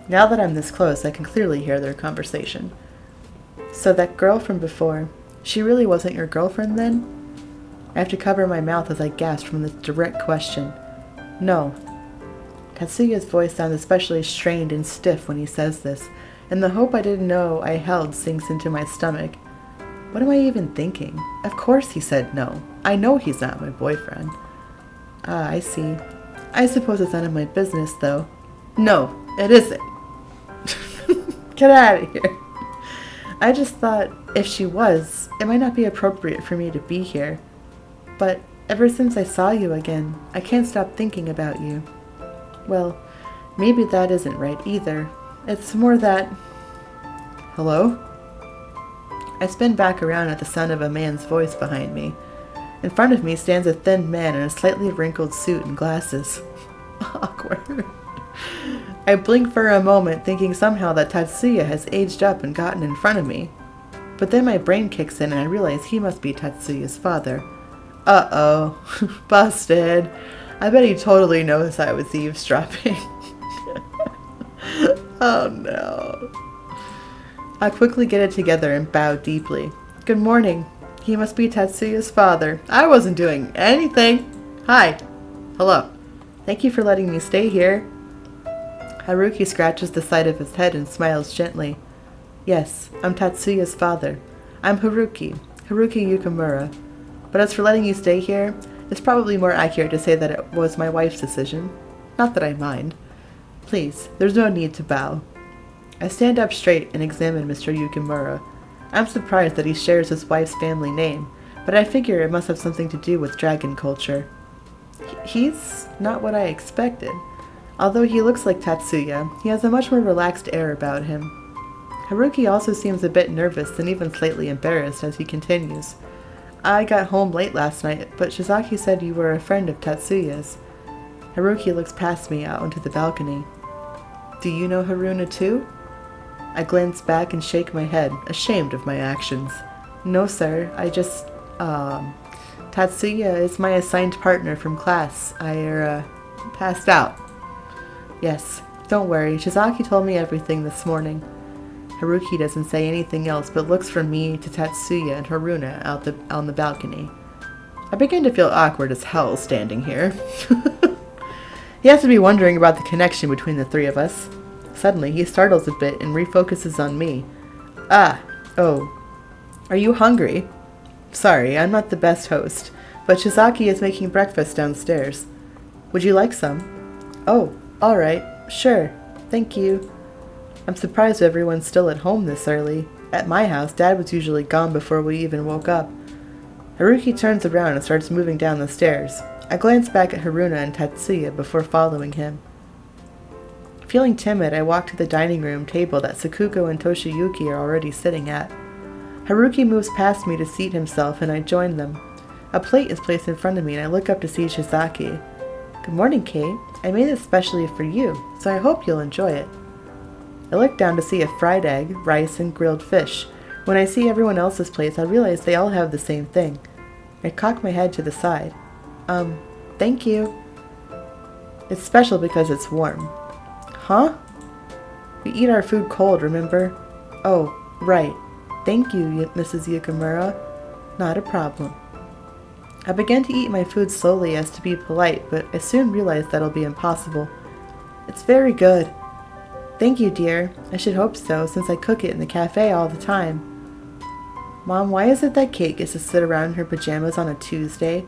Speaker 1: Now that I'm this close, I can clearly hear their conversation. So that girl from before, she really wasn't your girlfriend then? I have to cover my mouth as I gasp from this direct question. No. Tatsuya's voice sounds especially strained and stiff when he says this, and the hope I didn't know I held sinks into my stomach. What am I even thinking? Of course he said no. I know he's not my boyfriend. Ah, I see. I suppose it's none of my business, though. No, it isn't. Get out of here. I just thought, if she was, it might not be appropriate for me to be here. But ever since I saw you again, I can't stop thinking about you. Well, maybe that isn't right either. It's more that... Hello? I spin back around at the sound of a man's voice behind me. In front of me stands a thin man in a slightly wrinkled suit and glasses. Awkward. I blink for a moment, thinking somehow that Tatsuya has aged up and gotten in front of me. But then my brain kicks in and I realize he must be Tatsuya's father. Uh-oh. Busted. I bet he totally knows I was eavesdropping. Oh no. I quickly get it together and bow deeply. Good morning. He must be Tatsuya's father. I wasn't doing anything. Hi. Hello. Thank you for letting me stay here. Haruki scratches the side of his head and smiles gently. Yes, I'm Tatsuya's father. I'm Haruki Yukimura. But as for letting you stay here, it's probably more accurate to say that it was my wife's decision. Not that I mind. Please, there's no need to bow. I stand up straight and examine Mr. Yukimura. I'm surprised that he shares his wife's family name, but I figure it must have something to do with dragon culture. He's not what I expected. Although he looks like Tatsuya, he has a much more relaxed air about him. Haruki also seems a bit nervous and even slightly embarrassed as he continues. I got home late last night, but Shizaki said you were a friend of Tatsuya's. Haruki looks past me out onto the balcony. Do you know Haruna too? I glance back and shake my head, ashamed of my actions. No, sir, I just, Tatsuya is my assigned partner from class. I, passed out. Yes, don't worry, Shizaki told me everything this morning. Haruki doesn't say anything else, but looks from me to Tatsuya and Haruna on the balcony. I begin to feel awkward as hell standing here. He has to be wondering about the connection between the three of us. Suddenly, he startles a bit and refocuses on me. Oh. Are you hungry? Sorry, I'm not the best host, but Shizaki is making breakfast downstairs. Would you like some? Oh, alright, sure, thank you. I'm surprised everyone's still at home this early. At my house, Dad was usually gone before we even woke up. Haruki turns around and starts moving down the stairs. I glance back at Haruna and Tatsuya before following him. Feeling timid, I walk to the dining room table that Sakuko and Toshiyuki are already sitting at. Haruki moves past me to seat himself and I join them. A plate is placed in front of me and I look up to see Shizaki. Good morning, Kate. I made it specially for you, so I hope you'll enjoy it. I look down to see a fried egg, rice, and grilled fish. When I see everyone else's plates, I realize they all have the same thing. I cock my head to the side. Thank you. It's special because it's warm. Huh? We eat our food cold, remember? Oh, right. Thank you, Mrs. Yukimura. Not a problem. I began to eat my food slowly as to be polite, but I soon realized that'll be impossible. It's very good. Thank you, dear. I should hope so, since I cook it in the cafe all the time. Mom, why is it that Kate gets to sit around in her pajamas on a Tuesday?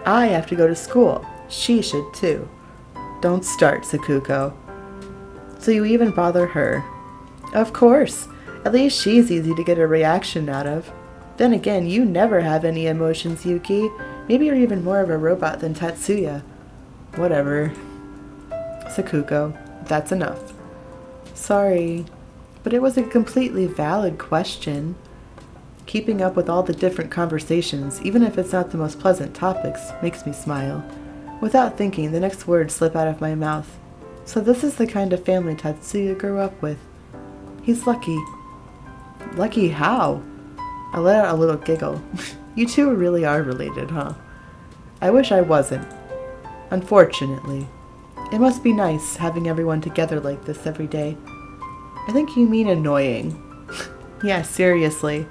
Speaker 1: I have to go to school. She should too. Don't start, Sakuko. So you even bother her? Of course. At least she's easy to get a reaction out of. Then again, you never have any emotions, Yuki. Maybe you're even more of a robot than Tatsuya. Whatever. Sakuko, that's enough. Sorry, but it was a completely valid question. Keeping up with all the different conversations, even if it's not the most pleasant topics, makes me smile. Without thinking, the next words slip out of my mouth. So this is the kind of family Tatsuya grew up with. He's lucky. Lucky how? I let out a little giggle. You two really are related, huh? I wish I wasn't. Unfortunately. It must be nice having everyone together like this every day. I think you mean annoying. Yeah, seriously.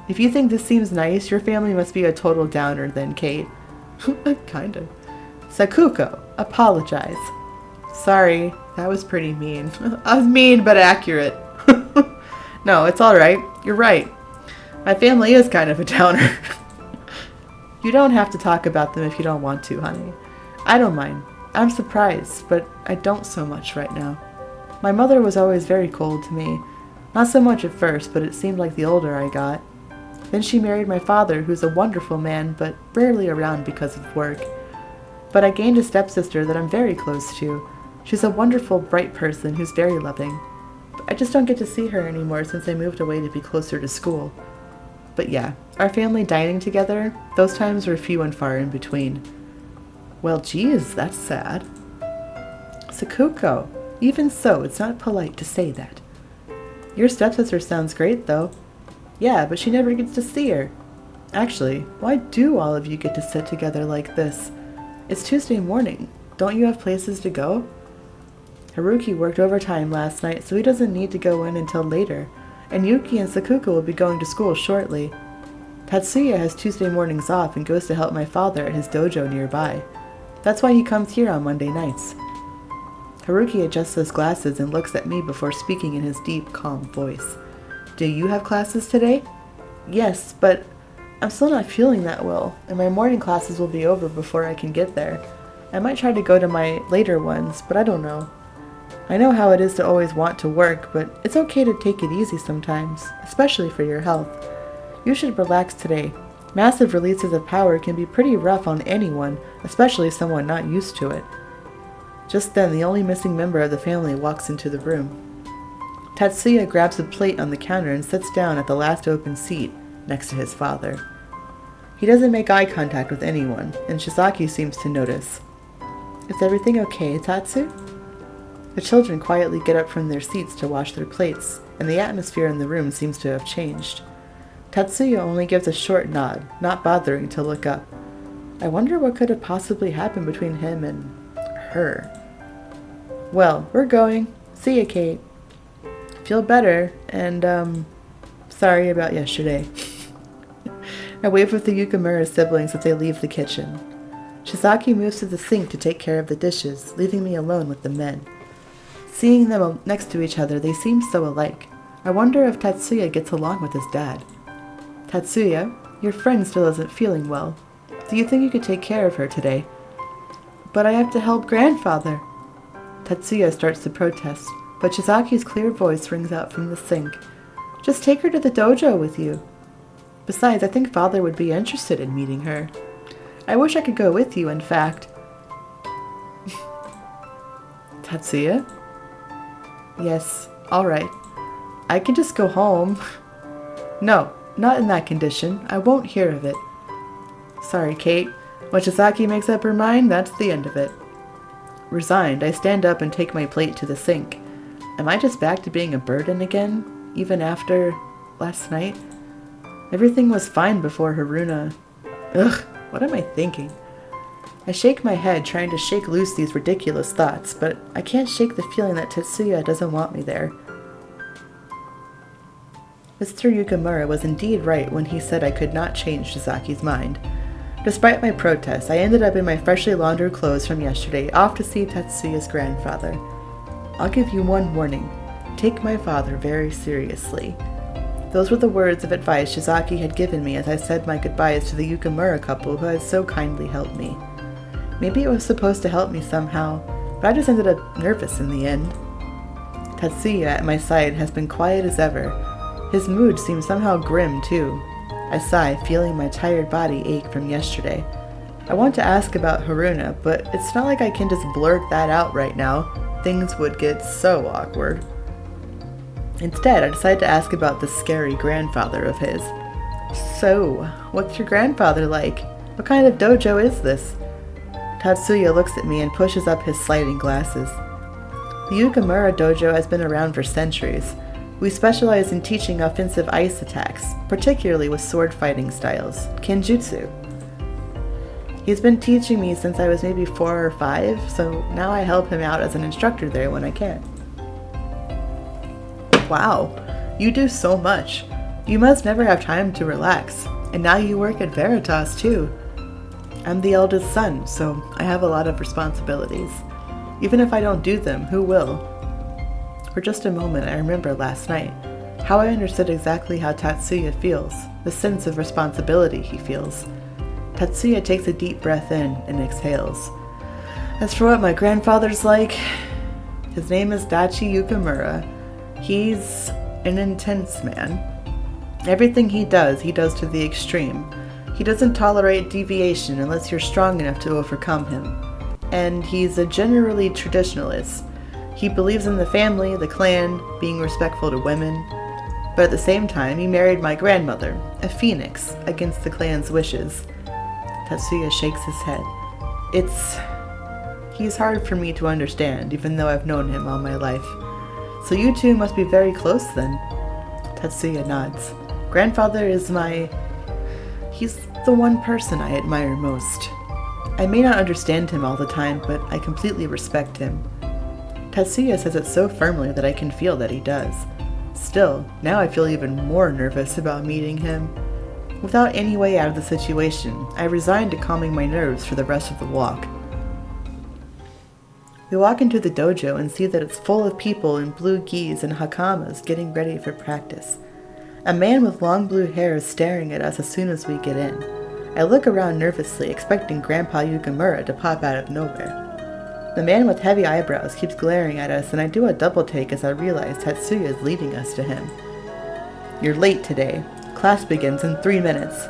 Speaker 1: If you think this seems nice, your family must be a total downer then, Kate. Kind of. Sakuko, apologize. Sorry, that was pretty mean. I was mean but accurate. No, it's alright. You're right. My family is kind of a downer. You don't have to talk about them if you don't want to, honey. I don't mind. I'm surprised, but I don't so much right now. My mother was always very cold to me. Not so much at first, but it seemed like the older I got. Then she married my father, who's a wonderful man, but rarely around because of work. But I gained a stepsister that I'm very close to. She's a wonderful, bright person who's very loving. But I just don't get to see her anymore since I moved away to be closer to school. But yeah, our family dining together, those times were few and far in between. Well, geez, that's sad. Sakuko, even so, it's not polite to say that. Your stepsister sounds great, though. Yeah, but she never gets to see her. Actually, why do all of you get to sit together like this? It's Tuesday morning. Don't you have places to go? Haruki worked overtime last night, so he doesn't need to go in until later. And Yuki and Sakuko will be going to school shortly. Tatsuya has Tuesday mornings off and goes to help my father at his dojo nearby. That's why he comes here on Monday nights. Haruki adjusts his glasses and looks at me before speaking in his deep, calm voice. Do you have classes today? Yes, but I'm still not feeling that well, and my morning classes will be over before I can get there. I might try to go to my later ones, but I don't know. I know how it is to always want to work, but it's okay to take it easy sometimes, especially for your health. You should relax today. Massive releases of power can be pretty rough on anyone, especially someone not used to it. Just then, the only missing member of the family walks into the room. Tatsuya grabs a plate on the counter and sits down at the last open seat, next to his father. He doesn't make eye contact with anyone, and Shizaki seems to notice. Is everything okay, Tatsu? The children quietly get up from their seats to wash their plates, and the atmosphere in the room seems to have changed. Tatsuya only gives a short nod, not bothering to look up. I wonder what could have possibly happened between him and her. Well, we're going. See ya, Kate. Feel better, and, sorry about yesterday. I wave with the Yukamura siblings as they leave the kitchen. Shizaki moves to the sink to take care of the dishes, leaving me alone with the men. Seeing them next to each other, they seem so alike. I wonder if Tatsuya gets along with his dad. Tatsuya, your friend still isn't feeling well. Do you think you could take care of her today? But I have to help grandfather. Tatsuya starts to protest, but Shizaki's clear voice rings out from the sink. Just take her to the dojo with you. Besides, I think father would be interested in meeting her. I wish I could go with you, in fact. Tatsuya? Yes, alright. I can just go home. No, not in that condition. I won't hear of it. Sorry, Kate. When Shizaki makes up her mind, that's the end of it. Resigned, I stand up and take my plate to the sink. Am I just back to being a burden again, even after last night? Everything was fine before Haruna. Ugh, what am I thinking? I shake my head, trying to shake loose these ridiculous thoughts, but I can't shake the feeling that Tatsuya doesn't want me there. Mr. Yukamura was indeed right when he said I could not change Shizaki's mind. Despite my protests, I ended up in my freshly laundered clothes from yesterday, off to see Tatsuya's grandfather. I'll give you one warning. Take my father very seriously. Those were the words of advice Shizaki had given me as I said my goodbyes to the Yukamura couple who had so kindly helped me. Maybe it was supposed to help me somehow, but I just ended up nervous in the end. Tatsuya at my side has been quiet as ever. His mood seems somehow grim too. I sigh, feeling my tired body ache from yesterday. I want to ask about Haruna, but it's not like I can just blurt that out right now. Things would get so awkward. Instead, I decide to ask about the scary grandfather of his. So, what's your grandfather like? What kind of dojo is this? Tatsuya looks at me and pushes up his sliding glasses. The Yukamura dojo has been around for centuries. We specialize in teaching offensive ice attacks, particularly with sword fighting styles, kenjutsu. He's been teaching me since I was maybe 4 or 5, so now I help him out as an instructor there when I can. Wow, you do so much. You must never have time to relax, and now you work at Veritas too. I'm the eldest son, so I have a lot of responsibilities. Even if I don't do them, who will? For just a moment, I remember last night, how I understood exactly how Tatsuya feels, the sense of responsibility he feels. Tatsuya takes a deep breath in and exhales. As for what my grandfather's like, his name is Dachi Yukamura. He's an intense man. Everything he does to the extreme. He doesn't tolerate deviation unless you're strong enough to overcome him. And he's a generally traditionalist. He believes in the family, the clan, being respectful to women. But at the same time, he married my grandmother, a phoenix, against the clan's wishes. Tatsuya shakes his head. He's hard for me to understand, even though I've known him all my life. So you two must be very close then. Tatsuya nods. Grandfather is he's the one person I admire most. I may not understand him all the time, but I completely respect him. Tatsuya says it so firmly that I can feel that he does. Still, now I feel even more nervous about meeting him. Without any way out of the situation, I resign to calming my nerves for the rest of the walk. We walk into the dojo and see that it's full of people in blue gis and hakamas getting ready for practice. A man with long blue hair is staring at us as soon as we get in. I look around nervously, expecting Grandpa Yukamura to pop out of nowhere. The man with heavy eyebrows keeps glaring at us, and I do a double take as I realize Tatsuya is leading us to him. You're late today. Class begins in 3 minutes.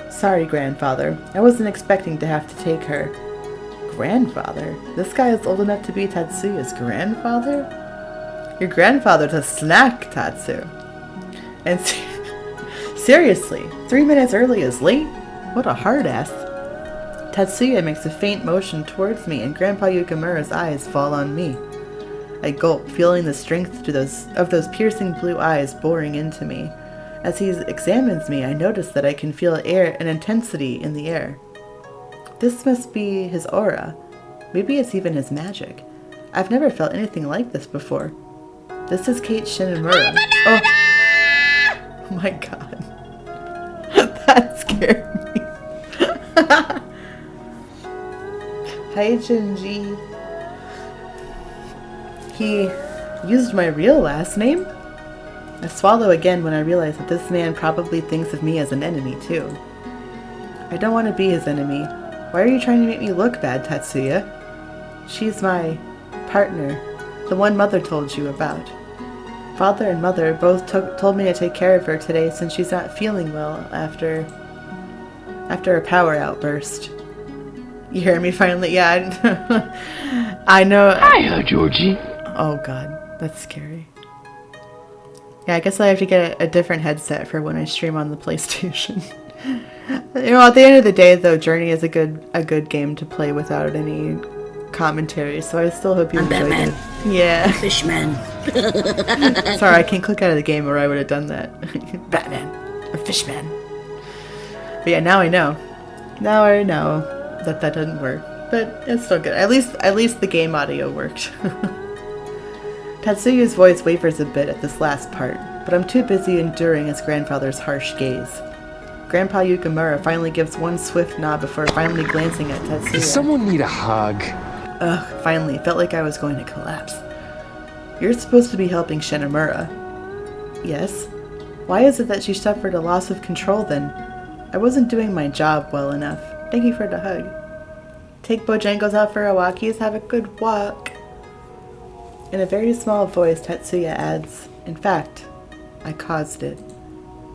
Speaker 1: Sorry, Grandfather. I wasn't expecting to have to take her. Grandfather? This guy is old enough to be Tatsuya's grandfather? Your grandfather's a snack, Tatsu. And seriously, 3 minutes early is late? What a hard ass. Tatsuya makes a faint motion towards me, and Grandpa Yukamura's eyes fall on me. I gulp, feeling the strength of those piercing blue eyes boring into me. As he examines me, I notice that I can feel an intensity in the air. This must be his aura. Maybe it's even his magic. I've never felt anything like this before. This is Kate Shinomura. Oh my god. That scared me. Hi, Junji. He used my real last name? I swallow again when I realize that this man probably thinks of me as an enemy, too. I don't want to be his enemy. Why are you trying to make me look bad, Tatsuya? She's my partner, the one Mother told you about. Father and Mother both told me to take care of her today since she's not feeling well after a power outburst. You hear me finally? Yeah, I know.
Speaker 2: Hiya, Georgie.
Speaker 1: Oh god, that's scary. Yeah, I guess I have to get a different headset for when I stream on the PlayStation. You know, at the end of the day, though, Journey is a good game to play without any commentary, so I still hope you enjoyed it. Yeah.
Speaker 4: Fishman.
Speaker 1: Sorry, I can't click out of the game or I would have done that. Batman. A fishman. But yeah, now I know. Now I know that doesn't work. But it's still good. At least the game audio worked. Tatsuya's voice wavers a bit at this last part, but I'm too busy enduring his grandfather's harsh gaze. Grandpa Yukamura finally gives one swift nod before finally glancing at Tatsuya.
Speaker 3: Does someone need a hug?
Speaker 1: Ugh, finally, felt like I was going to collapse. You're supposed to be helping Shinomura. Yes? Why is it that she suffered a loss of control then? I wasn't doing my job well enough. Thank you for the hug. Take Bojangles out for a walkies, have a good walk. In a very small voice, Tatsuya adds, in fact, I caused it.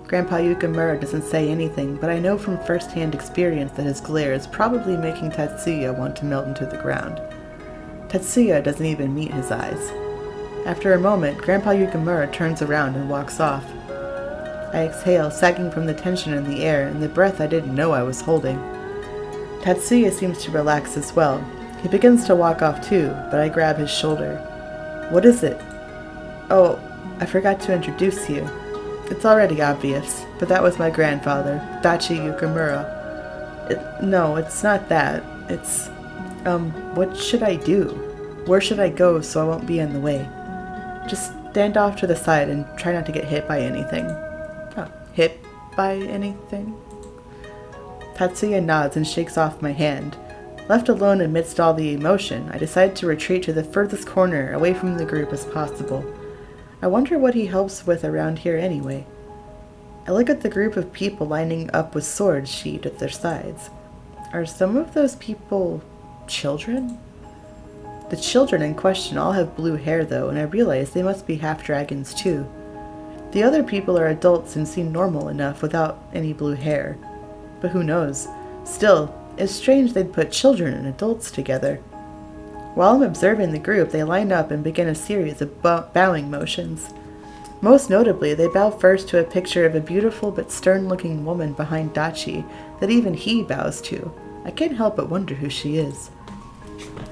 Speaker 1: Grandpa Yukimura doesn't say anything, but I know from first-hand experience that his glare is probably making Tatsuya want to melt into the ground. Tatsuya doesn't even meet his eyes. After a moment, Grandpa Yukimura turns around and walks off. I exhale, sagging from the tension in the air and the breath I didn't know I was holding. Tatsuya seems to relax as well. He begins to walk off too, but I grab his shoulder. What is it? Oh, I forgot to introduce you. It's already obvious, but that was my grandfather, Dachi Yukimura. No, it's not that. It's, what should I do? Where should I go so I won't be in the way? Just stand off to the side and try not to get hit by anything. Oh, hit by anything? Tatsuya nods and shakes off my hand. Left alone amidst all the emotion, I decide to retreat to the furthest corner away from the group as possible. I wonder what he helps with around here anyway. I look at the group of people lining up with swords sheathed at their sides. Are some of those people children? The children in question all have blue hair though, and I realize they must be half-dragons too. The other people are adults and seem normal enough without any blue hair. But who knows? Still, it's strange they'd put children and adults together. While I'm observing the group, they line up and begin a series of bowing motions. Most notably, they bow first to a picture of a beautiful but stern-looking woman behind Dachi that even he bows to. I can't help but wonder who she is.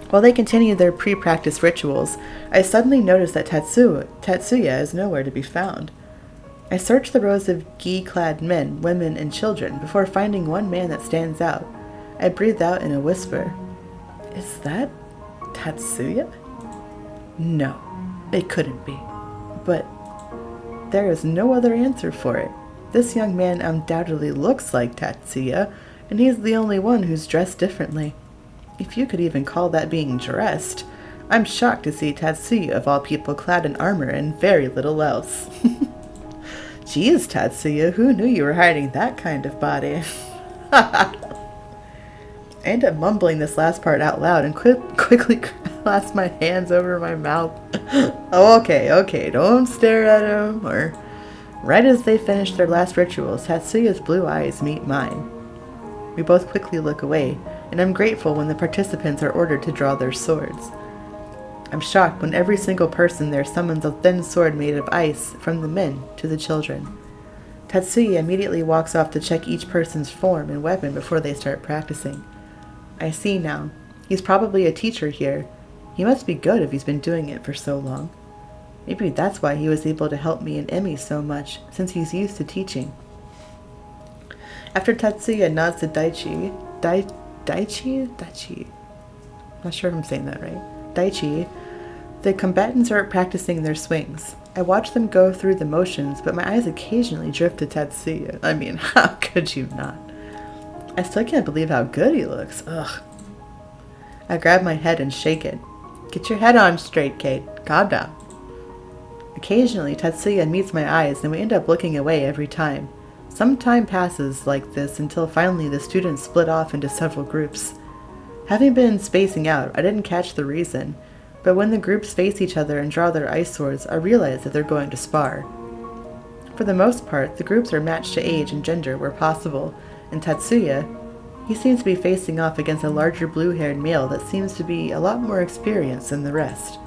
Speaker 1: While they continue their pre-practice rituals, I suddenly notice that Tatsuya is nowhere to be found. I search the rows of gi-clad men, women, and children before finding one man that stands out. I breathe out in a whisper. Is that Tatsuya? No, it couldn't be. But there is no other answer for it. This young man undoubtedly looks like Tatsuya, and he's the only one who's dressed differently. If you could even call that being dressed. I'm shocked to see Tatsuya of all people clad in armor and very little else. Geez, Tatsuya, who knew you were hiding that kind of body? I end up mumbling this last part out loud and quickly clasp my hands over my mouth. Oh, okay, don't stare at him. Or right as they finish their last rituals, Tatsuya's blue eyes meet mine. We both quickly look away, and I'm grateful when the participants are ordered to draw their swords. I'm shocked when every single person there summons a thin sword made of ice, from the men to the children. Tatsuya immediately walks off to check each person's form and weapon before they start practicing. I see now. He's probably a teacher here. He must be good if he's been doing it for so long. Maybe that's why he was able to help me and Emmy so much, since he's used to teaching. After Tatsuya nods to Daichi, I'm not sure if I'm saying that right. Daichi, the combatants are practicing their swings. I watch them go through the motions, but my eyes occasionally drift to Tatsuya. I mean, how could you not? I still can't believe how good he looks. Ugh. I grab my head and shake it. Get your head on straight, Kate. Calm down. Occasionally, Tatsuya meets my eyes, and we end up looking away every time. Some time passes like this until finally the students split off into several groups. Having been spacing out, I didn't catch the reason, but when the groups face each other and draw their ice swords, I realize that they're going to spar. For the most part, the groups are matched to age and gender where possible, and Tatsuya, he seems to be facing off against a larger blue-haired male that seems to be a lot more experienced than the rest.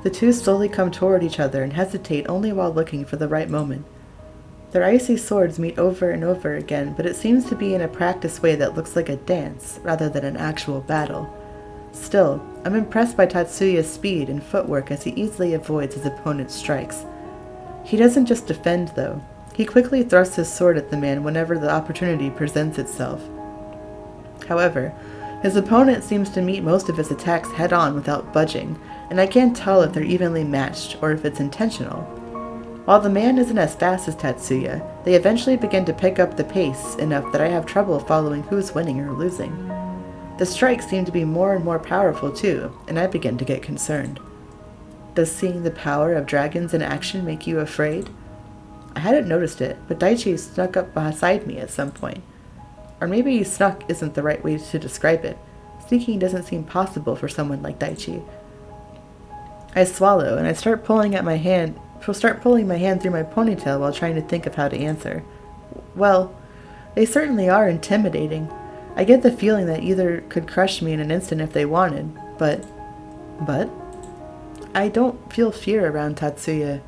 Speaker 1: The two slowly come toward each other and hesitate only while looking for the right moment. Their icy swords meet over and over again, but it seems to be in a practice way that looks like a dance, rather than an actual battle. Still, I'm impressed by Tatsuya's speed and footwork as he easily avoids his opponent's strikes. He doesn't just defend, though. He quickly thrusts his sword at the man whenever the opportunity presents itself. However, his opponent seems to meet most of his attacks head-on without budging, and I can't tell if they're evenly matched or if it's intentional. While the man isn't as fast as Tatsuya, they eventually begin to pick up the pace enough that I have trouble following who's winning or losing. The strikes seem to be more and more powerful too, and I begin to get concerned. Does seeing the power of dragons in action make you afraid? I hadn't noticed it, but Daichi snuck up beside me at some point. Or maybe snuck isn't the right way to describe it. Speaking doesn't seem possible for someone like Daichi. I swallow, and I start pulling my hand through my ponytail while trying to think of how to answer. Well, they certainly are intimidating. I get the feeling that either could crush me in an instant if they wanted, but I don't feel fear around Tatsuya.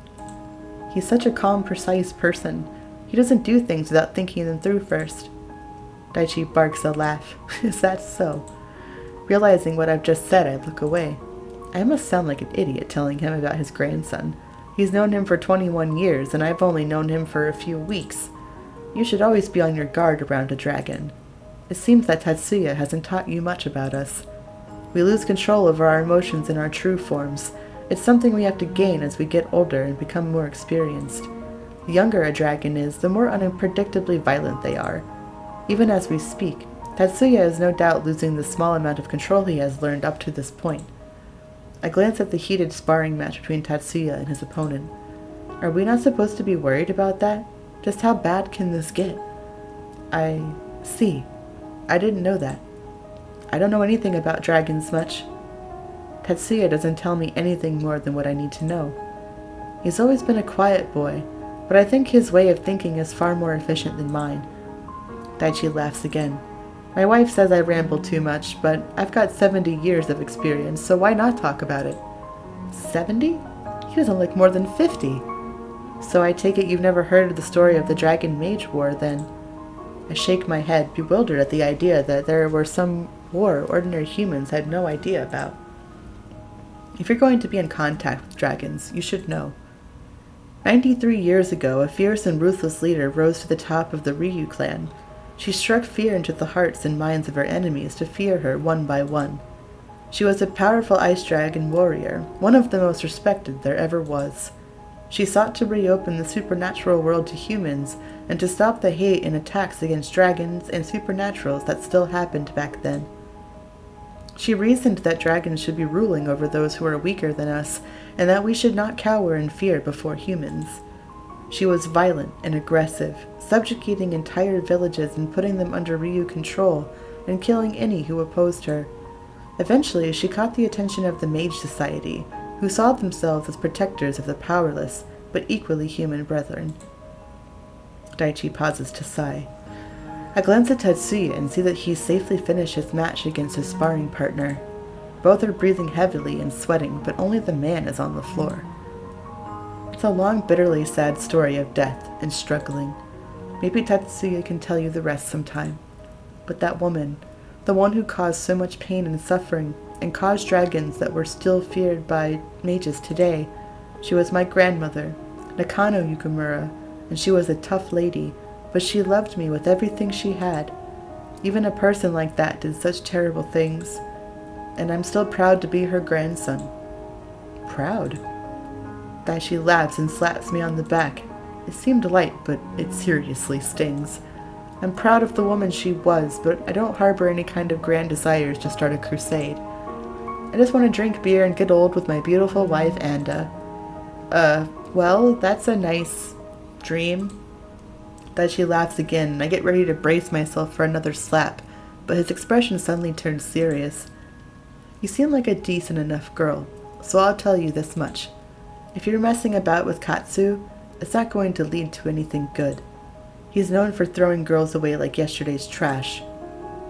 Speaker 1: He's such a calm, precise person. He doesn't do things without thinking them through first. Daichi barks a laugh. Is that so? Realizing what I've just said, I look away. I must sound like an idiot telling him about his grandson. He's known him for 21 years, and I've only known him for a few weeks. You should always be on your guard around a dragon. It seems that Tatsuya hasn't taught you much about us. We lose control over our emotions in our true forms. It's something we have to gain as we get older and become more experienced. The younger a dragon is, the more unpredictably violent they are. Even as we speak, Tatsuya is no doubt losing the small amount of control he has learned up to this point. I glance at the heated sparring match between Tatsuya and his opponent. Are we not supposed to be worried about that? Just how bad can this get? I see. I didn't know that. I don't know anything about dragons much. Tatsuya doesn't tell me anything more than what I need to know. He's always been a quiet boy, but I think his way of thinking is far more efficient than mine. Daichi laughs again. My wife says I ramble too much, but I've got 70 years of experience, so why not talk about it? 70? He doesn't look more than 50. So I take it you've never heard of the story of the Dragon Mage War, then? I shake my head, bewildered at the idea that there were some war ordinary humans had no idea about. If you're going to be in contact with dragons, you should know. 93 years ago, a fierce and ruthless leader rose to the top of the Ryu clan. She struck fear into the hearts and minds of her enemies to fear her one by one. She was a powerful ice dragon warrior, one of the most respected there ever was. She sought to reopen the supernatural world to humans and to stop the hate and attacks against dragons and supernaturals that still happened back then. She reasoned that dragons should be ruling over those who are weaker than us, and that we should not cower in fear before humans. She was violent and aggressive, subjugating entire villages and putting them under Ryu control, and killing any who opposed her. Eventually, she caught the attention of the Mage Society, who saw themselves as protectors of the powerless, but equally human brethren. Daichi pauses to sigh. I glance at Tatsuya and see that he safely finished his match against his sparring partner. Both are breathing heavily and sweating, but only the man is on the floor. It's a long, bitterly sad story of death and struggling. Maybe Tatsuya can tell you the rest sometime. But that woman, the one who caused so much pain and suffering, and caused dragons that were still feared by mages today, she was my grandmother, Nakano Yukimura, and she was a tough lady, but she loved me with everything she had. Even a person like that did such terrible things, and I'm still proud to be her grandson. Proud? Daichi laughs and slaps me on the back. It seemed light, but it seriously stings. I'm proud of the woman she was, but I don't harbor any kind of grand desires to start a crusade. I just want to drink beer and get old with my beautiful wife, Anda. Well, that's a nice dream. Daichi laughs again, and I get ready to brace myself for another slap, but his expression suddenly turns serious. You seem like a decent enough girl, so I'll tell you this much. If you're messing about with Katsu, it's not going to lead to anything good. He's known for throwing girls away like yesterday's trash.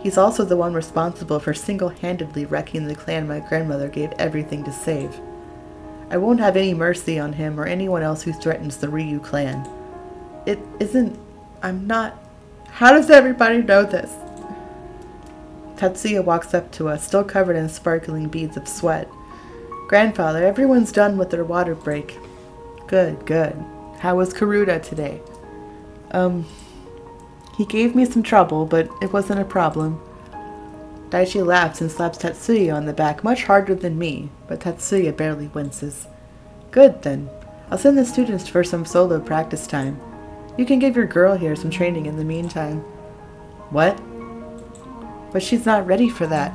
Speaker 1: He's also the one responsible for single-handedly wrecking the clan my grandmother gave everything to save. I won't have any mercy on him or anyone else who threatens the Ryu clan. How does everybody know this? Tatsuya walks up to us, still covered in sparkling beads of sweat. Grandfather, everyone's done with their water break. Good. How was Karuta today? He gave me some trouble, but it wasn't a problem. Daichi laughs and slaps Tatsuya on the back much harder than me, but Tatsuya barely winces. Good, then. I'll send the students for some solo practice time. You can give your girl here some training in the meantime. What? But she's not ready for that.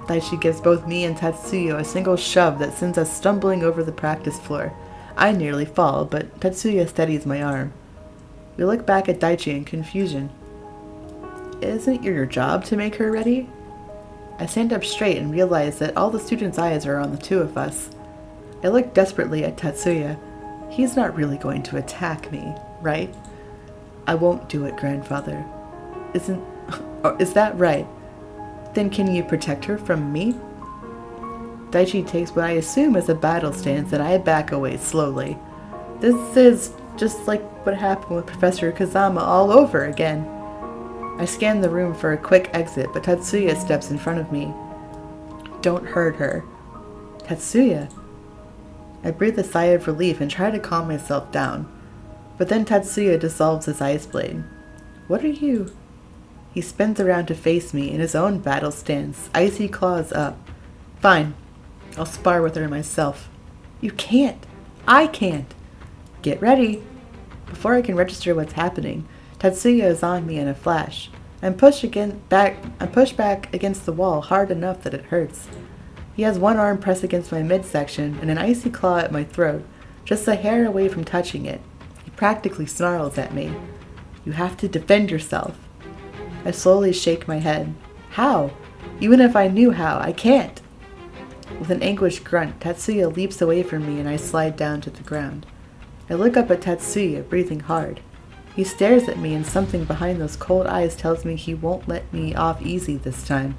Speaker 1: Daichi gives both me and Tatsuya a single shove that sends us stumbling over the practice floor. I nearly fall, but Tatsuya steadies my arm. We look back at Daichi in confusion. Isn't it your job to make her ready? I stand up straight and realize that all the students' eyes are on the two of us. I look desperately at Tatsuya. He's not really going to attack me, right? I won't do it, grandfather. Is that right? Then can you protect her from me? Daichi takes what I assume is a battle stance and I back away slowly. This is just like what happened with Professor Kazama all over again. I scan the room for a quick exit, but Tatsuya steps in front of me. Don't hurt her. Tatsuya. I breathe a sigh of relief and try to calm myself down. But then Tatsuya dissolves his ice blade. What are you? He spins around to face me in his own battle stance, icy claws up. Fine. I'll spar with her myself. You can't. I can't. Get ready. Before I can register what's happening, Tatsuya is on me in a flash. I'm pushed back against the wall hard enough that it hurts. He has one arm pressed against my midsection and an icy claw at my throat, just a hair away from touching it. He practically snarls at me. You have to defend yourself. I slowly shake my head. How? Even if I knew how, I can't. With an anguished grunt, Tatsuya leaps away from me and I slide down to the ground. I look up at Tatsuya, breathing hard. He stares at me and something behind those cold eyes tells me he won't let me off easy this time.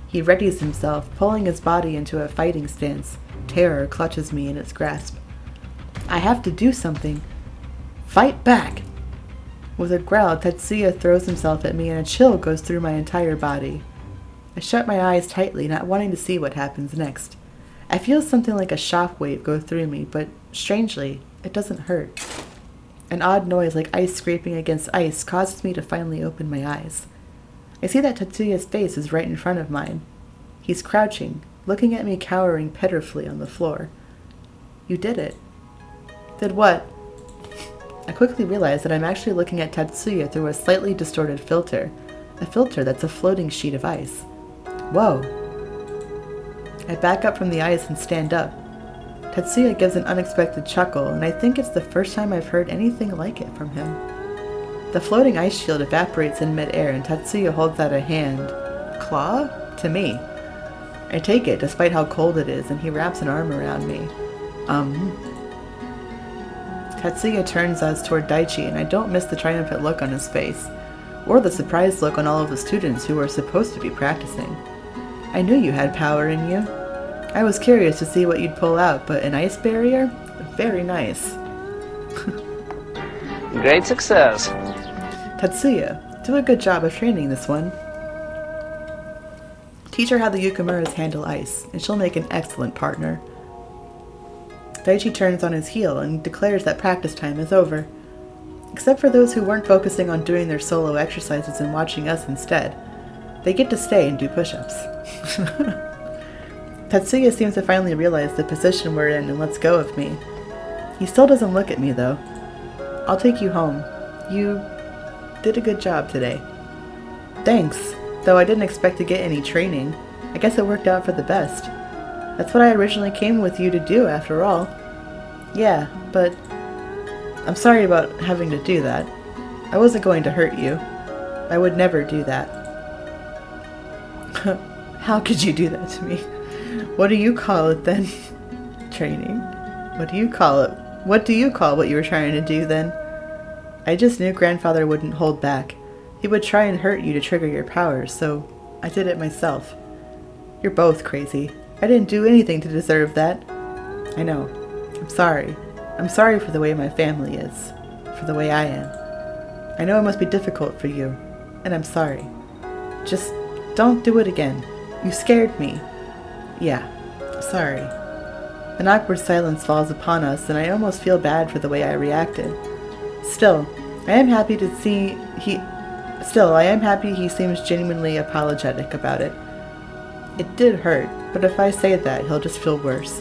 Speaker 1: He readies himself, pulling his body into a fighting stance. Terror clutches me in its grasp. I have to do something. Fight back! With a growl, Tatsuya throws himself at me and a chill goes through my entire body. I shut my eyes tightly, not wanting to see what happens next. I feel something like a shockwave go through me, but strangely, it doesn't hurt. An odd noise like ice scraping against ice causes me to finally open my eyes. I see that Tatsuya's face is right in front of mine. He's crouching, looking at me cowering pitifully on the floor. You did it. Did what? I quickly realize that I'm actually looking at Tatsuya through a slightly distorted filter. A filter that's a floating sheet of ice. Whoa. I back up from the ice and stand up. Tatsuya gives an unexpected chuckle, and I think it's the first time I've heard anything like it from him. The floating ice shield evaporates in midair, and Tatsuya holds out a hand. Claw? To me. I take it, despite how cold it is, and he wraps an arm around me. Tatsuya turns us toward Daichi, and I don't miss the triumphant look on his face, or the surprised look on all of the students who were supposed to be practicing. I knew you had power in you. I was curious to see what you'd pull out, but an ice barrier? Very nice.
Speaker 5: Great success.
Speaker 1: Tatsuya, do a good job of training this one. Teach her how the Yukimuras handle ice, and she'll make an excellent partner. Daichi turns on his heel and declares that practice time is over. Except for those who weren't focusing on doing their solo exercises and watching us instead. They get to stay and do push-ups. Tatsuya seems to finally realize the position we're in and lets go of me. He still doesn't look at me, though. I'll take you home. You did a good job today. Thanks, though I didn't expect to get any training. I guess it worked out for the best. That's what I originally came with you to do, after all. Yeah, but I'm sorry about having to do that. I wasn't going to hurt you. I would never do that. How could you do that to me? What do you call it then? Training? What do you call it? What do you call what you were trying to do then? I just knew grandfather wouldn't hold back. He would try and hurt you to trigger your powers, so I did it myself. You're both crazy. I didn't do anything to deserve that. I know. I'm sorry. I'm sorry for the way my family is. For the way I am. I know it must be difficult for you, and I'm sorry. Just don't do it again. You scared me. Yeah, sorry. An awkward silence falls upon us, and I almost feel bad for the way I reacted. Still, I am happy he seems genuinely apologetic about it. It did hurt, but if I say that, he'll just feel worse.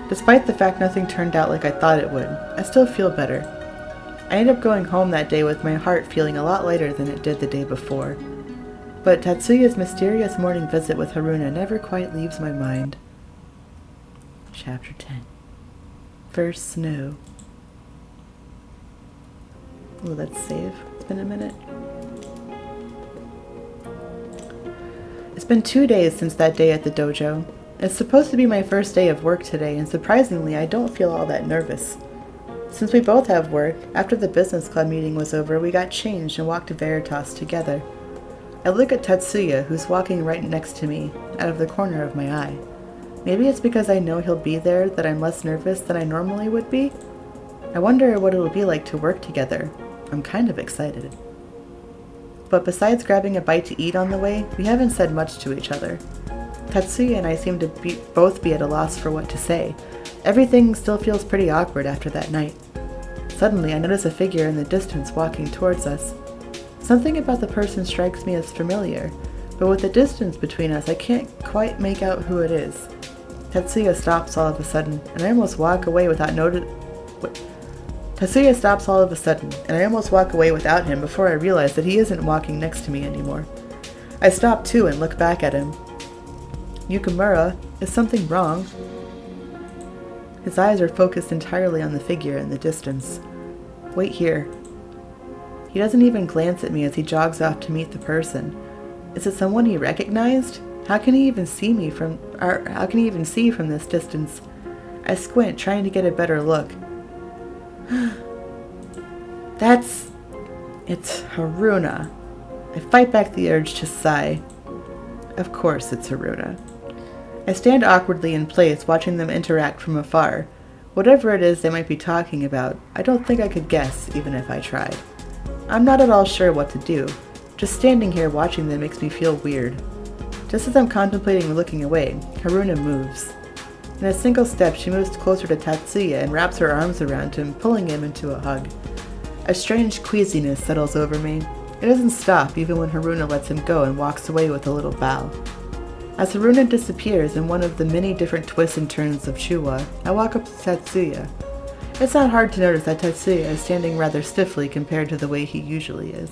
Speaker 1: Despite the fact nothing turned out like I thought it would, I still feel better. I end up going home that day with my heart feeling a lot lighter than it did the day before. But Tatsuya's mysterious morning visit with Haruna never quite leaves my mind. Chapter 10. First Snow. Oh, let's save. It's been a minute. It's been 2 days since that day at the dojo. It's supposed to be my first day of work today, and surprisingly, I don't feel all that nervous. Since we both have work, after the business club meeting was over, we got changed and walked to Veritas together. I look at Tatsuya, who's walking right next to me, out of the corner of my eye. Maybe it's because I know he'll be there that I'm less nervous than I normally would be? I wonder what it'll be like to work together. I'm kind of excited. But besides grabbing a bite to eat on the way, we haven't said much to each other. Tatsuya and I seem to both be at a loss for what to say. Everything still feels pretty awkward after that night. Suddenly, I notice a figure in the distance walking towards us. Something about the person strikes me as familiar, but with the distance between us, I can't quite make out who it is. Tatsuya stops all of a sudden, and I almost walk away without Tatsuya stops all of a sudden, and I almost walk away without him before I realize that he isn't walking next to me anymore. I stop too and look back at him. Yukimura, is something wrong? His eyes are focused entirely on the figure in the distance. Wait here. He doesn't even glance at me as he jogs off to meet the person. Is it someone he recognized? How can he even see from this distance? I squint, trying to get a better look. It's Haruna. I fight back the urge to sigh. Of course it's Haruna. I stand awkwardly in place, watching them interact from afar. Whatever it is they might be talking about, I don't think I could guess, even if I tried. I'm not at all sure what to do. Just standing here watching them makes me feel weird. Just as I'm contemplating looking away, Haruna moves. In a single step, she moves closer to Tatsuya and wraps her arms around him, pulling him into a hug. A strange queasiness settles over me. It doesn't stop even when Haruna lets him go and walks away with a little bow. As Haruna disappears in one of the many different twists and turns of Shuwa, I walk up to Tatsuya. It's not hard to notice that Tatsuya is standing rather stiffly compared to the way he usually is.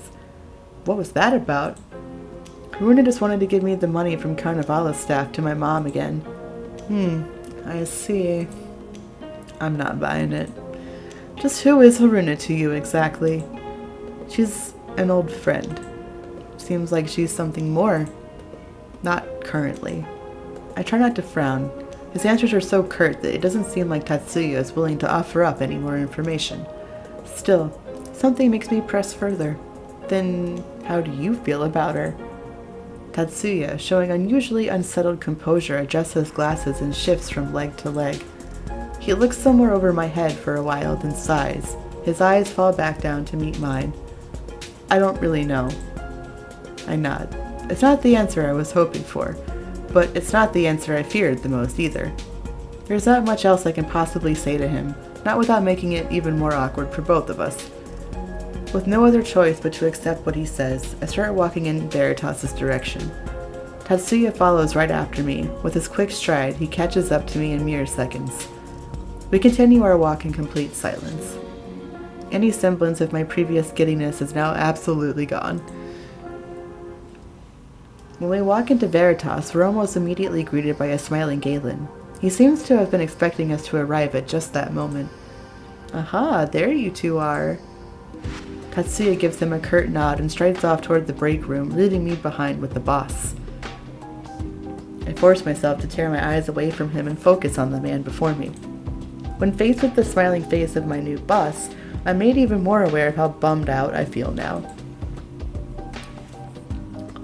Speaker 1: What was that about? Haruna just wanted to give me the money from Carnivala's staff to my mom again. I see. I'm not buying it. Just who is Haruna to you exactly? She's an old friend. Seems like she's something more. Not currently. I try not to frown. His answers are so curt that it doesn't seem like Tatsuya is willing to offer up any more information. Still, something makes me press further. Then, how do you feel about her? Tatsuya, showing unusually unsettled composure, adjusts his glasses and shifts from leg to leg. He looks somewhere over my head for a while, then sighs. His eyes fall back down to meet mine. I don't really know. I nod. It's not the answer I was hoping for, but it's not the answer I feared the most either. There's not much else I can possibly say to him, not without making it even more awkward for both of us. With no other choice but to accept what he says, I start walking in Veritas' direction. Tatsuya follows right after me. With his quick stride, he catches up to me in mere seconds. We continue our walk in complete silence. Any semblance of my previous giddiness is now absolutely gone. When we walk into Veritas, we're almost immediately greeted by a smiling Galen. He seems to have been expecting us to arrive at just that moment. Aha, there you two are. Tatsuya gives him a curt nod and strides off toward the break room, leaving me behind with the boss. I force myself to tear my eyes away from him and focus on the man before me. When faced with the smiling face of my new boss, I'm made even more aware of how bummed out I feel now.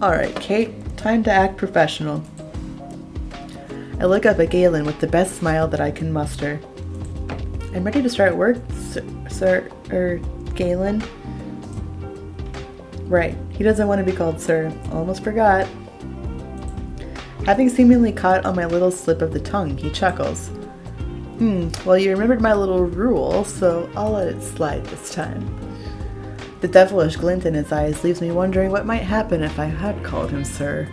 Speaker 1: Alright, Kate, time to act professional. I look up at Galen with the best smile that I can muster. I'm ready to start work, Galen? Right, he doesn't want to be called sir. Almost forgot. Having seemingly caught on my little slip of the tongue, he chuckles. Well, you remembered my little rule, so I'll let it slide this time. The devilish glint in his eyes leaves me wondering what might happen if I had called him sir.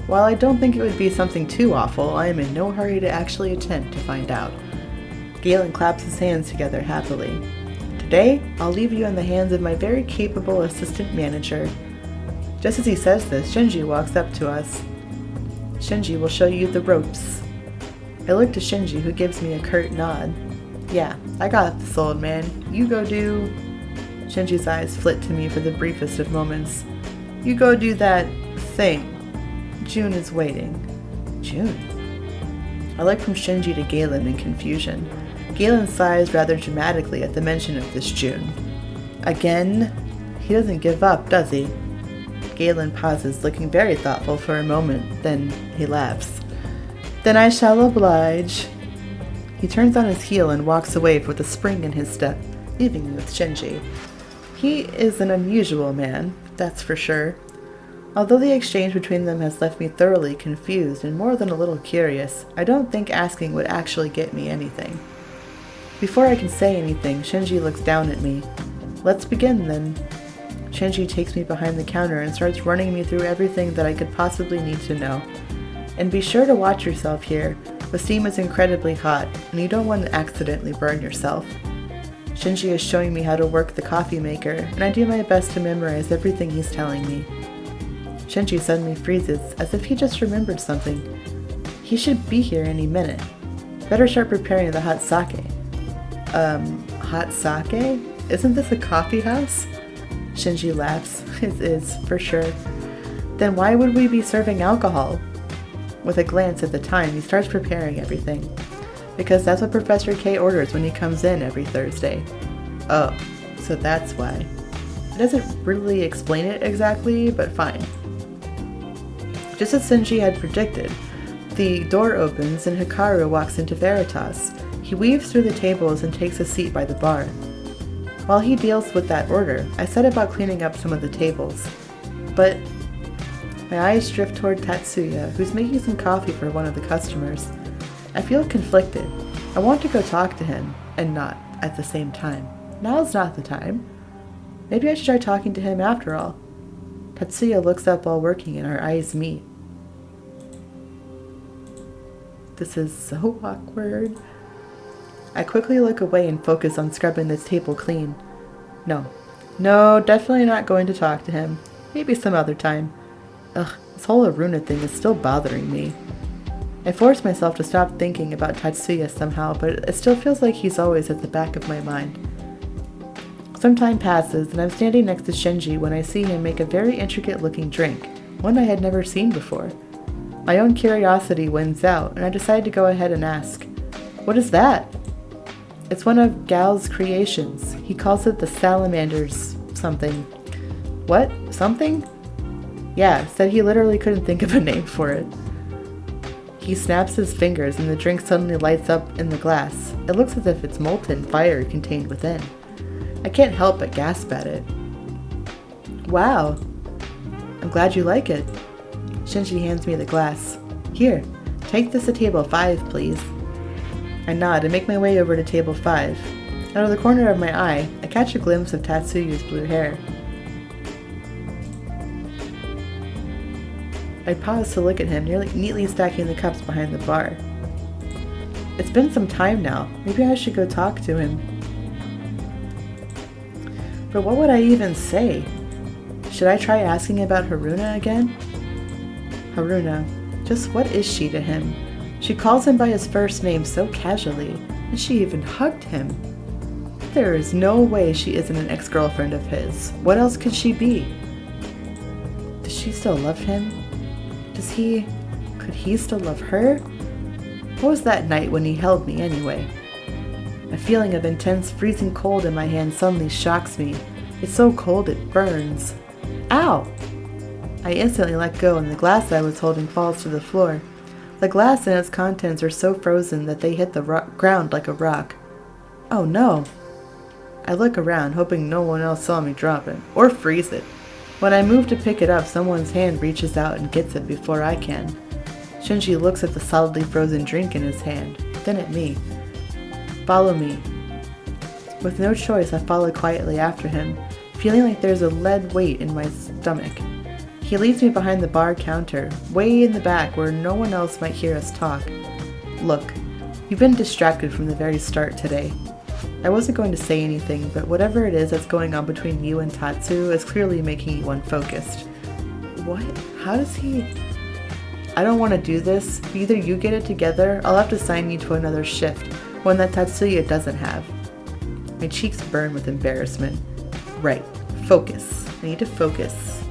Speaker 1: While I don't think it would be something too awful, I am in no hurry to actually attempt to find out. Galen claps his hands together happily. Today, I'll leave you in the hands of my very capable assistant manager. Just as he says this, Shinji walks up to us. Shinji will show you the ropes. I look to Shinji, who gives me a curt nod. Yeah, I got this, old man. You go do... Shinji's eyes flit to me for the briefest of moments. You go do that thing. June is waiting. June? I look from Shinji to Galen in confusion. Galen sighs rather dramatically at the mention of this June. Again? He doesn't give up, does he? Galen pauses, looking very thoughtful for a moment, then he laughs. Then I shall oblige. He turns on his heel and walks away with a spring in his step, leaving me with Shinji. He is an unusual man, that's for sure. Although the exchange between them has left me thoroughly confused and more than a little curious, I don't think asking would actually get me anything. Before I can say anything, Shinji looks down at me. Let's begin then. Shinji takes me behind the counter and starts running me through everything that I could possibly need to know. And be sure to watch yourself here. The steam is incredibly hot, and you don't want to accidentally burn yourself. Shinji is showing me how to work the coffee maker, and I do my best to memorize everything he's telling me. Shinji suddenly freezes, as if he just remembered something. He should be here any minute. Better start preparing the hot sake. Hot sake? Isn't this a coffee house? Shinji laughs. It is, for sure. Then why would we be serving alcohol? With a glance at the time, he starts preparing everything. Because that's what Professor K orders when he comes in every Thursday. Oh, so that's why. It doesn't really explain it exactly, but fine. Just as Shinji had predicted, the door opens and Hikaru walks into Veritas. He weaves through the tables and takes a seat by the bar. While he deals with that order, I set about cleaning up some of the tables. But my eyes drift toward Tatsuya, who's making some coffee for one of the customers. I feel conflicted. I want to go talk to him, and not at the same time. Now's not the time. Maybe I should try talking to him after all. Tatsuya looks up while working and our eyes meet. This is so awkward. I quickly look away and focus on scrubbing this table clean. No, definitely not going to talk to him. Maybe some other time. Ugh, this whole Aruna thing is still bothering me. I force myself to stop thinking about Tatsuya somehow, but it still feels like he's always at the back of my mind. Some time passes, and I'm standing next to Shinji when I see him make a very intricate-looking drink, one I had never seen before. My own curiosity wins out, and I decide to go ahead and ask, "What is that?" It's one of Gal's creations. He calls it the Salamander's something. What? Something? Yeah, said he literally couldn't think of a name for it. He snaps his fingers and the drink suddenly lights up in the glass. It looks as if it's molten fire contained within. I can't help but gasp at it. Wow. I'm glad you like it. Shinji hands me the glass. Here, take this to table 5, please. I nod and make my way over to table 5. Out of the corner of my eye, I catch a glimpse of Tatsuya's blue hair. I pause to look at him, neatly stacking the cups behind the bar. It's been some time now. Maybe I should go talk to him. But what would I even say? Should I try asking about Haruna again? Haruna, just what is she to him? She calls him by his first name so casually, and she even hugged him. There is no way she isn't an ex-girlfriend of his. What else could she be? Does she still love him? Could he still love her? What was that night when he held me anyway? A feeling of intense freezing cold in my hand suddenly shocks me. It's so cold it burns. Ow! I instantly let go and the glass I was holding falls to the floor. The glass and its contents are so frozen that they hit the ground like a rock. Oh no! I look around, hoping no one else saw me drop it, or freeze it. When I move to pick it up, someone's hand reaches out and gets it before I can. Shinji looks at the solidly frozen drink in his hand, then at me. Follow me. With no choice, I follow quietly after him, feeling like there's a lead weight in my stomach. He leads me behind the bar counter, way in the back where no one else might hear us talk. Look, you've been distracted from the very start today. I wasn't going to say anything, but whatever it is that's going on between you and Tatsu is clearly making you unfocused. What? How does he... I don't want to do this. Either you get it together, I'll have to assign you to another shift, one that Tatsuya doesn't have. My cheeks burn with embarrassment. Right. Focus. I need to focus.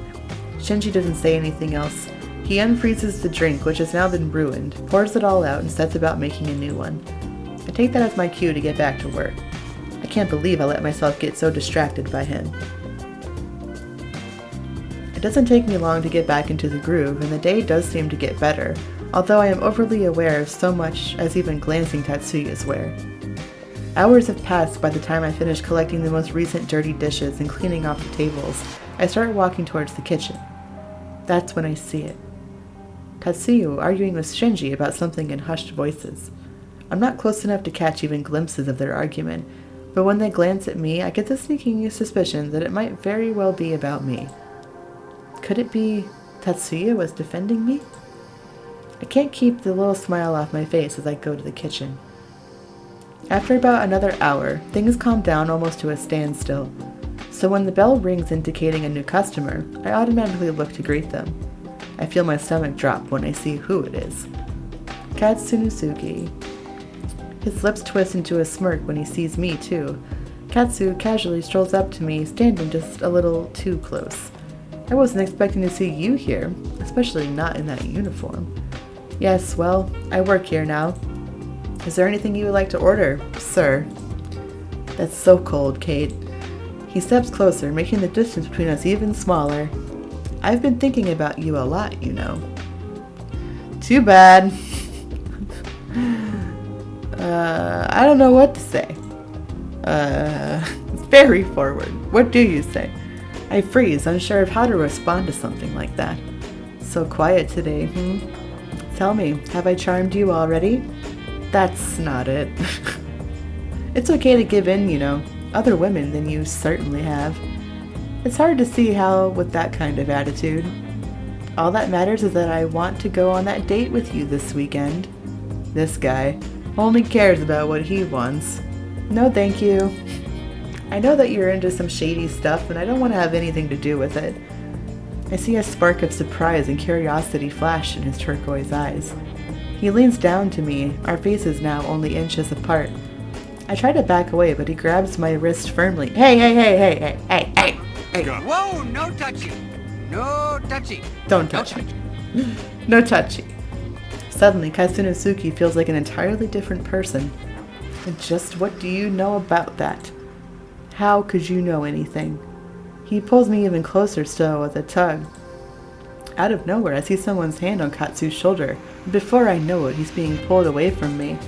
Speaker 1: Shinji doesn't say anything else. He unfreezes the drink, which has now been ruined, pours it all out, and sets about making a new one. I take that as my cue to get back to work. I can't believe I let myself get so distracted by him. It doesn't take me long to get back into the groove, and the day does seem to get better, although I am overly aware of so much as even glancing Tatsuya's wear. Hours have passed by the time I finish collecting the most recent dirty dishes and cleaning off the tables. I start walking towards the kitchen. That's when I see it. Tatsuya arguing with Shinji about something in hushed voices. I'm not close enough to catch even glimpses of their argument, but when they glance at me, I get the sneaking suspicion that it might very well be about me. Could it be Tatsuya was defending me? I can't keep the little smile off my face as I go to the kitchen. After about another hour, things calm down almost to a standstill. So when the bell rings indicating a new customer, I automatically look to greet them. I feel my stomach drop when I see who it is. Katsunosuke. His lips twist into a smirk when he sees me too. Katsu casually strolls up to me, standing just a little too close. I wasn't expecting to see you here, especially not in that uniform. Yes, well, I work here now. Is there anything you would like to order, sir? That's so cold, Kate. He steps closer, making the distance between us even smaller. I've been thinking about you a lot, you know. Too bad. I don't know what to say. Very forward. What do you say? I freeze, unsure of how to respond to something like that. So quiet today, Tell me, have I charmed you already? That's not it. It's okay to give in, you know. Other women than you certainly have. It's hard to see how with that kind of attitude. All that matters is that I want to go on that date with you this weekend. This guy only cares about what he wants. No thank you. I know that you're into some shady stuff and I don't want to have anything to do with it. I see a spark of surprise and curiosity flash in his turquoise eyes. He leans down to me, our faces now only inches apart. I try to back away, but he grabs my wrist firmly. Hey.
Speaker 7: Whoa, no touchy. No touchy.
Speaker 1: Don't touch me. No touchy. Suddenly, Katsunosuke feels like an entirely different person. And just what do you know about that? How could you know anything? He pulls me even closer still with a tug. Out of nowhere, I see someone's hand on Katsu's shoulder. Before I know it, he's being pulled away from me.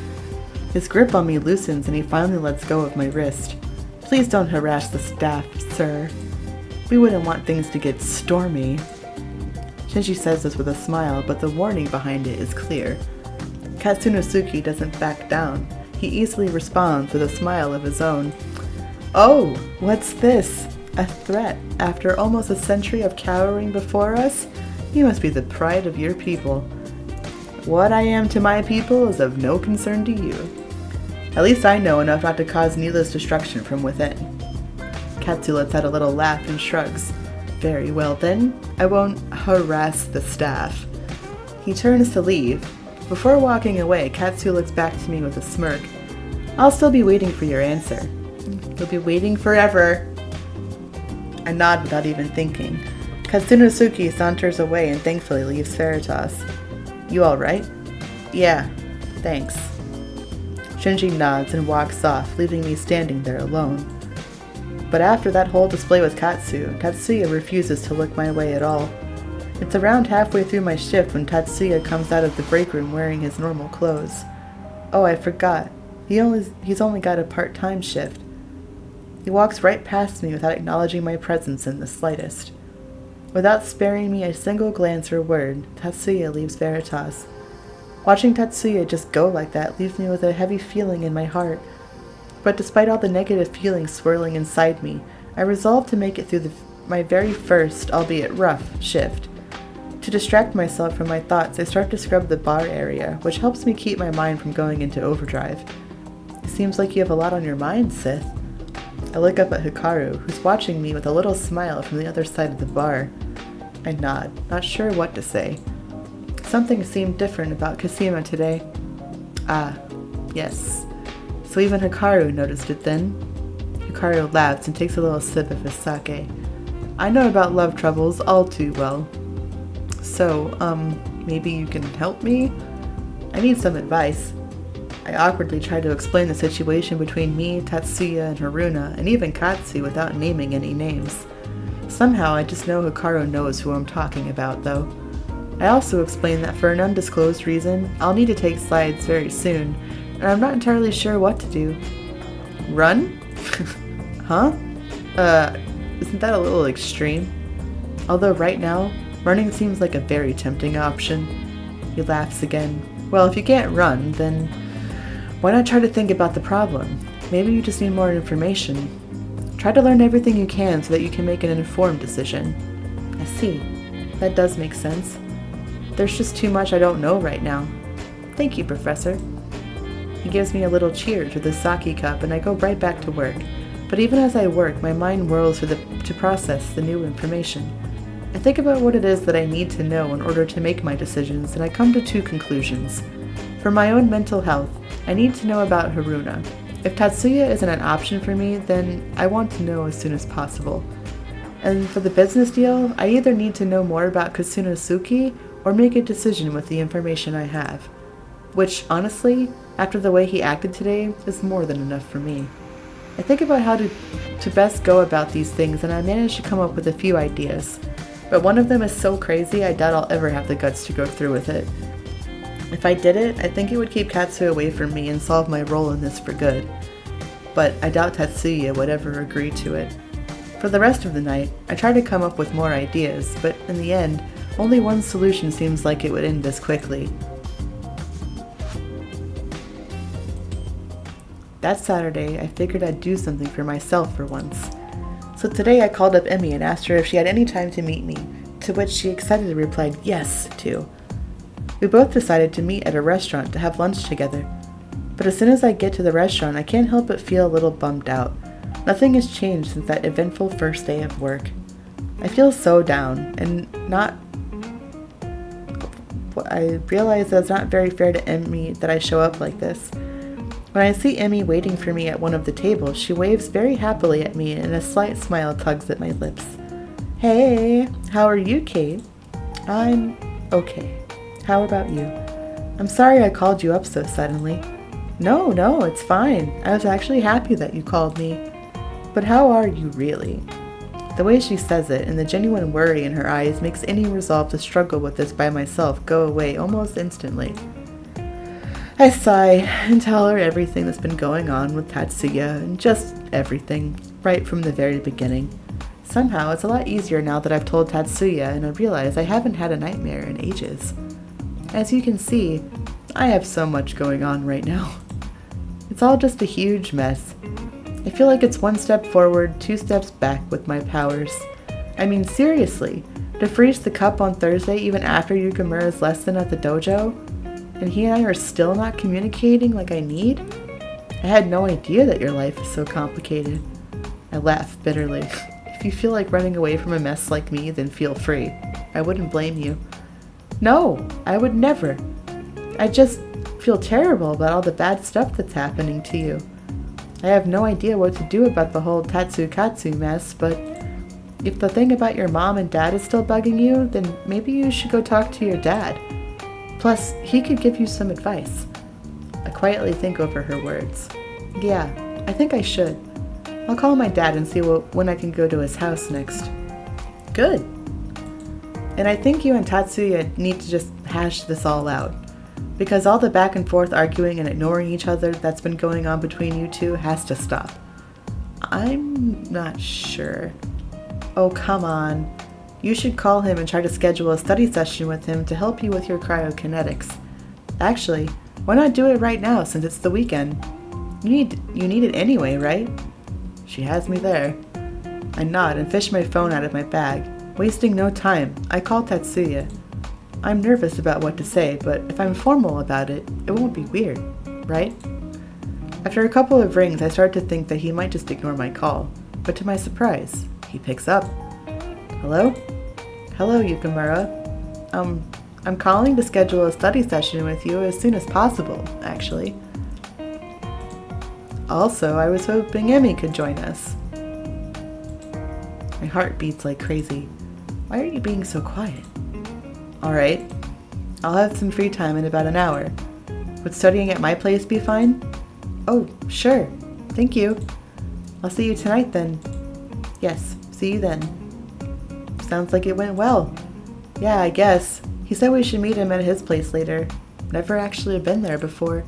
Speaker 1: His grip on me loosens and he finally lets go of my wrist. Please don't harass the staff, sir. We wouldn't want things to get stormy. Shinji says this with a smile, but the warning behind it is clear. Katsunosuke doesn't back down. He easily responds with a smile of his own. Oh, what's this? A threat after almost a century of cowering before us? You must be the pride of your people. What I am to my people is of no concern to you. At least I know enough not to cause needless destruction from within. Katsu lets out a little laugh and shrugs. Very well then, I won't harass the staff. He turns to leave. Before walking away, Katsu looks back to me with a smirk. I'll still be waiting for your answer. You'll be waiting forever. I nod without even thinking. Katsunosuke saunters away and thankfully leaves Veritas. You alright? Yeah, thanks. Shinji nods and walks off, leaving me standing there alone. But after that whole display with Tatsuya refuses to look my way at all. It's around halfway through my shift when Tatsuya comes out of the break room wearing his normal clothes. Oh, I forgot. He's only got a part-time shift. He walks right past me without acknowledging my presence in the slightest. Without sparing me a single glance or word, Tatsuya leaves Veritas. Watching Tatsuya just go like that leaves me with a heavy feeling in my heart. But despite all the negative feelings swirling inside me, I resolve to make it through my very first, albeit rough, shift. To distract myself from my thoughts, I start to scrub the bar area, which helps me keep my mind from going into overdrive. It seems like you have a lot on your mind, Sith. I look up at Hikaru, who's watching me with a little smile from the other side of the bar. I nod, not sure what to say. Something seemed different about Kasima today. Ah, yes. So even Hikaru noticed it then? Hikaru laughs and takes a little sip of his sake. I know about love troubles all too well. So, maybe you can help me? I need some advice. I awkwardly try to explain the situation between me, Tatsuya, and Haruna, and even Katsu without naming any names. Somehow, I just know Hikaru knows who I'm talking about, though. I also explain that for an undisclosed reason, I'll need to take slides very soon, and I'm not entirely sure what to do. Run? Huh? Isn't that a little extreme? Although right now, running seems like a very tempting option. He laughs again. Well, if you can't run, then why not try to think about the problem? Maybe you just need more information. Try to learn everything you can so that you can make an informed decision. I see. That does make sense. There's just too much I don't know right now. Thank you, Professor. He gives me a little cheers with his sake cup and I go right back to work. But even as I work, my mind whirls to process the new information. I think about what it is that I need to know in order to make my decisions, and I come to two conclusions. For my own mental health, I need to know about Haruna. If Tatsuya isn't an option for me, then I want to know as soon as possible. And for the business deal, I either need to know more about Kasunosuke or make a decision with the information I have. Which, honestly, after the way he acted today, is more than enough for me. I think about how to best go about these things, and I manage to come up with a few ideas. But one of them is so crazy, I doubt I'll ever have the guts to go through with it. If I did it, I think it would keep Katsu away from me and solve my role in this for good. But I doubt Tatsuya would ever agree to it. For the rest of the night, I try to come up with more ideas, but in the end, only one solution seems like it would end this quickly. That Saturday, I figured I'd do something for myself for once. So today I called up Emmy and asked her if she had any time to meet me, to which she excitedly replied yes to. We both decided to meet at a restaurant to have lunch together. But as soon as I get to the restaurant, I can't help but feel a little bummed out. Nothing has changed since that eventful first day of work. I feel so down, and I realize that it's not very fair to Emmy that I show up like this. When I see Emmy waiting for me at one of the tables, she waves very happily at me and a slight smile tugs at my lips. Hey, how are you, Kate? I'm okay. How about you? I'm sorry I called you up so suddenly. No, it's fine. I was actually happy that you called me. But how are you really? The way she says it and the genuine worry in her eyes makes any resolve to struggle with this by myself go away almost instantly. I sigh and tell her everything that's been going on with Tatsuya and just everything, right from the very beginning. Somehow it's a lot easier now that I've told Tatsuya and I realize I haven't had a nightmare in ages. As you can see, I have so much going on right now. It's all just a huge mess. I feel like it's one step forward, 2 steps back with my powers. I mean, seriously, to freeze the cup on Thursday even after Yukimura's lesson at the dojo? And he and I are still not communicating like I need? I had no idea that your life is so complicated. I laugh bitterly. If you feel like running away from a mess like me, then feel free. I wouldn't blame you. No, I would never. I just feel terrible about all the bad stuff that's happening to you. I have no idea what to do about the whole Tatsukatsu mess, but if the thing about your mom and dad is still bugging you, then maybe you should go talk to your dad. Plus, he could give you some advice. I quietly think over her words. Yeah, I think I should. I'll call my dad and see when I can go to his house next. Good. And I think you and Tatsuya need to just hash this all out. Because all the back and forth arguing and ignoring each other that's been going on between you two has to stop. I'm not sure. Oh, come on. You should call him and try to schedule a study session with him to help you with your cryokinetics. Actually, why not do it right now since it's the weekend? You need it anyway, right? She has me there. I nod and fish my phone out of my bag. Wasting no time, I call Tatsuya. I'm nervous about what to say, but if I'm formal about it, it won't be weird, right? After a couple of rings, I start to think that he might just ignore my call. But to my surprise, he picks up. Hello? Hello, Yukimura. I'm calling to schedule a study session with you as soon as possible, actually. Also, I was hoping Emmy could join us. My heart beats like crazy. Why are you being so quiet? Alright. I'll have some free time in about an hour. Would studying at my place be fine? Oh, sure. Thank you. I'll see you tonight then. Yes, see you then. Sounds like it went well. Yeah, I guess. He said we should meet him at his place later. Never actually been there before.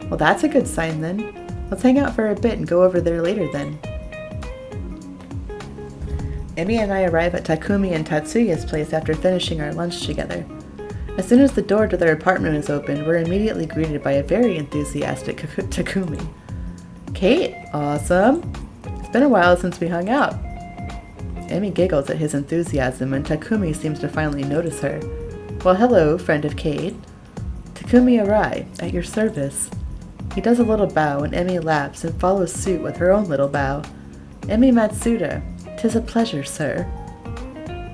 Speaker 1: Well, that's a good sign then. Let's hang out for a bit and go over there later then. Emi and I arrive at Takumi and Tatsuya's place after finishing our lunch together. As soon as the door to their apartment is opened, we're immediately greeted by a very enthusiastic Takumi. Kate, awesome! It's been a while since we hung out. Emi giggles at his enthusiasm and Takumi seems to finally notice her. Well, hello, friend of Kate. Takumi Arai, at your service. He does a little bow and Emi laughs and follows suit with her own little bow. Emi Matsuda, 'tis a pleasure, sir.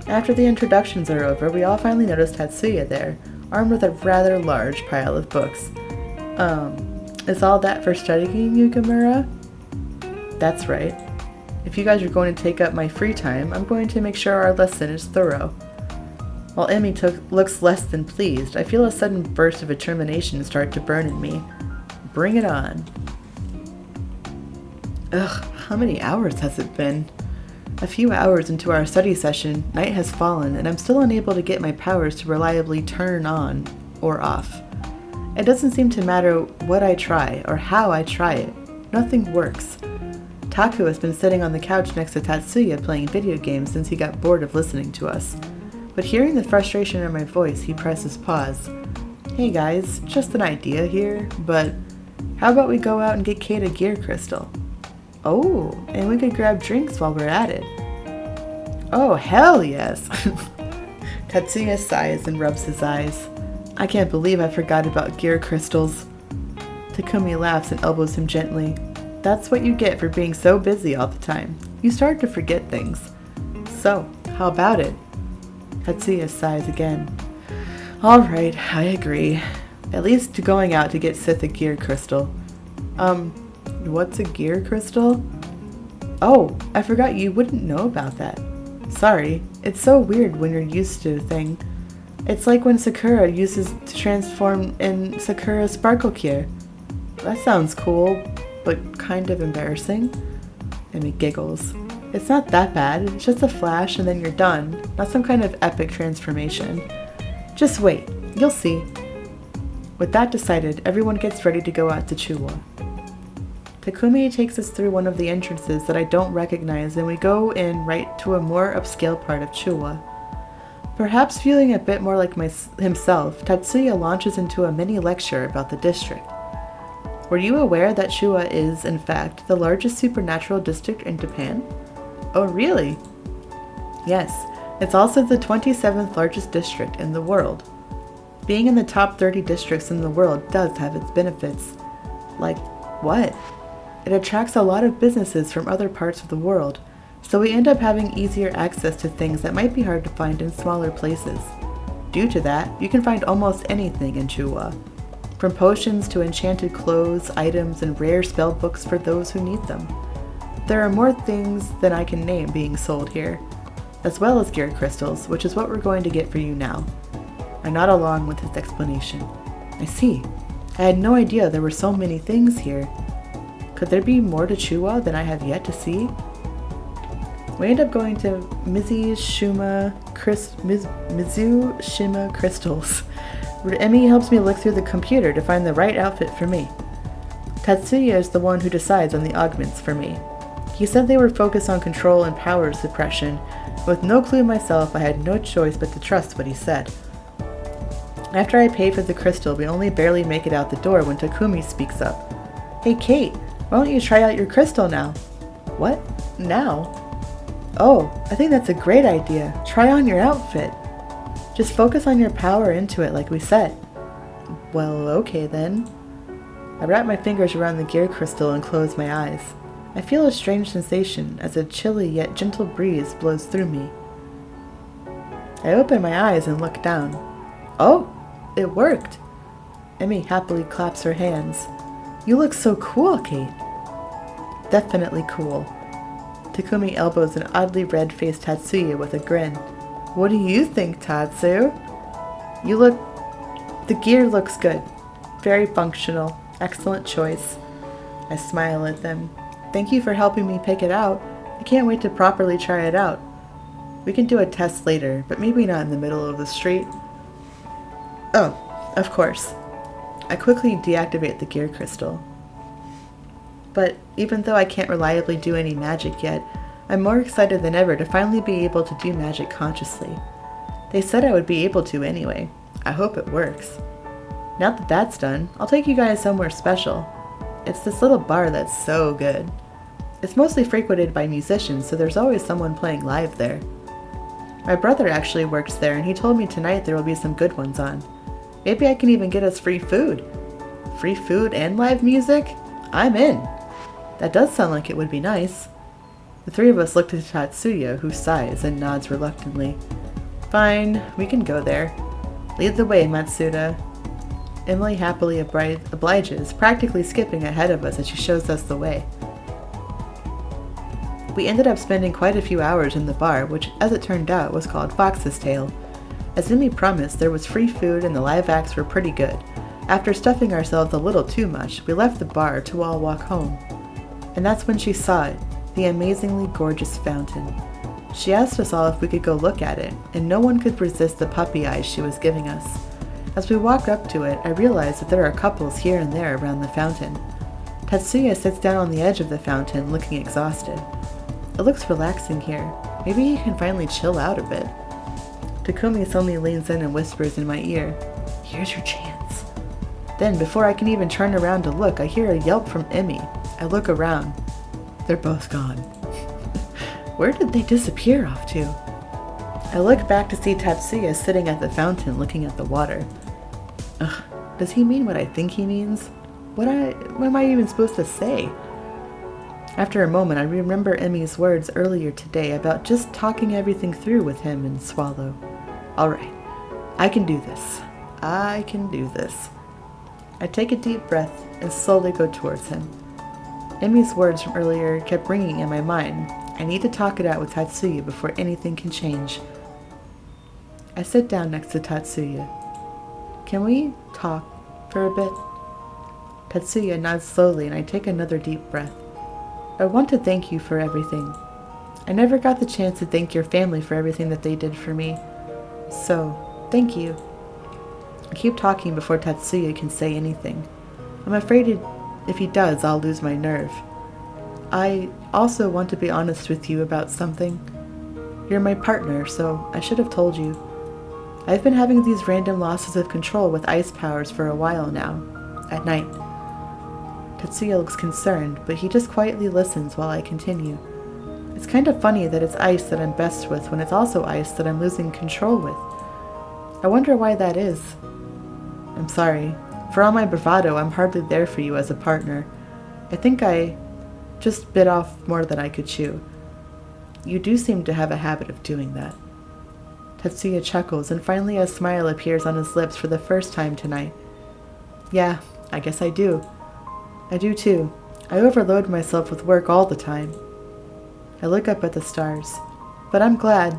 Speaker 1: After the introductions are over, we all finally notice Tatsuya there, armed with a rather large pile of books. Is all that for studying, Yukamura? That's right. If you guys are going to take up my free time, I'm going to make sure our lesson is thorough. While Emi looks less than pleased, I feel a sudden burst of determination start to burn in me. Bring it on. Ugh, how many hours has it been? A few hours into our study session, night has fallen, and I'm still unable to get my powers to reliably turn on or off. It doesn't seem to matter what I try or how I try it. Nothing works. Taku has been sitting on the couch next to Tatsuya playing video games since he got bored of listening to us. But hearing the frustration in my voice, he presses pause. Hey guys, just an idea here, but how about we go out and get Kate a gear crystal? Oh, and we could grab drinks while we're at it. Oh, hell yes! Tatsuya sighs and rubs his eyes. I can't believe I forgot about gear crystals. Takumi laughs and elbows him gently. That's what you get for being so busy all the time. You start to forget things. So, how about it? Tatsuya sighs again. Alright, I agree. At least going out to get Sith a gear crystal. What's a gear crystal? Oh, I forgot you wouldn't know about that. Sorry, it's so weird when you're used to a thing. It's like when Sakura uses to transform in Sakura Sparkle Cure. That sounds cool, but kind of embarrassing. Emi giggles. It's not that bad, it's just a flash and then you're done, not some kind of epic transformation. Just wait, you'll see. With that decided, everyone gets ready to go out to Chuwa. Takumi takes us through one of the entrances that I don't recognize and we go in right to a more upscale part of Chuwa. Perhaps feeling a bit more like himself, Tatsuya launches into a mini lecture about the district. Were you aware that Chuwa is, in fact, the largest supernatural district in Japan? Oh, really? Yes, it's also the 27th largest district in the world. Being in the top 30 districts in the world does have its benefits. Like what? It attracts a lot of businesses from other parts of the world, so we end up having easier access to things that might be hard to find in smaller places. Due to that, you can find almost anything in Chuwa. From potions to enchanted clothes, items, and rare spell books for those who need them. There are more things than I can name being sold here, as well as gear crystals, which is what we're going to get for you now. I nod along with his explanation. I see. I had no idea there were so many things here. Could there be more to Chuwa than I have yet to see? We end up going to Mizushima Crystals, where Emi helps me look through the computer to find the right outfit for me. Tatsuya is the one who decides on the augments for me. He said they were focused on control and power suppression. With no clue myself, I had no choice but to trust what he said. After I pay for the crystal, we only barely make it out the door when Takumi speaks up. Hey Kate, why don't you try out your crystal now? What? Now? Oh, I think that's a great idea. Try on your outfit. Just focus on your power into it like we said. Well, okay then. I wrap my fingers around the gear crystal and close my eyes. I feel a strange sensation as a chilly yet gentle breeze blows through me. I open my eyes and look down. Oh, it worked. Emi happily claps her hands. You look so cool, Kate. Definitely cool. Takumi elbows an oddly red-faced Tatsuya with a grin. What do you think, Tatsu? The gear looks good. Very functional. Excellent choice. I smile at them. Thank you for helping me pick it out. I can't wait to properly try it out. We can do a test later, but maybe not in the middle of the street. Oh, of course. I quickly deactivate the gear crystal. But even though I can't reliably do any magic yet, I'm more excited than ever to finally be able to do magic consciously. They said I would be able to anyway. I hope it works. Now that that's done, I'll take you guys somewhere special. It's this little bar that's so good. It's mostly frequented by musicians, so there's always someone playing live there. My brother actually works there, and he told me tonight there will be some good ones on. Maybe I can even get us free food. Free food and live music? I'm in. That does sound like it would be nice. The three of us look to Tatsuya, who sighs and nods reluctantly. Fine, we can go there. Lead the way, Matsuda. Emily happily obliges, practically skipping ahead of us as she shows us the way. We ended up spending quite a few hours in the bar, which, as it turned out, was called Fox's Tail. As Emily promised, there was free food and the live acts were pretty good. After stuffing ourselves a little too much, we left the bar to all walk home. And that's when she saw it, the amazingly gorgeous fountain. She asked us all if we could go look at it, and no one could resist the puppy eyes she was giving us. As we walked up to it, I realized that there are couples here and there around the fountain. Tatsuya sits down on the edge of the fountain, looking exhausted. It looks relaxing here. Maybe he can finally chill out a bit. Takumi suddenly leans in and whispers in my ear, "Here's your chance." Then, before I can even turn around to look, I hear a yelp from Emmy. I look around. They're both gone. Where did they disappear off to? I look back to see Tatsuya sitting at the fountain looking at the water. Ugh, does he mean what I think he means? What am I even supposed to say? After a moment, I remember Emmy's words earlier today about just talking everything through with him and Swallow. Alright, I can do this. I can do this. I take a deep breath and slowly go towards him. Emmy's words from earlier kept ringing in my mind. I need to talk it out with Tatsuya before anything can change. I sit down next to Tatsuya. Can we talk for a bit? Tatsuya nods slowly and I take another deep breath. I want to thank you for everything. I never got the chance to thank your family for everything that they did for me. So, thank you. I keep talking before Tatsuya can say anything. I'm afraid if he does, I'll lose my nerve. I also want to be honest with you about something. You're my partner, so I should have told you. I've been having these random losses of control with ice powers for a while now, at night. Tatsuya looks concerned, but he just quietly listens while I continue. It's kind of funny that it's ice that I'm best with when it's also ice that I'm losing control with. I wonder why that is. I'm sorry. For all my bravado, I'm hardly there for you as a partner. I think I just bit off more than I could chew. You do seem to have a habit of doing that. Tatsuya chuckles, and finally a smile appears on his lips for the first time tonight. Yeah, I guess I do. I do too. I overload myself with work all the time. I look up at the stars. But I'm glad.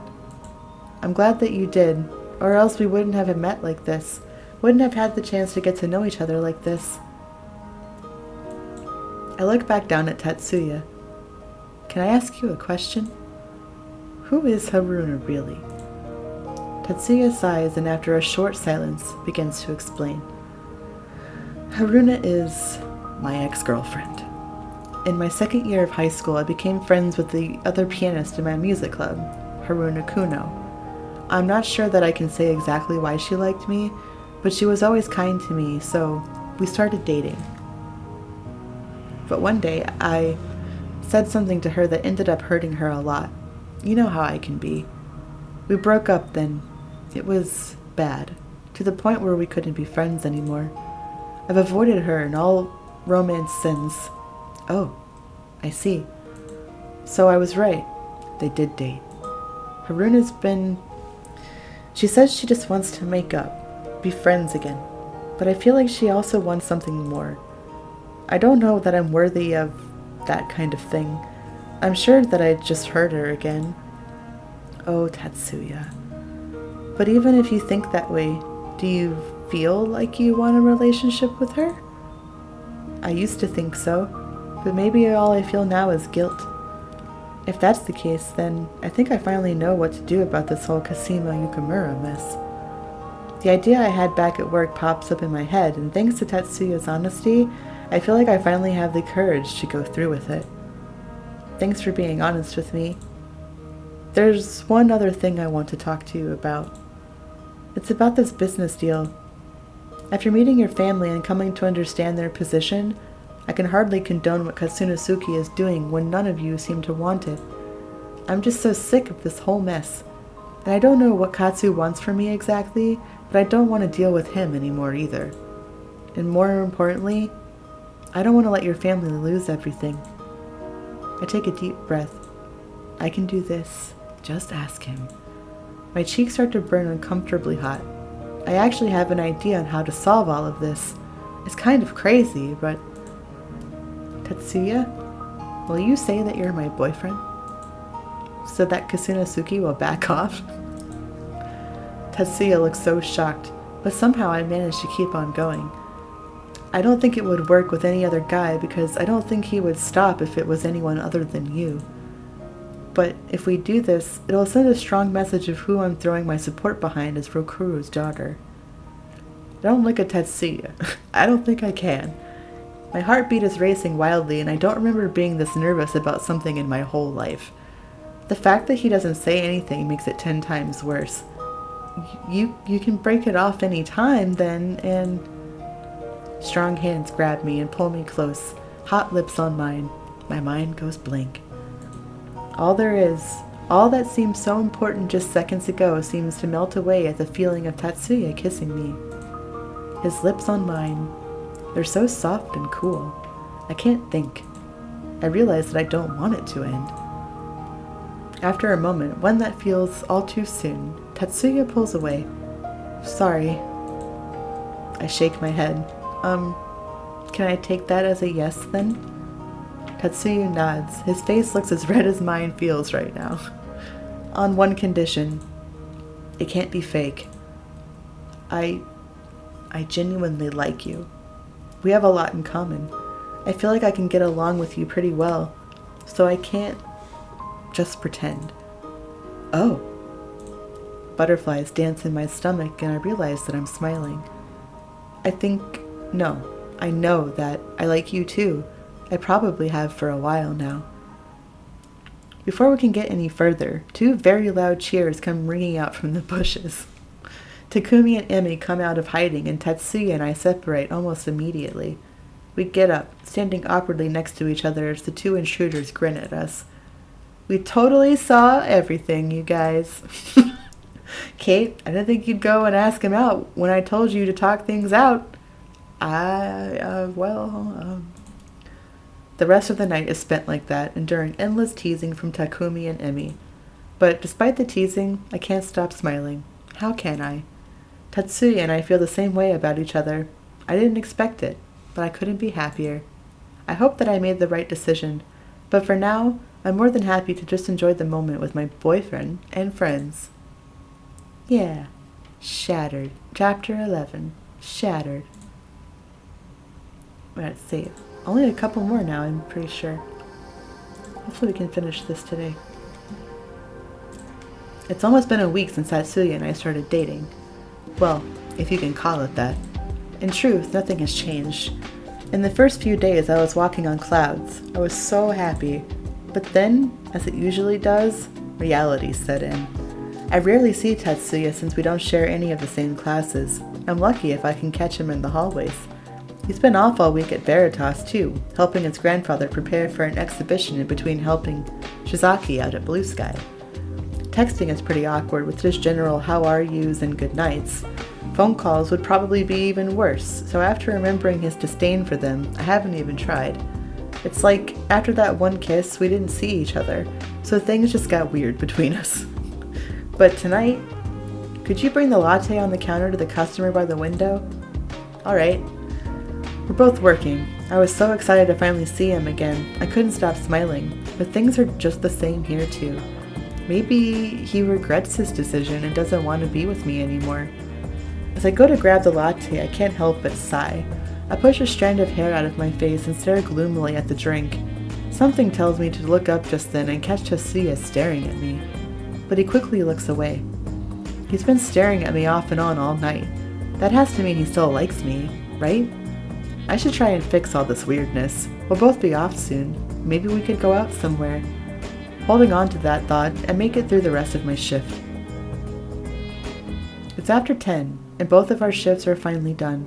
Speaker 1: I'm glad that you did, or else we wouldn't have met like this. Wouldn't have had the chance to get to know each other like this. I look back down at Tatsuya. Can I ask you a question? Who is Haruna really? Tatsuya sighs and after a short silence begins to explain. Haruna is my ex-girlfriend. In my second year of high school, I became friends with the other pianist in my music club, Haruna Kuno. I'm not sure that I can say exactly why she liked me, but she was always kind to me, so we started dating. But one day, I said something to her that ended up hurting her a lot. You know how I can be. We broke up then. It was bad, to the point where we couldn't be friends anymore. I've avoided her in all romance since. Oh, I see. So I was right. They did date. Haruna's been... She says she just wants to make up, be friends again. But I feel like she also wants something more. I don't know that I'm worthy of that kind of thing. I'm sure that I just hurt her again. Oh, Tatsuya. But even if you think that way, Do you feel like you want a relationship with her? I used to think so, but maybe all I feel now is guilt. If that's the case, then I think I finally know what to do about this whole Kasima Yukamura mess. The idea I had back at work pops up in my head, and thanks to Tatsuya's honesty, I feel like I finally have the courage to go through with it. Thanks for being honest with me. There's one other thing I want to talk to you about. It's about this business deal. After meeting your family and coming to understand their position, I can hardly condone what Katsunasuke is doing when none of you seem to want it. I'm just so sick of this whole mess. And I don't know what Katsu wants from me exactly, but I don't want to deal with him anymore either. And more importantly, I don't want to let your family lose everything. I take a deep breath. I can do this. Just ask him. My cheeks start to burn uncomfortably hot. I actually have an idea on how to solve all of this. It's kind of crazy, but... Tatsuya, will you say that you're my boyfriend? So that Katsunasuke will back off? Tatsuya looks so shocked, but somehow I managed to keep on going. I don't think it would work with any other guy because I don't think he would stop if it was anyone other than you. But if we do this, it'll send a strong message of who I'm throwing my support behind as Rokuru's daughter. Don't look at Tatsuya. I don't think I can. My heartbeat is racing wildly and I don't remember being this nervous about something in my whole life. The fact that he doesn't say anything makes it 10 times worse. You can break it off any time then, and... Strong hands grab me and pull me close, hot lips on mine. My mind goes blank. All that seemed so important just seconds ago seems to melt away at the feeling of Tatsuya kissing me. His lips on mine. They're so soft and cool. I can't think. I realize that I don't want it to end. After a moment, one that feels all too soon, Tatsuya pulls away. Sorry. I shake my head. Can I take that as a yes then? Tatsuya nods. His face looks as red as mine feels right now. On one condition. It can't be fake. I genuinely like you. We have a lot in common. I feel like I can get along with you pretty well, so I can't just pretend. Oh. Butterflies dance in my stomach and I realize that I'm smiling. I know that I like you too. I probably have for a while now. Before we can get any further, 2 very loud cheers come ringing out from the bushes. Takumi and Emi come out of hiding and Tatsuya and I separate almost immediately. We get up, standing awkwardly next to each other as the 2 intruders grin at us. We totally saw everything, you guys. Kate, I didn't think you'd go and ask him out when I told you to talk things out. The rest of the night is spent like that, enduring endless teasing from Takumi and Emi. But despite the teasing, I can't stop smiling. How can I? Tatsuya and I feel the same way about each other. I didn't expect it, but I couldn't be happier. I hope that I made the right decision, but for now, I'm more than happy to just enjoy the moment with my boyfriend and friends. Yeah. Shattered. Chapter 11. Shattered. Let's see. Only a couple more now, I'm pretty sure. Hopefully we can finish this today. It's almost been a week since Tatsuya and I started dating. Well, if you can call it that. In truth, nothing has changed. In the first few days, I was walking on clouds. I was so happy. But then, as it usually does, reality set in. I rarely see Tatsuya since we don't share any of the same classes. I'm lucky if I can catch him in the hallways. He's been off all week at Veritas too, helping his grandfather prepare for an exhibition in between helping Shizaki out at Blue Sky. Texting is pretty awkward with just general how are yous and good nights. Phone calls would probably be even worse, so after remembering his disdain for them, I haven't even tried. It's like, after that one kiss, we didn't see each other, so things just got weird between us. But tonight, could you bring the latte on the counter to the customer by the window? Alright. We're both working. I was so excited to finally see him again, I couldn't stop smiling, but things are just the same here too. Maybe he regrets his decision and doesn't want to be with me anymore. As I go to grab the latte, I can't help but sigh. I push a strand of hair out of my face and stare gloomily at the drink. Something tells me to look up just then and catch Tatsuya staring at me. But he quickly looks away. He's been staring at me off and on all night. That has to mean he still likes me, right? I should try and fix all this weirdness. We'll both be off soon. Maybe we could go out somewhere. Holding on to that thought, I make it through the rest of my shift. It's after 10, and both of our shifts are finally done.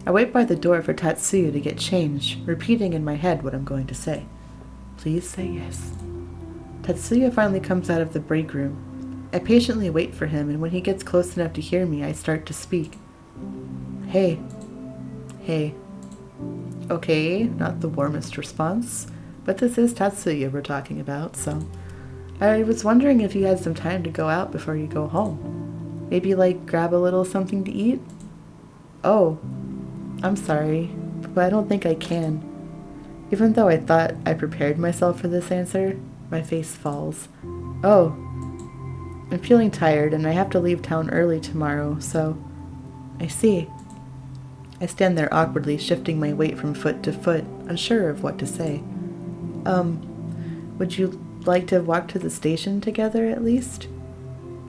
Speaker 1: I wait by the door for Tatsuya to get changed, repeating in my head what I'm going to say. Please say yes. Tatsuya finally comes out of the break room. I patiently wait for him, and when he gets close enough to hear me, I start to speak. Hey. Hey. Okay, not the warmest response, but this is Tatsuya we're talking about, so... I was wondering if you had some time to go out before you go home. Maybe, like, grab a little something to eat? Oh, I'm sorry, but I don't think I can. Even though I thought I prepared myself for this answer, my face falls. Oh, I'm feeling tired and I have to leave town early tomorrow, so... I see. I stand there awkwardly, shifting my weight from foot to foot, unsure of what to say. Would you like to walk to the station together at least?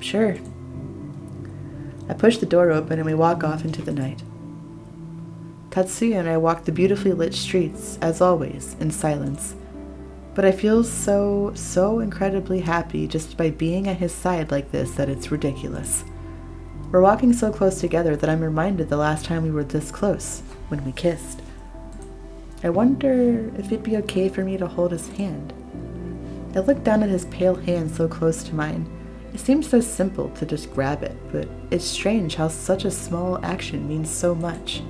Speaker 1: Sure. I push the door open and we walk off into the night. Tatsuya and I walk the beautifully lit streets, as always, in silence. But I feel so incredibly happy just by being at his side like this that it's ridiculous. We're walking so close together that I'm reminded the last time we were this close, when we kissed. I wonder if it'd be okay for me to hold his hand. I look down at his pale hand so close to mine. It seems so simple to just grab it, but it's strange how such a small action means so much.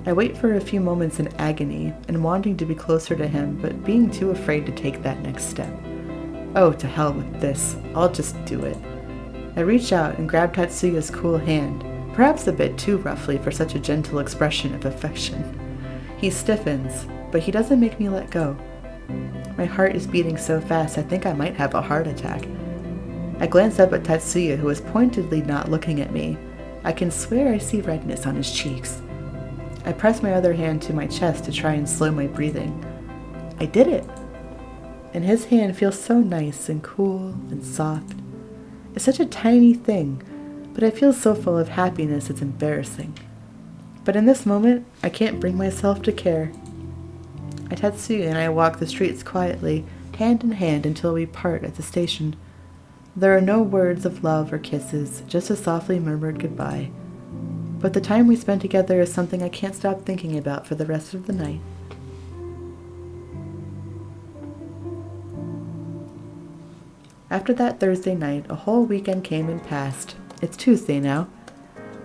Speaker 1: I wait for a few moments in agony and wanting to be closer to him, but being too afraid to take that next step. Oh, to hell with this. I'll just do it. I reach out and grab Tatsuya's cool hand, perhaps a bit too roughly for such a gentle expression of affection. He stiffens, but he doesn't make me let go. My heart is beating so fast I think I might have a heart attack. I glance up at Tatsuya, who is pointedly not looking at me. I can swear I see redness on his cheeks. I press my other hand to my chest to try and slow my breathing. I did it! And his hand feels so nice and cool and soft. It's such a tiny thing, but I feel so full of happiness it's embarrassing. But in this moment, I can't bring myself to care. Tatsuya and I walk the streets quietly, hand in hand until we part at the station. There are no words of love or kisses, just a softly murmured goodbye. But the time we spend together is something I can't stop thinking about for the rest of the night. After that Thursday night, a whole weekend came and passed. It's Tuesday now.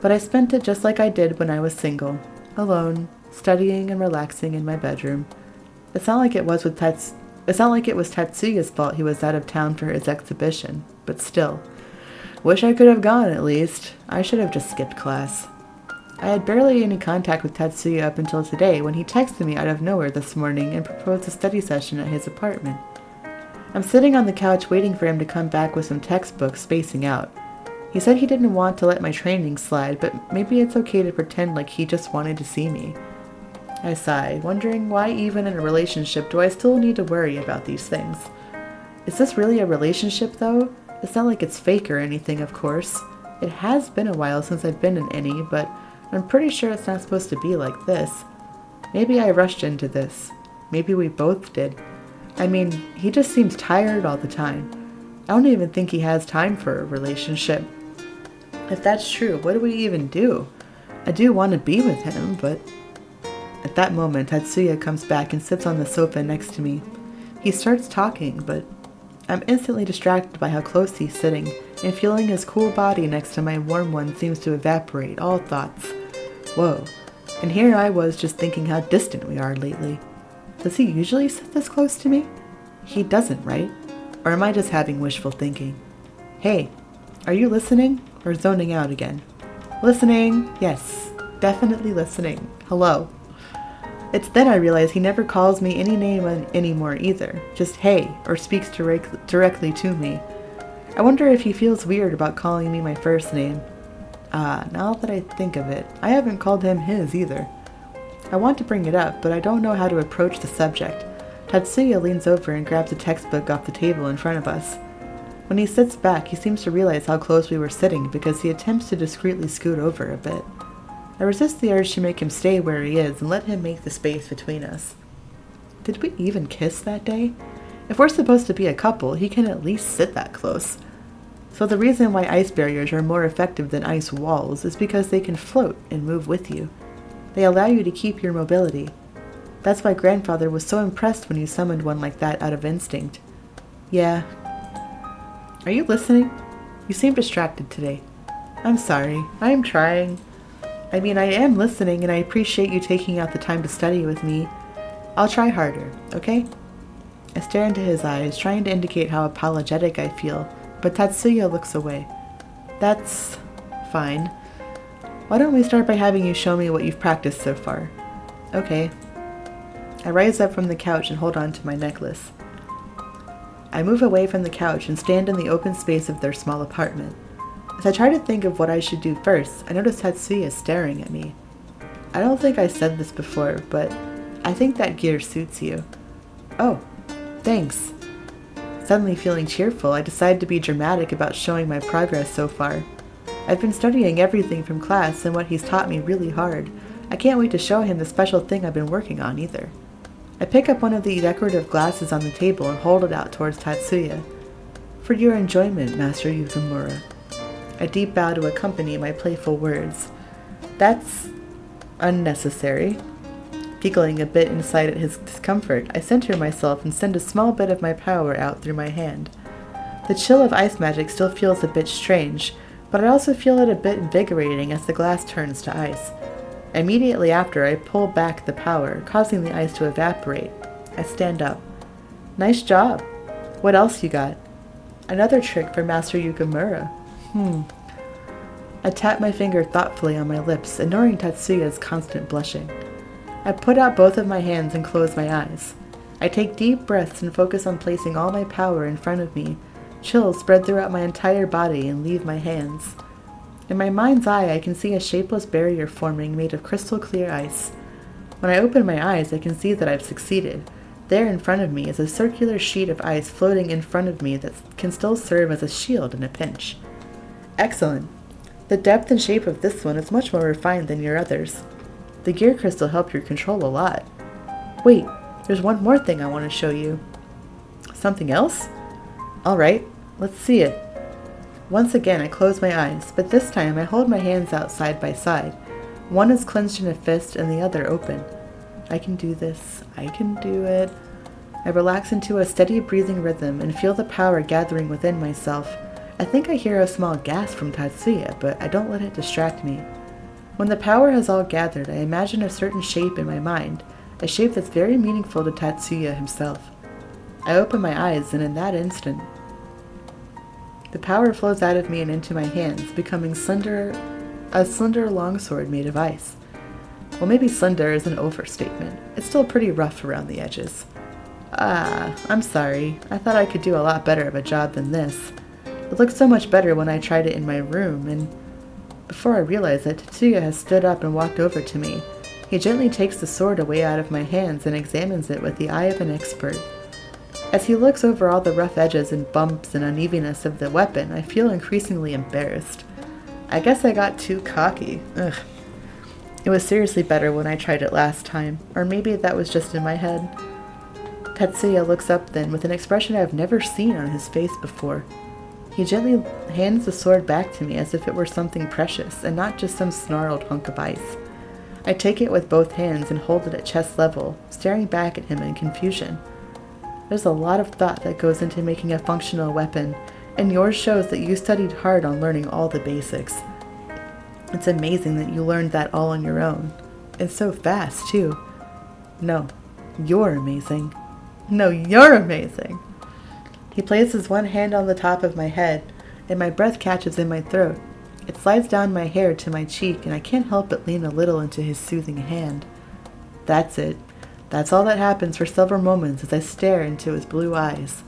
Speaker 1: But I spent it just like I did when I was single, alone, studying and relaxing in my bedroom. It's not like it was Tatsuya's fault he was out of town for his exhibition, but still. Wish I could have gone, at least. I should have just skipped class. I had barely any contact with Tatsuya up until today when he texted me out of nowhere this morning and proposed a study session at his apartment. I'm sitting on the couch waiting for him to come back with some textbooks spacing out. He said he didn't want to let my training slide, but maybe it's okay to pretend like he just wanted to see me. I sigh, wondering why even in a relationship do I still need to worry about these things. Is this really a relationship, though? It's not like it's fake or anything, of course. It has been a while since I've been in any, but I'm pretty sure it's not supposed to be like this. Maybe I rushed into this. Maybe we both did. I mean, he just seems tired all the time. I don't even think he has time for a relationship. If that's true, what do we even do? I do want to be with him, but... At that moment, Tatsuya comes back and sits on the sofa next to me. He starts talking, but I'm instantly distracted by how close he's sitting, and feeling his cool body next to my warm one seems to evaporate all thoughts. Whoa. And here I was just thinking how distant we are lately. Does he usually sit this close to me? He doesn't, right? Or am I just having wishful thinking? Hey, are you listening or zoning out again? Listening, yes, definitely listening. Hello. It's then I realize he never calls me any name anymore either, just hey, or speaks directly to me. I wonder if he feels weird about calling me my first name. Now that I think of it, I haven't called him his either. I want to bring it up, but I don't know how to approach the subject. Tatsuya leans over and grabs a textbook off the table in front of us. When he sits back, he seems to realize how close we were sitting because he attempts to discreetly scoot over a bit. I resist the urge to make him stay where he is and let him make the space between us. Did we even kiss that day? If we're supposed to be a couple, he can at least sit that close. So the reason why ice barriers are more effective than ice walls is because they can float and move with you. They allow you to keep your mobility. That's why grandfather was so impressed when you summoned one like that out of instinct. Yeah. Are you listening? You seem distracted today. I'm sorry. I am trying. I mean, I am listening and I appreciate you taking out the time to study with me. I'll try harder, okay? I stare into his eyes, trying to indicate how apologetic I feel, but Tatsuya looks away. That's fine. Why don't we start by having you show me what you've practiced so far? Okay. I rise up from the couch and hold on to my necklace. I move away from the couch and stand in the open space of their small apartment. As I try to think of what I should do first, I notice Tatsuya staring at me. I don't think I said this before, but I think that gear suits you. Oh, thanks. Suddenly feeling cheerful, I decide to be dramatic about showing my progress so far. I've been studying everything from class and what he's taught me really hard. I can't wait to show him the special thing I've been working on either. I pick up one of the decorative glasses on the table and hold it out towards Tatsuya. For your enjoyment, Master Yukimura. I deep bow to accompany my playful words. That's unnecessary. Giggling a bit inside at his discomfort, I center myself and send a small bit of my power out through my hand. The chill of ice magic still feels a bit strange, but I also feel it a bit invigorating as the glass turns to ice. Immediately after, I pull back the power, causing the ice to evaporate. I stand up. Nice job. What else you got? Another trick for Master Yukimura. I tap my finger thoughtfully on my lips, ignoring Tatsuya's constant blushing. I put out both of my hands and close my eyes. I take deep breaths and focus on placing all my power in front of me. Chills spread throughout my entire body and leave my hands. In my mind's eye, I can see a shapeless barrier forming made of crystal clear ice. When I open my eyes, I can see that I've succeeded. There in front of me is a circular sheet of ice floating in front of me that can still serve as a shield in a pinch. Excellent. The depth and shape of this one is much more refined than your others. The gear crystal helped your control a lot. Wait, there's one more thing I want to show you. Something else? Alright, let's see it. Once again, I close my eyes, but this time I hold my hands out side by side. One is clenched in a fist and the other open. I can do this. I can do it. I relax into a steady breathing rhythm and feel the power gathering within myself. I think I hear a small gasp from Tatsuya, but I don't let it distract me. When the power has all gathered, I imagine a certain shape in my mind, a shape that's very meaningful to Tatsuya himself. I open my eyes, and in that instant, the power flows out of me and into my hands, becoming a slender longsword made of ice. Well, maybe slender is an overstatement. It's still pretty rough around the edges. I'm sorry. I thought I could do a lot better of a job than this. It looked so much better when I tried it in my room, and before I realized it, Tatsuya has stood up and walked over to me. He gently takes the sword away out of my hands and examines it with the eye of an expert. As he looks over all the rough edges and bumps and unevenness of the weapon, I feel increasingly embarrassed. I guess I got too cocky. Ugh. It was seriously better when I tried it last time, or maybe that was just in my head. Tatsuya looks up then with an expression I've never seen on his face before. He gently hands the sword back to me as if it were something precious and not just some snarled hunk of ice. I take it with both hands and hold it at chest level, staring back at him in confusion. There's a lot of thought that goes into making a functional weapon, and yours shows that you studied hard on learning all the basics. It's amazing that you learned that all on your own. And so fast, too. No, you're amazing. No, you're amazing. He places one hand on the top of my head, and my breath catches in my throat. It slides down my hair to my cheek, and I can't help but lean a little into his soothing hand. That's it. That's all that happens for several moments as I stare into his blue eyes.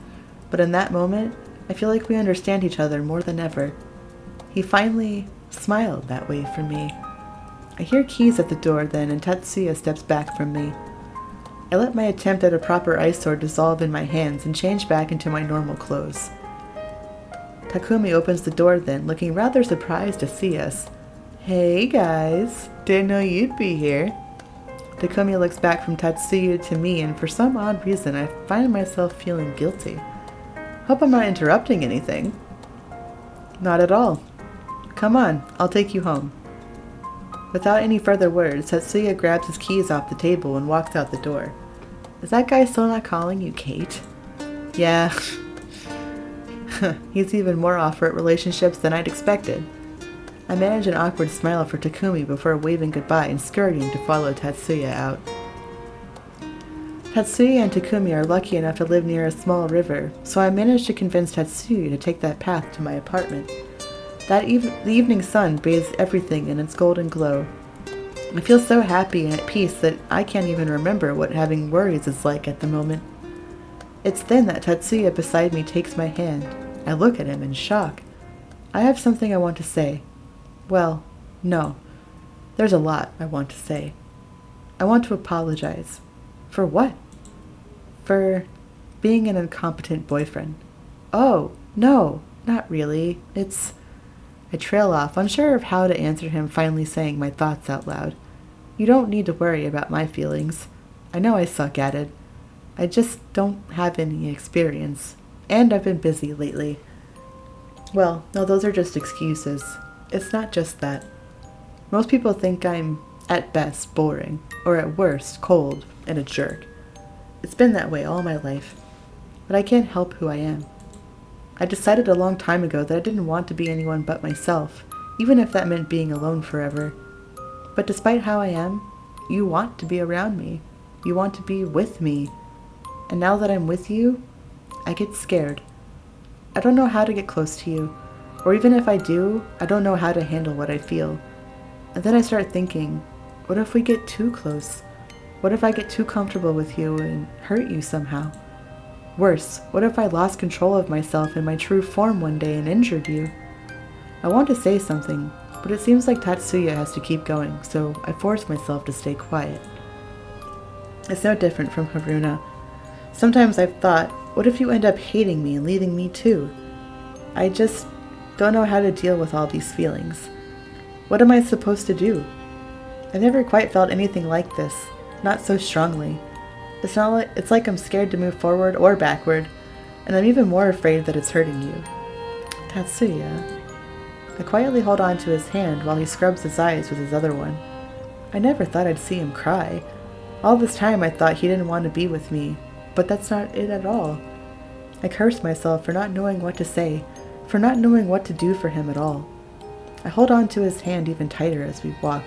Speaker 1: But in that moment, I feel like we understand each other more than ever. He finally smiled that way for me. I hear keys at the door then, and Tatsuya steps back from me. I let my attempt at a proper ice sword dissolve in my hands and change back into my normal clothes. Takumi opens the door then, looking rather surprised to see us. Hey guys, didn't know you'd be here. Takumi looks back from Tatsuya to me, and for some odd reason I find myself feeling guilty. Hope I'm not interrupting anything. Not at all. Come on, I'll take you home. Without any further words, Tatsuya grabs his keys off the table and walks out the door. Is that guy still not calling you Kate? Yeah. He's even more offer at relationships than I'd expected. I manage an awkward smile for Takumi before waving goodbye and scurrying to follow Tatsuya out. Tatsuya and Takumi are lucky enough to live near a small river, so I managed to convince Tatsuya to take that path to my apartment. The evening sun bathes everything in its golden glow. I feel so happy and at peace that I can't even remember what having worries is like at the moment. It's then that Tatsuya beside me takes my hand. I look at him in shock. I have something I want to say. Well, no. There's a lot I want to say. I want to apologize. For what? For being an incompetent boyfriend. Oh, no, not really. I trail off, unsure of how to answer him, finally saying my thoughts out loud. You don't need to worry about my feelings. I know I suck at it. I just don't have any experience. And I've been busy lately. Well, no, those are just excuses. It's not just that. Most people think I'm, at best, boring, or at worst, cold and a jerk. It's been that way all my life. But I can't help who I am. I decided a long time ago that I didn't want to be anyone but myself, even if that meant being alone forever. But despite how I am, you want to be around me. You want to be with me. And now that I'm with you, I get scared. I don't know how to get close to you, or even if I do, I don't know how to handle what I feel. And then I start thinking, what if we get too close? What if I get too comfortable with you and hurt you somehow? Worse, what if I lost control of myself in my true form one day and injured you? I want to say something, but it seems like Tatsuya has to keep going, so I force myself to stay quiet. It's no different from Haruna. Sometimes I've thought, what if you end up hating me and leaving me too? I just don't know how to deal with all these feelings. What am I supposed to do? I've never quite felt anything like this, not so strongly. It's like I'm scared to move forward or backward, and I'm even more afraid that it's hurting you. Tatsuya. I quietly hold on to his hand while he scrubs his eyes with his other one. I never thought I'd see him cry. All this time I thought he didn't want to be with me, but that's not it at all. I curse myself for not knowing what to say, for not knowing what to do for him at all. I hold on to his hand even tighter as we walk,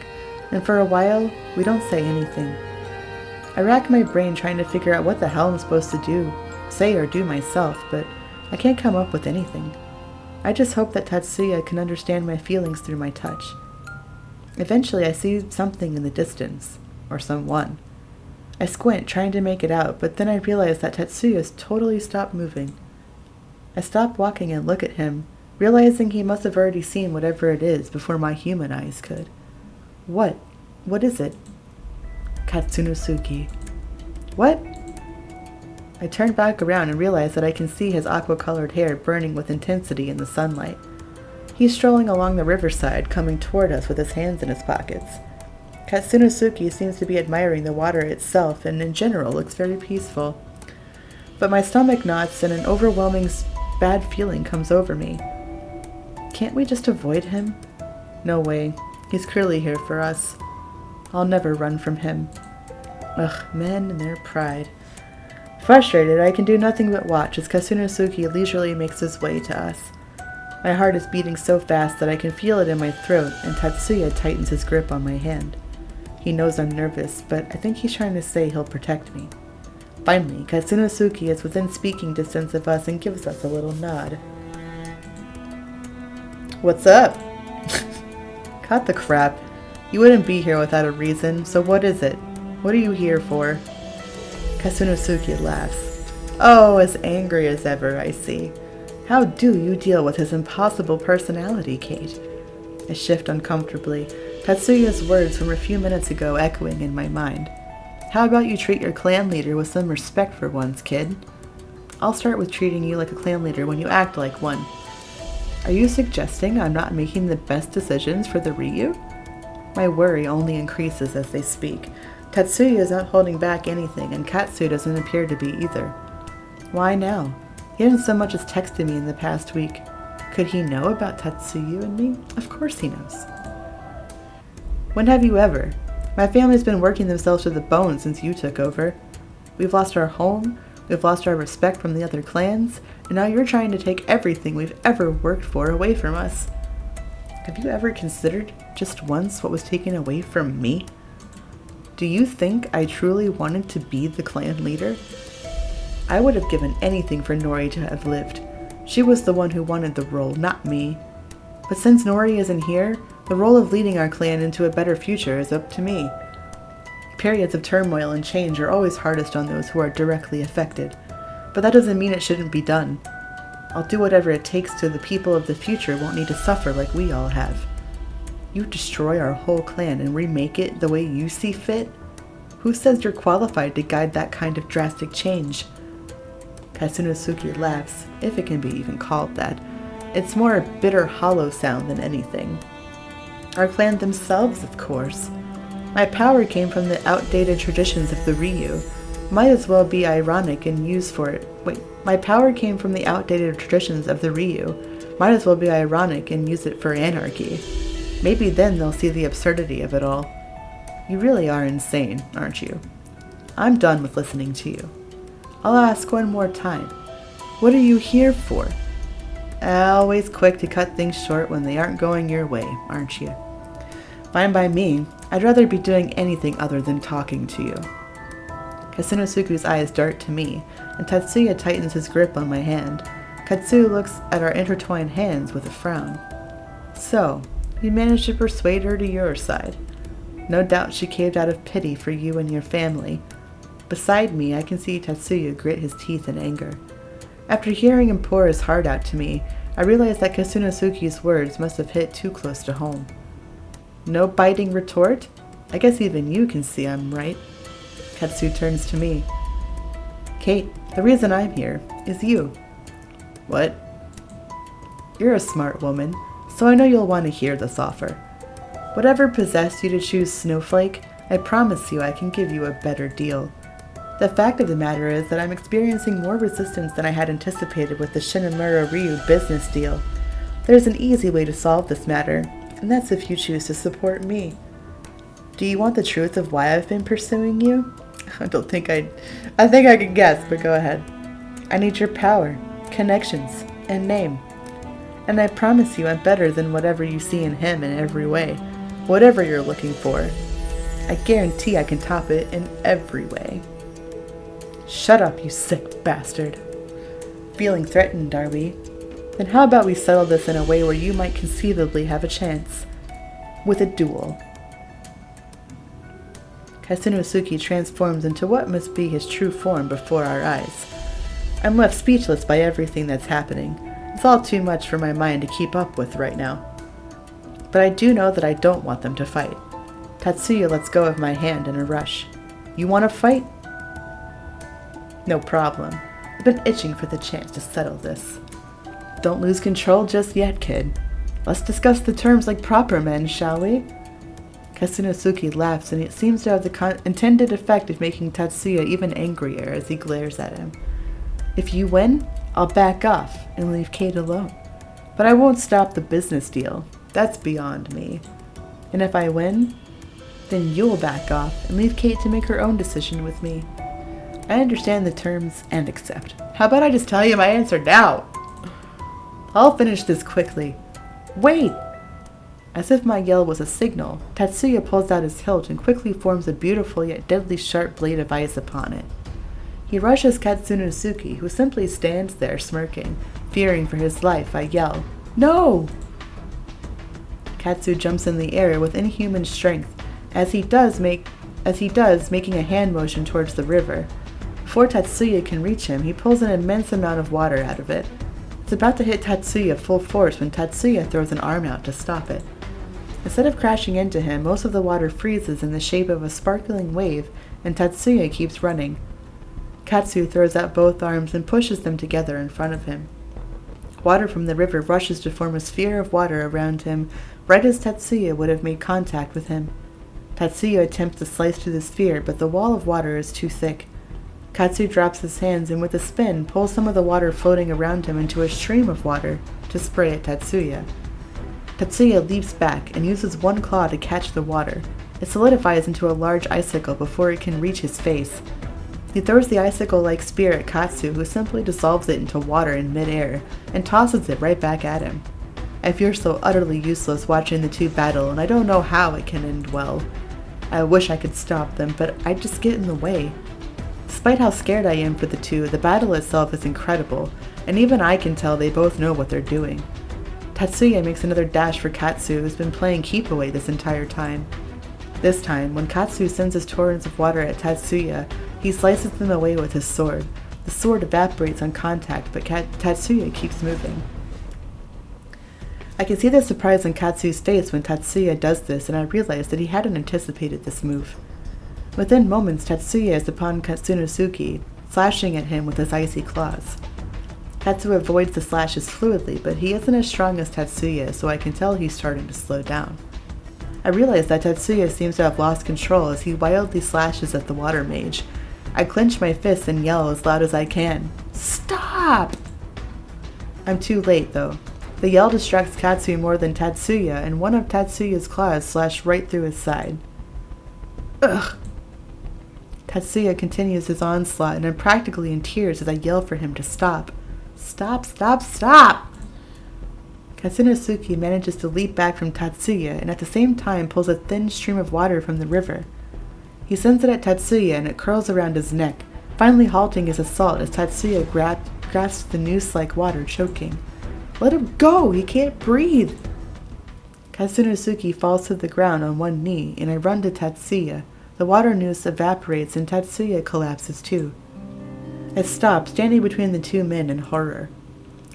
Speaker 1: and for a while, we don't say anything. I rack my brain trying to figure out what the hell I'm supposed to say or do myself, but I can't come up with anything. I just hope that Tatsuya can understand my feelings through my touch. Eventually I see something in the distance, or someone. I squint, trying to make it out, but then I realize that Tatsuya's totally stopped moving. I stop walking and look at him, realizing he must have already seen whatever it is before my human eyes could. What? What is it? Katsunosuke. What? I turn back around and realize that I can see his aqua-colored hair burning with intensity in the sunlight. He's strolling along the riverside, coming toward us with his hands in his pockets. Katsunosuke seems to be admiring the water itself and in general looks very peaceful. But my stomach knots and an overwhelming bad feeling comes over me. Can't we just avoid him? No way. He's clearly here for us. I'll never run from him. Ugh, men and their pride. Frustrated, I can do nothing but watch as Katsunosuke leisurely makes his way to us. My heart is beating so fast that I can feel it in my throat, and Tatsuya tightens his grip on my hand. He knows I'm nervous, but I think he's trying to say he'll protect me. Finally, Katsunosuke is within speaking distance of us and gives us a little nod. What's up? Cut the crap. You wouldn't be here without a reason, so what is it? What are you here for? Katsunosuke laughs. Oh, as angry as ever, I see. How do you deal with his impossible personality, Kate? I shift uncomfortably, Tatsuya's words from a few minutes ago echoing in my mind. How about you treat your clan leader with some respect for once, kid? I'll start with treating you like a clan leader when you act like one. Are you suggesting I'm not making the best decisions for the Ryu? My worry only increases as they speak. Tatsuya is not holding back anything, and Katsu doesn't appear to be either. Why now? He didn't so much as texted me in the past week. Could he know about Tatsuya and me? Of course he knows. When have you ever? My family's been working themselves to the bone since you took over. We've lost our home, we've lost our respect from the other clans, and now you're trying to take everything we've ever worked for away from us. Have you ever considered just once what was taken away from me? Do you think I truly wanted to be the clan leader? I would have given anything for Nori to have lived. She was the one who wanted the role, not me. But since Nori isn't here, the role of leading our clan into a better future is up to me. Periods of turmoil and change are always hardest on those who are directly affected, but that doesn't mean it shouldn't be done. I'll do whatever it takes so the people of the future won't need to suffer like we all have. You destroy our whole clan and remake it the way you see fit? Who says you're qualified to guide that kind of drastic change? Kasunosuke laughs, if it can be even called that. It's more a bitter, hollow sound than anything. Our clan themselves, of course. My power came from the outdated traditions of the Ryu. Might as well be ironic and used for it. My power came from the outdated traditions of the Ryu. Might as well be ironic and use it for anarchy. Maybe then they'll see the absurdity of it all. You really are insane, aren't you? I'm done with listening to you. I'll ask one more time. What are you here for? Always quick to cut things short when they aren't going your way, aren't you? Fine by me. I'd rather be doing anything other than talking to you. Kasunosuke's eyes dart to me, and Tatsuya tightens his grip on my hand. Katsu looks at our intertwined hands with a frown. So, you managed to persuade her to your side. No doubt she caved out of pity for you and your family. Beside me, I can see Tatsuya grit his teeth in anger. After hearing him pour his heart out to me, I realized that Kasunosuke's words must have hit too close to home. No biting retort? I guess even you can see I'm right. Katsu turns to me. Kate, the reason I'm here is you. What? You're a smart woman, so I know you'll want to hear this offer. Whatever possessed you to choose Snowflake, I promise you I can give you a better deal. The fact of the matter is that I'm experiencing more resistance than I had anticipated with the Shinamura Ryu business deal. There's an easy way to solve this matter, and that's if you choose to support me. Do you want the truth of why I've been pursuing you? I think I can guess, but go ahead. I need your power, connections, and name. And I promise you I'm better than whatever you see in him in every way. Whatever you're looking for. I guarantee I can top it in every way. Shut up, you sick bastard. Feeling threatened, are we? Then how about we settle this in a way where you might conceivably have a chance? With a duel. Kasunosuke transforms into what must be his true form before our eyes. I'm left speechless by everything that's happening. It's all too much for my mind to keep up with right now. But I do know that I don't want them to fight. Tatsuya lets go of my hand in a rush. You want to fight? No problem. I've been itching for the chance to settle this. Don't lose control just yet, kid. Let's discuss the terms like proper men, shall we? Kasunosuke laughs, and it seems to have the intended effect of making Tatsuya even angrier as he glares at him. If you win, I'll back off and leave Kate alone. But I won't stop the business deal. That's beyond me. And if I win, then you'll back off and leave Kate to make her own decision with me. I understand the terms and accept. How about I just tell you my answer now? I'll finish this quickly. Wait! As if my yell was a signal, Tatsuya pulls out his hilt and quickly forms a beautiful yet deadly sharp blade of ice upon it. He rushes Kasunosuke, who simply stands there smirking. Fearing for his life, I yell, "No!" Katsu jumps in the air with inhuman strength, as he does, making a hand motion towards the river. Before Tatsuya can reach him, he pulls an immense amount of water out of it. It's about to hit Tatsuya full force when Tatsuya throws an arm out to stop it. Instead of crashing into him, most of the water freezes in the shape of a sparkling wave, and Tatsuya keeps running. Katsu throws out both arms and pushes them together in front of him. Water from the river rushes to form a sphere of water around him, right as Tatsuya would have made contact with him. Tatsuya attempts to slice through the sphere, but the wall of water is too thick. Katsu drops his hands and with a spin pulls some of the water floating around him into a stream of water to spray at Tatsuya. Tatsuya leaps back and uses one claw to catch the water. It solidifies into a large icicle before it can reach his face. He throws the icicle-like spear at Katsu, who simply dissolves it into water in midair and tosses it right back at him. I feel so utterly useless watching the two battle, and I don't know how it can end well. I wish I could stop them, but I just get in the way. Despite how scared I am for the two, the battle itself is incredible, and even I can tell they both know what they're doing. Tatsuya makes another dash for Katsu, who's been playing keep away this entire time. This time, when Katsu sends his torrents of water at Tatsuya, he slices them away with his sword. The sword evaporates on contact, but Tatsuya keeps moving. I can see the surprise on Katsu's face when Tatsuya does this, and I realize that he hadn't anticipated this move. Within moments, Tatsuya is upon Katsunosuke, slashing at him with his icy claws. Katsu avoids the slashes fluidly, but he isn't as strong as Tatsuya, so I can tell he's starting to slow down. I realize that Tatsuya seems to have lost control as he wildly slashes at the water mage. I clench my fists and yell as loud as I can, "Stop!" I'm too late, though. The yell distracts Katsu more than Tatsuya, and one of Tatsuya's claws slashed right through his side. Ugh! Tatsuya continues his onslaught, and I'm practically in tears as I yell for him to stop. Stop, stop, stop! Katsunosuke manages to leap back from Tatsuya, and at the same time pulls a thin stream of water from the river. He sends it at Tatsuya, and it curls around his neck, finally halting his assault as Tatsuya grasps the noose-like water, choking. Let him go! He can't breathe! Katsunosuke falls to the ground on one knee, and I run to Tatsuya. The water noose evaporates, and Tatsuya collapses too. I stop, standing between the two men in horror.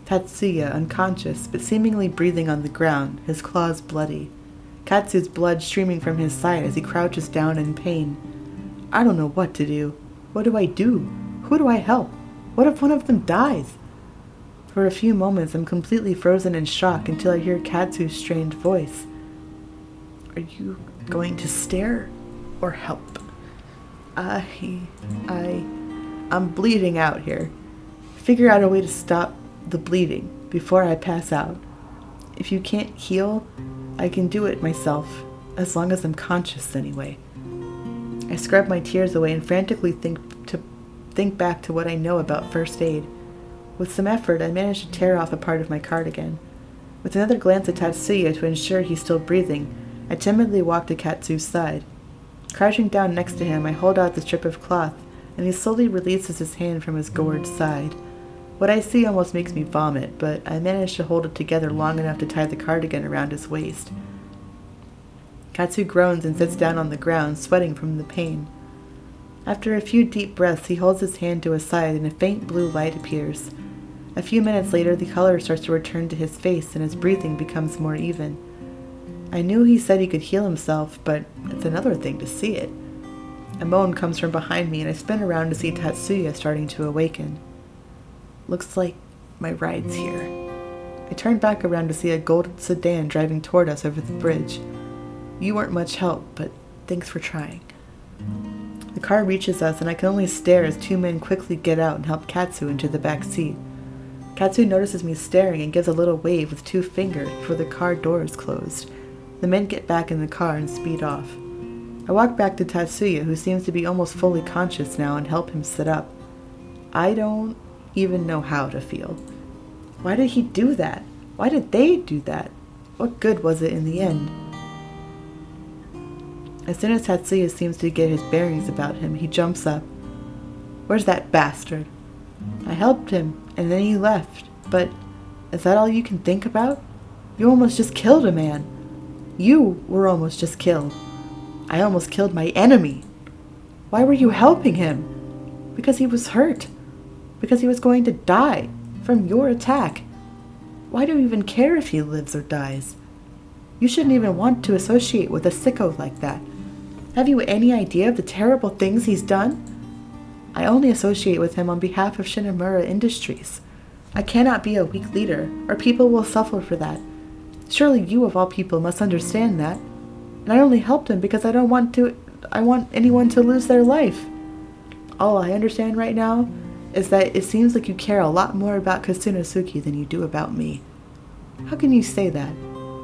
Speaker 1: Tatsuya, unconscious, but seemingly breathing on the ground, his claws bloody. Katsu's blood streaming from his side as he crouches down in pain. I don't know what to do. What do I do? Who do I help? What if one of them dies? For a few moments, I'm completely frozen in shock until I hear Katsu's strained voice. Are you going to stare or help? I'm bleeding out here. Figure out a way to stop the bleeding before I pass out. If you can't heal, I can do it myself, as long as I'm conscious anyway. I scrub my tears away and frantically think back to what I know about first aid. With some effort, I manage to tear off a part of my cardigan. With another glance at Tatsuya to ensure he's still breathing, I timidly walk to Katsu's side. Crouching down next to him, I hold out the strip of cloth, and he slowly releases his hand from his gorged side. What I see almost makes me vomit, but I manage to hold it together long enough to tie the cardigan around his waist. Katsu groans and sits down on the ground, sweating from the pain. After a few deep breaths, he holds his hand to his side and a faint blue light appears. A few minutes later, the color starts to return to his face and his breathing becomes more even. I knew he said he could heal himself, but it's another thing to see it. A moan comes from behind me and I spin around to see Tatsuya starting to awaken. Looks like my ride's here. I turn back around to see a golden sedan driving toward us over the bridge. You weren't much help, but thanks for trying. The car reaches us and I can only stare as two men quickly get out and help Katsu into the back seat. Katsu notices me staring and gives a little wave with two fingers before the car door is closed. The men get back in the car and speed off. I walk back to Tatsuya, who seems to be almost fully conscious now, and help him sit up. I don't even know how to feel. Why did he do that? Why did they do that? What good was it in the end? As soon as Tatsuya seems to get his bearings about him, he jumps up. Where's that bastard? I helped him, and then he left. But is that all you can think about? You almost just killed a man. You were almost just killed. I almost killed my enemy. Why were you helping him? Because he was hurt. Because he was going to die from your attack. Why do you even care if he lives or dies? You shouldn't even want to associate with a sicko like that. Have you any idea of the terrible things he's done? I only associate with him on behalf of Shinamura Industries. I cannot be a weak leader, or people will suffer for that. Surely you of all people must understand that. And I only helped him because I want anyone to lose their life. All I understand right now is that it seems like you care a lot more about Kasunosuke than you do about me. How can you say that?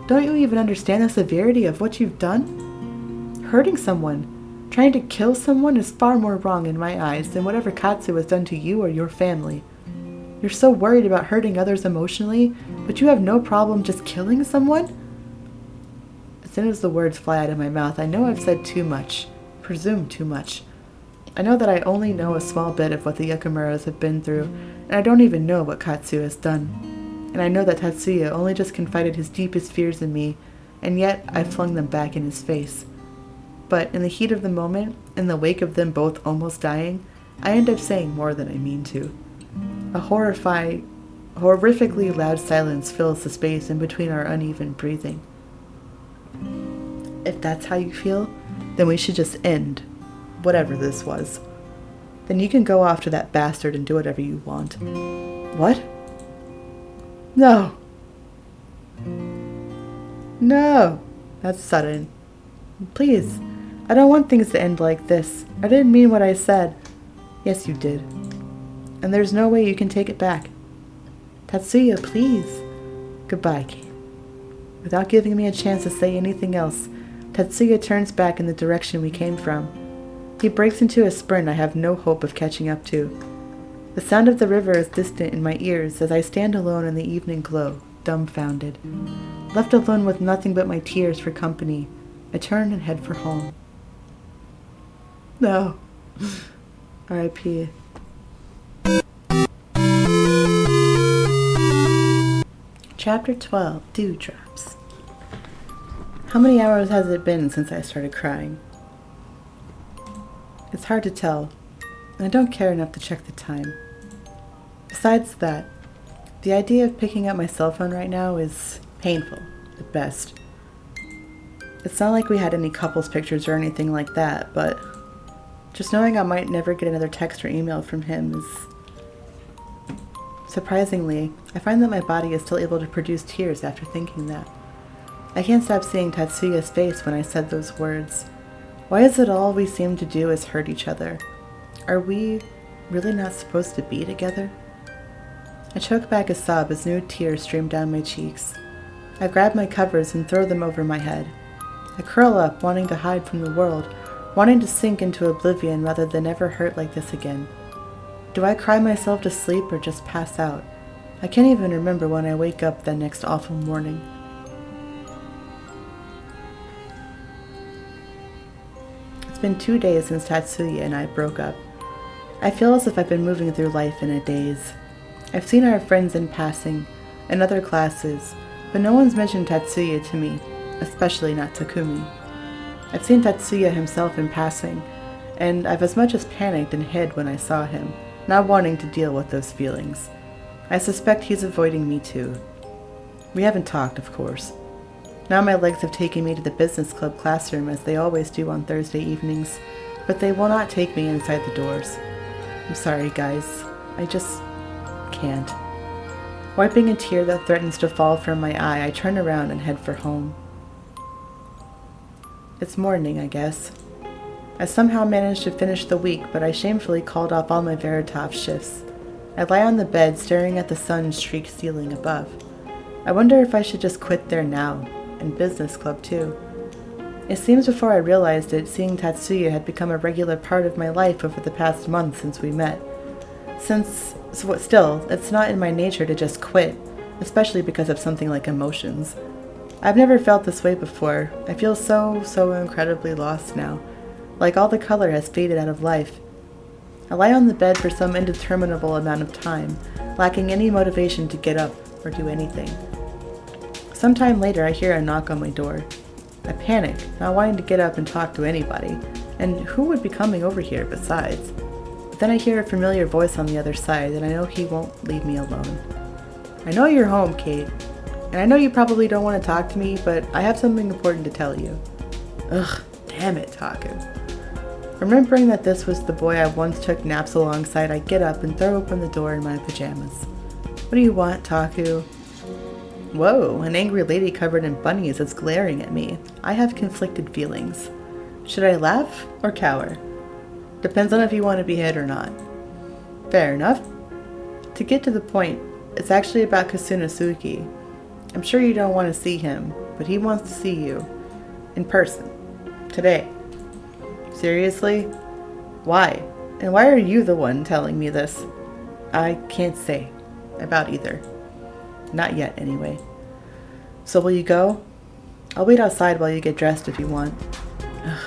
Speaker 1: Don't you even understand the severity of what you've done? Hurting someone, trying to kill someone is far more wrong in my eyes than whatever Katsu has done to you or your family. You're so worried about hurting others emotionally, but you have no problem just killing someone? As soon as the words fly out of my mouth, I know I've said too much, presumed too much. I know that I only know a small bit of what the Yakimuras have been through, and I don't even know what Katsu has done. And I know that Tatsuya only just confided his deepest fears in me, and yet I flung them back in his face. But in the heat of the moment, in the wake of them both almost dying, I end up saying more than I mean to. A horrifically loud silence fills the space in between our uneven breathing. If that's how you feel, then we should just end whatever this was. Then you can go off to that bastard and do whatever you want. What? No. No. That's sudden. Please. I don't want things to end like this. I didn't mean what I said. Yes, you did. And there's no way you can take it back. Tatsuya, please. Goodbye, Kate. Without giving me a chance to say anything else, Tatsuya turns back in the direction we came from. He breaks into a sprint I have no hope of catching up to. The sound of the river is distant in my ears as I stand alone in the evening glow, dumbfounded. Left alone with nothing but my tears for company, I turn and head for home. No. R.I.P. Chapter 12, Dewdrops. How many hours has it been since I started crying? It's hard to tell, and I don't care enough to check the time. Besides that, the idea of picking up my cell phone right now is painful, at best. It's not like we had any couples pictures or anything like that, but just knowing I might never get another text or email from him is... Surprisingly, I find that my body is still able to produce tears after thinking that. I can't stop seeing Tatsuya's face when I said those words. Why is it all we seem to do is hurt each other? Are we really not supposed to be together? I choke back a sob as new tears stream down my cheeks. I grab my covers and throw them over my head. I curl up, wanting to hide from the world, wanting to sink into oblivion rather than ever hurt like this again. Do I cry myself to sleep or just pass out? I can't even remember when I wake up that next awful morning. It's been 2 days since Tatsuya and I broke up. I feel as if I've been moving through life in a daze. I've seen our friends in passing, in other classes, but no one's mentioned Tatsuya to me, especially not Takumi. I've seen Tatsuya himself in passing, and I've as much as panicked and hid when I saw him, not wanting to deal with those feelings. I suspect he's avoiding me too. We haven't talked, of course. Now my legs have taken me to the business club classroom as they always do on Thursday evenings, but they will not take me inside the doors. I'm sorry, guys. I just can't. Wiping a tear that threatens to fall from my eye, I turn around and head for home. It's morning, I guess. I somehow managed to finish the week, but I shamefully called off all my Veritov shifts. I lie on the bed, staring at the sun-streaked ceiling above. I wonder if I should just quit there now, and business club too. It seems before I realized it, seeing Tatsuya had become a regular part of my life over the past month since we met. Still, it's not in my nature to just quit, especially because of something like emotions. I've never felt this way before. I feel so incredibly lost now, like all the color has faded out of life. I lie on the bed for some indeterminable amount of time, lacking any motivation to get up or do anything. Sometime later, I hear a knock on my door. I panic, not wanting to get up and talk to anybody, and who would be coming over here besides? But then I hear a familiar voice on the other side, and I know he won't leave me alone. I know you're home, Kate. And I know you probably don't want to talk to me, but I have something important to tell you. Ugh, damn it, Taku. Remembering that this was the boy I once took naps alongside, I get up and throw open the door in my pajamas. What do you want, Taku? Whoa, an angry lady covered in bunnies is glaring at me. I have conflicted feelings. Should I laugh or cower? Depends on if you want to be hit or not. Fair enough. To get to the point, it's actually about Kasunosuke. I'm sure you don't want to see him, but he wants to see you. In person. Today. Seriously? Why? And why are you the one telling me this? I can't say about either. Not yet, anyway. So will you go? I'll wait outside while you get dressed if you want. Ugh,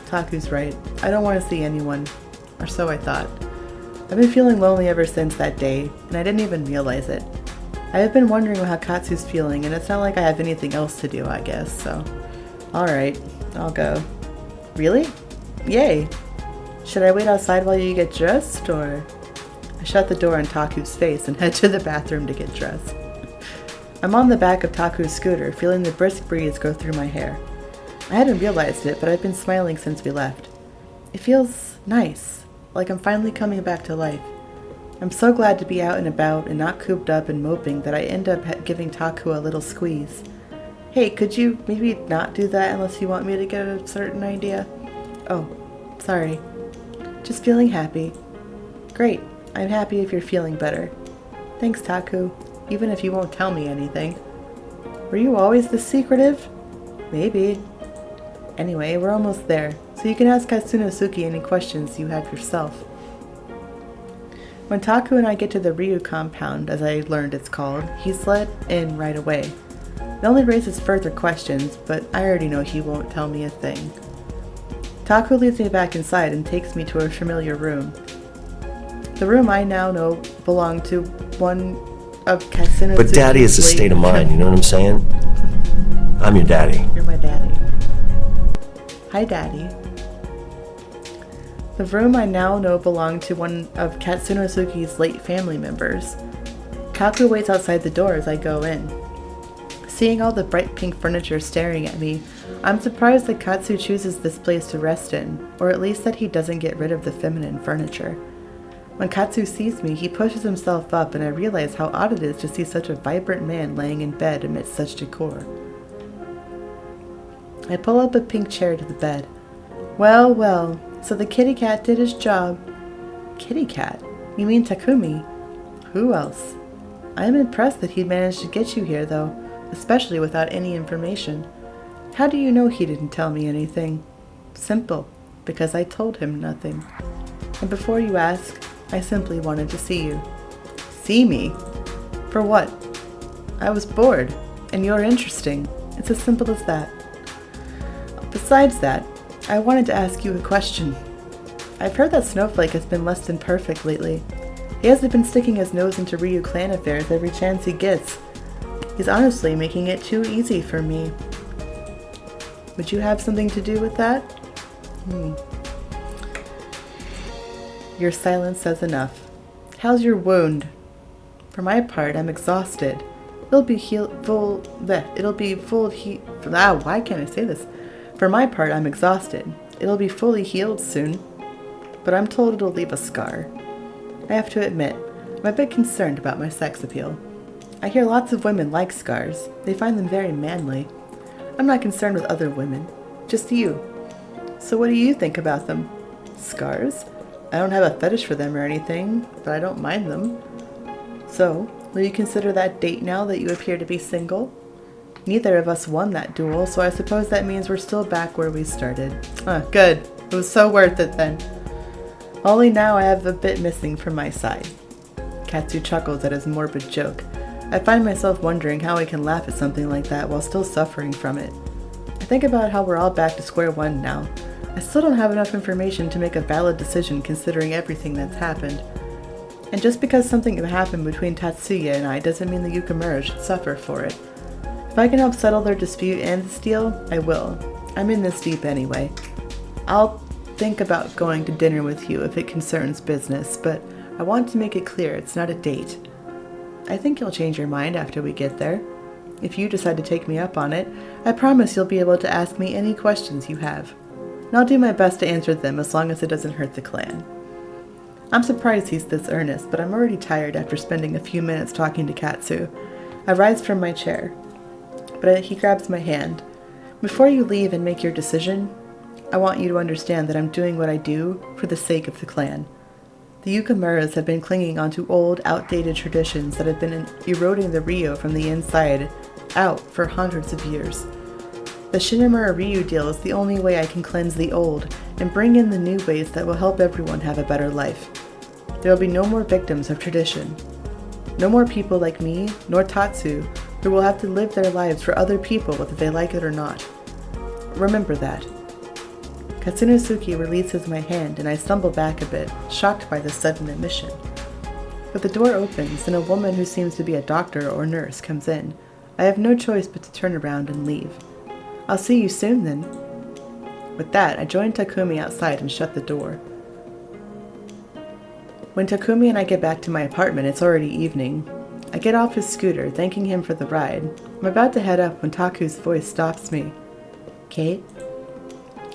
Speaker 1: Taku's right. I don't want to see anyone. Or so I thought. I've been feeling lonely ever since that day, and I didn't even realize it. I have been wondering how Katsu's feeling, and it's not like I have anything else to do, I guess, so... Alright, I'll go. Really? Yay! Should I wait outside while you get dressed, or... I shut the door in Taku's face and head to the bathroom to get dressed. I'm on the back of Taku's scooter, feeling the brisk breeze go through my hair. I hadn't realized it, but I've been smiling since we left. It feels nice, like I'm finally coming back to life. I'm so glad to be out and about and not cooped up and moping that I end up giving Taku a little squeeze. Hey, could you maybe not do that unless you want me to get a certain idea? Oh, sorry. Just feeling happy. Great, I'm happy if you're feeling better. Thanks, Taku, even if you won't tell me anything. Were you always this secretive? Maybe. Anyway, we're almost there, so you can ask Kasunosuke any questions you have yourself. When Taku and I get to the Ryu compound, as I learned it's called, he's let in right away. It only raises further questions, but I already know he won't tell me a thing. Taku leads me back inside and takes me to a familiar room. The room I now know belonged to one of Kasunosuke's...
Speaker 8: But daddy is a state of mind, you know what I'm saying? I'm your daddy.
Speaker 1: You're my daddy. Hi, Daddy. The room I now know belonged to one of Katsunosuke's late family members. Kaku waits outside the door as I go in. Seeing all the bright pink furniture staring at me, I'm surprised that Katsu chooses this place to rest in, or at least that he doesn't get rid of the feminine furniture. When Katsu sees me, he pushes himself up and I realize how odd it is to see such a vibrant man laying in bed amidst such decor. I pull up a pink chair to the bed. Well, well, so the kitty cat did his job. Kitty cat? You mean Takumi? Who else? I am impressed that he managed to get you here, though, especially without any information. How do you know he didn't tell me anything? Simple, because I told him nothing. And before you ask, I simply wanted to see you. See me? For what? I was bored, and you're interesting. It's as simple as that. Besides that, I wanted to ask you a question. I've heard that Snowflake has been less than perfect lately. He hasn't been sticking his nose into Ryu clan affairs every chance he gets. He's honestly making it too easy for me. Would you have something to do with that? Your silence says enough. How's your wound? For my part, I'm exhausted. Why can't I say this? For my part, I'm exhausted. It'll be fully healed soon. But I'm told it'll leave a scar. I have to admit, I'm a bit concerned about my sex appeal. I hear lots of women like scars. They find them very manly. I'm not concerned with other women. Just you. So what do you think about them? Scars? I don't have a fetish for them or anything, but I don't mind them. So, will you consider that date now that you appear to be single? Neither of us won that duel, so I suppose that means we're still back where we started. Good. It was so worth it then. Only now I have a bit missing from my side. Katsu chuckles at his morbid joke. I find myself wondering how I can laugh at something like that while still suffering from it. I think about how we're all back to square one now. I still don't have enough information to make a valid decision considering everything that's happened. And just because something happened between Tatsuya and I doesn't mean the Yukimura should suffer for it. If I can help settle their dispute and this deal, I will. I'm in this deep anyway. I'll think about going to dinner with you if it concerns business, but I want to make it clear it's not a date. I think you'll change your mind after we get there. If you decide to take me up on it, I promise you'll be able to ask me any questions you have. And I'll do my best to answer them as long as it doesn't hurt the clan. I'm surprised he's this earnest, but I'm already tired after spending a few minutes talking to Katsu. I rise from my chair, but he grabs my hand. Before you leave and make your decision, I want you to understand that I'm doing what I do for the sake of the clan. The Yukamuras have been clinging onto old, outdated traditions that have been eroding the Ryo from the inside out for hundreds of years. The Shinamura Ryu deal is the only way I can cleanse the old and bring in the new ways that will help everyone have a better life. There will be no more victims of tradition. No more people like me, nor Tatsu, who will have to live their lives for other people whether they like it or not. Remember that. Katsunosuke releases my hand and I stumble back a bit, shocked by this sudden admission. But the door opens and a woman who seems to be a doctor or nurse comes in. I have no choice but to turn around and leave. I'll see you soon then. With that, I join Takumi outside and shut the door. When Takumi and I get back to my apartment, it's already evening. I get off his scooter, thanking him for the ride. I'm about to head up when Taku's voice stops me. Kate?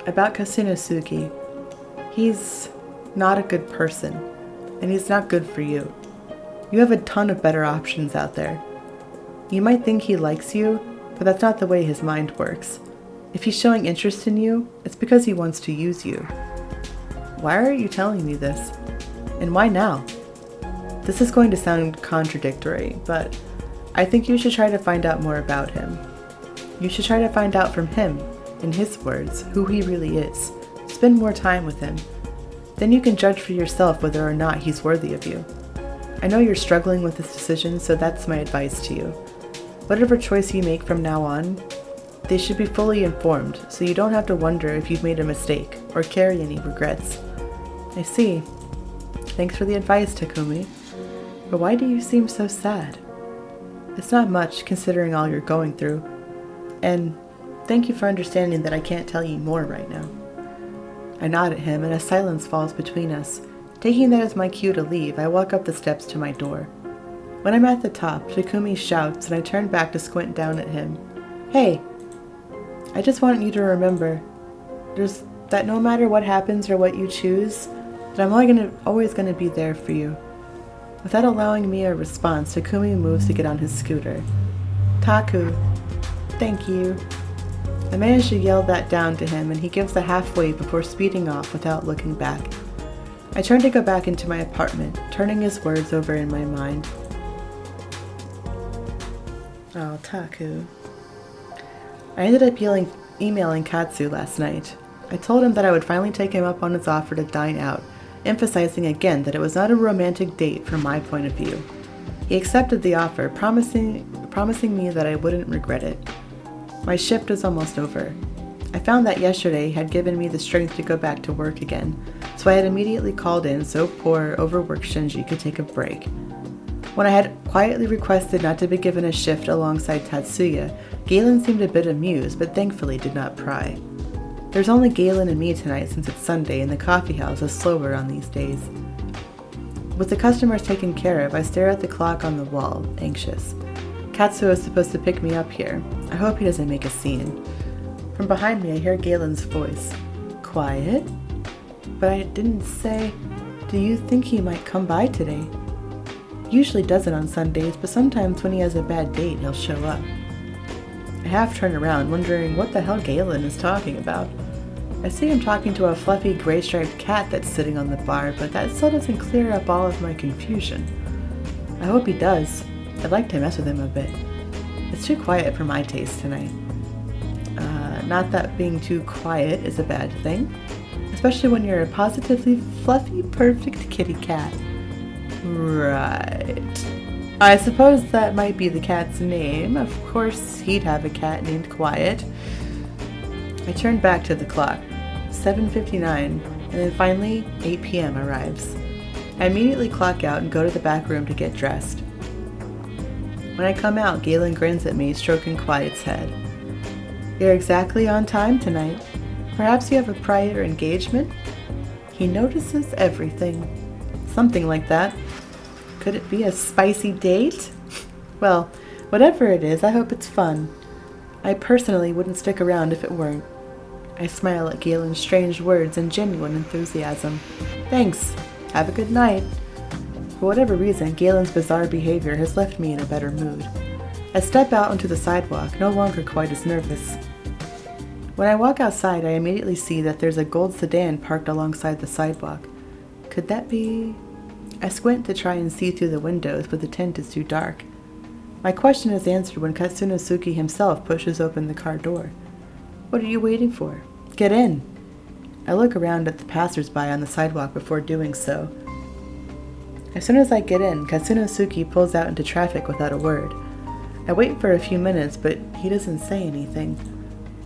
Speaker 1: About Katsunosuke. He's not a good person, and he's not good for you. You have a ton of better options out there. You might think he likes you, but that's not the way his mind works. If he's showing interest in you, it's because he wants to use you. Why are you telling me this? And why now? This is going to sound contradictory, but I think you should try to find out more about him. You should try to find out from him, in his words, who he really is. Spend more time with him. Then you can judge for yourself whether or not he's worthy of you. I know you're struggling with this decision, so that's my advice to you. Whatever choice you make from now on, they should be fully informed, so you don't have to wonder if you've made a mistake or carry any regrets. I see. Thanks for the advice, Takumi. But why do you seem so sad? It's not much, considering all you're going through. And thank you for understanding that I can't tell you more right now. I nod at him, and a silence falls between us. Taking that as my cue to leave, I walk up the steps to my door. When I'm at the top, Takumi shouts, and I turn back to squint down at him. Hey! I just want you to remember, that no matter what happens or what you choose, that I'm always gonna be there for you. Without allowing me a response, Takumi moves to get on his scooter. Taku, thank you. I manage to yell that down to him, and he gives a half-wave before speeding off without looking back. I turn to go back into my apartment, turning his words over in my mind. Oh, Taku. I ended up emailing Katsu last night. I told him that I would finally take him up on his offer to dine out, emphasizing again that it was not a romantic date from my point of view. He accepted the offer, promising me that I wouldn't regret it. My shift was almost over. I found that yesterday had given me the strength to go back to work again, so I had immediately called in so poor, overworked Shinji could take a break. When I had quietly requested not to be given a shift alongside Tatsuya, Galen seemed a bit amused, but thankfully did not pry. There's only Galen and me tonight since it's Sunday and the coffee house is slower on these days. With the customers taken care of, I stare at the clock on the wall, anxious. Katsuo is supposed to pick me up here. I hope he doesn't make a scene. From behind me, I hear Galen's voice. Quiet? But I didn't say, do you think he might come by today? He usually doesn't on Sundays, but sometimes when he has a bad date, he'll show up. I half turn around, wondering what the hell Galen is talking about. I see him talking to a fluffy gray-striped cat that's sitting on the bar, but that still doesn't clear up all of my confusion. I hope he does. I'd like to mess with him a bit. It's too quiet for my taste tonight. Not that being too quiet is a bad thing, especially when you're a positively fluffy, perfect kitty cat. Right. I suppose that might be the cat's name. Of course, he'd have a cat named Quiet. I turn back to the clock. 7:59, and then finally 8 p.m. arrives. I immediately clock out and go to the back room to get dressed. When I come out, Galen grins at me, stroking Quiet's head. You're exactly on time tonight. Perhaps you have a prior engagement? He notices everything. Something like that. Could it be a spicy date? Well, Whatever it is, I hope it's fun. I personally wouldn't stick around if it weren't. I smile at Galen's strange words and genuine enthusiasm. Thanks. Have a good night. For whatever reason, Galen's bizarre behavior has left me in a better mood. I step out onto the sidewalk, no longer quite as nervous. When I walk outside, I immediately see that there's a gold sedan parked alongside the sidewalk. Could that be... I squint to try and see through the windows, but the tint is too dark. My question is answered when Katsunosuke himself pushes open the car door. What are you waiting for? Get in! I look around at the passers-by on the sidewalk before doing so. As soon as I get in, Katsunosuke pulls out into traffic without a word. I wait for a few minutes, but he doesn't say anything.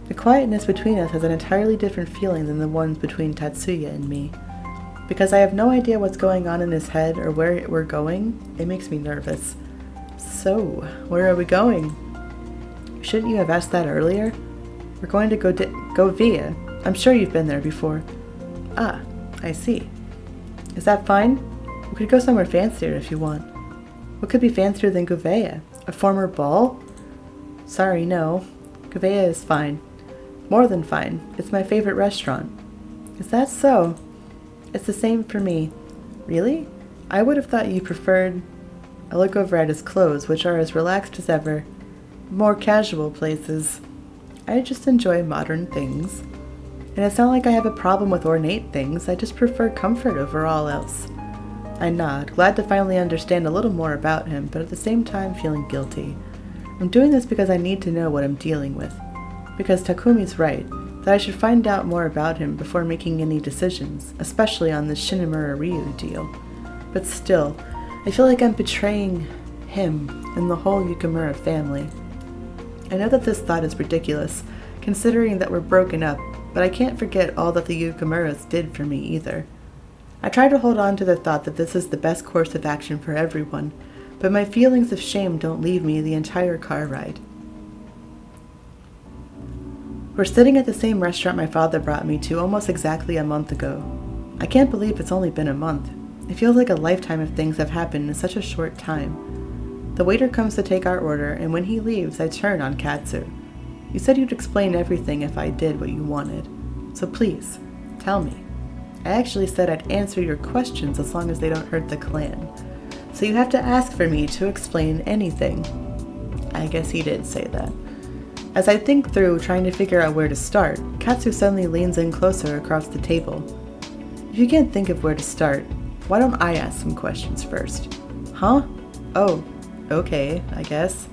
Speaker 1: The quietness between us has an entirely different feeling than the ones between Tatsuya and me. Because I have no idea what's going on in his head or where we're going, it makes me nervous. So, where are we going? Shouldn't you have asked that earlier? We're going to go via. I'm sure you've been there before. Ah, I see. Is that fine? We could go somewhere fancier if you want. What could be fancier than Gouveia? A former ball? Sorry, no. Gouveia is fine. More than fine. It's my favorite restaurant. Is that so? It's the same for me. Really? I would have thought you preferred... I look over at his clothes, which are as relaxed as ever. More casual places. I just enjoy modern things. And it's not like I have a problem with ornate things, I just prefer comfort over all else. I nod, glad to finally understand a little more about him, but at the same time feeling guilty. I'm doing this because I need to know what I'm dealing with. Because Takumi's right, that I should find out more about him before making any decisions, especially on the Shinamura Ryu deal. But still, I feel like I'm betraying him and the whole Yukamura family. I know that this thought is ridiculous, considering that we're broken up, but I can't forget all that the Yukamuras did for me either. I try to hold on to the thought that this is the best course of action for everyone, but my feelings of shame don't leave me the entire car ride. We're sitting at the same restaurant my father brought me to almost exactly a month ago. I can't believe it's only been a month. It feels like a lifetime of things have happened in such a short time. The waiter comes to take our order, and when he leaves, I turn on Katsu. You said you'd explain everything if I did what you wanted. So please, tell me. I actually said I'd answer your questions as long as they don't hurt the clan. So you have to ask for me to explain anything. I guess he did say that. As I think through trying to figure out where to start, Katsu suddenly leans in closer across the table. If you can't think of where to start, why don't I ask some questions first? Huh? Oh, okay, I guess.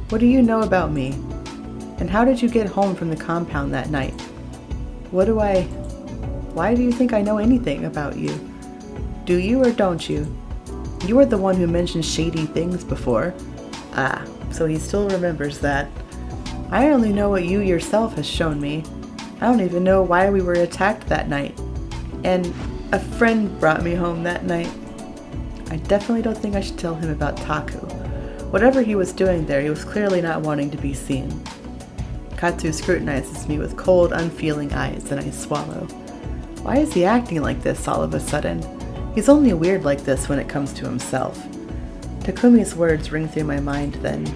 Speaker 1: What do you know about me? And how did you get home from the compound that night? Why do you think I know anything about you? Do you or don't you? You were the one who mentioned shady things before. Ah, so he still remembers that. I only know what you yourself has shown me. I don't even know why we were attacked that night. And a friend brought me home that night. I definitely don't think I should tell him about Taku. Whatever he was doing there, he was clearly not wanting to be seen. Katsu scrutinizes me with cold, unfeeling eyes, and I swallow. Why is he acting like this all of a sudden? He's only weird like this when it comes to himself. Takumi's words ring through my mind then.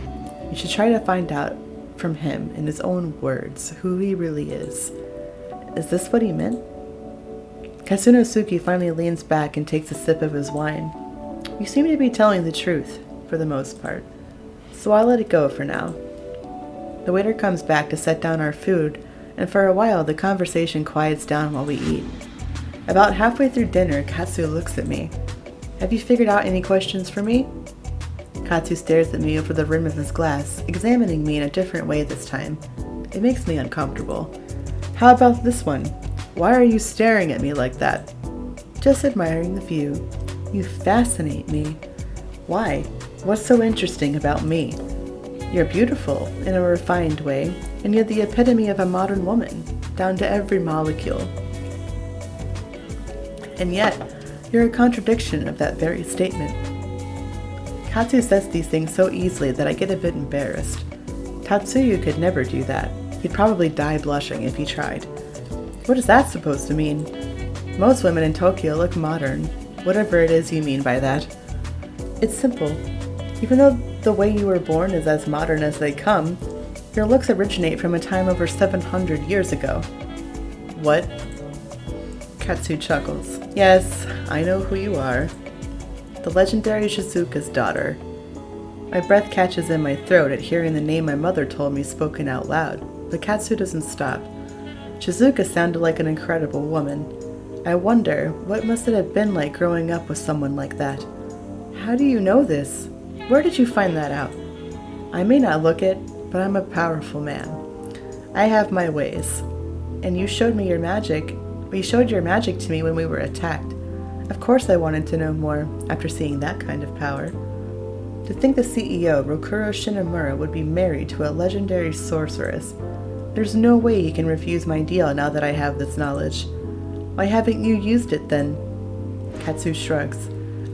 Speaker 1: You should try to find out from him, in his own words, who he really is. Is this what he meant? Katsunosuke finally leans back and takes a sip of his wine. You seem to be telling the truth, for the most part. So I'll let it go for now. The waiter comes back to set down our food, and for a while the conversation quiets down while we eat. About halfway through dinner, Katsu looks at me. Have you figured out any questions for me? Katsu stares at me over the rim of his glass, examining me in a different way this time. It makes me uncomfortable. How about this one? Why are you staring at me like that? Just admiring the view. You fascinate me. Why? What's so interesting about me? You're beautiful, in a refined way, and you're the epitome of a modern woman, down to every molecule. And yet, you're a contradiction of that very statement. Katsu says these things so easily that I get a bit embarrassed. Tatsuya could never do that. He'd probably die blushing if he tried. What is that supposed to mean? Most women in Tokyo look modern, whatever it is you mean by that. It's simple. Even though the way you were born is as modern as they come, your looks originate from a time over 700 years ago. What? Katsu chuckles. Yes, I know who you are. The legendary Shizuka's daughter. My breath catches in my throat at hearing the name my mother told me spoken out loud, but Katsu doesn't stop. Shizuka sounded like an incredible woman. I wonder, what must it have been like growing up with someone like that? How do you know this? Where did you find that out? I may not look it, but I'm a powerful man. I have my ways. And you showed me your magic. You showed your magic to me when we were attacked. Of course I wanted to know more after seeing that kind of power. To think the CEO, Rokuro Shinomura, would be married to a legendary sorceress. There's no way he can refuse my deal now that I have this knowledge. Why haven't you used it then? Katsu shrugs.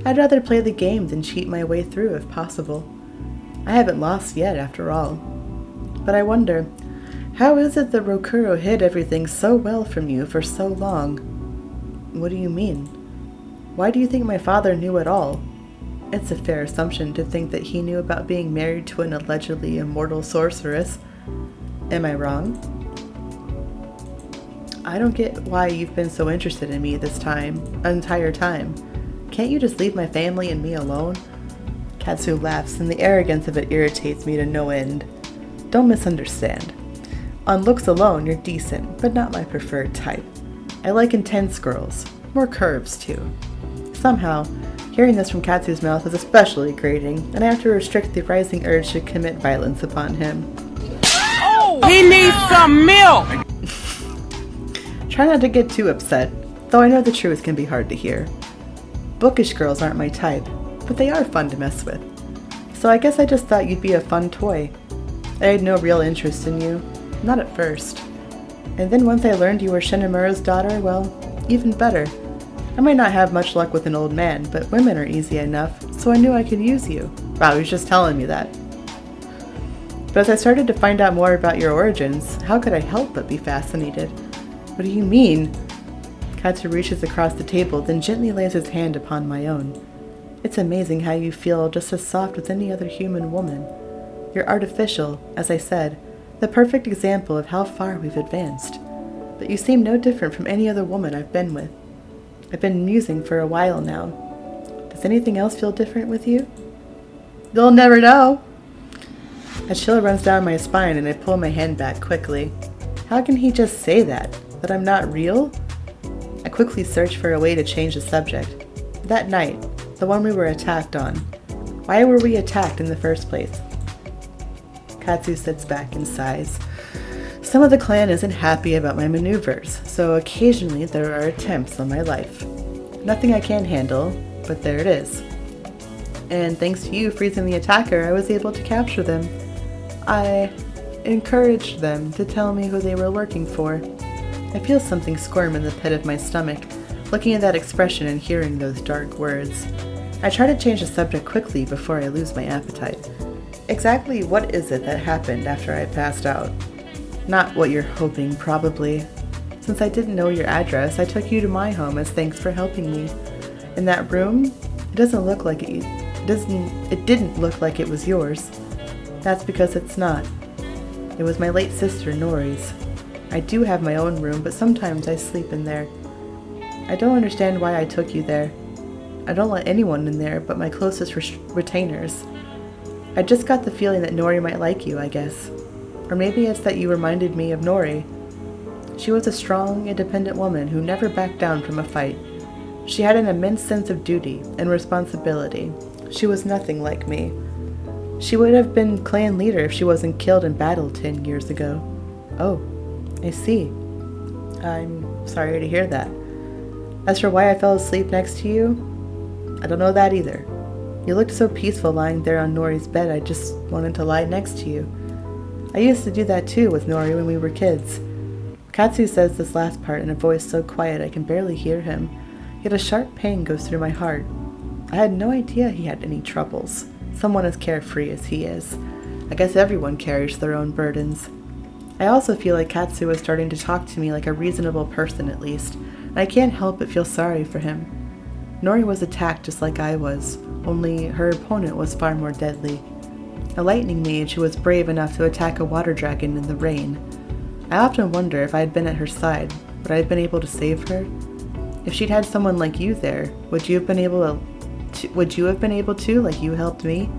Speaker 1: I'd rather play the game than cheat my way through if possible. I haven't lost yet, after all. But I wonder, how is it that Rokuro hid everything so well from you for so long? What do you mean? Why do you think my father knew it all? It's a fair assumption to think that he knew about being married to an allegedly immortal sorceress. Am I wrong? I don't get why you've been so interested in me this entire time. Can't you just leave my family and me alone? Katsu laughs, and the arrogance of it irritates me to no end. Don't misunderstand. On looks alone, you're decent, but not my preferred type. I like intense girls. More curves, too. Somehow, hearing this from Katsu's mouth is especially grating, and I have to restrict the rising urge to commit violence upon him.
Speaker 2: Oh, he needs some milk!
Speaker 1: Try not to get too upset, though I know the truth can be hard to hear. Bookish girls aren't my type, but they are fun to mess with. So I guess I just thought you'd be a fun toy. I had no real interest in you, not at first. And then once I learned you were Shinomura's daughter, well, even better. I might not have much luck with an old man, but women are easy enough, so I knew I could use you. Wow, he's just telling me that. But as I started to find out more about your origins, how could I help but be fascinated? What do you mean? Katsu reaches across the table, then gently lays his hand upon my own. It's amazing how you feel just as soft with any other human woman. You're artificial, as I said, the perfect example of how far we've advanced. But you seem no different from any other woman I've been with. I've been musing for a while now. Does anything else feel different with you? You'll never know! A chill runs down my spine and I pull my hand back quickly. How can he just say that? That I'm not real? I quickly search for a way to change the subject. That night, the one we were attacked on. Why were we attacked in the first place? Katsu sits back and sighs. Some of the clan isn't happy about my maneuvers, so occasionally there are attempts on my life. Nothing I can't handle, but there it is. And thanks to you freezing the attacker, I was able to capture them. I encouraged them to tell me who they were working for. I feel something squirm in the pit of my stomach, looking at that expression and hearing those dark words. I try to change the subject quickly before I lose my appetite. Exactly what is it that happened after I passed out? Not what you're hoping, probably. Since I didn't know your address, I took you to my home as thanks for helping me. In that room, it didn't look like it was yours. That's because it's not. It was my late sister, Nori's. I do have my own room, but sometimes I sleep in there. I don't understand why I took you there. I don't let anyone in there but my closest retainers. I just got the feeling that Nori might like you, I guess. Or maybe it's that you reminded me of Nori. She was a strong, independent woman who never backed down from a fight. She had an immense sense of duty and responsibility. She was nothing like me. She would have been clan leader if she wasn't killed in battle 10 years ago. Oh, I see. I'm sorry to hear that. As for why I fell asleep next to you, I don't know that either. You looked so peaceful lying there on Nori's bed, I just wanted to lie next to you. I used to do that too with Nori when we were kids. Katsu says this last part in a voice so quiet I can barely hear him, yet a sharp pain goes through my heart. I had no idea he had any troubles. Someone as carefree as he is. I guess everyone carries their own burdens. I also feel like Katsu is starting to talk to me like a reasonable person at least, and I can't help but feel sorry for him. Nori was attacked just like I was, only her opponent was far more deadly. a lightning mage who was brave enough to attack a water dragon in the rain. I often wonder if I had been at her side, would I have been able to save her? If she'd had someone like you there, would you have been able to, like you helped me?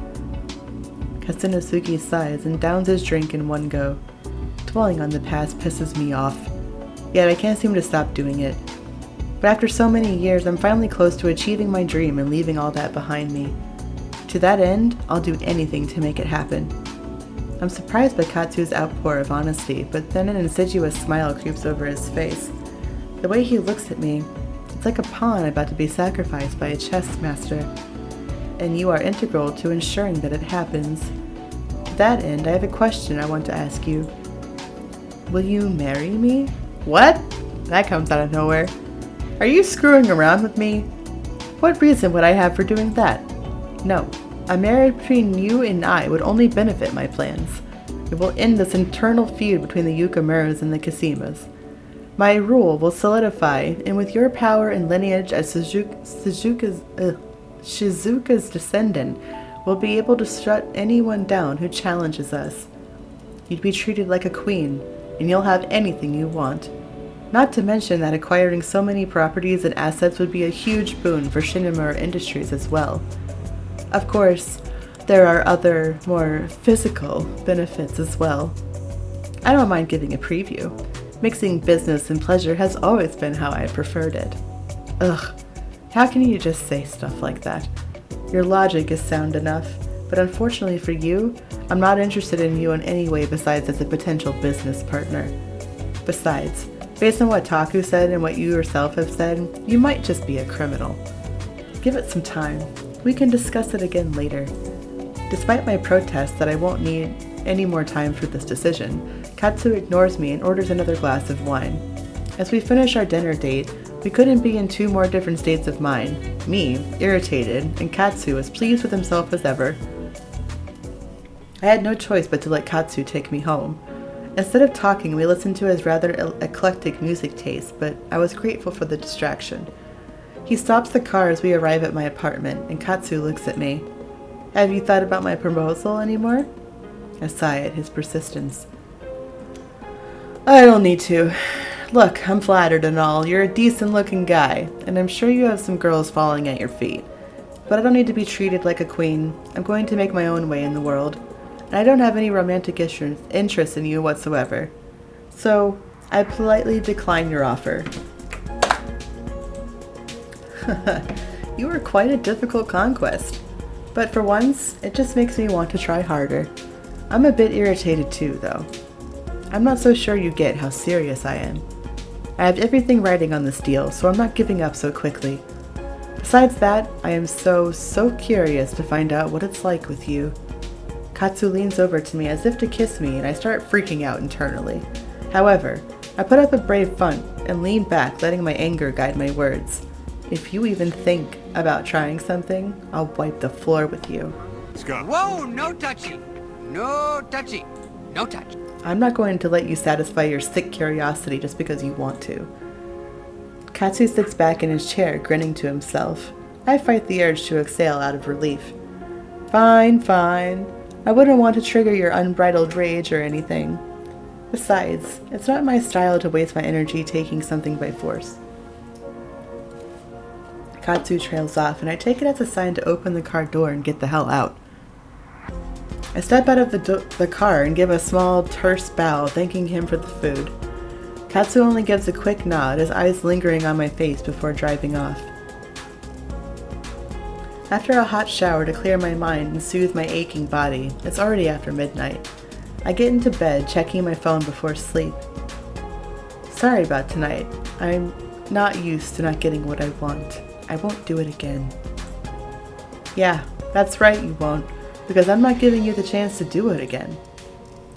Speaker 1: Katsunosuke sighs and downs his drink in one go. Dwelling on the past pisses me off, yet I can't seem to stop doing it. But after so many years, I'm finally close to achieving my dream and leaving all that behind me. To that end, I'll do anything to make it happen. I'm surprised by Katsu's outpour of honesty, but then an insidious smile creeps over his face. The way he looks at me, it's like a pawn about to be sacrificed by a chess master. And you are integral to ensuring that it happens. To that end, I have a question I want to ask you. Will you marry me? What? That comes out of nowhere. Are you screwing around with me? What reason would I have for doing that? No. A marriage between you and I would only benefit my plans. It will end this internal feud between the Yukamuras and the Kasimas. My rule will solidify, and with your power and lineage as Shizuka's descendant, we'll be able to shut anyone down who challenges us. You'd be treated like a queen, and you'll have anything you want. Not to mention that acquiring so many properties and assets would be a huge boon for Shinomura Industries as well. Of course, there are other, more physical benefits as well. I don't mind giving a preview. Mixing business and pleasure has always been how I preferred it. Ugh, how can you just say stuff like that? Your logic is sound enough, but unfortunately for you, I'm not interested in you in any way besides as a potential business partner. Besides, based on what Taku said and what you yourself have said, you might just be a criminal. Give it some time. We can discuss it again later. Despite my protest that I won't need any more time for this decision, Katsu ignores me and orders another glass of wine. As we finish our dinner date, we couldn't be in two more different states of mind. Me, irritated, and Katsu as pleased with himself as ever. I had no choice but to let Katsu take me home. Instead of talking, we listened to his rather eclectic music taste, but I was grateful for the distraction. He stops the car as we arrive at my apartment, and Katsu looks at me. Have you thought about my proposal anymore? I sigh at his persistence. I don't need to. Look, I'm flattered and all. You're a decent-looking guy, and I'm sure you have some girls falling at your feet. But I don't need to be treated like a queen. I'm going to make my own way in the world, and I don't have any romantic interest in you whatsoever. So, I politely decline your offer. You are quite a difficult conquest. But for once, it just makes me want to try harder. I'm a bit irritated too, though. I'm not so sure you get how serious I am. I have everything riding on this deal, so I'm not giving up so quickly. Besides that, I am so curious to find out what it's like with you. Katsu leans over to me as if to kiss me, and I start freaking out internally. However, I put up a brave front and lean back, letting my anger guide my words. If you even think about trying something, I'll wipe the floor with you.
Speaker 7: Whoa, no touchy. No touchy. No touch.
Speaker 1: I'm not going to let you satisfy your sick curiosity just because you want to. Katsu sits back in his chair, grinning to himself. I fight the urge to exhale out of relief. Fine, fine. I wouldn't want to trigger your unbridled rage or anything. Besides, it's not my style to waste my energy taking something by force. Katsu trails off, and I take it as a sign to open the car door and get the hell out. I step out of the car and give a small, terse bow, thanking him for the food. Katsu only gives a quick nod, his eyes lingering on my face before driving off. After a hot shower to clear my mind and soothe my aching body, it's already after midnight. I get into bed, checking my phone before sleep. Sorry about tonight. I'm not used to not getting what I want. I won't do it again. Yeah, that's right, you won't, because I'm not giving you the chance to do it again.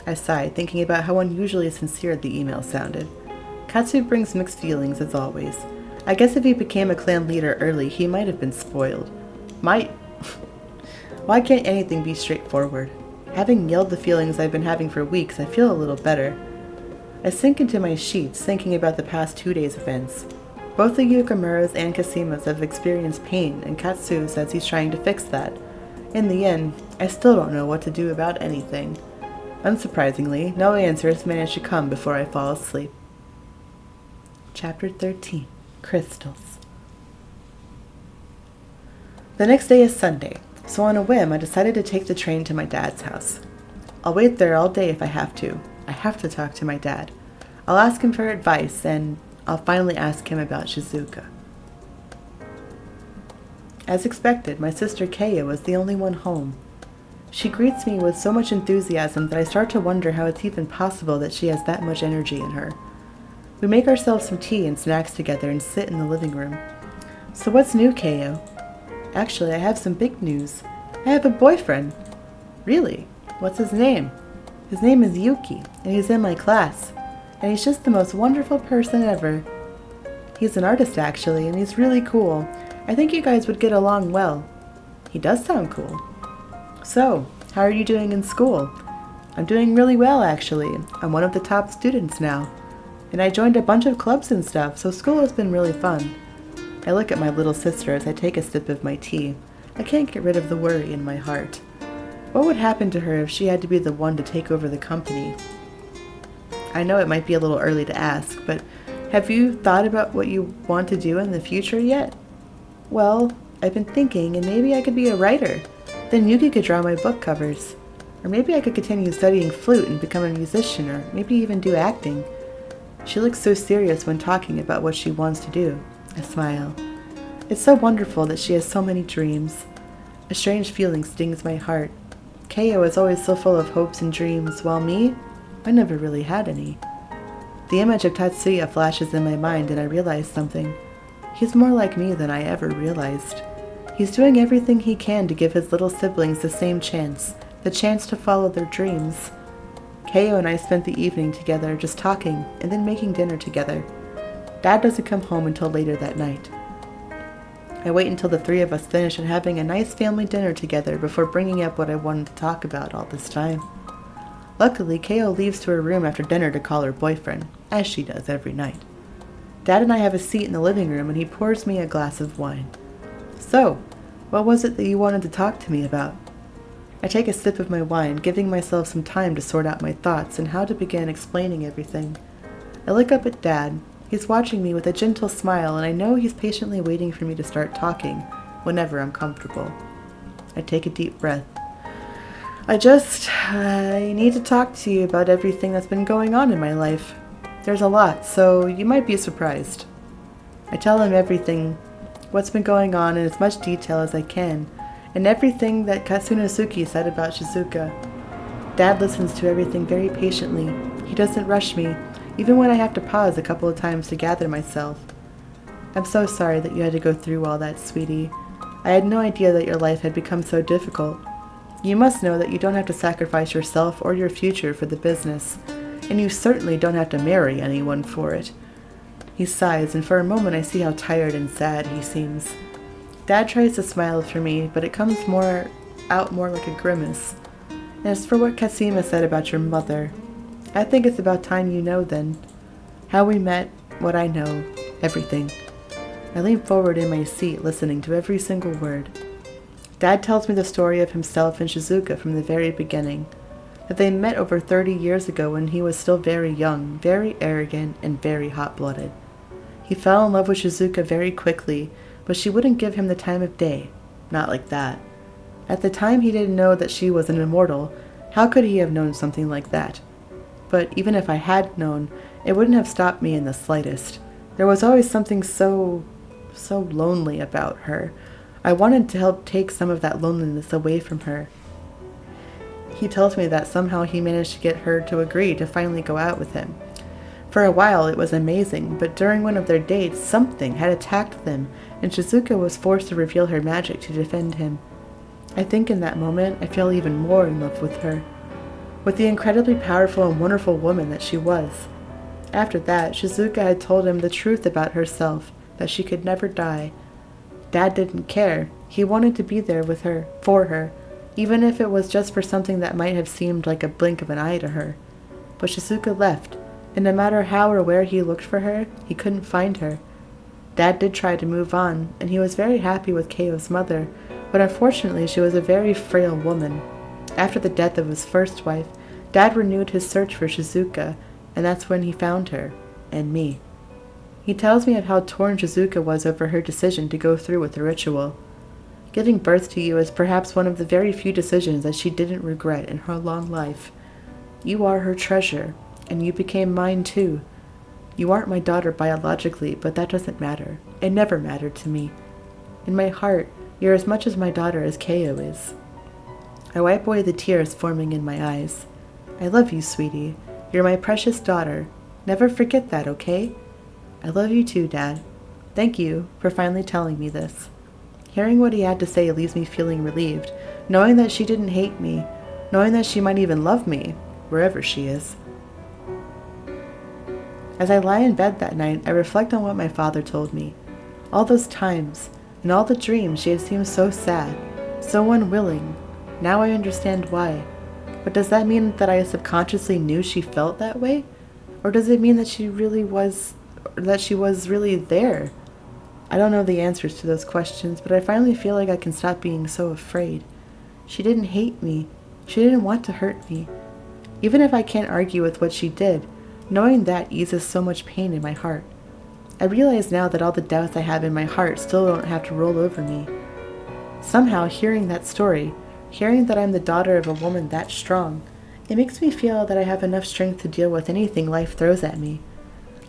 Speaker 1: I sighed, thinking about how unusually sincere the email sounded. Katsu brings mixed feelings as always. I guess if he became a clan leader early, he might have been spoiled. Might. Why can't anything be straightforward? Having yelled the feelings I've been having for weeks, I feel a little better. I sink into my sheets, thinking about the past 2 days' events. Both the Yukamuras and Kasimas have experienced pain, and Katsu says he's trying to fix that. In the end, I still don't know what to do about anything. Unsurprisingly, no answers manage to come before I fall asleep. Chapter 13. Crystals. The next day is Sunday, so on a whim I decided to take the train to my dad's house. I'll wait there all day if I have to. I have to talk to my dad. I'll ask him for advice, and I'll finally ask him about Shizuka. As expected, my sister Kaya was the only one home. She greets me with so much enthusiasm that I start to wonder how it's even possible that she has that much energy in her. We make ourselves some tea and snacks together and sit in the living room. So what's new, Kaya? Actually, I have some big news. I have a boyfriend. Really? What's his name? His name is Yuki, and he's in my class. And he's just the most wonderful person ever. He's an artist, actually, and he's really cool. I think you guys would get along well. He does sound cool. So, how are you doing in school? I'm doing really well, actually. I'm one of the top students now. And I joined a bunch of clubs and stuff, so school has been really fun. I look at my little sister as I take a sip of my tea. I can't get rid of the worry in my heart. What would happen to her if she had to be the one to take over the company? I know it might be a little early to ask, but have you thought about what you want to do in the future yet? Well, I've been thinking, and maybe I could be a writer. Then Yuki could draw my book covers. Or maybe I could continue studying flute and become a musician, or maybe even do acting. She looks so serious when talking about what she wants to do. I smile. It's so wonderful that she has so many dreams. A strange feeling stings my heart. Keo is always so full of hopes and dreams, while me, I never really had any. The image of Tatsuya flashes in my mind and I realize something. He's more like me than I ever realized. He's doing everything he can to give his little siblings the same chance, the chance to follow their dreams. Keo and I spent the evening together just talking and then making dinner together. Dad doesn't come home until later that night. I wait until the three of us finish and having a nice family dinner together before bringing up what I wanted to talk about all this time. Luckily, Keo leaves to her room after dinner to call her boyfriend, as she does every night. Dad and I have a seat in the living room and he pours me a glass of wine. So, what was it that you wanted to talk to me about? I take a sip of my wine, giving myself some time to sort out my thoughts and how to begin explaining everything. I look up at Dad. He's watching me with a gentle smile and I know he's patiently waiting for me to start talking whenever I'm comfortable. I take a deep breath. I need to talk to you about everything that's been going on in my life. There's a lot, so you might be surprised. I tell him everything, what's been going on in as much detail as I can, and everything that Katsunosuke said about Shizuka. Dad listens to everything very patiently. He doesn't rush me, even when I have to pause a couple of times to gather myself. I'm so sorry that you had to go through all that, sweetie. I had no idea that your life had become so difficult. You must know that you don't have to sacrifice yourself or your future for the business, and you certainly don't have to marry anyone for it. He sighs, and for a moment I see how tired and sad he seems. Dad tries to smile for me, but it comes out more like a grimace. And as for what Kasima said about your mother, I think it's about time you know then. How we met, what I know, everything. I lean forward in my seat, listening to every single word. Dad tells me the story of himself and Shizuka from the very beginning. That they met over 30 years ago when he was still very young, very arrogant, and very hot-blooded. He fell in love with Shizuka very quickly, but she wouldn't give him the time of day. Not like that. At the time he didn't know that she was an immortal. How could he have known something like that? But even if I had known, it wouldn't have stopped me in the slightest. There was always something so lonely about her. I wanted to help take some of that loneliness away from her. He tells me that somehow he managed to get her to agree to finally go out with him. For a while it was amazing, but during one of their dates, something had attacked them, and Shizuka was forced to reveal her magic to defend him. I think in that moment I fell even more in love with her, with the incredibly powerful and wonderful woman that she was. After that, Shizuka had told him the truth about herself, that she could never die. Dad didn't care. He wanted to be there with her, for her, even if it was just for something that might have seemed like a blink of an eye to her. But Shizuka left, and no matter how or where he looked for her, he couldn't find her. Dad did try to move on, and he was very happy with Keio's mother, but unfortunately she was a very frail woman. After the death of his first wife, Dad renewed his search for Shizuka, and that's when he found her, and me. He tells me of how torn Shizuka was over her decision to go through with the ritual. Giving birth to you is perhaps one of the very few decisions that she didn't regret in her long life. You are her treasure, and you became mine too. You aren't my daughter biologically, but that doesn't matter. It never mattered to me. In my heart, you're as much as my daughter as Keo is. I wipe away the tears forming in my eyes. I love you, sweetie. You're my precious daughter. Never forget that, okay? I love you too, Dad. Thank you for finally telling me this. Hearing what he had to say leaves me feeling relieved, knowing that she didn't hate me, knowing that she might even love me, wherever she is. As I lie in bed that night, I reflect on what my father told me. All those times, and all the dreams she had seemed so sad, so unwilling. Now I understand why. But does that mean that I subconsciously knew she felt that way? Or does it mean that she was really there? I don't know the answers to those questions, but I finally feel like I can stop being so afraid. She didn't hate me. She didn't want to hurt me. Even if I can't argue with what she did, knowing that eases so much pain in my heart. I realize now that all the doubts I have in my heart still don't have to roll over me. Somehow, hearing that story, hearing that I'm the daughter of a woman that strong, it makes me feel that I have enough strength to deal with anything life throws at me.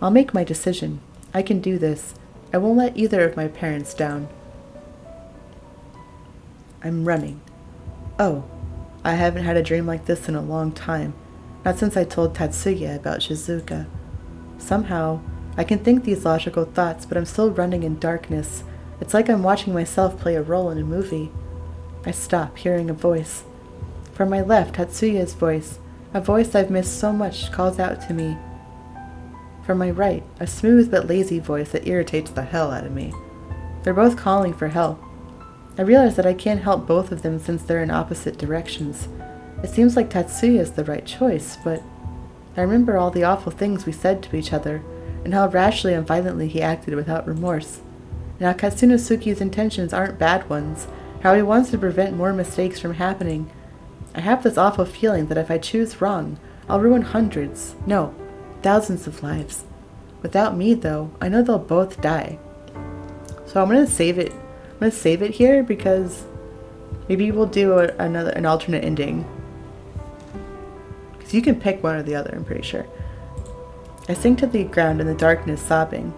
Speaker 1: I'll make my decision. I can do this. I won't let either of my parents down. I'm running. Oh, I haven't had a dream like this in a long time. Not since I told Tatsuya about Shizuka. Somehow, I can think these logical thoughts, but I'm still running in darkness. It's like I'm watching myself play a role in a movie. I stop, hearing a voice. From my left, Tatsuya's voice, a voice I've missed so much, calls out to me. From my right, a smooth but lazy voice that irritates the hell out of me. They're both calling for help. I realize that I can't help both of them since they're in opposite directions. It seems like Tatsuya is the right choice, but I remember all the awful things we said to each other, and how rashly and violently he acted without remorse. And how Katsunosuke's intentions aren't bad ones, how he wants to prevent more mistakes from happening. I have this awful feeling that if I choose wrong, I'll ruin hundreds, no, thousands of lives. Without me, though, I know they'll both die. So I'm gonna save it. I'm gonna save it here because maybe we'll do an alternate ending. Because you can pick one or the other, I'm pretty sure. I sink to the ground in the darkness, sobbing.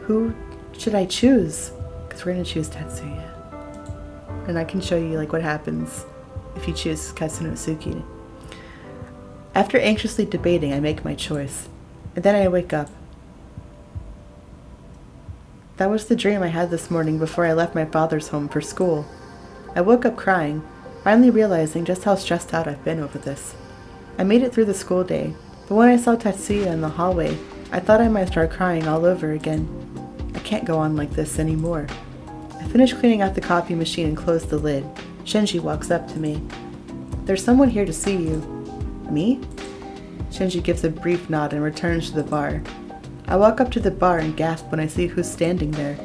Speaker 1: Who should I choose? Because we're gonna choose Tatsuya. And I can show you like what happens if you choose Katsunosuke. After anxiously debating, I make my choice. And then I wake up. That was the dream I had this morning before I left my father's home for school. I woke up crying, finally realizing just how stressed out I've been over this. I made it through the school day, but when I saw Tatsuya in the hallway, I thought I might start crying all over again. I can't go on like this anymore. I finished cleaning out the coffee machine and closed the lid. Shinji walks up to me. There's someone here to see you. Me? Shinji gives a brief nod and returns to the bar. I walk up to the bar and gasp when I see who's standing there.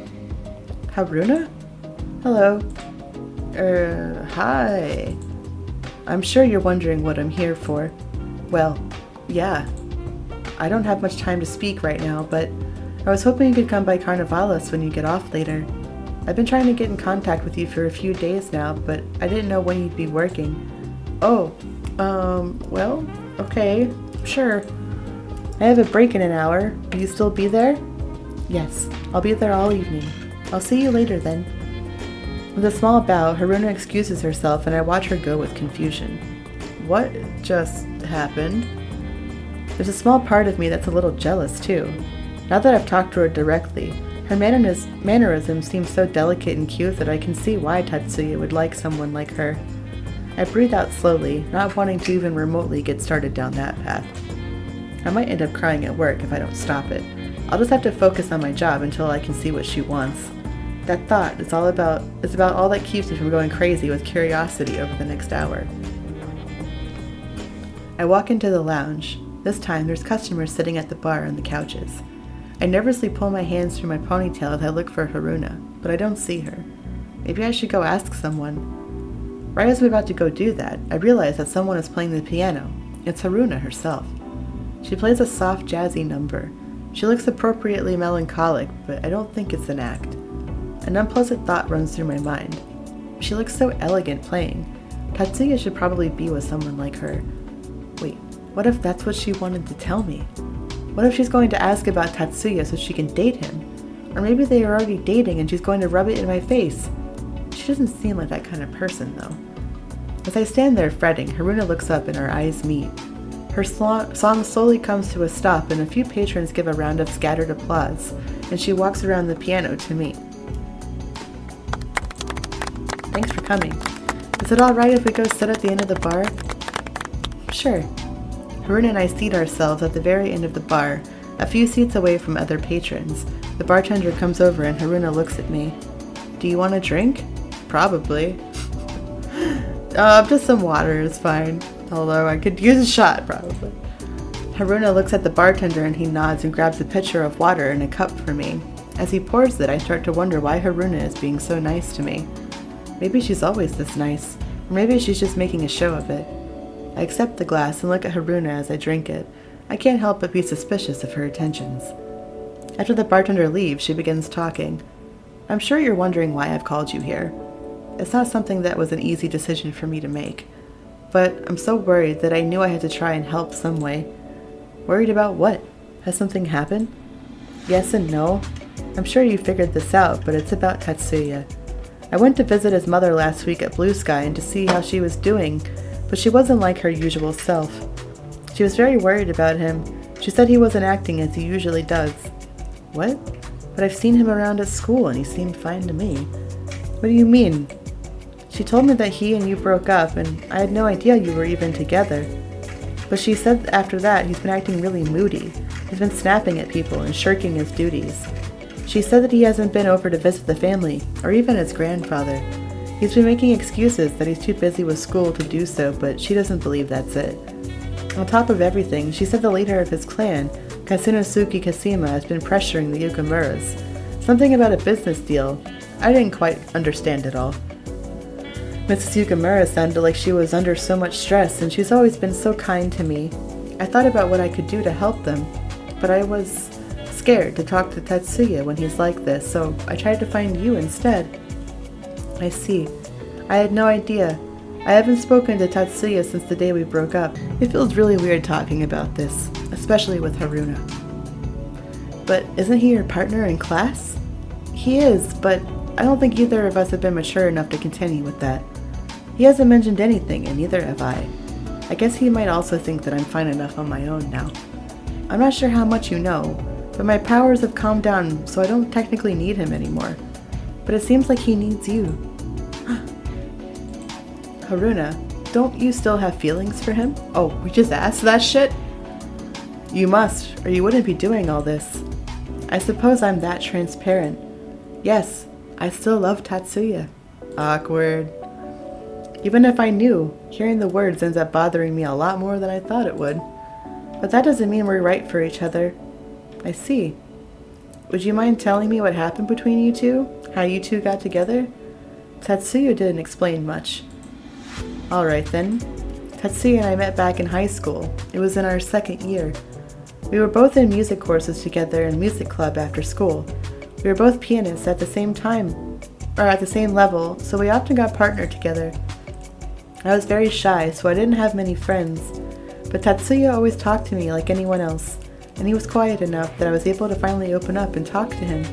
Speaker 1: Haruna? Hello. Hi. I'm sure you're wondering what I'm here for. Well, yeah. I don't have much time to speak right now, but I was hoping you could come by Carnivalis when you get off later. I've been trying to get in contact with you for a few days now, but I didn't know when you'd be working. Oh, well, okay, sure. I have a break in an hour. Will you still be there? Yes, I'll be there all evening. I'll see you later then. With a small bow, Haruna excuses herself and I watch her go with confusion. What just happened? There's a small part of me that's a little jealous too. Now that I've talked to her directly, her mannerisms seem so delicate and cute that I can see why Tatsuya would like someone like her. I breathe out slowly, not wanting to even remotely get started down that path. I might end up crying at work if I don't stop it. I'll just have to focus on my job until I can see what she wants. That thought is about all that keeps me from going crazy with curiosity over the next hour. I walk into the lounge. This time there's customers sitting at the bar on the couches. I nervously pull my hands through my ponytail as I look for Haruna, but I don't see her. Maybe I should go ask someone. Right as we're about to go do that, I realize that someone is playing the piano. It's Haruna herself. She plays a soft, jazzy number. She looks appropriately melancholic, but I don't think it's an act. An unpleasant thought runs through my mind. She looks so elegant playing. Tatsuya should probably be with someone like her. Wait, what if that's what she wanted to tell me? What if she's going to ask about Tatsuya so she can date him? Or maybe they are already dating and she's going to rub it in my face. She doesn't seem like that kind of person, though. As I stand there fretting, Haruna looks up and our eyes meet. Her song slowly comes to a stop and a few patrons give a round of scattered applause, and she walks around the piano to me. Thanks for coming. Is it alright if we go sit at the end of the bar? Sure. Haruna and I seat ourselves at the very end of the bar, a few seats away from other patrons. The bartender comes over and Haruna looks at me. Do you want a drink? Probably. Just some water is fine. Although I could use a shot, probably. Haruna looks at the bartender and he nods and grabs a pitcher of water and a cup for me. As he pours it, I start to wonder why Haruna is being so nice to me. Maybe she's always this nice, or maybe she's just making a show of it. I accept the glass and look at Haruna as I drink it. I can't help but be suspicious of her attentions. After the bartender leaves, she begins talking. I'm sure you're wondering why I've called you here. It's not something that was an easy decision for me to make. But I'm so worried that I knew I had to try and help some way. Worried about what? Has something happened? Yes and no. I'm sure you figured this out, but it's about Tatsuya. I went to visit his mother last week at Blue Sky and to see how she was doing, but she wasn't like her usual self. She was very worried about him. She said he wasn't acting as he usually does. What? But I've seen him around at school and he seemed fine to me. What do you mean? She told me that he and you broke up, and I had no idea you were even together. But she said after that he's been acting really moody. He's been snapping at people and shirking his duties. She said that he hasn't been over to visit the family, or even his grandfather. He's been making excuses that he's too busy with school to do so, but she doesn't believe that's it. On top of everything, she said the leader of his clan, Kasunosuke Kasima, has been pressuring the Yukamuras. Something about a business deal. I didn't quite understand it all. Mrs. Yukamura sounded like she was under so much stress, and she's always been so kind to me. I thought about what I could do to help them, but I was scared to talk to Tatsuya when he's like this, so I tried to find you instead. I see. I had no idea. I haven't spoken to Tatsuya since the day we broke up. It feels really weird talking about this, especially with Haruna. But isn't he your partner in class? He is, but I don't think either of us have been mature enough to continue with that. He hasn't mentioned anything, and neither have I. I guess he might also think that I'm fine enough on my own now. I'm not sure how much you know, but my powers have calmed down, so I don't technically need him anymore. But it seems like he needs you. Haruna, don't you still have feelings for him? Oh, we just asked that shit? You must, or you wouldn't be doing all this. I suppose I'm that transparent. Yes, I still love Tatsuya. Awkward. Even if I knew, hearing the words ends up bothering me a lot more than I thought it would. But that doesn't mean we're right for each other. I see. Would you mind telling me what happened between you two? How you two got together? Tatsuya didn't explain much. Alright then. Tatsuya and I met back in high school. It was in our second year. We were both in music courses together in music club after school. We were both pianists at the same time, or at the same level, so we often got partnered together. I was very shy, so I didn't have many friends, but Tatsuya always talked to me like anyone else, and he was quiet enough that I was able to finally open up and talk to him.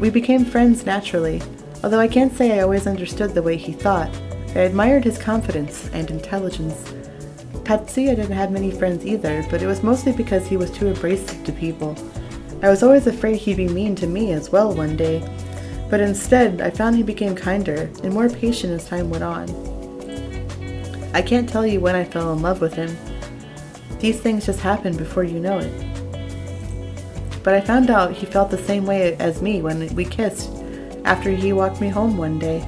Speaker 1: We became friends naturally, although I can't say I always understood the way he thought. I admired his confidence and intelligence. Tatsuya didn't have many friends either, but it was mostly because he was too abrasive to people. I was always afraid he'd be mean to me as well one day, but instead I found he became kinder and more patient as time went on. I can't tell you when I fell in love with him. These things just happen before you know it. But I found out he felt the same way as me when we kissed, after he walked me home one day.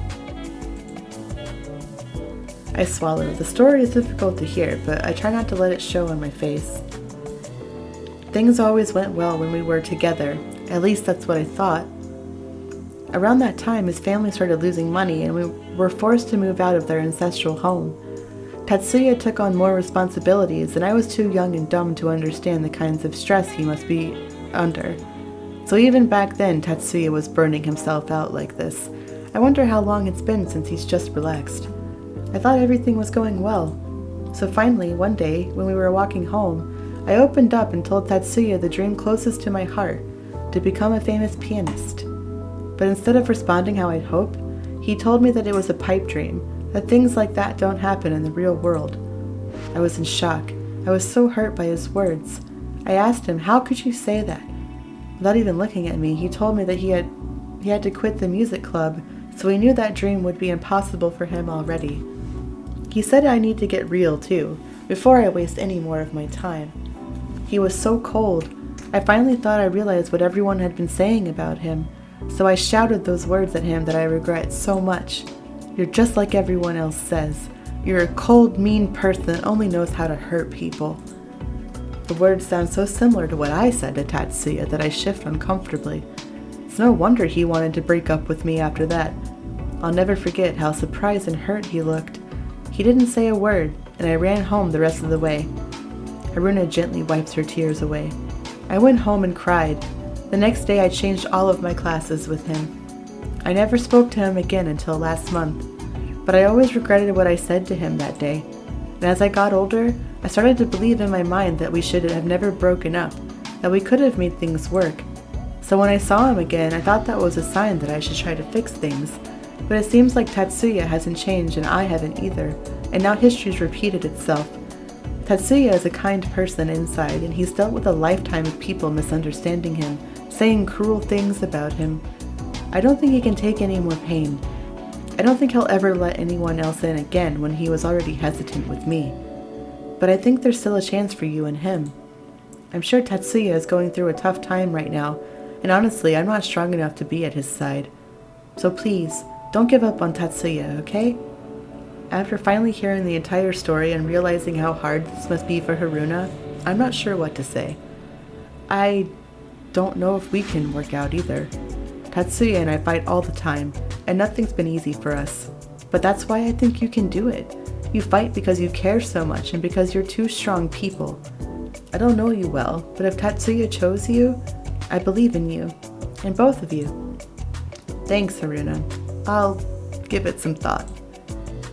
Speaker 1: I swallow. The story is difficult to hear, but I try not to let it show on my face. Things always went well when we were together. At least that's what I thought. Around that time, his family started losing money and we were forced to move out of their ancestral home. Tatsuya took on more responsibilities and I was too young and dumb to understand the kinds of stress he must be under. So even back then, Tatsuya was burning himself out like this. I wonder how long it's been since he's just relaxed. I thought everything was going well. So finally, one day, when we were walking home, I opened up and told Tatsuya the dream closest to my heart, to become a famous pianist. But instead of responding how I'd hoped, he told me that it was a pipe dream, that things like that don't happen in the real world. I was in shock. I was so hurt by his words. I asked him, how could you say that? Without even looking at me, he told me that he had to quit the music club, so he knew that dream would be impossible for him already. He said I need to get real too, before I waste any more of my time. He was so cold. I finally thought I realized what everyone had been saying about him, so I shouted those words at him that I regret so much. You're just like everyone else says. You're a cold, mean person that only knows how to hurt people. The words sound so similar to what I said to Tatsuya that I shift uncomfortably. It's no wonder he wanted to break up with me after that. I'll never forget how surprised and hurt he looked. He didn't say a word, and I ran home the rest of the way. Haruna gently wipes her tears away. I went home and cried. The next day I changed all of my classes with him. I never spoke to him again until last month, but I always regretted what I said to him that day. And as I got older, I started to believe in my mind that we should have never broken up, that we could have made things work. So when I saw him again, I thought that was a sign that I should try to fix things. But it seems like Tatsuya hasn't changed and I haven't either, and now history's repeated itself. Tatsuya is a kind person inside, and he's dealt with a lifetime of people misunderstanding him, saying cruel things about him. I don't think he can take any more pain. I don't think he'll ever let anyone else in again when he was already hesitant with me. But I think there's still a chance for you and him. I'm sure Tatsuya is going through a tough time right now, and honestly, I'm not strong enough to be at his side. So please, don't give up on Tatsuya, okay? After finally hearing the entire story and realizing how hard this must be for Haruna, I'm not sure what to say. I don't know if we can work out either. Tatsuya and I fight all the time, and nothing's been easy for us. But that's why I think you can do it. You fight because you care so much and because you're two strong people. I don't know you well, but if Tatsuya chose you, I believe in you, and both of you. Thanks, Haruna. I'll give it some thought.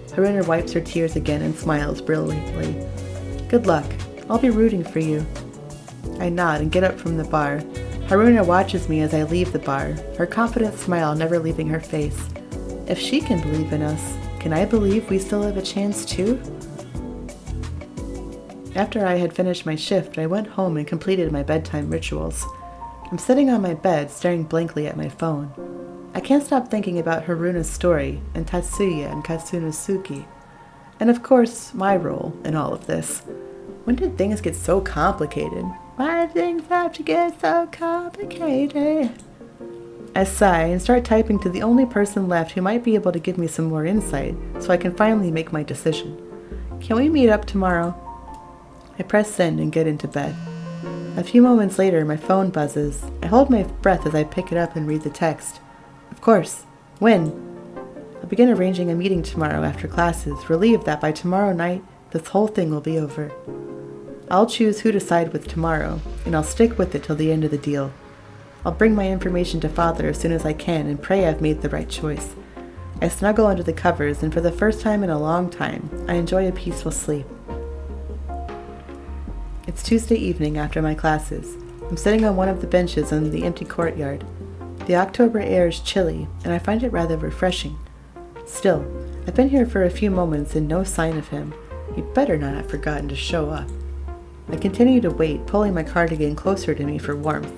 Speaker 1: Haruna wipes her tears again and smiles brilliantly. Good luck. I'll be rooting for you. I nod and get up from the bar. Haruna watches me as I leave the bar, her confident smile never leaving her face. If she can believe in us, can I believe we still have a chance too? After I had finished my shift, I went home and completed my bedtime rituals. I'm sitting on my bed, staring blankly at my phone. I can't stop thinking about Haruna's story, and Tatsuya and Katsunosuke. And of course, my role in all of this. When did things get so complicated? Why did things have to get so complicated? I sigh and start typing to the only person left who might be able to give me some more insight, so I can finally make my decision. Can we meet up tomorrow? I press send and get into bed. A few moments later, my phone buzzes. I hold my breath as I pick it up and read the text. Of course. When? I'll begin arranging a meeting tomorrow after classes, relieved that by tomorrow night, this whole thing will be over. I'll choose who to side with tomorrow, and I'll stick with it till the end of the deal. I'll bring my information to Father as soon as I can and pray I've made the right choice. I snuggle under the covers, and for the first time in a long time, I enjoy a peaceful sleep. It's Tuesday evening after my classes. I'm sitting on one of the benches in the empty courtyard. The October air is chilly, and I find it rather refreshing. Still, I've been here for a few moments and no sign of him. He'd better not have forgotten to show up. I continue to wait, pulling my cardigan closer to me for warmth.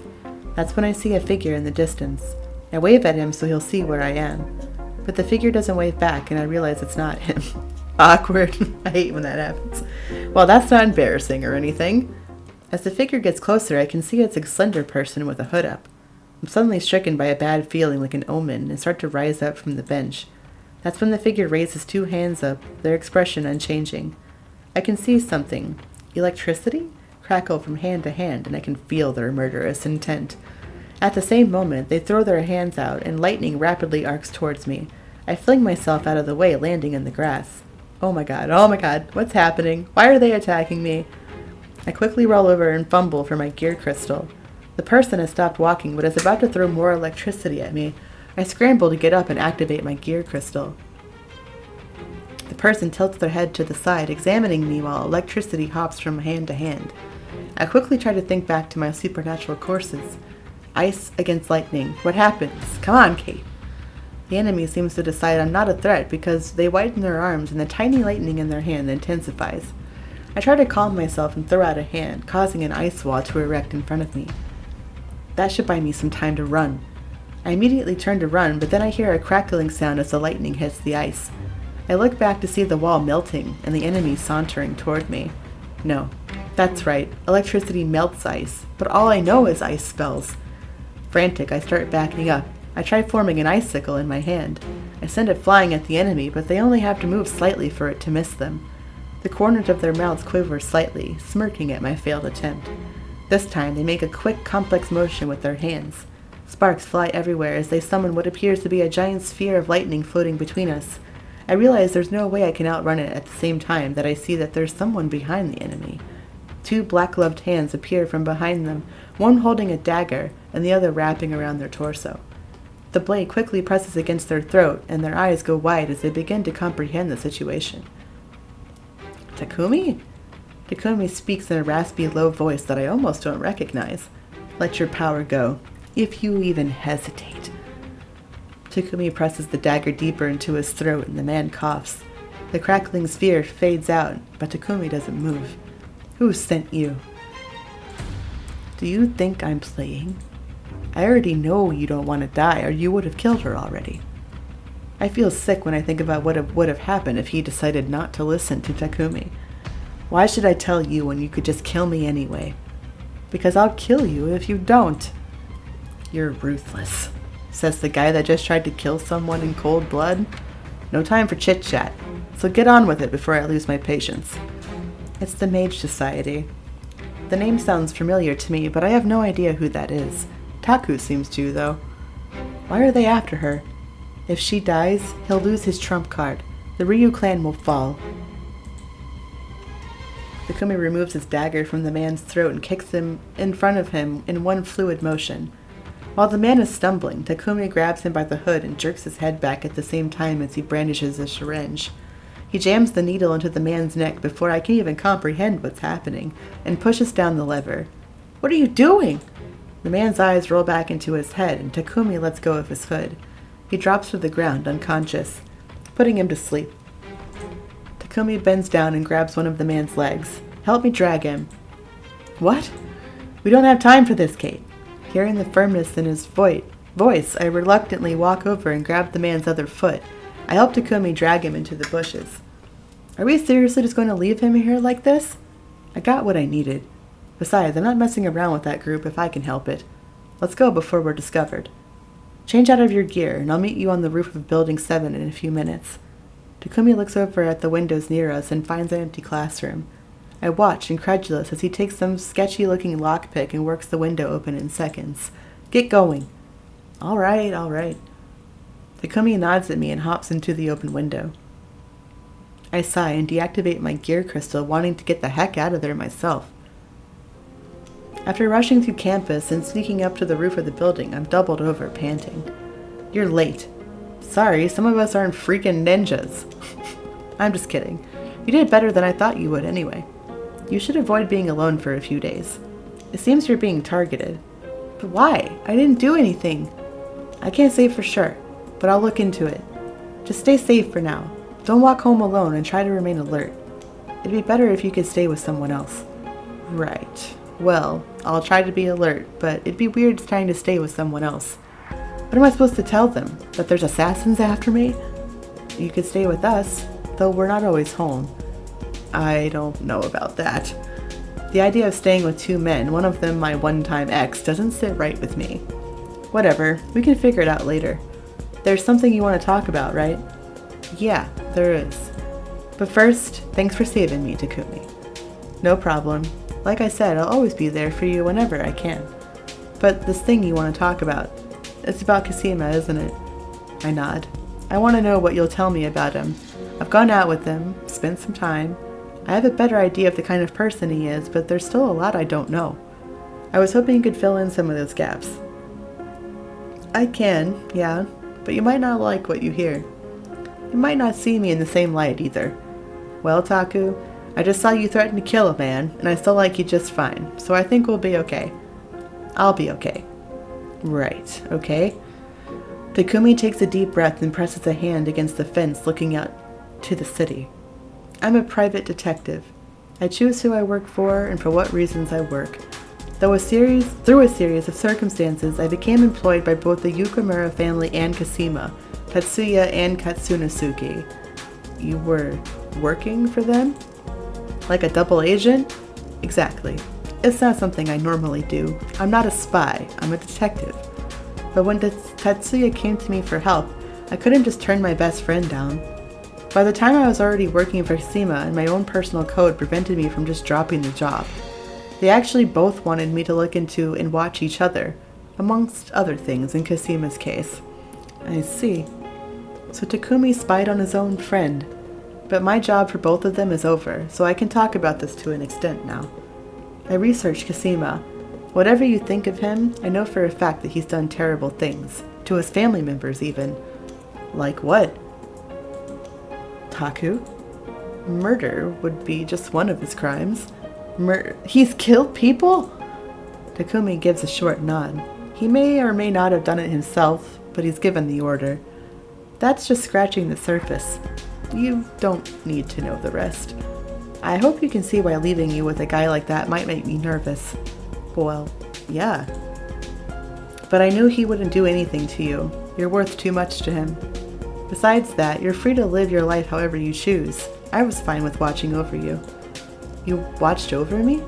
Speaker 1: That's when I see a figure in the distance. I wave at him so he'll see where I am. But the figure doesn't wave back and I realize it's not him. Awkward. I hate when that happens. Well, that's not embarrassing or anything. As the figure gets closer, I can see it's a slender person with a hood up. I'm suddenly stricken by a bad feeling like an omen and start to rise up from the bench. That's when the figure raises two hands up, their expression unchanging. I can see something. Electricity? Crackle from hand to hand, and I can feel their murderous intent. At the same moment, they throw their hands out, and lightning rapidly arcs towards me. I fling myself out of the way, landing in the grass. Oh my god, what's happening? Why are they attacking me? I quickly roll over and fumble for my gear crystal. The person has stopped walking, but is about to throw more electricity at me. I scramble to get up and activate my gear crystal. The person tilts their head to the side, examining me while electricity hops from hand to hand. I quickly try to think back to my supernatural courses. Ice against lightning. What happens? Come on, Kate. The enemy seems to decide I'm not a threat because they widen their arms and the tiny lightning in their hand intensifies. I try to calm myself and throw out a hand, causing an ice wall to erect in front of me. That should buy me some time to run. I immediately turn to run, but then I hear a crackling sound as the lightning hits the ice. I look back to see the wall melting and the enemy sauntering toward me. No, that's right, electricity melts ice, but all I know is ice spells. Frantic, I start backing up. I try forming an icicle in my hand. I send it flying at the enemy, but they only have to move slightly for it to miss them. The corners of their mouths quiver slightly, smirking at my failed attempt. This time, they make a quick, complex motion with their hands. Sparks fly everywhere as they summon what appears to be a giant sphere of lightning floating between us. I realize there's no way I can outrun it at the same time that I see that there's someone behind the enemy. Two black-gloved hands appear from behind them, one holding a dagger and the other wrapping around their torso. The blade quickly presses against their throat, and their eyes go wide as they begin to comprehend the situation. Takumi? Takumi speaks in a raspy, low voice that I almost don't recognize. Let your power go, if you even hesitate. Takumi presses the dagger deeper into his throat, and the man coughs. The crackling sphere fades out, but Takumi doesn't move. Who sent you? Do you think I'm playing? I already know you don't want to die, or you would have killed her already. I feel sick when I think about what would have happened if he decided not to listen to Takumi. Why should I tell you when you could just kill me anyway? Because I'll kill you if you don't. You're ruthless, says the guy that just tried to kill someone in cold blood. No time for chit-chat, so get on with it before I lose my patience. It's the Mage Society. The name sounds familiar to me, but I have no idea who that is. Taku seems to, though. Why are they after her? If she dies, he'll lose his trump card. The Ryu clan will fall. Takumi removes his dagger from the man's throat and kicks him in front of him in one fluid motion. While the man is stumbling, Takumi grabs him by the hood and jerks his head back at the same time as he brandishes a syringe. He jams the needle into the man's neck before I can even comprehend what's happening, and pushes down the lever. What are you doing? The man's eyes roll back into his head, and Takumi lets go of his hood. He drops to the ground, unconscious, putting him to sleep. Takumi bends down and grabs one of the man's legs. Help me drag him. What? We don't have time for this, Kate. Hearing the firmness in his voice, I reluctantly walk over and grab the man's other foot. I help Takumi drag him into the bushes. Are we seriously just going to leave him here like this? I got what I needed. Besides, I'm not messing around with that group if I can help it. Let's go before we're discovered. Change out of your gear, and I'll meet you on the roof of Building 7 in a few minutes. Takumi looks over at the windows near us and finds an empty classroom. I watch, incredulous, as he takes some sketchy-looking lockpick and works the window open in seconds. Get going. All right. Takumi nods at me and hops into the open window. I sigh and deactivate my gear crystal, wanting to get the heck out of there myself. After rushing through campus and sneaking up to the roof of the building, I'm doubled over, panting. You're late. Sorry, some of us aren't freaking ninjas. I'm just kidding. You did better than I thought you would anyway. You should avoid being alone for a few days. It seems you're being targeted. But why? I didn't do anything. I can't say for sure, but I'll look into it. Just stay safe for now. Don't walk home alone and try to remain alert. It'd be better if you could stay with someone else. Right. Well, I'll try to be alert, but it'd be weird trying to stay with someone else. What am I supposed to tell them? That there's assassins after me? You could stay with us, though we're not always home. I don't know about that. The idea of staying with two men, one of them my one-time ex, doesn't sit right with me. Whatever, we can figure it out later. There's something you want to talk about, right? Yeah, there is. But first, thanks for saving me, Takumi. No problem. Like I said, I'll always be there for you whenever I can. But this thing you want to talk about, it's about Cosima, isn't it? I nod. I want to know what you'll tell me about him. I've gone out with him, spent some time. I have a better idea of the kind of person he is, but there's still a lot I don't know. I was hoping you could fill in some of those gaps. I can, yeah, but you might not like what you hear. You might not see me in the same light either. Well, Taku, I just saw you threaten to kill a man, and I still like you just fine, so I think we'll be okay. I'll be okay. Right, okay. Takumi takes a deep breath and presses a hand against the fence looking out to the city. I'm a private detective. I choose who I work for and for what reasons I work. Through a series of circumstances, I became employed by both the Yukamura family and Cosima, Tatsuya and Katsunosuke. You were working for them? Like a double agent? Exactly. It's not something I normally do. I'm not a spy, I'm a detective. But when Tatsuya came to me for help, I couldn't just turn my best friend down. By the time I was already working for Cosima, and my own personal code prevented me from just dropping the job. They actually both wanted me to look into and watch each other, amongst other things in Cosima's case. I see. So Takumi spied on his own friend. But my job for both of them is over, so I can talk about this to an extent now. I researched Cosima. Whatever you think of him, I know for a fact that he's done terrible things. To his family members, even. Like what? Taku? Murder would be just one of his crimes. He's killed people? Takumi gives a short nod. He may or may not have done it himself, but he's given the order. That's just scratching the surface. You don't need to know the rest. I hope you can see why leaving you with a guy like that might make me nervous. Well, yeah. But I knew he wouldn't do anything to you. You're worth too much to him. Besides that, you're free to live your life however you choose. I was fine with watching over you. You watched over me?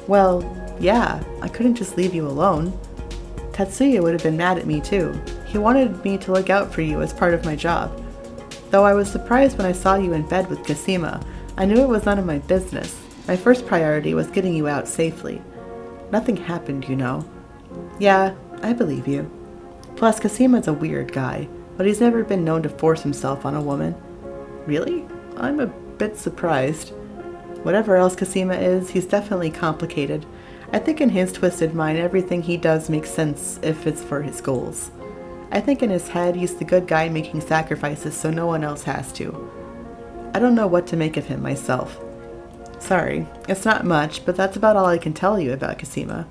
Speaker 1: Well, yeah, I couldn't just leave you alone. Tatsuya would have been mad at me too. He wanted me to look out for you as part of my job. Though I was surprised when I saw you in bed with Cosima, I knew it was none of my business. My first priority was getting you out safely. Nothing happened, you know. Yeah, I believe you. Plus, Cosima's a weird guy, but he's never been known to force himself on a woman. Really? I'm a bit surprised. Whatever else Cosima is, he's definitely complicated. I think in his twisted mind, everything he does makes sense if it's for his goals. I think in his head, he's the good guy making sacrifices so no one else has to. I don't know what to make of him myself. Sorry, it's not much, but that's about all I can tell you about Cosima.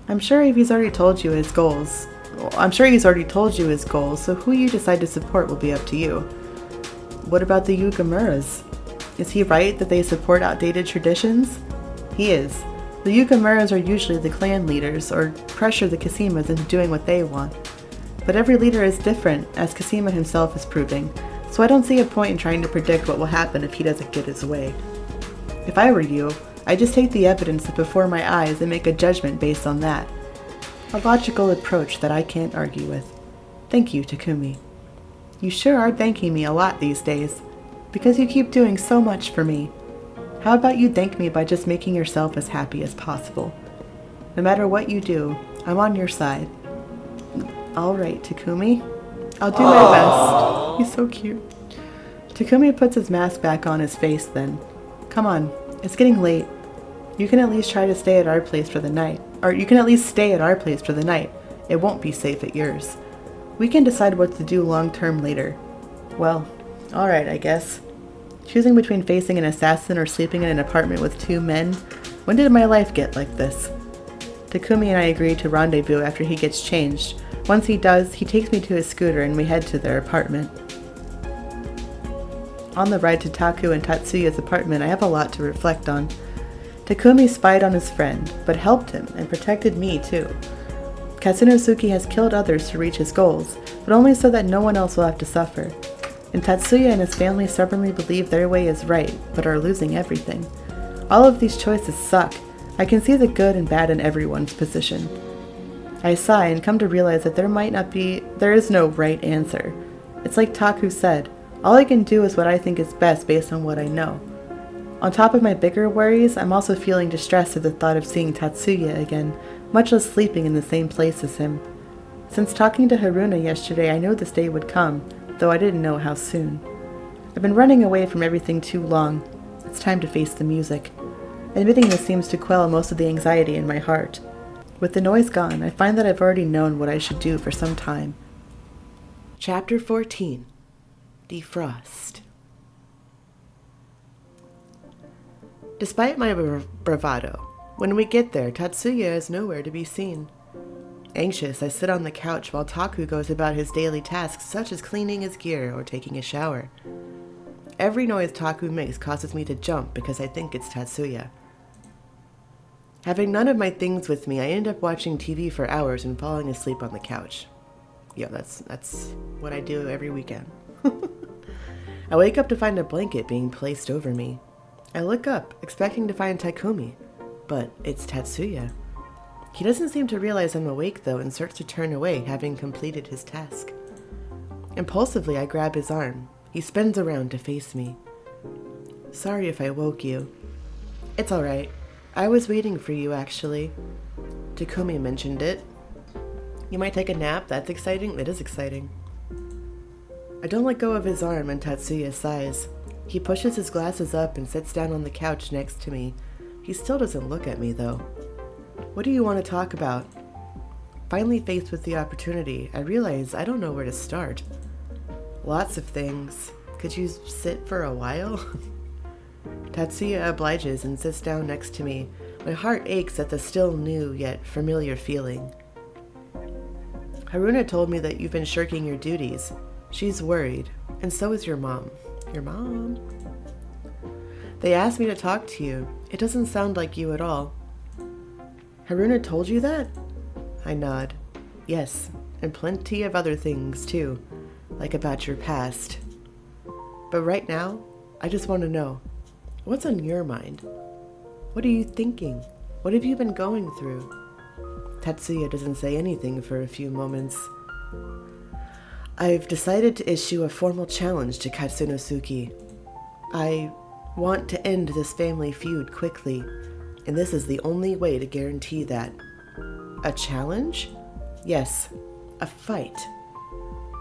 Speaker 1: I'm sure he's already told you his goals. So who you decide to support will be up to you. What about the Yukamuras? Is he right that they support outdated traditions? He is. The Yukamuras are usually the clan leaders, or pressure the Cosimas into doing what they want. But every leader is different, as Cosima himself is proving, so I don't see a point in trying to predict what will happen if he doesn't get his way. If I were you, I'd just take the evidence before my eyes and make a judgment based on that. A logical approach that I can't argue with. Thank you, Takumi. You sure are thanking me a lot these days, because you keep doing so much for me. How about you thank me by just making yourself as happy as possible? No matter what you do, I'm on your side. Alright, Takumi. I'll do my best. He's so cute. Takumi puts his mask back on his face then. Come on, it's getting late. You can at least try to stay at our place for the night. Or you can at least stay at our place for the night. It won't be safe at yours. We can decide what to do long term later. Well, alright, I guess. Choosing between facing an assassin or sleeping in an apartment with two men? When did my life get like this? Takumi and I agree to rendezvous after he gets changed. Once he does, he takes me to his scooter and we head to their apartment. On the ride to Taku and Tatsuya's apartment, I have a lot to reflect on. Takumi spied on his friend, but helped him and protected me too. Katsunosuke has killed others to reach his goals, but only so that no one else will have to suffer. And Tatsuya and his family stubbornly believe their way is right, but are losing everything. All of these choices suck. I can see the good and bad in everyone's position. I sigh and come to realize that there is no right answer. It's like Taku said, all I can do is what I think is best based on what I know. On top of my bigger worries, I'm also feeling distressed at the thought of seeing Tatsuya again, much less sleeping in the same place as him. Since talking to Haruna yesterday, I know this day would come, though I didn't know how soon. I've been running away from everything too long. It's time to face the music. Admitting this seems to quell most of the anxiety in my heart. With the noise gone, I find that I've already known what I should do for some time. Chapter 14. Defrost. Despite my bravado, when we get there, Tatsuya is nowhere to be seen. Anxious, I sit on the couch while Taku goes about his daily tasks such as cleaning his gear or taking a shower. Every noise Taku makes causes me to jump because I think it's Tatsuya. Having none of my things with me, I end up watching TV for hours and falling asleep on the couch. Yeah, that's what I do every weekend. I wake up to find a blanket being placed over me. I look up, expecting to find Takumi, but it's Tatsuya. He doesn't seem to realize I'm awake, though, and starts to turn away, having completed his task. Impulsively, I grab his arm. He spins around to face me. Sorry if I woke you. It's alright. I was waiting for you, actually. Takumi mentioned it. You might take a nap? That's exciting? It is exciting. I don't let go of his arm, and Tatsuya sighs. He pushes his glasses up and sits down on the couch next to me. He still doesn't look at me, though. What do you want to talk about? Finally faced with the opportunity, I realize I don't know where to start. Lots of things. Could you sit for a while? Tatsuya obliges and sits down next to me. My heart aches at the still new yet familiar feeling. Haruna told me that you've been shirking your duties. She's worried, and so is your mom. Your mom? They asked me to talk to you. It doesn't sound like you at all. Haruna told you that? I nod. Yes, and plenty of other things too, like about your past. But right now, I just want to know, what's on your mind? What are you thinking? What have you been going through? Tatsuya doesn't say anything for a few moments. I've decided to issue a formal challenge to Katsunosuke. I want to end this family feud quickly, and this is the only way to guarantee that. A challenge? Yes, a fight.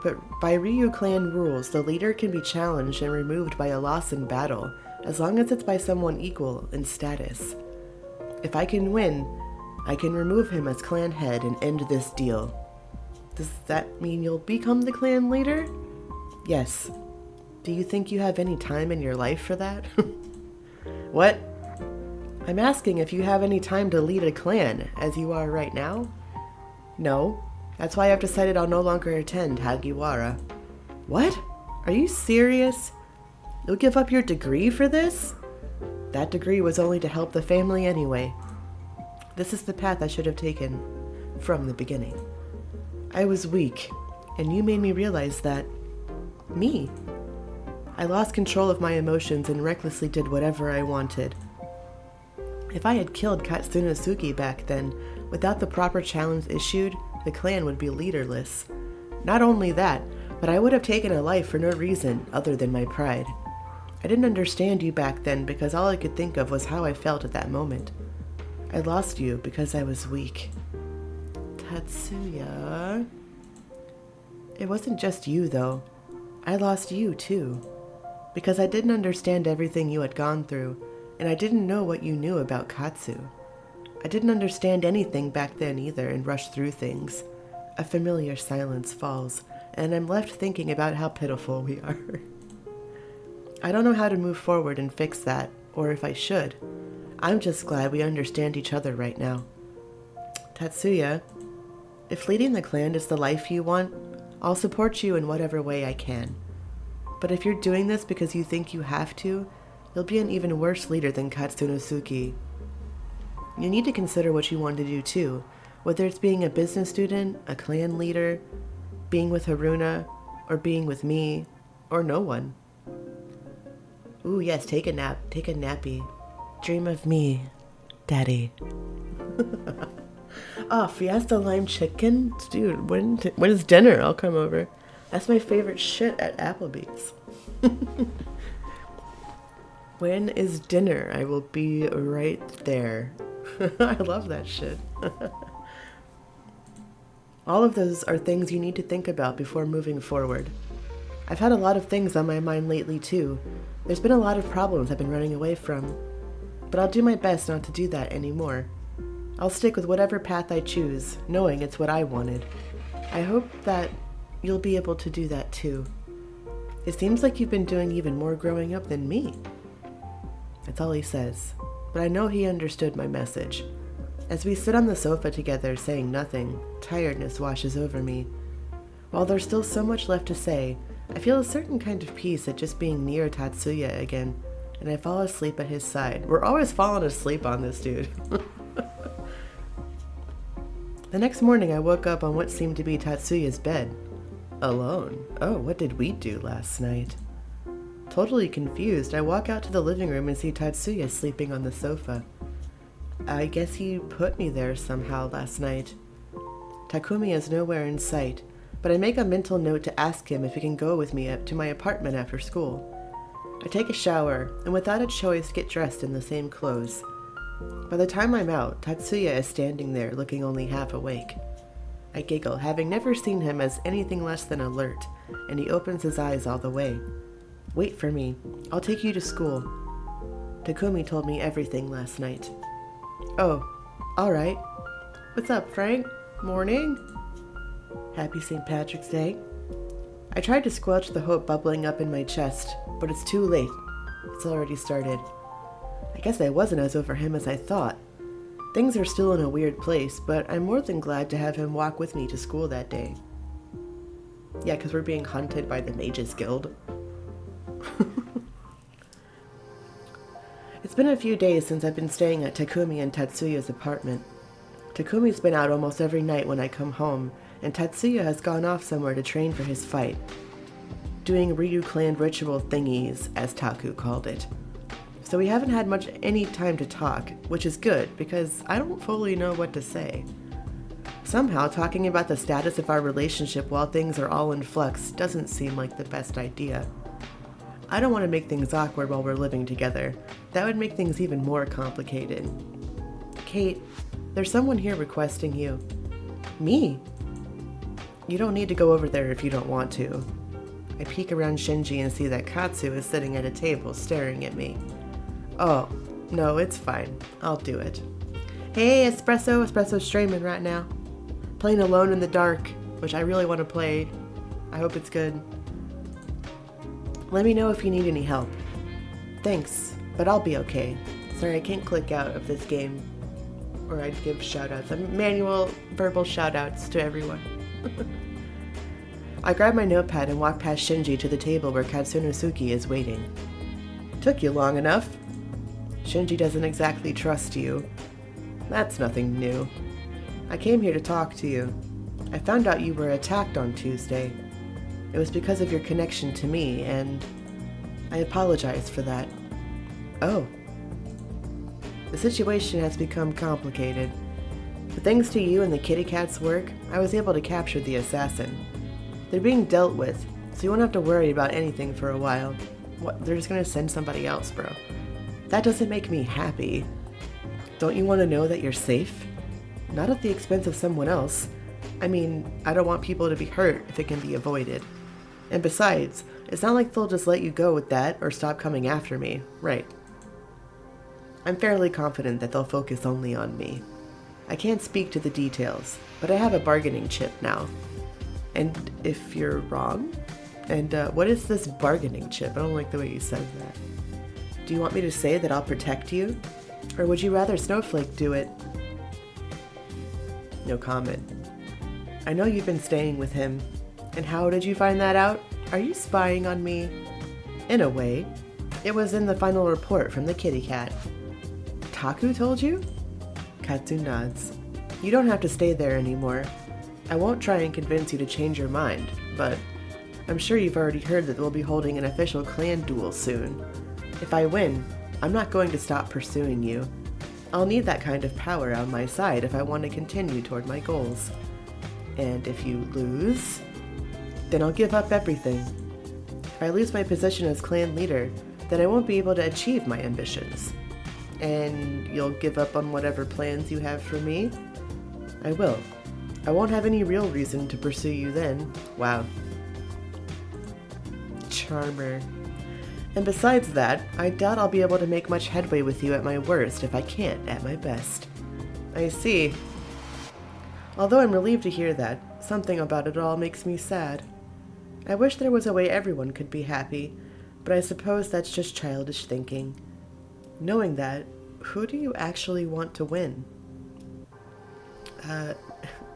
Speaker 1: But by Ryu clan rules, the leader can be challenged and removed by a loss in battle, as long as it's by someone equal in status. If I can win, I can remove him as clan head and end this deal. Does that mean you'll become the clan leader? Yes. Do you think you have any time in your life for that? What? I'm asking if you have any time to lead a clan, as you are right now? No. That's why I've decided I'll no longer attend Hagiwara. What? Are you serious? You'll give up your degree for this? That degree was only to help the family anyway. This is the path I should have taken from the beginning. I was weak, and you made me realize that. Me. I lost control of my emotions and recklessly did whatever I wanted. If I had killed Katsunosuke back then, without the proper challenge issued, the clan would be leaderless. Not only that, but I would have taken a life for no reason other than my pride. I didn't understand you back then because all I could think of was how I felt at that moment. I lost you because I was weak. Tatsuya. It wasn't just you, though. I lost you, too. Because I didn't understand everything you had gone through, and I didn't know what you knew about Katsu. I didn't understand anything back then either and rushed through things. A familiar silence falls, and I'm left thinking about how pitiful we are. I don't know how to move forward and fix that, or if I should. I'm just glad we understand each other right now. Tatsuya, if leading the clan is the life you want, I'll support you in whatever way I can. But if you're doing this because you think you have to, you'll be an even worse leader than Katsunosuke. You need to consider what you want to do too, whether it's being a business student, a clan leader, being with Haruna, or being with me, or no one. Ooh, yes, take a nap. Take a nappy. Dream of me, Daddy. Oh, Fiesta Lime Chicken? Dude, when is dinner? I'll come over. That's my favorite shit at Applebee's. When is dinner? I will be right there. I love that shit. All of those are things you need to think about before moving forward. I've had a lot of things on my mind lately too. There's been a lot of problems I've been running away from. But I'll do my best not to do that anymore. I'll stick with whatever path I choose, knowing it's what I wanted. I hope that you'll be able to do that too. It seems like you've been doing even more growing up than me. That's all he says, but I know he understood my message. As we sit on the sofa together saying nothing, tiredness washes over me. While there's still so much left to say, I feel a certain kind of peace at just being near Tatsuya again, and I fall asleep at his side. We're always falling asleep on this dude. The next morning I woke up on what seemed to be Tatsuya's bed. Alone. Oh, what did we do last night? Totally confused, I walk out to the living room and see Tatsuya sleeping on the sofa. I guess he put me there somehow last night. Takumi is nowhere in sight, but I make a mental note to ask him if he can go with me up to my apartment after school. I take a shower, and without a choice get dressed in the same clothes. By the time I'm out, Tatsuya is standing there looking only half awake. I giggle, having never seen him as anything less than alert, and he opens his eyes all the way. Wait for me. I'll take you to school. Takumi told me everything last night. Oh, alright. What's up, Frank? Morning? Happy St. Patrick's Day. I tried to squelch the hope bubbling up in my chest, but it's too late. It's already started. I guess I wasn't as over him as I thought. Things are still in a weird place, but I'm more than glad to have him walk with me to school that day. Yeah, because we're being hunted by the Mages Guild. It's been a few days since I've been staying at Takumi and Tatsuya's apartment. Takumi's been out almost every night when I come home, and Tatsuya has gone off somewhere to train for his fight. Doing Ryu clan ritual thingies, as Taku called it. So we haven't had any time to talk, which is good, because I don't fully know what to say. Somehow, talking about the status of our relationship while things are all in flux doesn't seem like the best idea. I don't want to make things awkward while we're living together. That would make things even more complicated. Kate, there's someone here requesting you. Me? You don't need to go over there if you don't want to. I peek around Shinji and see that Katsu is sitting at a table staring at me. Oh, no, it's fine. I'll do it. Hey, Espresso's streaming right now. Playing Alone in the Dark, which I really want to play. I hope it's good. Let me know if you need any help. Thanks, but I'll be okay. Sorry, I can't click out of this game. Or I'd give shoutouts. Manual verbal shoutouts to everyone. I grab my notepad and walk past Shinji to the table where Katsunosuke is waiting. Took you long enough. Shinji doesn't exactly trust you. That's nothing new. I came here to talk to you. I found out you were attacked on Tuesday. It was because of your connection to me, and I apologize for that. Oh. The situation has become complicated. But thanks to you and the kitty cat's work, I was able to capture the assassin. They're being dealt with, so you won't have to worry about anything for a while. What, they're just gonna send somebody else, bro. That doesn't make me happy. Don't you want to know that you're safe? Not at the expense of someone else. I mean, I don't want people to be hurt if it can be avoided. And besides, it's not like they'll just let you go with that or stop coming after me, right? I'm fairly confident that they'll focus only on me. I can't speak to the details, but I have a bargaining chip now. And if you're wrong? And what is this bargaining chip? I don't like the way you said that. Do you want me to say that I'll protect you? Or would you rather Snowflake do it? No comment. I know you've been staying with him. And how did you find that out? Are you spying on me? In a way. It was in the final report from the kitty cat. Taku told you? Katsu nods. You don't have to stay there anymore. I won't try and convince you to change your mind, but I'm sure you've already heard that we'll be holding an official clan duel soon. If I win, I'm not going to stop pursuing you. I'll need that kind of power on my side if I want to continue toward my goals. And if you lose, then I'll give up everything. If I lose my position as clan leader, then I won't be able to achieve my ambitions. And you'll give up on whatever plans you have for me? I will. I won't have any real reason to pursue you then. Wow. Charmer. And besides that, I doubt I'll be able to make much headway with you at my worst if I can't at my best. I see. Although I'm relieved to hear that, something about it all makes me sad. I wish there was a way everyone could be happy, but I suppose that's just childish thinking. Knowing that, who do you actually want to win?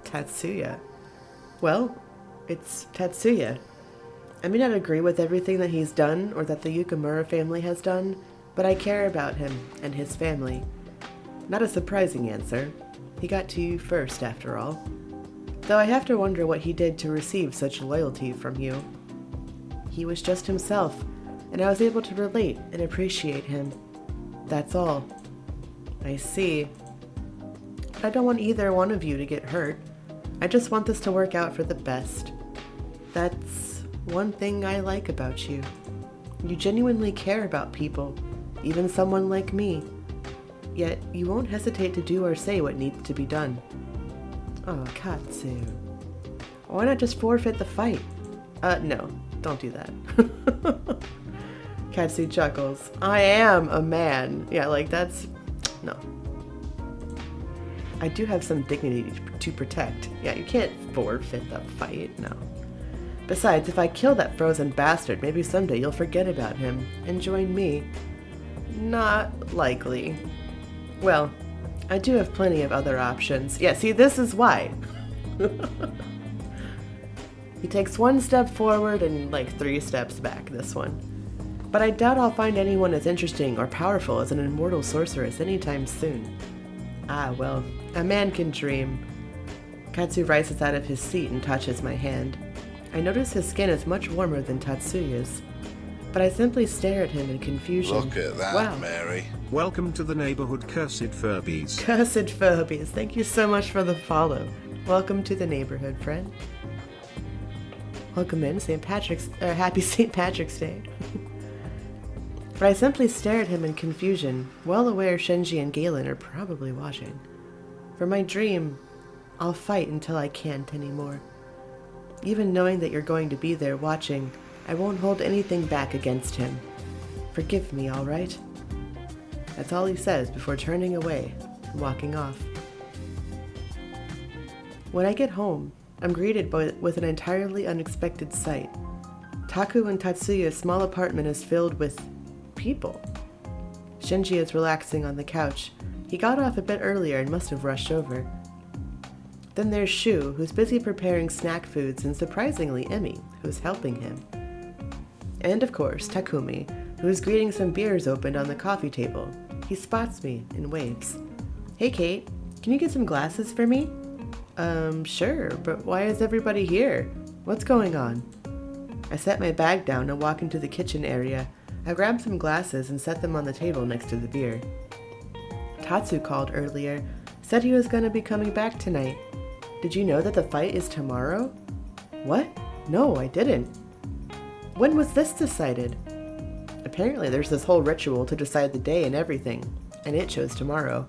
Speaker 1: Tatsuya. Well, it's Tatsuya. I may not agree with everything that he's done or that the Yukimura family has done, but I care about him and his family. Not a surprising answer. He got to you first, after all. Though I have to wonder what he did to receive such loyalty from you. He was just himself, and I was able to relate and appreciate him. That's all. I see. I don't want either one of you to get hurt. I just want this to work out for the best. That's one thing I like about you. You genuinely care about people, even someone like me. Yet you won't hesitate to do or say what needs to be done. Oh, Katsu. Why not just forfeit the fight? No, don't do that. Katsu chuckles. I am a man. Yeah, like that's... No. I do have some dignity to protect. Yeah, you can't forfeit the fight, no. Besides, if I kill that frozen bastard, maybe someday you'll forget about him and join me. Not likely. Well, I do have plenty of other options. Yeah, see, this is why. He takes one step forward and like 3 steps back, this one. But I doubt I'll find anyone as interesting or powerful as an immortal sorceress anytime soon. Ah, well, a man can dream. Katsu rises out of his seat and touches my hand. I notice his skin is much warmer than Tatsuya's, but I simply stare at him in confusion.
Speaker 9: Look at that,
Speaker 1: wow.
Speaker 9: Mary.
Speaker 10: Welcome to the neighborhood, Cursed Furbies.
Speaker 1: Cursed Furbies, thank you so much for the follow. Welcome to the neighborhood, friend. Welcome in, Happy St. Patrick's Day. But I simply stare at him in confusion, well aware Shinji and Galen are probably watching. For my dream, I'll fight until I can't anymore. Even knowing that you're going to be there watching, I won't hold anything back against him. Forgive me, all right? That's all he says before turning away and walking off. When I get home, I'm greeted with an entirely unexpected sight. Taku and Tatsuya's small apartment is filled with people. Shinji is relaxing on the couch. He got off a bit earlier and must have rushed over. Then there's Shu, who's busy preparing snack foods, and surprisingly Emmy, who's helping him. And of course, Takumi, who's greeting some beers opened on the coffee table. He spots me and waves. Hey Kate, can you get some glasses for me? Sure, but why is everybody here? What's going on? I set my bag down and walk into the kitchen area. I grab some glasses and set them on the table next to the beer. Tatsu called earlier, said he was going to be coming back tonight. Did you know that the fight is tomorrow? What? No, I didn't. When was this decided? Apparently there's this whole ritual to decide the day and everything, and it chose tomorrow.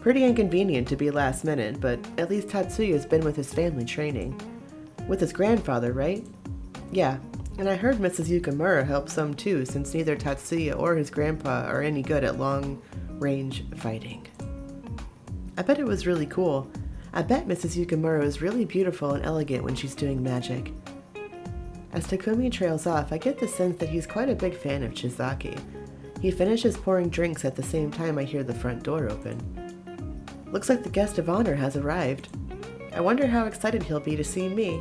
Speaker 1: Pretty inconvenient to be last minute, but at least Tatsuya's been with his family training. With his grandfather, right? Yeah, and I heard Mrs. Yukimura helped some too, since neither Tatsuya or his grandpa are any good at long-range fighting. I bet it was really cool. I bet Mrs. Yukimura is really beautiful and elegant when she's doing magic. As Takumi trails off, I get the sense that he's quite a big fan of Chizaki. He finishes pouring drinks at the same time I hear the front door open. Looks like the guest of honor has arrived. I wonder how excited he'll be to see me.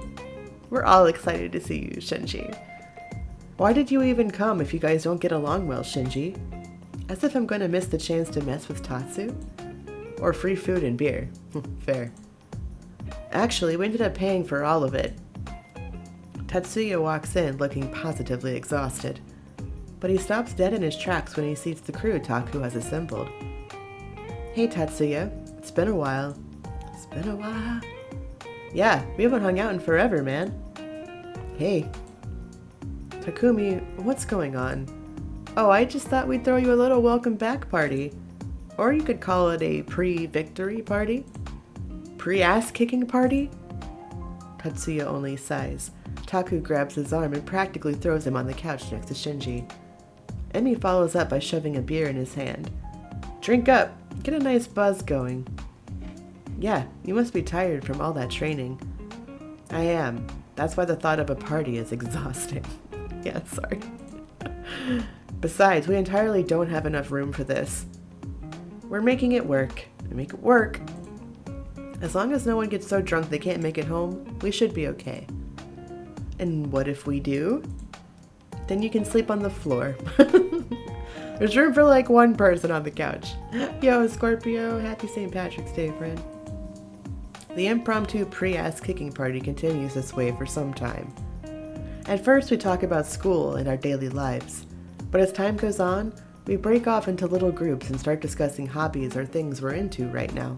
Speaker 1: We're all excited to see you, Shinji. Why did you even come if you guys don't get along well, Shinji? As if I'm going to miss the chance to mess with Tatsu? Or free food and beer. Fair. Actually, we ended up paying for all of it. Tatsuya walks in looking positively exhausted. But he stops dead in his tracks when he sees the crew Taku has assembled. Hey Tatsuya, it's been a while. It's been a while. Yeah, we haven't hung out in forever, man. Hey. Takumi, what's going on? Oh, I just thought we'd throw you a little welcome back party. Or you could call it a pre-victory party? Pre-ass-kicking party? Tatsuya only sighs. Taku grabs his arm and practically throws him on the couch next to Shinji. Emi follows up by shoving a beer in his hand. Drink up! Get a nice buzz going. Yeah, you must be tired from all that training. I am. That's why the thought of a party is exhausting. Yeah, sorry. Besides, we entirely don't have enough room for this. We're making it work. We make it work. As long as no one gets so drunk they can't make it home, we should be okay. And what if we do? Then you can sleep on the floor. There's room for like one person on the couch. Yo, Scorpio, happy St. Patrick's Day, friend. The impromptu pre-ass kicking party continues this way for some time. At first we talk about school and our daily lives, but as time goes on, we break off into little groups and start discussing hobbies or things we're into right now.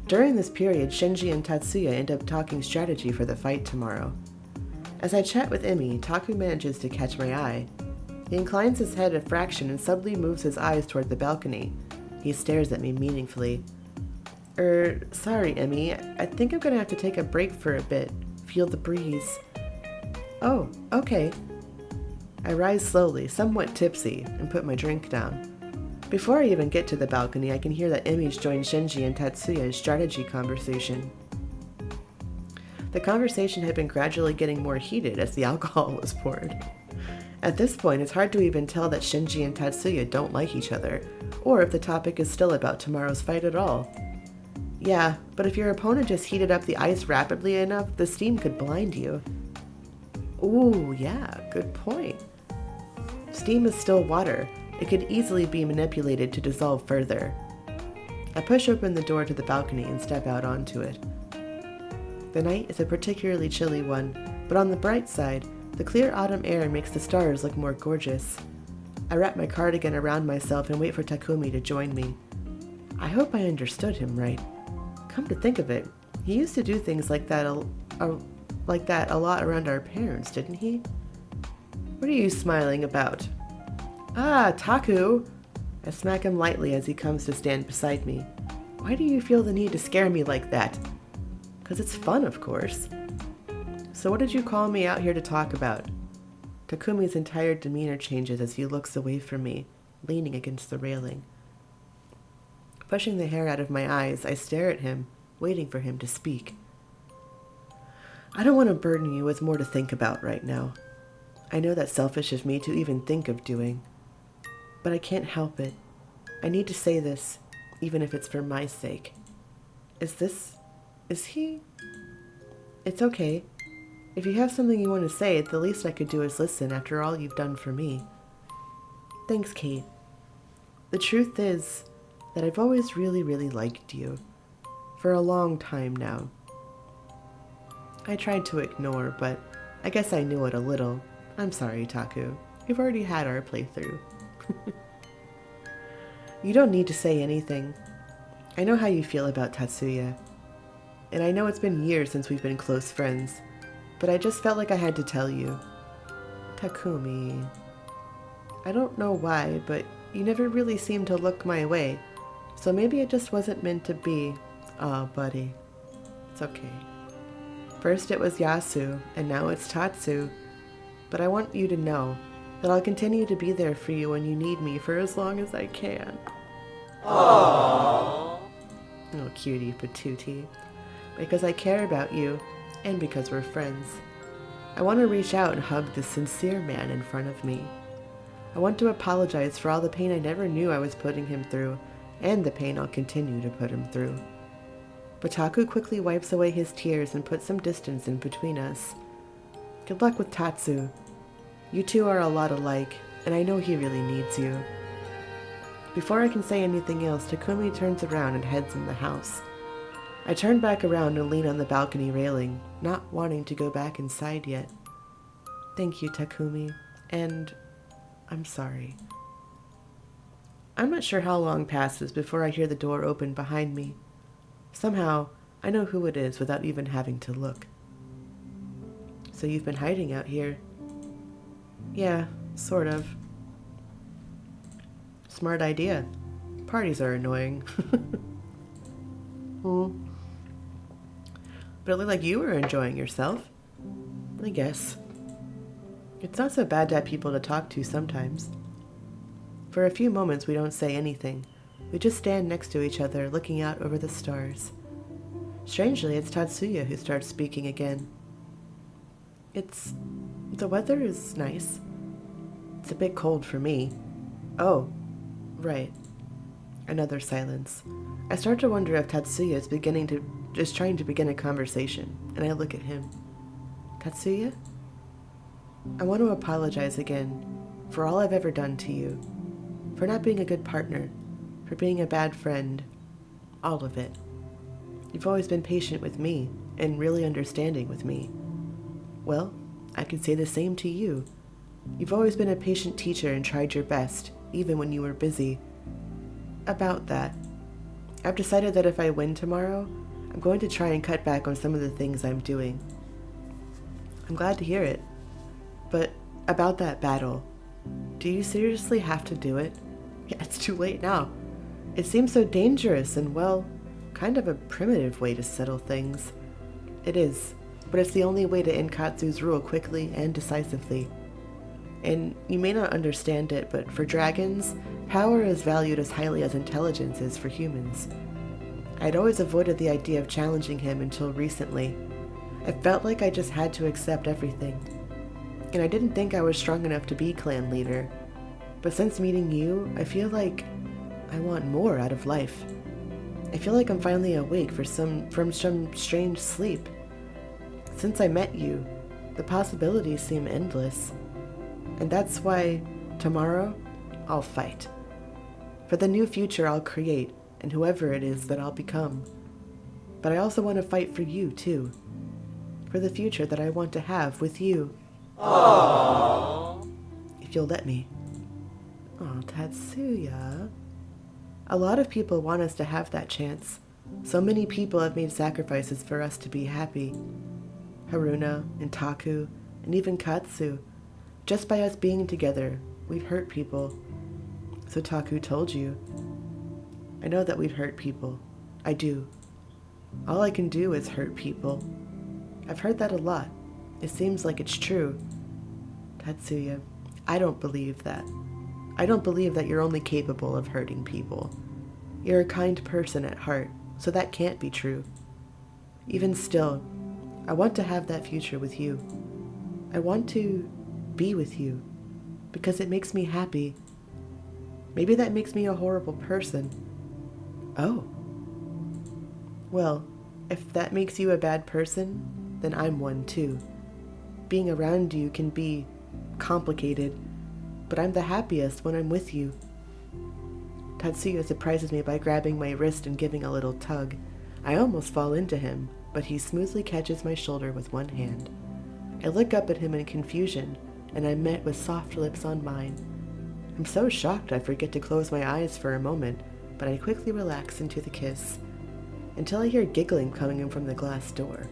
Speaker 1: During this period, Shinji and Tatsuya end up talking strategy for the fight tomorrow. As I chat with Emi, Taku manages to catch my eye. He inclines his head a fraction and suddenly moves his eyes toward the balcony. He stares at me meaningfully. Sorry, Emi. I think I'm gonna have to take a break for a bit. Feel the breeze. Oh, okay. I rise slowly, somewhat tipsy, and put my drink down. Before I even get to the balcony, I can hear that Emi's joined Shinji and Tatsuya's strategy conversation. The conversation had been gradually getting more heated as the alcohol was poured. At this point, it's hard to even tell that Shinji and Tatsuya don't like each other, or if the topic is still about tomorrow's fight at all. Yeah, but if your opponent just heated up the ice rapidly enough, the steam could blind you. Ooh, yeah, good point. Steam is still water. It could easily be manipulated to dissolve further. I push open the door to the balcony and step out onto it. The night is a particularly chilly one, but on the bright side, the clear autumn air makes the stars look more gorgeous. I wrap my cardigan around myself and wait for Takumi to join me. I hope I understood him right. Come to think of it, he used to do things like that a lot around our parents, didn't he? What are you smiling about? Ah, Taku! I smack him lightly as he comes to stand beside me. Why do you feel the need to scare me like that? 'Cause it's fun, of course. So what did you call me out here to talk about? Takumi's entire demeanor changes as he looks away from me, leaning against the railing. Pushing the hair out of my eyes, I stare at him, waiting for him to speak. I don't want to burden you with more to think about right now. I know that's selfish of me to even think of doing. But I can't help it. I need to say this, even if it's for my sake. Is he? It's okay. If you have something you want to say, the least I could do is listen after all you've done for me. Thanks, Kate. The truth is that I've always really, really liked you. For a long time now. I tried to ignore, but I guess I knew it a little. I'm sorry, Taku. We've already had our playthrough. You don't need to say anything. I know how you feel about Tatsuya. And I know it's been years since we've been close friends. But I just felt like I had to tell you. Takumi. I don't know why, but you never really seemed to look my way. So maybe it just wasn't meant to be. Aw, buddy. It's okay. First it was Yasu, and now it's Tatsu. But I want you to know that I'll continue to be there for you when you need me for as long as I can. Aww. Oh, cutie patootie. Because I care about you, and because we're friends. I want to reach out and hug this sincere man in front of me. I want to apologize for all the pain I never knew I was putting him through, and the pain I'll continue to put him through. But Taku quickly wipes away his tears and puts some distance in between us. Good luck with Tatsu. You two are a lot alike, and I know he really needs you. Before I can say anything else, Takumi turns around and heads in the house. I turn back around and lean on the balcony railing, not wanting to go back inside yet. Thank you, Takumi, and I'm sorry. I'm not sure how long passes before I hear the door open behind me. Somehow, I know who it is without even having to look. So you've been hiding out here? Yeah, sort of. Smart idea. Parties are annoying. But it looked like you were enjoying yourself. I guess. It's not so bad to have people to talk to sometimes. For a few moments, we don't say anything. We just stand next to each other, looking out over the stars. Strangely, it's Tatsuya who starts speaking again. The weather is nice. It's a bit cold for me. Oh, right. Another silence. I start to wonder if Tatsuya is trying to begin a conversation, and I look at him. Tatsuya? I want to apologize again for all I've ever done to you. For not being a good partner. For being a bad friend. All of it. You've always been patient with me, and really understanding with me. Well, I can say the same to you. You've always been a patient teacher and tried your best, even when you were busy. About that, I've decided that if I win tomorrow, I'm going to try and cut back on some of the things I'm doing. I'm glad to hear it. But about that battle, do you seriously have to do it? Yeah, it's too late now. It seems so dangerous and, well, kind of a primitive way to settle things. It is, but it's the only way to end Katsu's rule quickly and decisively. And you may not understand it, but for dragons, power is valued as highly as intelligence is for humans. I'd always avoided the idea of challenging him until recently. I felt like I just had to accept everything. And I didn't think I was strong enough to be clan leader. But since meeting you, I feel like I want more out of life. I feel like I'm finally awake from some strange sleep. Since I met you, the possibilities seem endless. And that's why, tomorrow, I'll fight. For the new future I'll create, and whoever it is that I'll become. But I also want to fight for you, too. For the future that I want to have with you. Aww. If you'll let me. Oh, Tatsuya. A lot of people want us to have that chance. So many people have made sacrifices for us to be happy. Haruna and Taku and even Katsu. Just by us being together, we've hurt people. So Taku told you. I know that we've hurt people. I do. All I can do is hurt people. I've heard that a lot. It seems like it's true. Tatsuya, I don't believe that. I don't believe that you're only capable of hurting people. You're a kind person at heart, so that can't be true. Even still, I want to have that future with you. I want to be with you, because it makes me happy. Maybe that makes me a horrible person. Oh. Well, if that makes you a bad person, then I'm one too. Being around you can be complicated, but I'm the happiest when I'm with you. Tatsuya surprises me by grabbing my wrist and giving a little tug. I almost fall into him, but he smoothly catches my shoulder with one hand. I look up at him in confusion, and I'm met with soft lips on mine. I'm so shocked I forget to close my eyes for a moment, but I quickly relax into the kiss, until I hear giggling coming in from the glass door.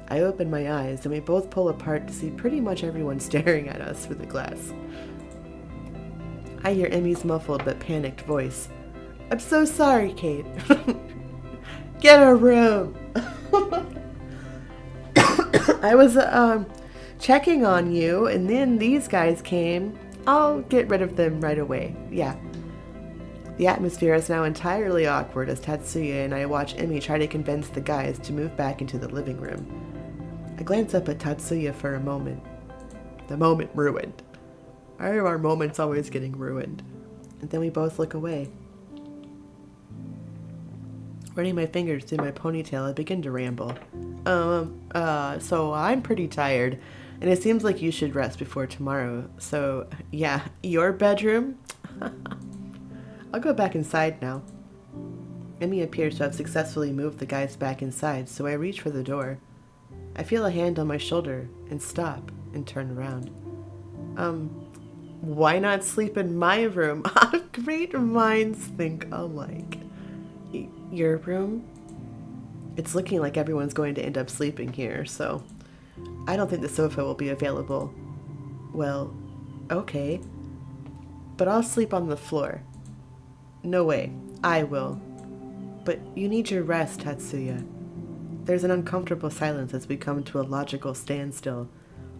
Speaker 1: I open my eyes, and we both pull apart to see pretty much everyone staring at us through the glass. I hear Emmy's muffled but panicked voice. I'm so sorry, Kate. Get a room. I was, checking on you, and then these guys came. I'll get rid of them right away. Yeah. The atmosphere is now entirely awkward as Tatsuya and I watch Emmy try to convince the guys to move back into the living room. I glance up at Tatsuya for a moment. The moment ruined. Why are our moments always getting ruined? And then we both look away. Running my fingers through my ponytail, I begin to ramble. So I'm pretty tired, and it seems like you should rest before tomorrow. So, yeah, your bedroom? I'll go back inside now. Emmy appears to have successfully moved the guys back inside, so I reach for the door. I feel a hand on my shoulder and stop and turn around. Why not sleep in my room? Great minds think alike. Your room? It's looking like everyone's going to end up sleeping here, so I don't think the sofa will be available. Well, okay. But I'll sleep on the floor. No way, I will. But you need your rest, Tatsuya. There's an uncomfortable silence as we come to a logical standstill.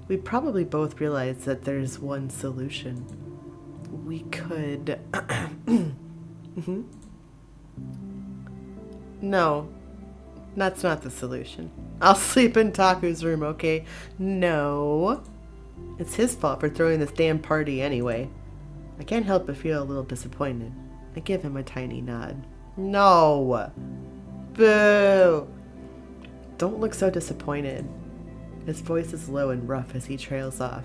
Speaker 1: We probably both realize that there's one solution. We could... No, that's not the solution. I'll sleep in Taku's room, okay? No. It's his fault for throwing this damn party anyway. I can't help but feel a little disappointed. I give him a tiny nod. No! Boo! Don't look so disappointed. His voice is low and rough as he trails off.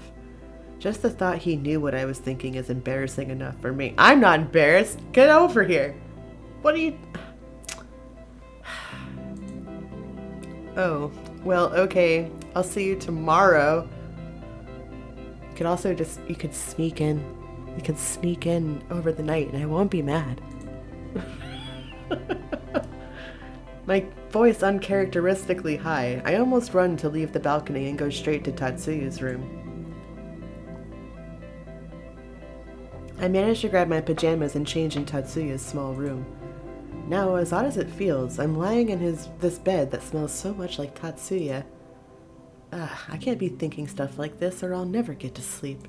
Speaker 1: Just the thought he knew what I was thinking is embarrassing enough for me. I'm not embarrassed! Get over here! What are you... Oh, well, okay. I'll see you tomorrow. You could also you could sneak in. You could sneak in over the night and I won't be mad. My voice uncharacteristically high. I almost run to leave the balcony and go straight to Tatsuya's room. I manage to grab my pajamas and change in Tatsuya's small room. Now, as odd as it feels, I'm lying in this bed that smells so much like Tatsuya. I can't be thinking stuff like this or I'll never get to sleep.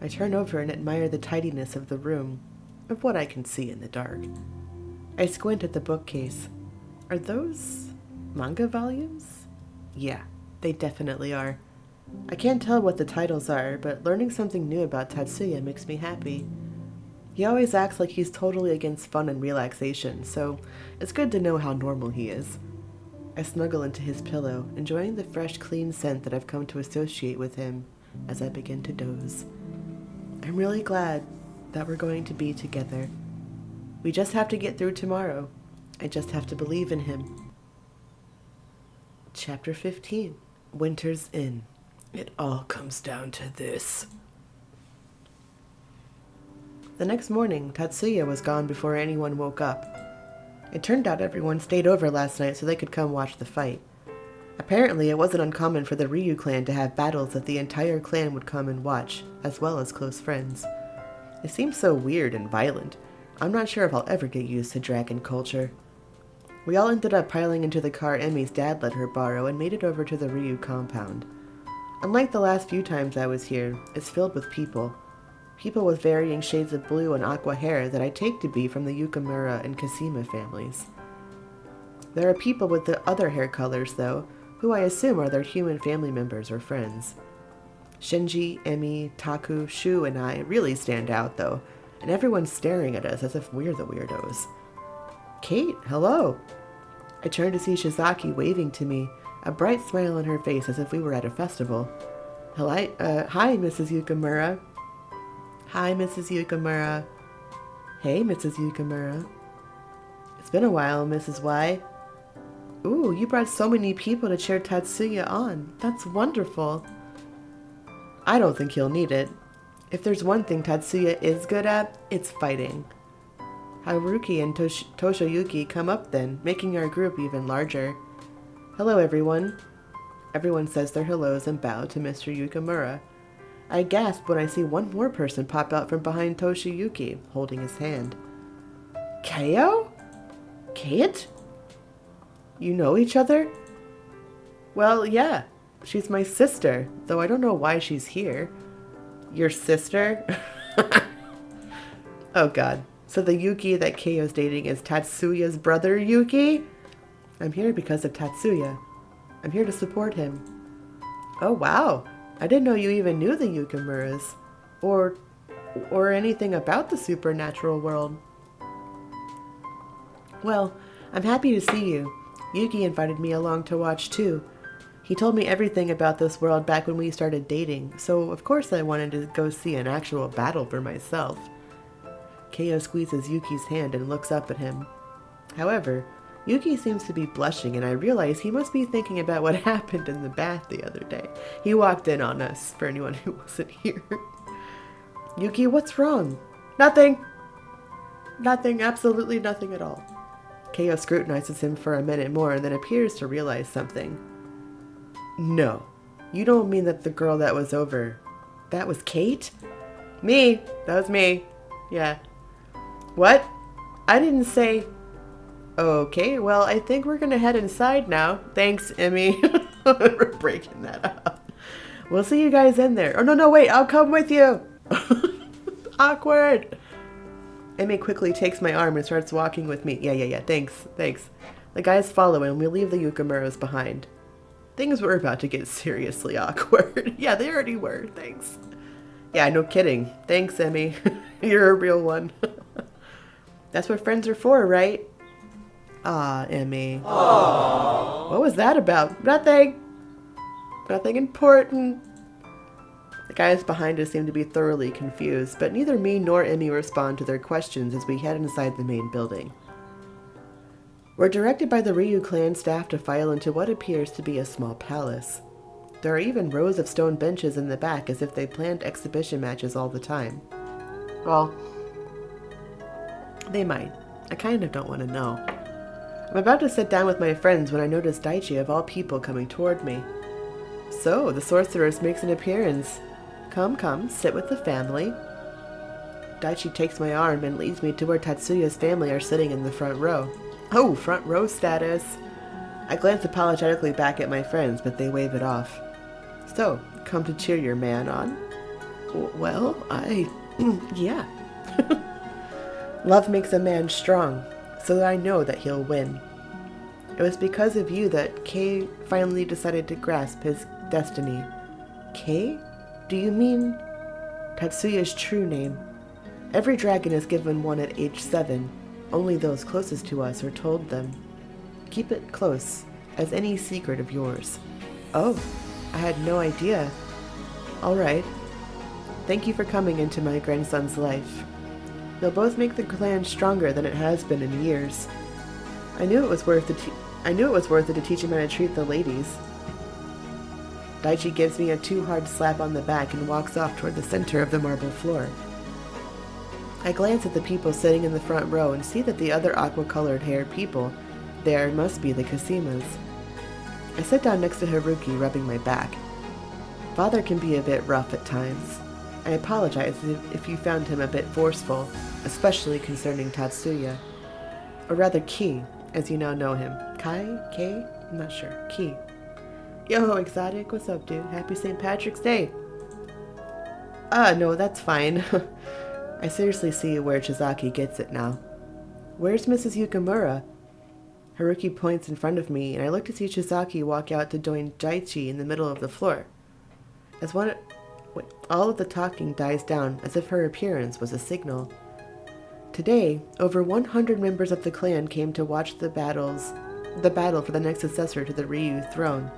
Speaker 1: I turn over and admire the tidiness of the room, of what I can see in the dark. I squint at the bookcase. Are those manga volumes? Yeah, they definitely are. I can't tell what the titles are, but learning something new about Tatsuya makes me happy. He always acts like he's totally against fun and relaxation, so it's good to know how normal he is. I snuggle into his pillow, enjoying the fresh, clean scent that I've come to associate with him as I begin to doze. I'm really glad that we're going to be together. We just have to get through tomorrow. I just have to believe in him. Chapter 15. Winter's Inn. It all comes down to this. The next morning, Tatsuya was gone before anyone woke up. It turned out everyone stayed over last night so they could come watch the fight. Apparently, it wasn't uncommon for the Ryu clan to have battles that the entire clan would come and watch, as well as close friends. It seems so weird and violent. I'm not sure if I'll ever get used to dragon culture. We all ended up piling into the car Emmy's dad let her borrow and made it over to the Ryu compound. Unlike the last few times I was here, it's filled with people. People with varying shades of blue and aqua hair that I take to be from the Yukamura and Kasima families. There are people with the other hair colors, though, who I assume are their human family members or friends. Shinji, Emmy, Taku, Shu, and I really stand out, though, and everyone's staring at us as if we're the weirdos. Kate, hello! I turned to see Shizaki waving to me, a bright smile on her face as if we were at a festival. Hi, Mrs. Yukamura. Hi, Mrs. Yukamura. Hey, Mrs. Yukamura. It's been a while, Mrs. Y. Ooh, you brought so many people to cheer Tatsuya on. That's wonderful. I don't think he'll need it. If there's one thing Tatsuya is good at, it's fighting. Haruki and Toshiyuki come up then, making our group even larger. Hello, everyone. Everyone says their hellos and bow to Mr. Yukamura. I gasp when I see one more person pop out from behind Toshiyuki, holding his hand. Keo? Kate? You know each other? Well, yeah. She's my sister, though I don't know why she's here. Your sister? Oh god. So the Yuki that Keio's dating is Tatsuya's brother, Yuki? I'm here because of Tatsuya. I'm here to support him. Oh wow. I didn't know you even knew the Yukamuras. Or anything about the supernatural world. Well, I'm happy to see you. Yuki invited me along to watch too. He told me everything about this world back when we started dating, so of course I wanted to go see an actual battle for myself. Keio squeezes Yuki's hand and looks up at him. However, Yuki seems to be blushing and I realize he must be thinking about what happened in the bath the other day. He walked in on us, for anyone who wasn't here. Yuki, what's wrong? Nothing! Nothing, absolutely nothing at all. Keio scrutinizes him for a minute more and then appears to realize something. No, you don't mean that the girl that was over... That was Kate? Me! That was me. Yeah. What? I didn't say... Okay, well, I think we're gonna head inside now. Thanks, Emmy. For breaking that up. We'll see you guys in there. Oh, no, wait, I'll come with you. Awkward. Emmy quickly takes my arm and starts walking with me. Yeah, thanks. The guys follow and we leave the Yukimuras behind. Things were about to get seriously awkward. Yeah, they already were, thanks. Yeah, no kidding. Thanks, Emmy. You're a real one. That's what friends are for, right? Ah, Emmy. Aww. What was that about? Nothing important. The guys behind us seem to be thoroughly confused, but neither me nor Emmy respond to their questions as we head inside the main building. We're directed by the Ryu clan staff to file into what appears to be a small palace. There are even rows of stone benches in the back as if they planned exhibition matches all the time. Well, they might. I kind of don't want to know. I'm about to sit down with my friends when I notice Daichi of all people coming toward me. So, the sorceress makes an appearance. Come, sit with the family. Daichi takes my arm and leads me to where Tatsuya's family are sitting in the front row. Oh, front row status. I glance apologetically back at my friends, but they wave it off. So, come to cheer your man on? Well, yeah. Love makes a man strong, so I know that he'll win. It was because of you that Kei finally decided to grasp his destiny. Kei? Do you mean Tatsuya's true name? Every dragon is given one at age 7. Only those closest to us are told them. Keep it close, as any secret of yours. Oh, I had no idea. All right. Thank you for coming into my grandson's life. You'll both make the clan stronger than it has been in years. I knew it was worth it to teach him how to treat the ladies. Daichi gives me a too hard slap on the back and walks off toward the center of the marble floor. I glance at the people sitting in the front row and see that the other aqua-colored haired people there must be the Kasimas. I sit down next to Haruki, rubbing my back. Father can be a bit rough at times. I apologize if you found him a bit forceful, especially concerning Tatsuya. Or rather Ki, as you now know him. Kai? Kei? I'm not sure. Ki. Yo, Exotic, what's up, dude? Happy St. Patrick's Day! No, that's fine. I seriously see where Chizaki gets it now. Where's Mrs. Yukimura? Haruki points in front of me, and I look to see Chizaki walk out to join Daichi in the middle of the floor. All of the talking dies down as if her appearance was a signal. Today, over 100 members of the clan came to watch the battle for the next successor to the Ryu throne.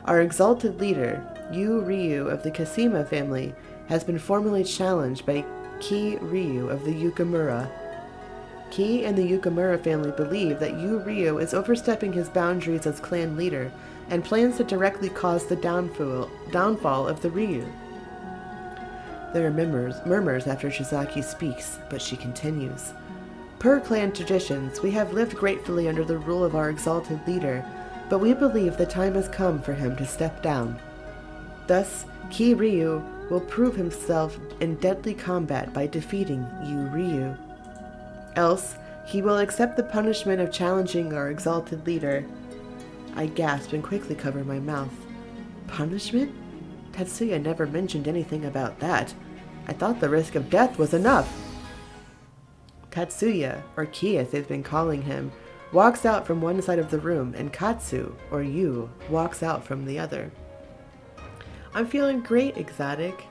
Speaker 1: Our exalted leader, Yu Ryu of the Kasima family, has been formally challenged by Ki Ryu of the Yukimura. Ki and the Yukimura family believe that Yu Ryu is overstepping his boundaries as clan leader and plans to directly cause the downfall of the Ryu. There are murmurs after Shizaki speaks, but she continues. Per clan traditions, we have lived gratefully under the rule of our exalted leader, but we believe the time has come for him to step down. Thus, Ki Ryu will prove himself in deadly combat by defeating Yu Ryu. Else, he will accept the punishment of challenging our exalted leader. I gasp and quickly cover my mouth. Punishment? Tatsuya never mentioned anything about that. I thought the risk of death was enough. Tatsuya, or Ki as they've been calling him, walks out from one side of the room, and Katsu, or Yu, walks out from the other. I'm feeling great, Exotic.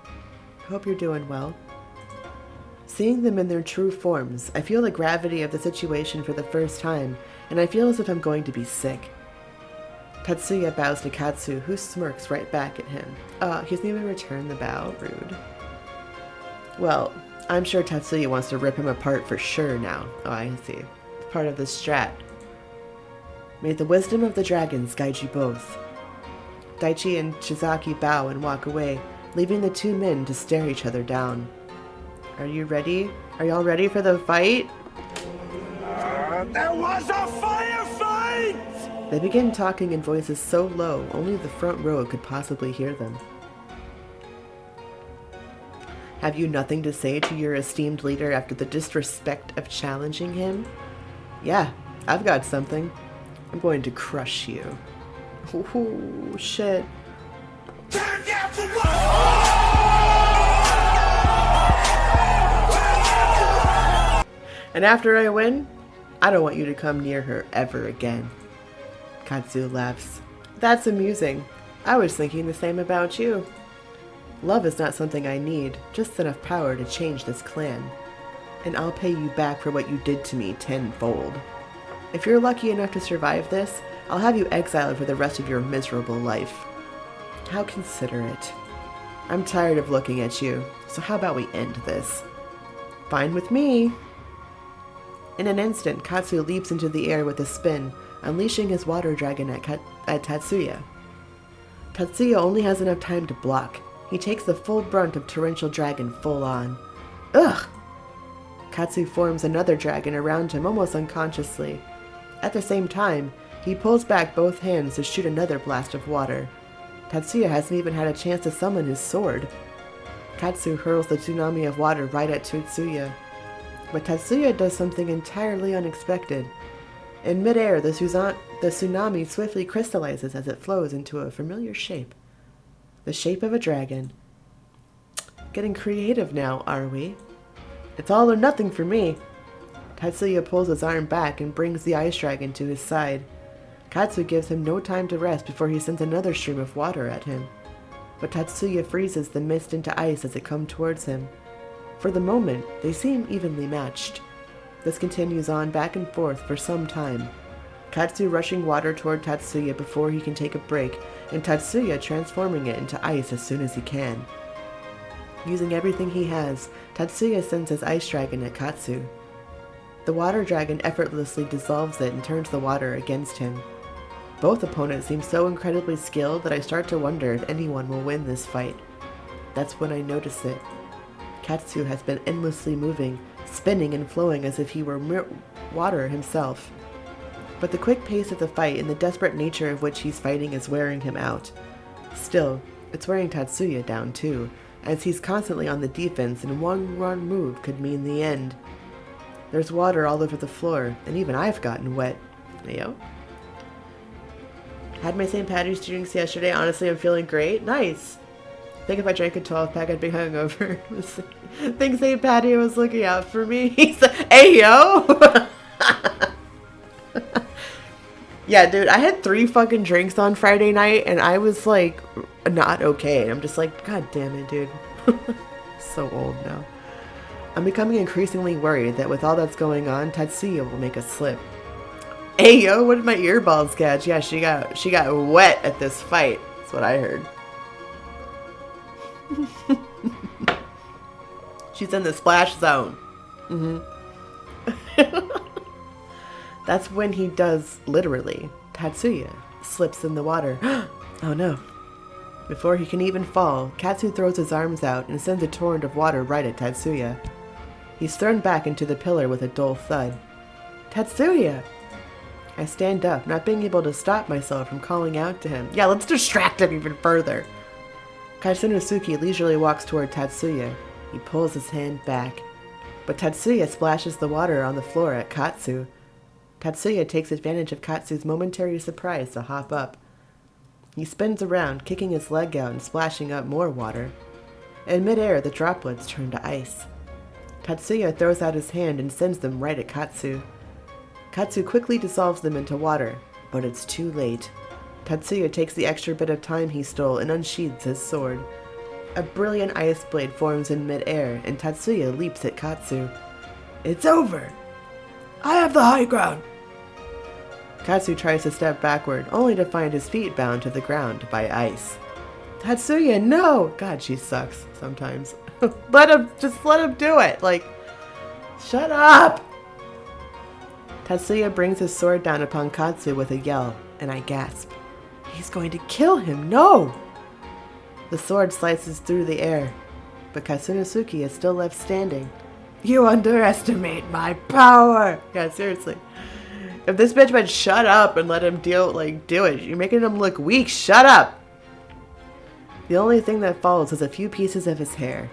Speaker 1: Hope you're doing well. Seeing them in their true forms, I feel the gravity of the situation for the first time, and I feel as if I'm going to be sick. Tatsuya bows to Katsu, who smirks right back at him. He doesn't even return the bow. Rude. Well, I'm sure Tatsuya wants to rip him apart for sure now. Oh, I see. It's part of the strat. May the wisdom of the dragons guide you both. Daichi and Shizaki bow and walk away, leaving the two men to stare each other down. Are you ready? Are y'all ready for the fight?
Speaker 2: There was a firefight!
Speaker 1: They begin talking in voices so low, only the front row could possibly hear them. Have you nothing to say to your esteemed leader after the disrespect of challenging him? Yeah, I've got something. I'm going to crush you. Ooh, shit. And after I win, I don't want you to come near her ever again. Katsu laughs. That's amusing. I was thinking the same about you. Love is not something I need, just enough power to change this clan. And I'll pay you back for what you did to me tenfold. If you're lucky enough to survive this, I'll have you exiled for the rest of your miserable life. How considerate. I'm tired of looking at you, so how about we end this? Fine with me. In an instant, Katsu leaps into the air with a spin, unleashing his water dragon at Tatsuya. Tatsuya only has enough time to block. He takes the full brunt of Torrential Dragon full on. Ugh! Katsu forms another dragon around him almost unconsciously. At the same time, he pulls back both hands to shoot another blast of water. Tatsuya hasn't even had a chance to summon his sword. Katsu hurls the tsunami of water right at Tatsuya. But Tatsuya does something entirely unexpected. In midair, the tsunami swiftly crystallizes as it flows into a familiar shape. The shape of a dragon. Getting creative now, are we? It's all or nothing for me. Tatsuya pulls his arm back and brings the ice dragon to his side. Katsu gives him no time to rest before he sends another stream of water at him. But Tatsuya freezes the mist into ice as it comes towards him. For the moment, they seem evenly matched. This continues on back and forth for some time. Katsu rushing water toward Tatsuya before he can take a break, and Tatsuya transforming it into ice as soon as he can. Using everything he has, Tatsuya sends his ice dragon at Katsu. The water dragon effortlessly dissolves it and turns the water against him. Both opponents seem so incredibly skilled that I start to wonder if anyone will win this fight. That's when I notice it. Katsu has been endlessly moving, spinning and flowing as if he were water himself. But the quick pace of the fight and the desperate nature of which he's fighting is wearing him out. Still, it's wearing Tatsuya down too, as he's constantly on the defense and one wrong move could mean the end. There's water all over the floor, and even I've gotten wet. Yo. Had my St. Patty's drinks yesterday. Honestly, I'm feeling great. Nice. I think if I drank a 12-pack, I'd be hungover. I think St. Patty was looking out for me. He's like, hey, yo! Yeah, dude, I had 3 fucking drinks on Friday night, and I was, like, not okay. I'm just like, god damn it, dude. So old now. I'm becoming increasingly worried that with all that's going on, Tatsuya will make a slip. Hey, yo, what did my earballs catch? Yeah, she got wet at this fight. That's what I heard. She's in the splash zone. That's when he does, literally. Tatsuya slips in the water. Oh no. Before he can even fall, Katsu throws his arms out and sends a torrent of water right at Tatsuya. He's thrown back into the pillar with a dull thud. Tatsuya! I stand up, not being able to stop myself from calling out to him. Yeah, let's distract him even further. Kaitsunosuke leisurely walks toward Tatsuya. He pulls his hand back. But Tatsuya splashes the water on the floor at Katsu. Tatsuya takes advantage of Katsu's momentary surprise to hop up. He spins around, kicking his leg out and splashing up more water. In midair, the droplets turn to ice. Tatsuya throws out his hand and sends them right at Katsu. Katsu quickly dissolves them into water, but it's too late. Tatsuya takes the extra bit of time he stole and unsheathes his sword. A brilliant ice blade forms in midair, and Tatsuya leaps at Katsu. It's over! I have the high ground! Katsu tries to step backward, only to find his feet bound to the ground by ice. Tatsuya, no! God, she sucks sometimes. Let him do it! Like, shut up! Tatsuya brings his sword down upon Katsu with a yell, and I gasp. He's going to kill him, no! The sword slices through the air, but Kaitsunosuke is still left standing. You underestimate my power! Yeah, seriously. If this bitch would shut up and let him do it. You're making him look weak. Shut up! The only thing that falls is a few pieces of his hair.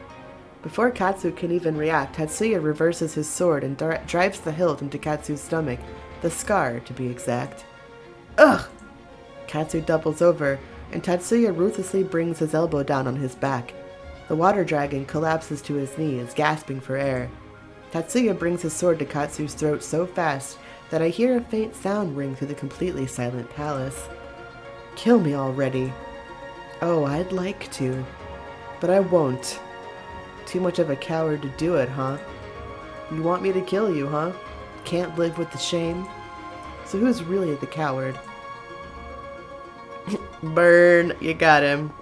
Speaker 1: Before Katsu can even react, Tatsuya reverses his sword and drives the hilt into Katsu's stomach, the scar, to be exact. Ugh! Katsu doubles over, and Tatsuya ruthlessly brings his elbow down on his back. The water dragon collapses to his knees, gasping for air. Tatsuya brings his sword to Katsu's throat so fast that I hear a faint sound ring through the completely silent palace. Kill me already. Oh, I'd like to, but I won't. Too much of a coward to do it, huh? You want me to kill you, huh? Can't live with the shame? So who's really the coward? Burn, you got him.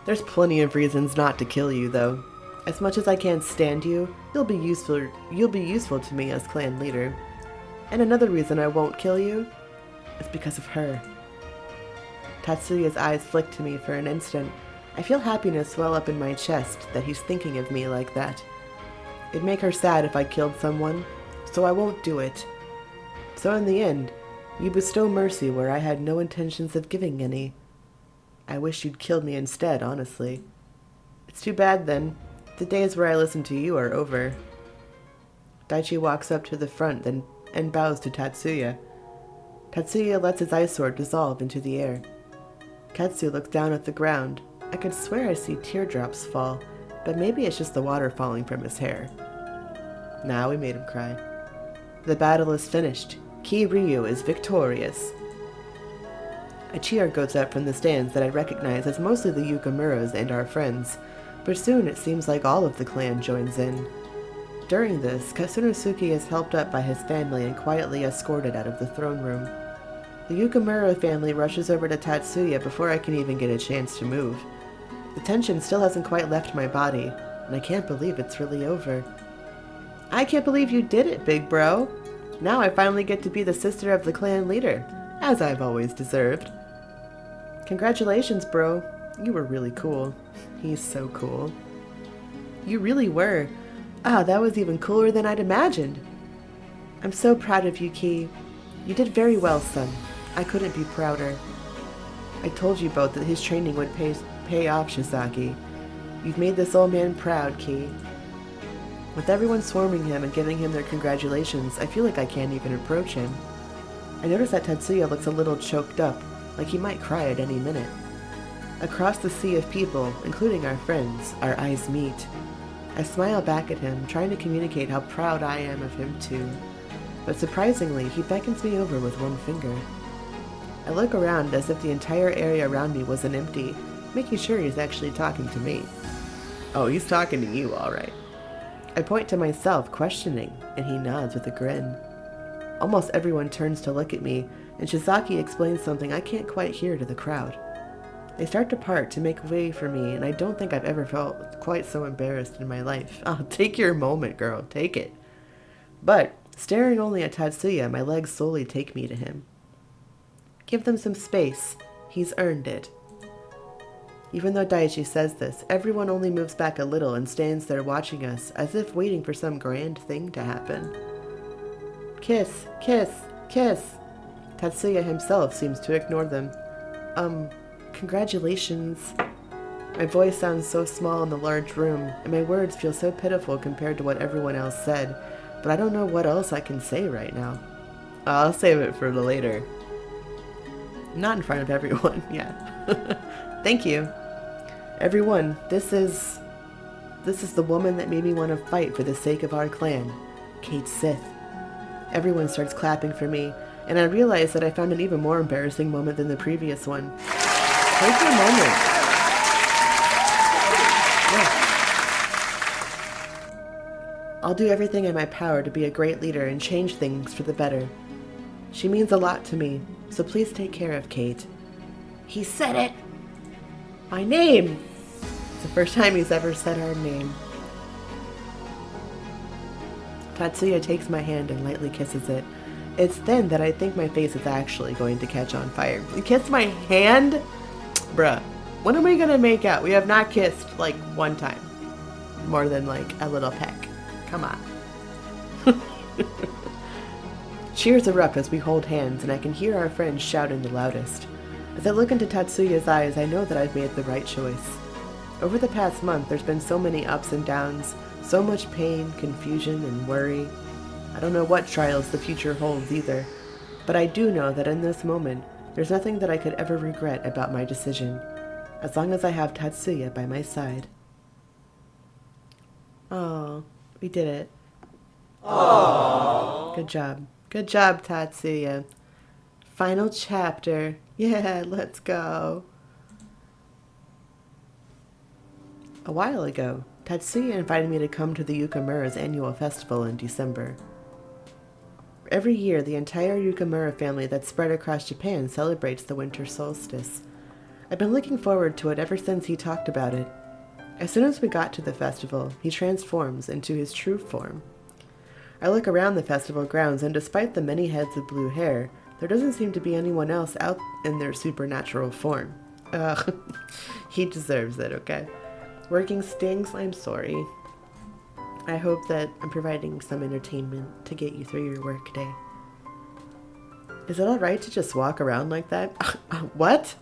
Speaker 1: There's plenty of reasons not to kill you, though. As much as I can't stand you, you'll be useful to me as clan leader. And another reason I won't kill you is because of her. Tatsuya's eyes flick to me for an instant. I feel happiness well up in my chest that he's thinking of me like that. It'd make her sad if I killed someone, so I won't do it. So in the end, you bestow mercy where I had no intentions of giving any. I wish you'd killed me instead, honestly. It's too bad then. The days where I listen to you are over. Daichi walks up to the front and bows to Tatsuya. Tatsuya lets his ice sword dissolve into the air. Katsu looks down at the ground. I could swear I see teardrops fall, but maybe it's just the water falling from his hair. Now we made him cry. The battle is finished. Kiryu is victorious. A cheer goes up from the stands that I recognize as mostly the Yukamuras and our friends, but soon it seems like all of the clan joins in. During this, Kasunosuke is helped up by his family and quietly escorted out of the throne room. The Yukamura family rushes over to Tatsuya before I can even get a chance to move. The tension still hasn't quite left my body, and I can't believe it's really over. I can't believe you did it, big bro! Now I finally get to be the sister of the clan leader, as I've always deserved. Congratulations, bro. You were really cool. He's so cool. You really were. Ah, that was even cooler than I'd imagined. I'm so proud of you, Ki. You did very well, son. I couldn't be prouder. I told you both that his training would pay off, Shizaki. You've made this old man proud, Ki. With everyone swarming him and giving him their congratulations, I feel like I can't even approach him. I notice that Tatsuya looks a little choked up, like he might cry at any minute. Across the sea of people, including our friends, our eyes meet. I smile back at him, trying to communicate how proud I am of him too. But surprisingly, he beckons me over with one finger. I look around as if the entire area around me wasn't empty, making sure he's actually talking to me. Oh, he's talking to you, all right. I point to myself, questioning, and he nods with a grin. Almost everyone turns to look at me, and Shizaki explains something I can't quite hear to the crowd. They start to part to make way for me, and I don't think I've ever felt quite so embarrassed in my life. Oh, take your moment, girl, take it. But, staring only at Tatsuya, my legs slowly take me to him. Give them some space. He's earned it. Even though Daichi says this, everyone only moves back a little and stands there watching us, as if waiting for some grand thing to happen. Kiss, kiss, kiss. Tatsuya himself seems to ignore them. Congratulations. My voice sounds so small in the large room, and my words feel so pitiful compared to what everyone else said, but I don't know what else I can say right now. I'll save it for later. Not in front of everyone, yeah. Thank you. Everyone, this is the woman that made me want to fight for the sake of our clan, Kate Sith. Everyone starts clapping for me, and I realize that I found an even more embarrassing moment than the previous one. Take your moment. Yeah. I'll do everything in my power to be a great leader and change things for the better. She means a lot to me, so please take care of Kate. He said it! My name! It's the first time he's ever said our name. Tatsuya takes my hand and lightly kisses it. It's then that I think my face is actually going to catch on fire. You kissed my hand? Bruh, when are we gonna make out? We have not kissed, like, one time. More than, like, a little peck. Come on. Cheers erupt as we hold hands, and I can hear our friends shouting the loudest. As I look into Tatsuya's eyes, I know that I've made the right choice. Over the past month, there's been so many ups and downs, so much pain, confusion, and worry. I don't know what trials the future holds either, but I do know that in this moment, there's nothing that I could ever regret about my decision, as long as I have Tatsuya by my side. Oh, we did it. Aww. Good job. Good job, Tatsuya. Final chapter. Yeah, let's go. A while ago, Tatsuya invited me to come to the Yukamura's annual festival in December. Every year, the entire Yukamura family that's spread across Japan celebrates the winter solstice. I've been looking forward to it ever since he talked about it. As soon as we got to the festival, he transforms into his true form. I look around the festival grounds, and despite the many heads of blue hair, there doesn't seem to be anyone else out in their supernatural form. Ugh, he deserves it, okay? Working stings, I'm sorry. I hope that I'm providing some entertainment to get you through your work day. Is it alright to just walk around like that? What?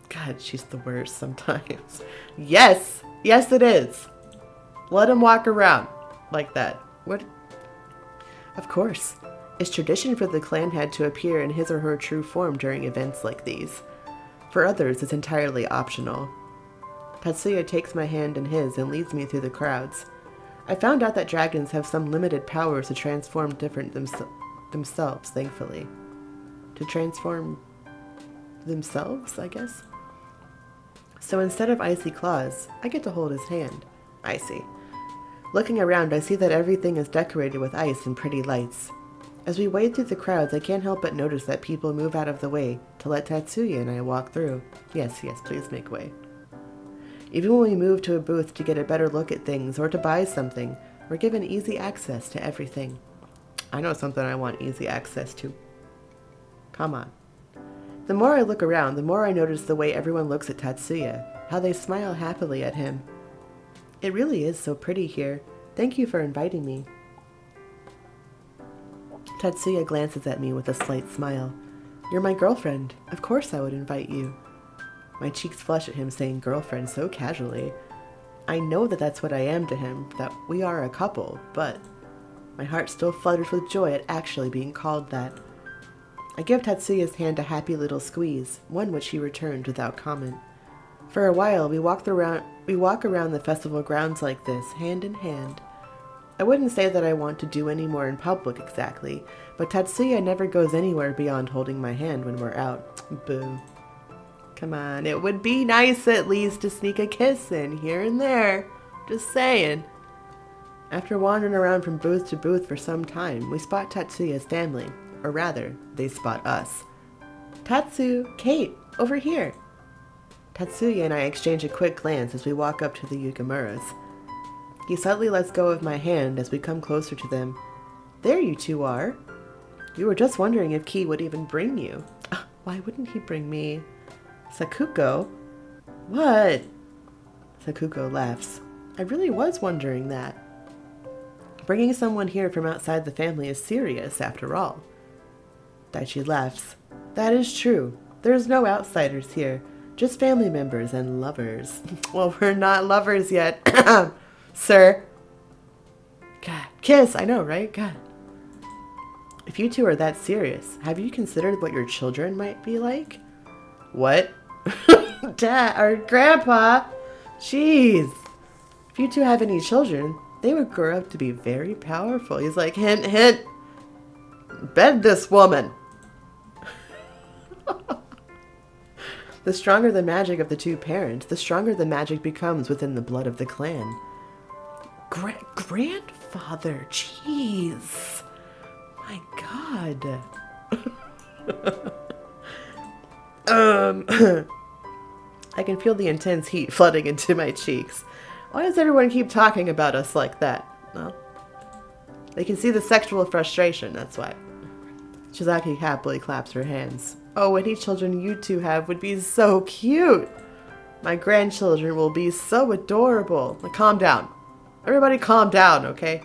Speaker 1: God, she's the worst sometimes. Yes! Yes, it is! Let him walk around like that. What? Of course. It's tradition for the clan head to appear in his or her true form during events like these. For others, it's entirely optional. Tatsuya takes my hand in his and leads me through the crowds. I found out that dragons have some limited powers to transform different themselves, thankfully. To transform themselves, I guess? So instead of icy claws, I get to hold his hand. I see. Looking around, I see that everything is decorated with ice and pretty lights. As we wade through the crowds, I can't help but notice that people move out of the way to let Tatsuya and I walk through. Yes, please make way. Even when we move to a booth to get a better look at things or to buy something, we're given easy access to everything. I know something I want easy access to. Come on. The more I look around, the more I notice the way everyone looks at Tatsuya, how they smile happily at him. It really is so pretty here. Thank you for inviting me. Tatsuya glances at me with a slight smile. You're my girlfriend. Of course I would invite you. My cheeks flush at him saying girlfriend so casually. I know that that's what I am to him, that we are a couple, but my heart still flutters with joy at actually being called that. I give Tatsuya's hand a happy little squeeze, one which he returned without comment. For a while, we walk around the festival grounds like this, hand in hand. I wouldn't say that I want to do any more in public exactly, but Tatsuya never goes anywhere beyond holding my hand when we're out. Boo. Come on, it would be nice at least to sneak a kiss in here and there. Just saying. After wandering around from booth to booth for some time, we spot Tatsuya's family. Or rather, they spot us. Tatsu, Kate, over here. Tatsuya and I exchange a quick glance as we walk up to the Yukamuras. He suddenly lets go of my hand as we come closer to them. There you two are. We were just wondering if Ki would even bring you. Why wouldn't he bring me? Sakuko? What? Sakuko laughs. I really was wondering that. Bringing someone here from outside the family is serious, after all. Daichi laughs. That is true. There's no outsiders here. Just family members and lovers. Well, we're not lovers yet. Sir. God. Kiss, I know, right? God. If you two are that serious, have you considered what your children might be like? What? Dad or Grandpa? Jeez. If you two have any children, they would grow up to be very powerful. He's like, hint, hint. Bed this woman. The stronger the magic of the two parents, the stronger the magic becomes within the blood of the clan. Grandfather, jeez. My God. I can feel the intense heat flooding into my cheeks. Why does everyone keep talking about us like that? Well, they can see the sexual frustration, that's why. Shizaki happily claps her hands. Oh, any children you two have would be so cute. My grandchildren will be so adorable. Like, calm down. Everybody calm down, okay?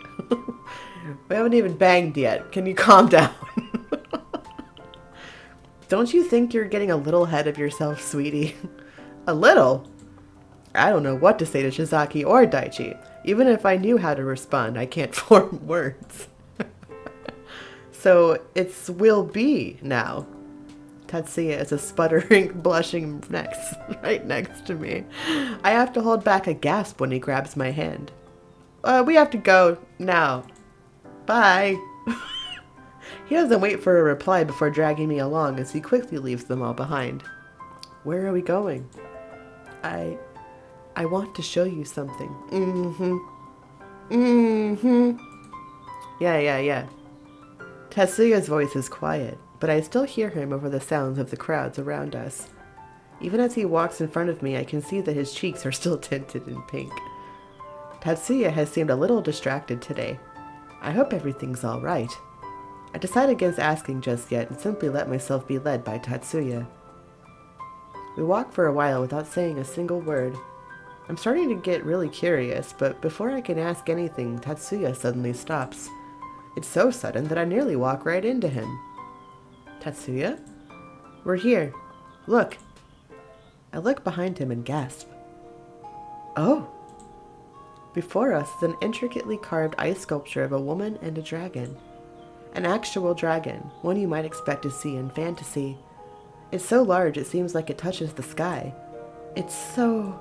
Speaker 1: We haven't even banged yet. Can you calm down? Don't you think you're getting a little ahead of yourself, sweetie? A little? I don't know what to say to Shizaki or Daichi. Even if I knew how to respond, I can't form words. So it's will be now. Tatsuya is a sputtering, blushing right next to me. I have to hold back a gasp when he grabs my hand. We have to go now. Bye. He doesn't wait for a reply before dragging me along as he quickly leaves them all behind. Where are we going? I want to show you something. Yeah. Tatsuya's voice is quiet, but I still hear him over the sounds of the crowds around us. Even as he walks in front of me, I can see that his cheeks are still tinted in pink. Tatsuya has seemed a little distracted today. I hope everything's all right. I decide against asking just yet and simply let myself be led by Tatsuya. We walk for a while without saying a single word. I'm starting to get really curious, but before I can ask anything, Tatsuya suddenly stops. It's so sudden that I nearly walk right into him. Tatsuya? We're here. Look. I look behind him and gasp. Oh! Before us is an intricately carved ice sculpture of a woman and a dragon. An actual dragon, one you might expect to see in fantasy. It's so large it seems like it touches the sky. It's so...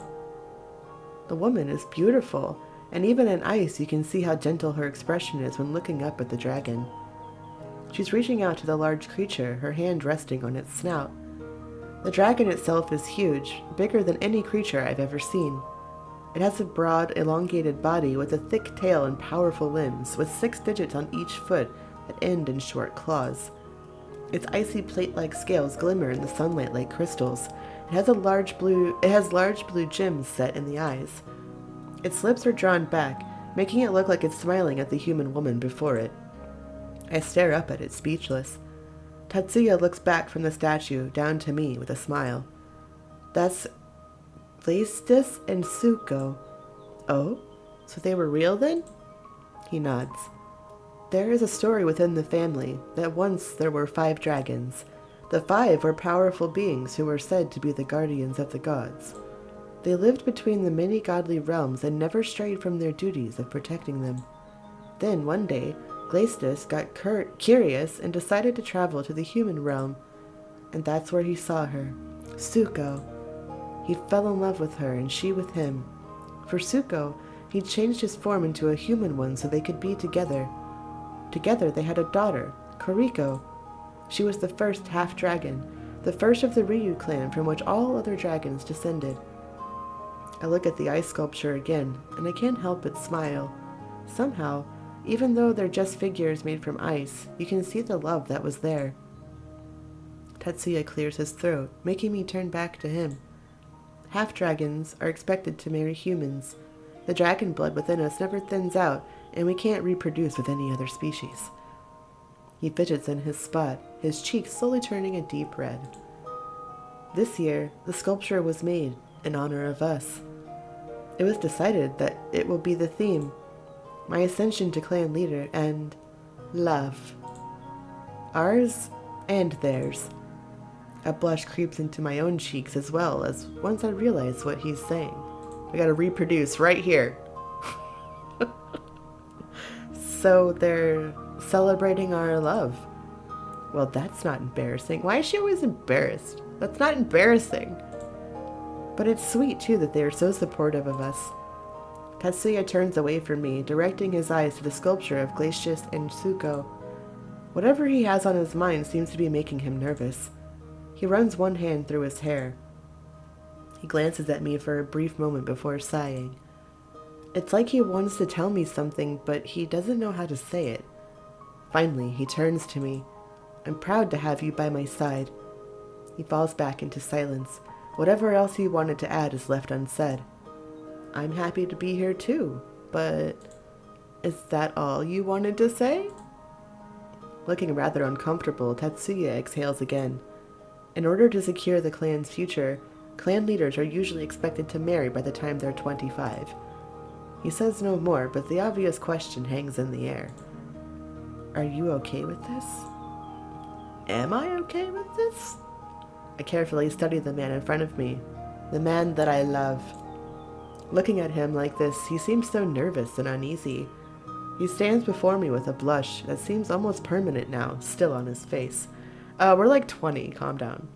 Speaker 1: The woman is beautiful, and even in ice you can see how gentle her expression is when looking up at the dragon. She's reaching out to the large creature, her hand resting on its snout. The dragon itself is huge, bigger than any creature I've ever seen. It has a broad, elongated body with a thick tail and powerful limbs, with 6 digits on each foot that end in short claws. Its icy plate-like scales glimmer in the sunlight like crystals. It has large blue gems set in the eyes. Its lips are drawn back, making it look like it's smiling at the human woman before it. I stare up at it, speechless. Tatsuya looks back from the statue down to me with a smile. That's Gleistis and Tsuko. Oh? So they were real then? He nods. There is a story within the family that once there were 5 dragons. The 5 were powerful beings who were said to be the guardians of the gods. They lived between the many godly realms and never strayed from their duties of protecting them. Then, one day, Gleistis got curious and decided to travel to the human realm. And that's where he saw her, Tsuko. He fell in love with her and she with him. For Tsuko, he changed his form into a human one so they could be together. Together they had a daughter, Koriko. She was the first half-dragon, the first of the Ryu clan from which all other dragons descended. I look at the ice sculpture again, and I can't help but smile. Somehow, even though they're just figures made from ice, you can see the love that was there. Tatsuya clears his throat, making me turn back to him. Half-dragons are expected to marry humans. The dragon blood within us never thins out, and we can't reproduce with any other species. He fidgets in his spot, his cheeks slowly turning a deep red. This year, the sculpture was made in honor of us. It was decided that it will be the theme, my ascension to clan leader, and love. Ours and theirs. A blush creeps into my own cheeks as well as once I realize what he's saying. I gotta reproduce right here. So they're celebrating our love. Well, that's not embarrassing. Why is she always embarrassed? That's not embarrassing. But it's sweet, too, that they are so supportive of us. Tatsuya turns away from me, directing his eyes to the sculpture of Gleistis and Tsuko. Whatever he has on his mind seems to be making him nervous. He runs one hand through his hair. He glances at me for a brief moment before sighing. It's like he wants to tell me something, but he doesn't know how to say it. Finally, he turns to me. I'm proud to have you by my side. He falls back into silence. Whatever else he wanted to add is left unsaid. I'm happy to be here too, but is that all you wanted to say? Looking rather uncomfortable, Tatsuya exhales again. In order to secure the clan's future, clan leaders are usually expected to marry by the time they're 25. He says no more, but the obvious question hangs in the air. Are you okay with this? Am I okay with this? I carefully study the man in front of me, the man that I love. Looking at him like this, he seems so nervous and uneasy. He stands before me with a blush that seems almost permanent now, still on his face. We're like 20, calm down.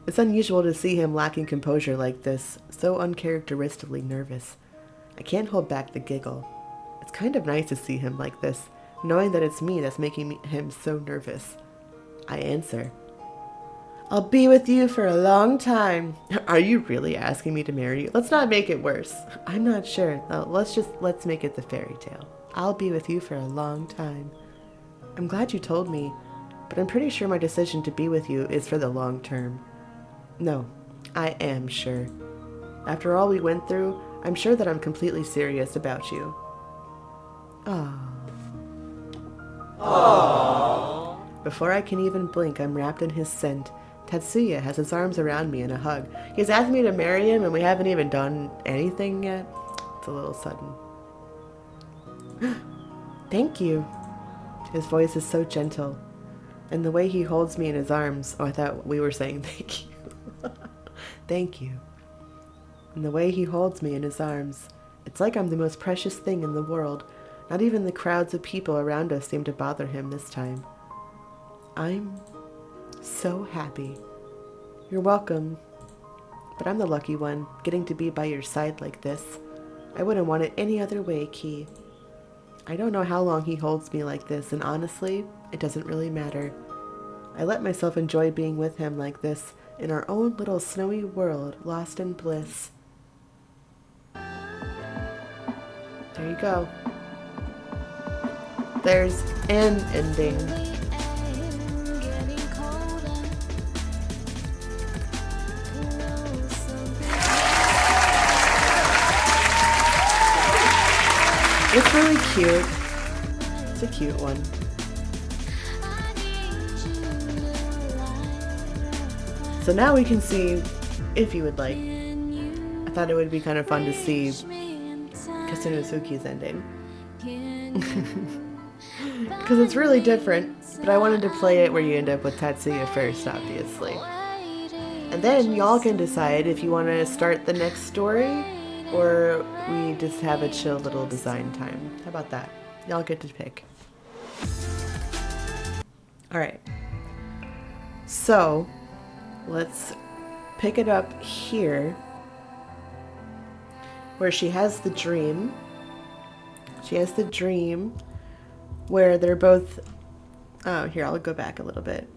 Speaker 1: It's unusual to see him lacking composure like this, so uncharacteristically nervous. I can't hold back the giggle. It's kind of nice to see him like this, knowing that it's me that's making him so nervous. I answer. I'll be with you for a long time. Are you really asking me to marry you? Let's not make it worse. I'm not sure. Let's make it the fairy tale. I'll be with you for a long time. I'm glad you told me, but I'm pretty sure my decision to be with you is for the long term. No, I am sure. After all we went through, I'm sure that I'm completely serious about you. Aww. Aww. Before I can even blink, I'm wrapped in his scent. Tatsuya has his arms around me in a hug. He's asked me to marry him and we haven't even done anything yet. It's a little sudden. Thank you. His voice is so gentle. And the way he holds me in his arms, oh, I thought we were saying thank you. Thank you. And the way he holds me in his arms, it's like I'm the most precious thing in the world. Not even the crowds of people around us seem to bother him this time. I'm so happy. You're welcome. But I'm the lucky one, getting to be by your side like this. I wouldn't want it any other way, Key. I don't know how long he holds me like this, and honestly, it doesn't really matter. I let myself enjoy being with him like this, in our own little snowy world, lost in bliss. There you go. There's an ending. It's really cute. It's a cute one. So now we can see, if you would like, I thought it would be kind of fun to see Kasunosuke's ending. Because it's really different, but I wanted to play it where you end up with Tatsuya first, obviously. And then y'all can decide if you want to start the next story, or we just have a chill little design time. How about that? Y'all get to pick. Alright. So, let's pick it up here, where she has the dream. She has the dream where they're both... Oh, here, I'll go back a little bit.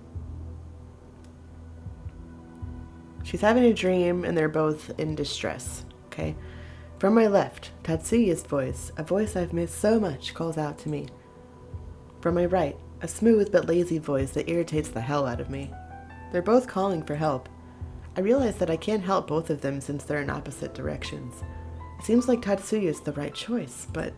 Speaker 1: She's having a dream and they're both in distress, okay? From my left, Tatsuya's voice, a voice I've missed so much, calls out to me. From my right, a smooth but lazy voice that irritates the hell out of me. They're both calling for help. I realize that I can't help both of them since they're in opposite directions. It seems like Tatsuya's the right choice, but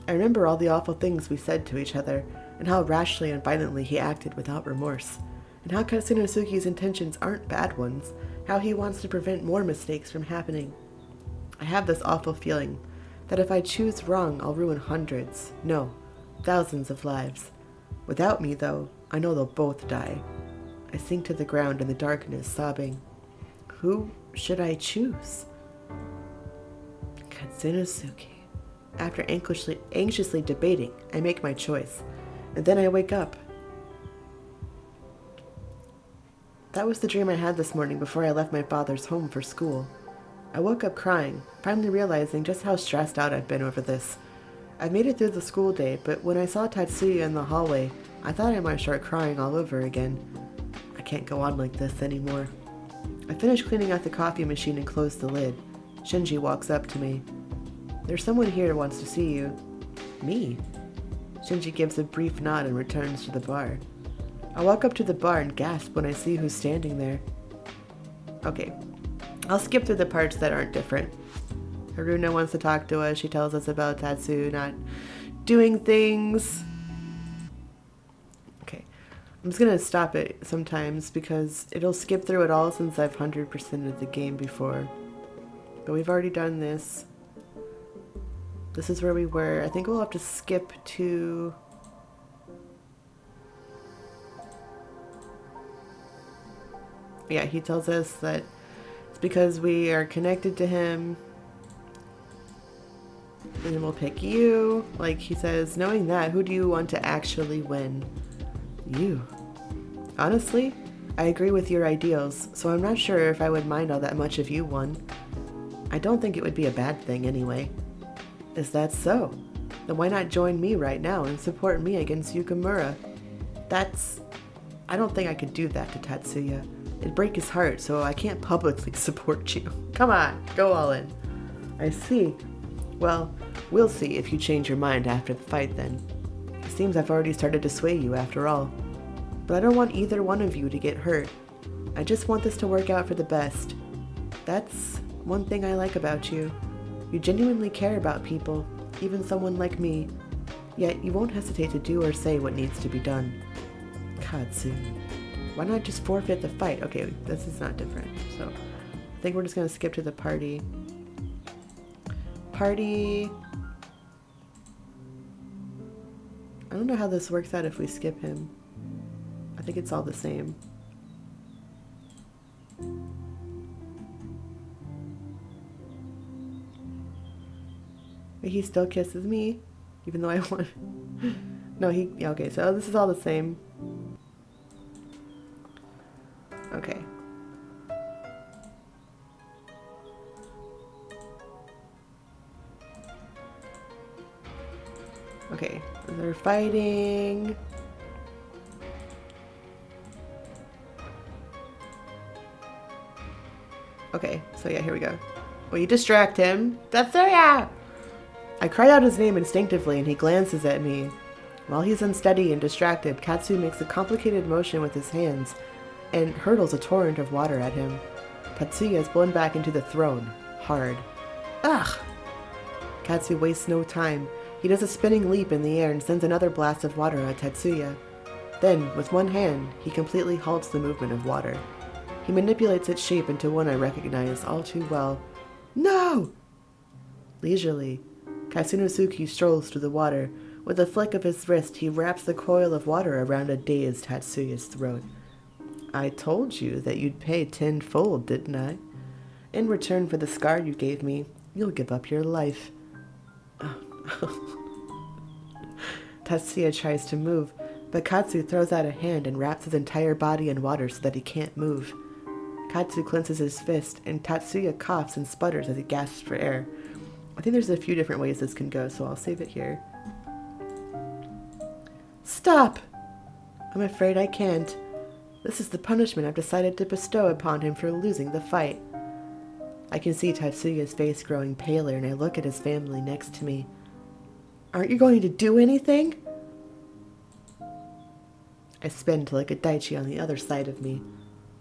Speaker 1: I remember all the awful things we said to each other, and how rashly and violently he acted without remorse, and how Kasunosuke's intentions aren't bad ones, how he wants to prevent more mistakes from happening. I have this awful feeling that if I choose wrong, I'll ruin hundreds, no, thousands of lives. Without me, though, I know they'll both die. I sink to the ground in the darkness, sobbing. Who should I choose? Kasunosuke. After anxiously debating, I make my choice, and then I wake up. That was the dream I had this morning before I left my father's home for school. I woke up crying, finally realizing just how stressed out I've been over this. I made it through the school day, but when I saw Tatsuya in the hallway, I thought I might start crying all over again. I can't go on like this anymore. I finished cleaning out the coffee machine and closed the lid. Shinji walks up to me. There's someone here who wants to see you. Me? Shinji gives a brief nod and returns to the bar. I walk up to the bar and gasp when I see who's standing there. Okay, I'll skip through the parts that aren't different. Haruna wants to talk to us. She tells us about Tatsu not doing things. Okay, I'm just gonna stop it sometimes because it'll skip through it all since I've 100%ed the game before. But we've already done this. This is where we were. I think we'll have to skip to... Yeah, he tells us that it's because we are connected to him. And then we'll pick you. Like he says, knowing that, who do you want to actually win? You. Honestly, I agree with your ideals, so I'm not sure if I would mind all that much if you won. I don't think it would be a bad thing anyway. Is that so? Then why not join me right now and support me against Yukimura? I don't think I could do that to Tatsuya. It'd break his heart, so I can't publicly support you. Come on, go all in. I see. Well, we'll see if you change your mind after the fight then. It seems I've already started to sway you after all. But I don't want either one of you to get hurt. I just want this to work out for the best. That's one thing I like about you. You genuinely care about people, even someone like me. Yet you won't hesitate to do or say what needs to be done. Katsu. Why not just forfeit the fight? Okay, this is not different. So I think we're just going to skip to the party. Party. I don't know how this works out if we skip him. I think it's all the same. But he still kisses me, even though I want... No, yeah, okay, so this is all the same. Okay. Okay, they're fighting. Okay, so yeah, here we go. Well, you distract him. Tatsuya! I cried out his name instinctively and he glances at me. While he's unsteady and distracted, Katsu makes a complicated motion with his hands and hurtles a torrent of water at him. Tatsuya is blown back into the throne, hard. Ugh! Katsu wastes no time. He does a spinning leap in the air and sends another blast of water at Tatsuya. Then, with one hand, he completely halts the movement of water. He manipulates its shape into one I recognize all too well. No! Leisurely, Katsunosuke strolls through the water. With a flick of his wrist, he wraps the coil of water around a dazed Tatsuya's throat. I told you that you'd pay tenfold, didn't I? In return for the scar you gave me, you'll give up your life. Tatsuya tries to move, but Katsu throws out a hand and wraps his entire body in water so that he can't move. Katsu clenches his fist, and Tatsuya coughs and sputters as he gasps for air. I think there's a few different ways this can go, so I'll save it here. Stop! I'm afraid I can't. This is the punishment I've decided to bestow upon him for losing the fight. I can see Tatsuya's face growing paler, and I look at his family next to me. Aren't you going to do anything? I spin to look at Daichi on the other side of me.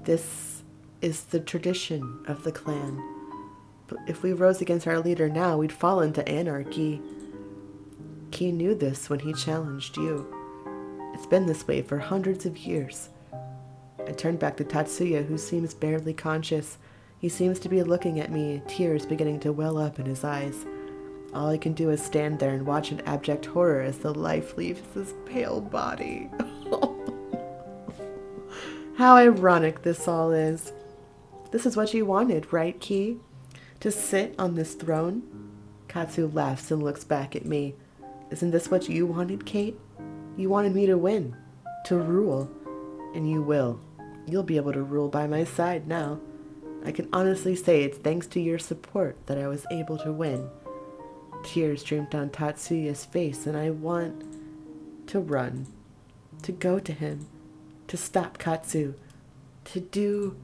Speaker 1: This is the tradition of the clan. But if we rose against our leader now, we'd fall into anarchy. He knew this when he challenged you. It's been this way for hundreds of years. I turn back to Tatsuya, who seems barely conscious. He seems to be looking at me, tears beginning to well up in his eyes. All I can do is stand there and watch in abject horror as the life leaves his pale body. How ironic this all is. This is what you wanted, right, Ki? To sit on this throne? Katsu laughs and looks back at me. Isn't this what you wanted, Kate? You wanted me to win, to rule. And you will. You'll be able to rule by my side now. I can honestly say it's thanks to your support that I was able to win. Tears stream down Tatsuya's face, and I want to run, to go to him, to stop Katsu, to do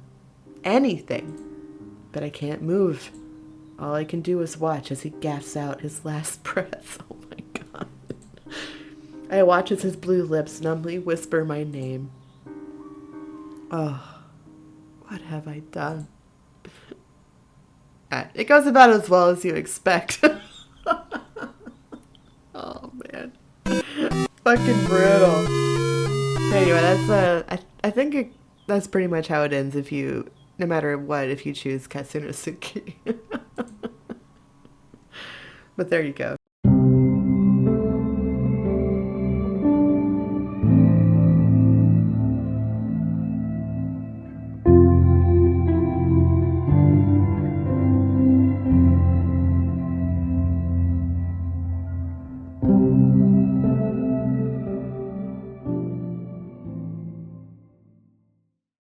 Speaker 1: anything. But I can't move. All I can do is watch as he gasps out his last breath. Oh my god. I watch as his blue lips numbly whisper my name. Oh, what have I done? It goes about as well as you expect. Oh man, fucking brutal. Anyway, that's I think that's pretty much how it ends. If you, no matter what, if you choose Katsunosuke. But there you go.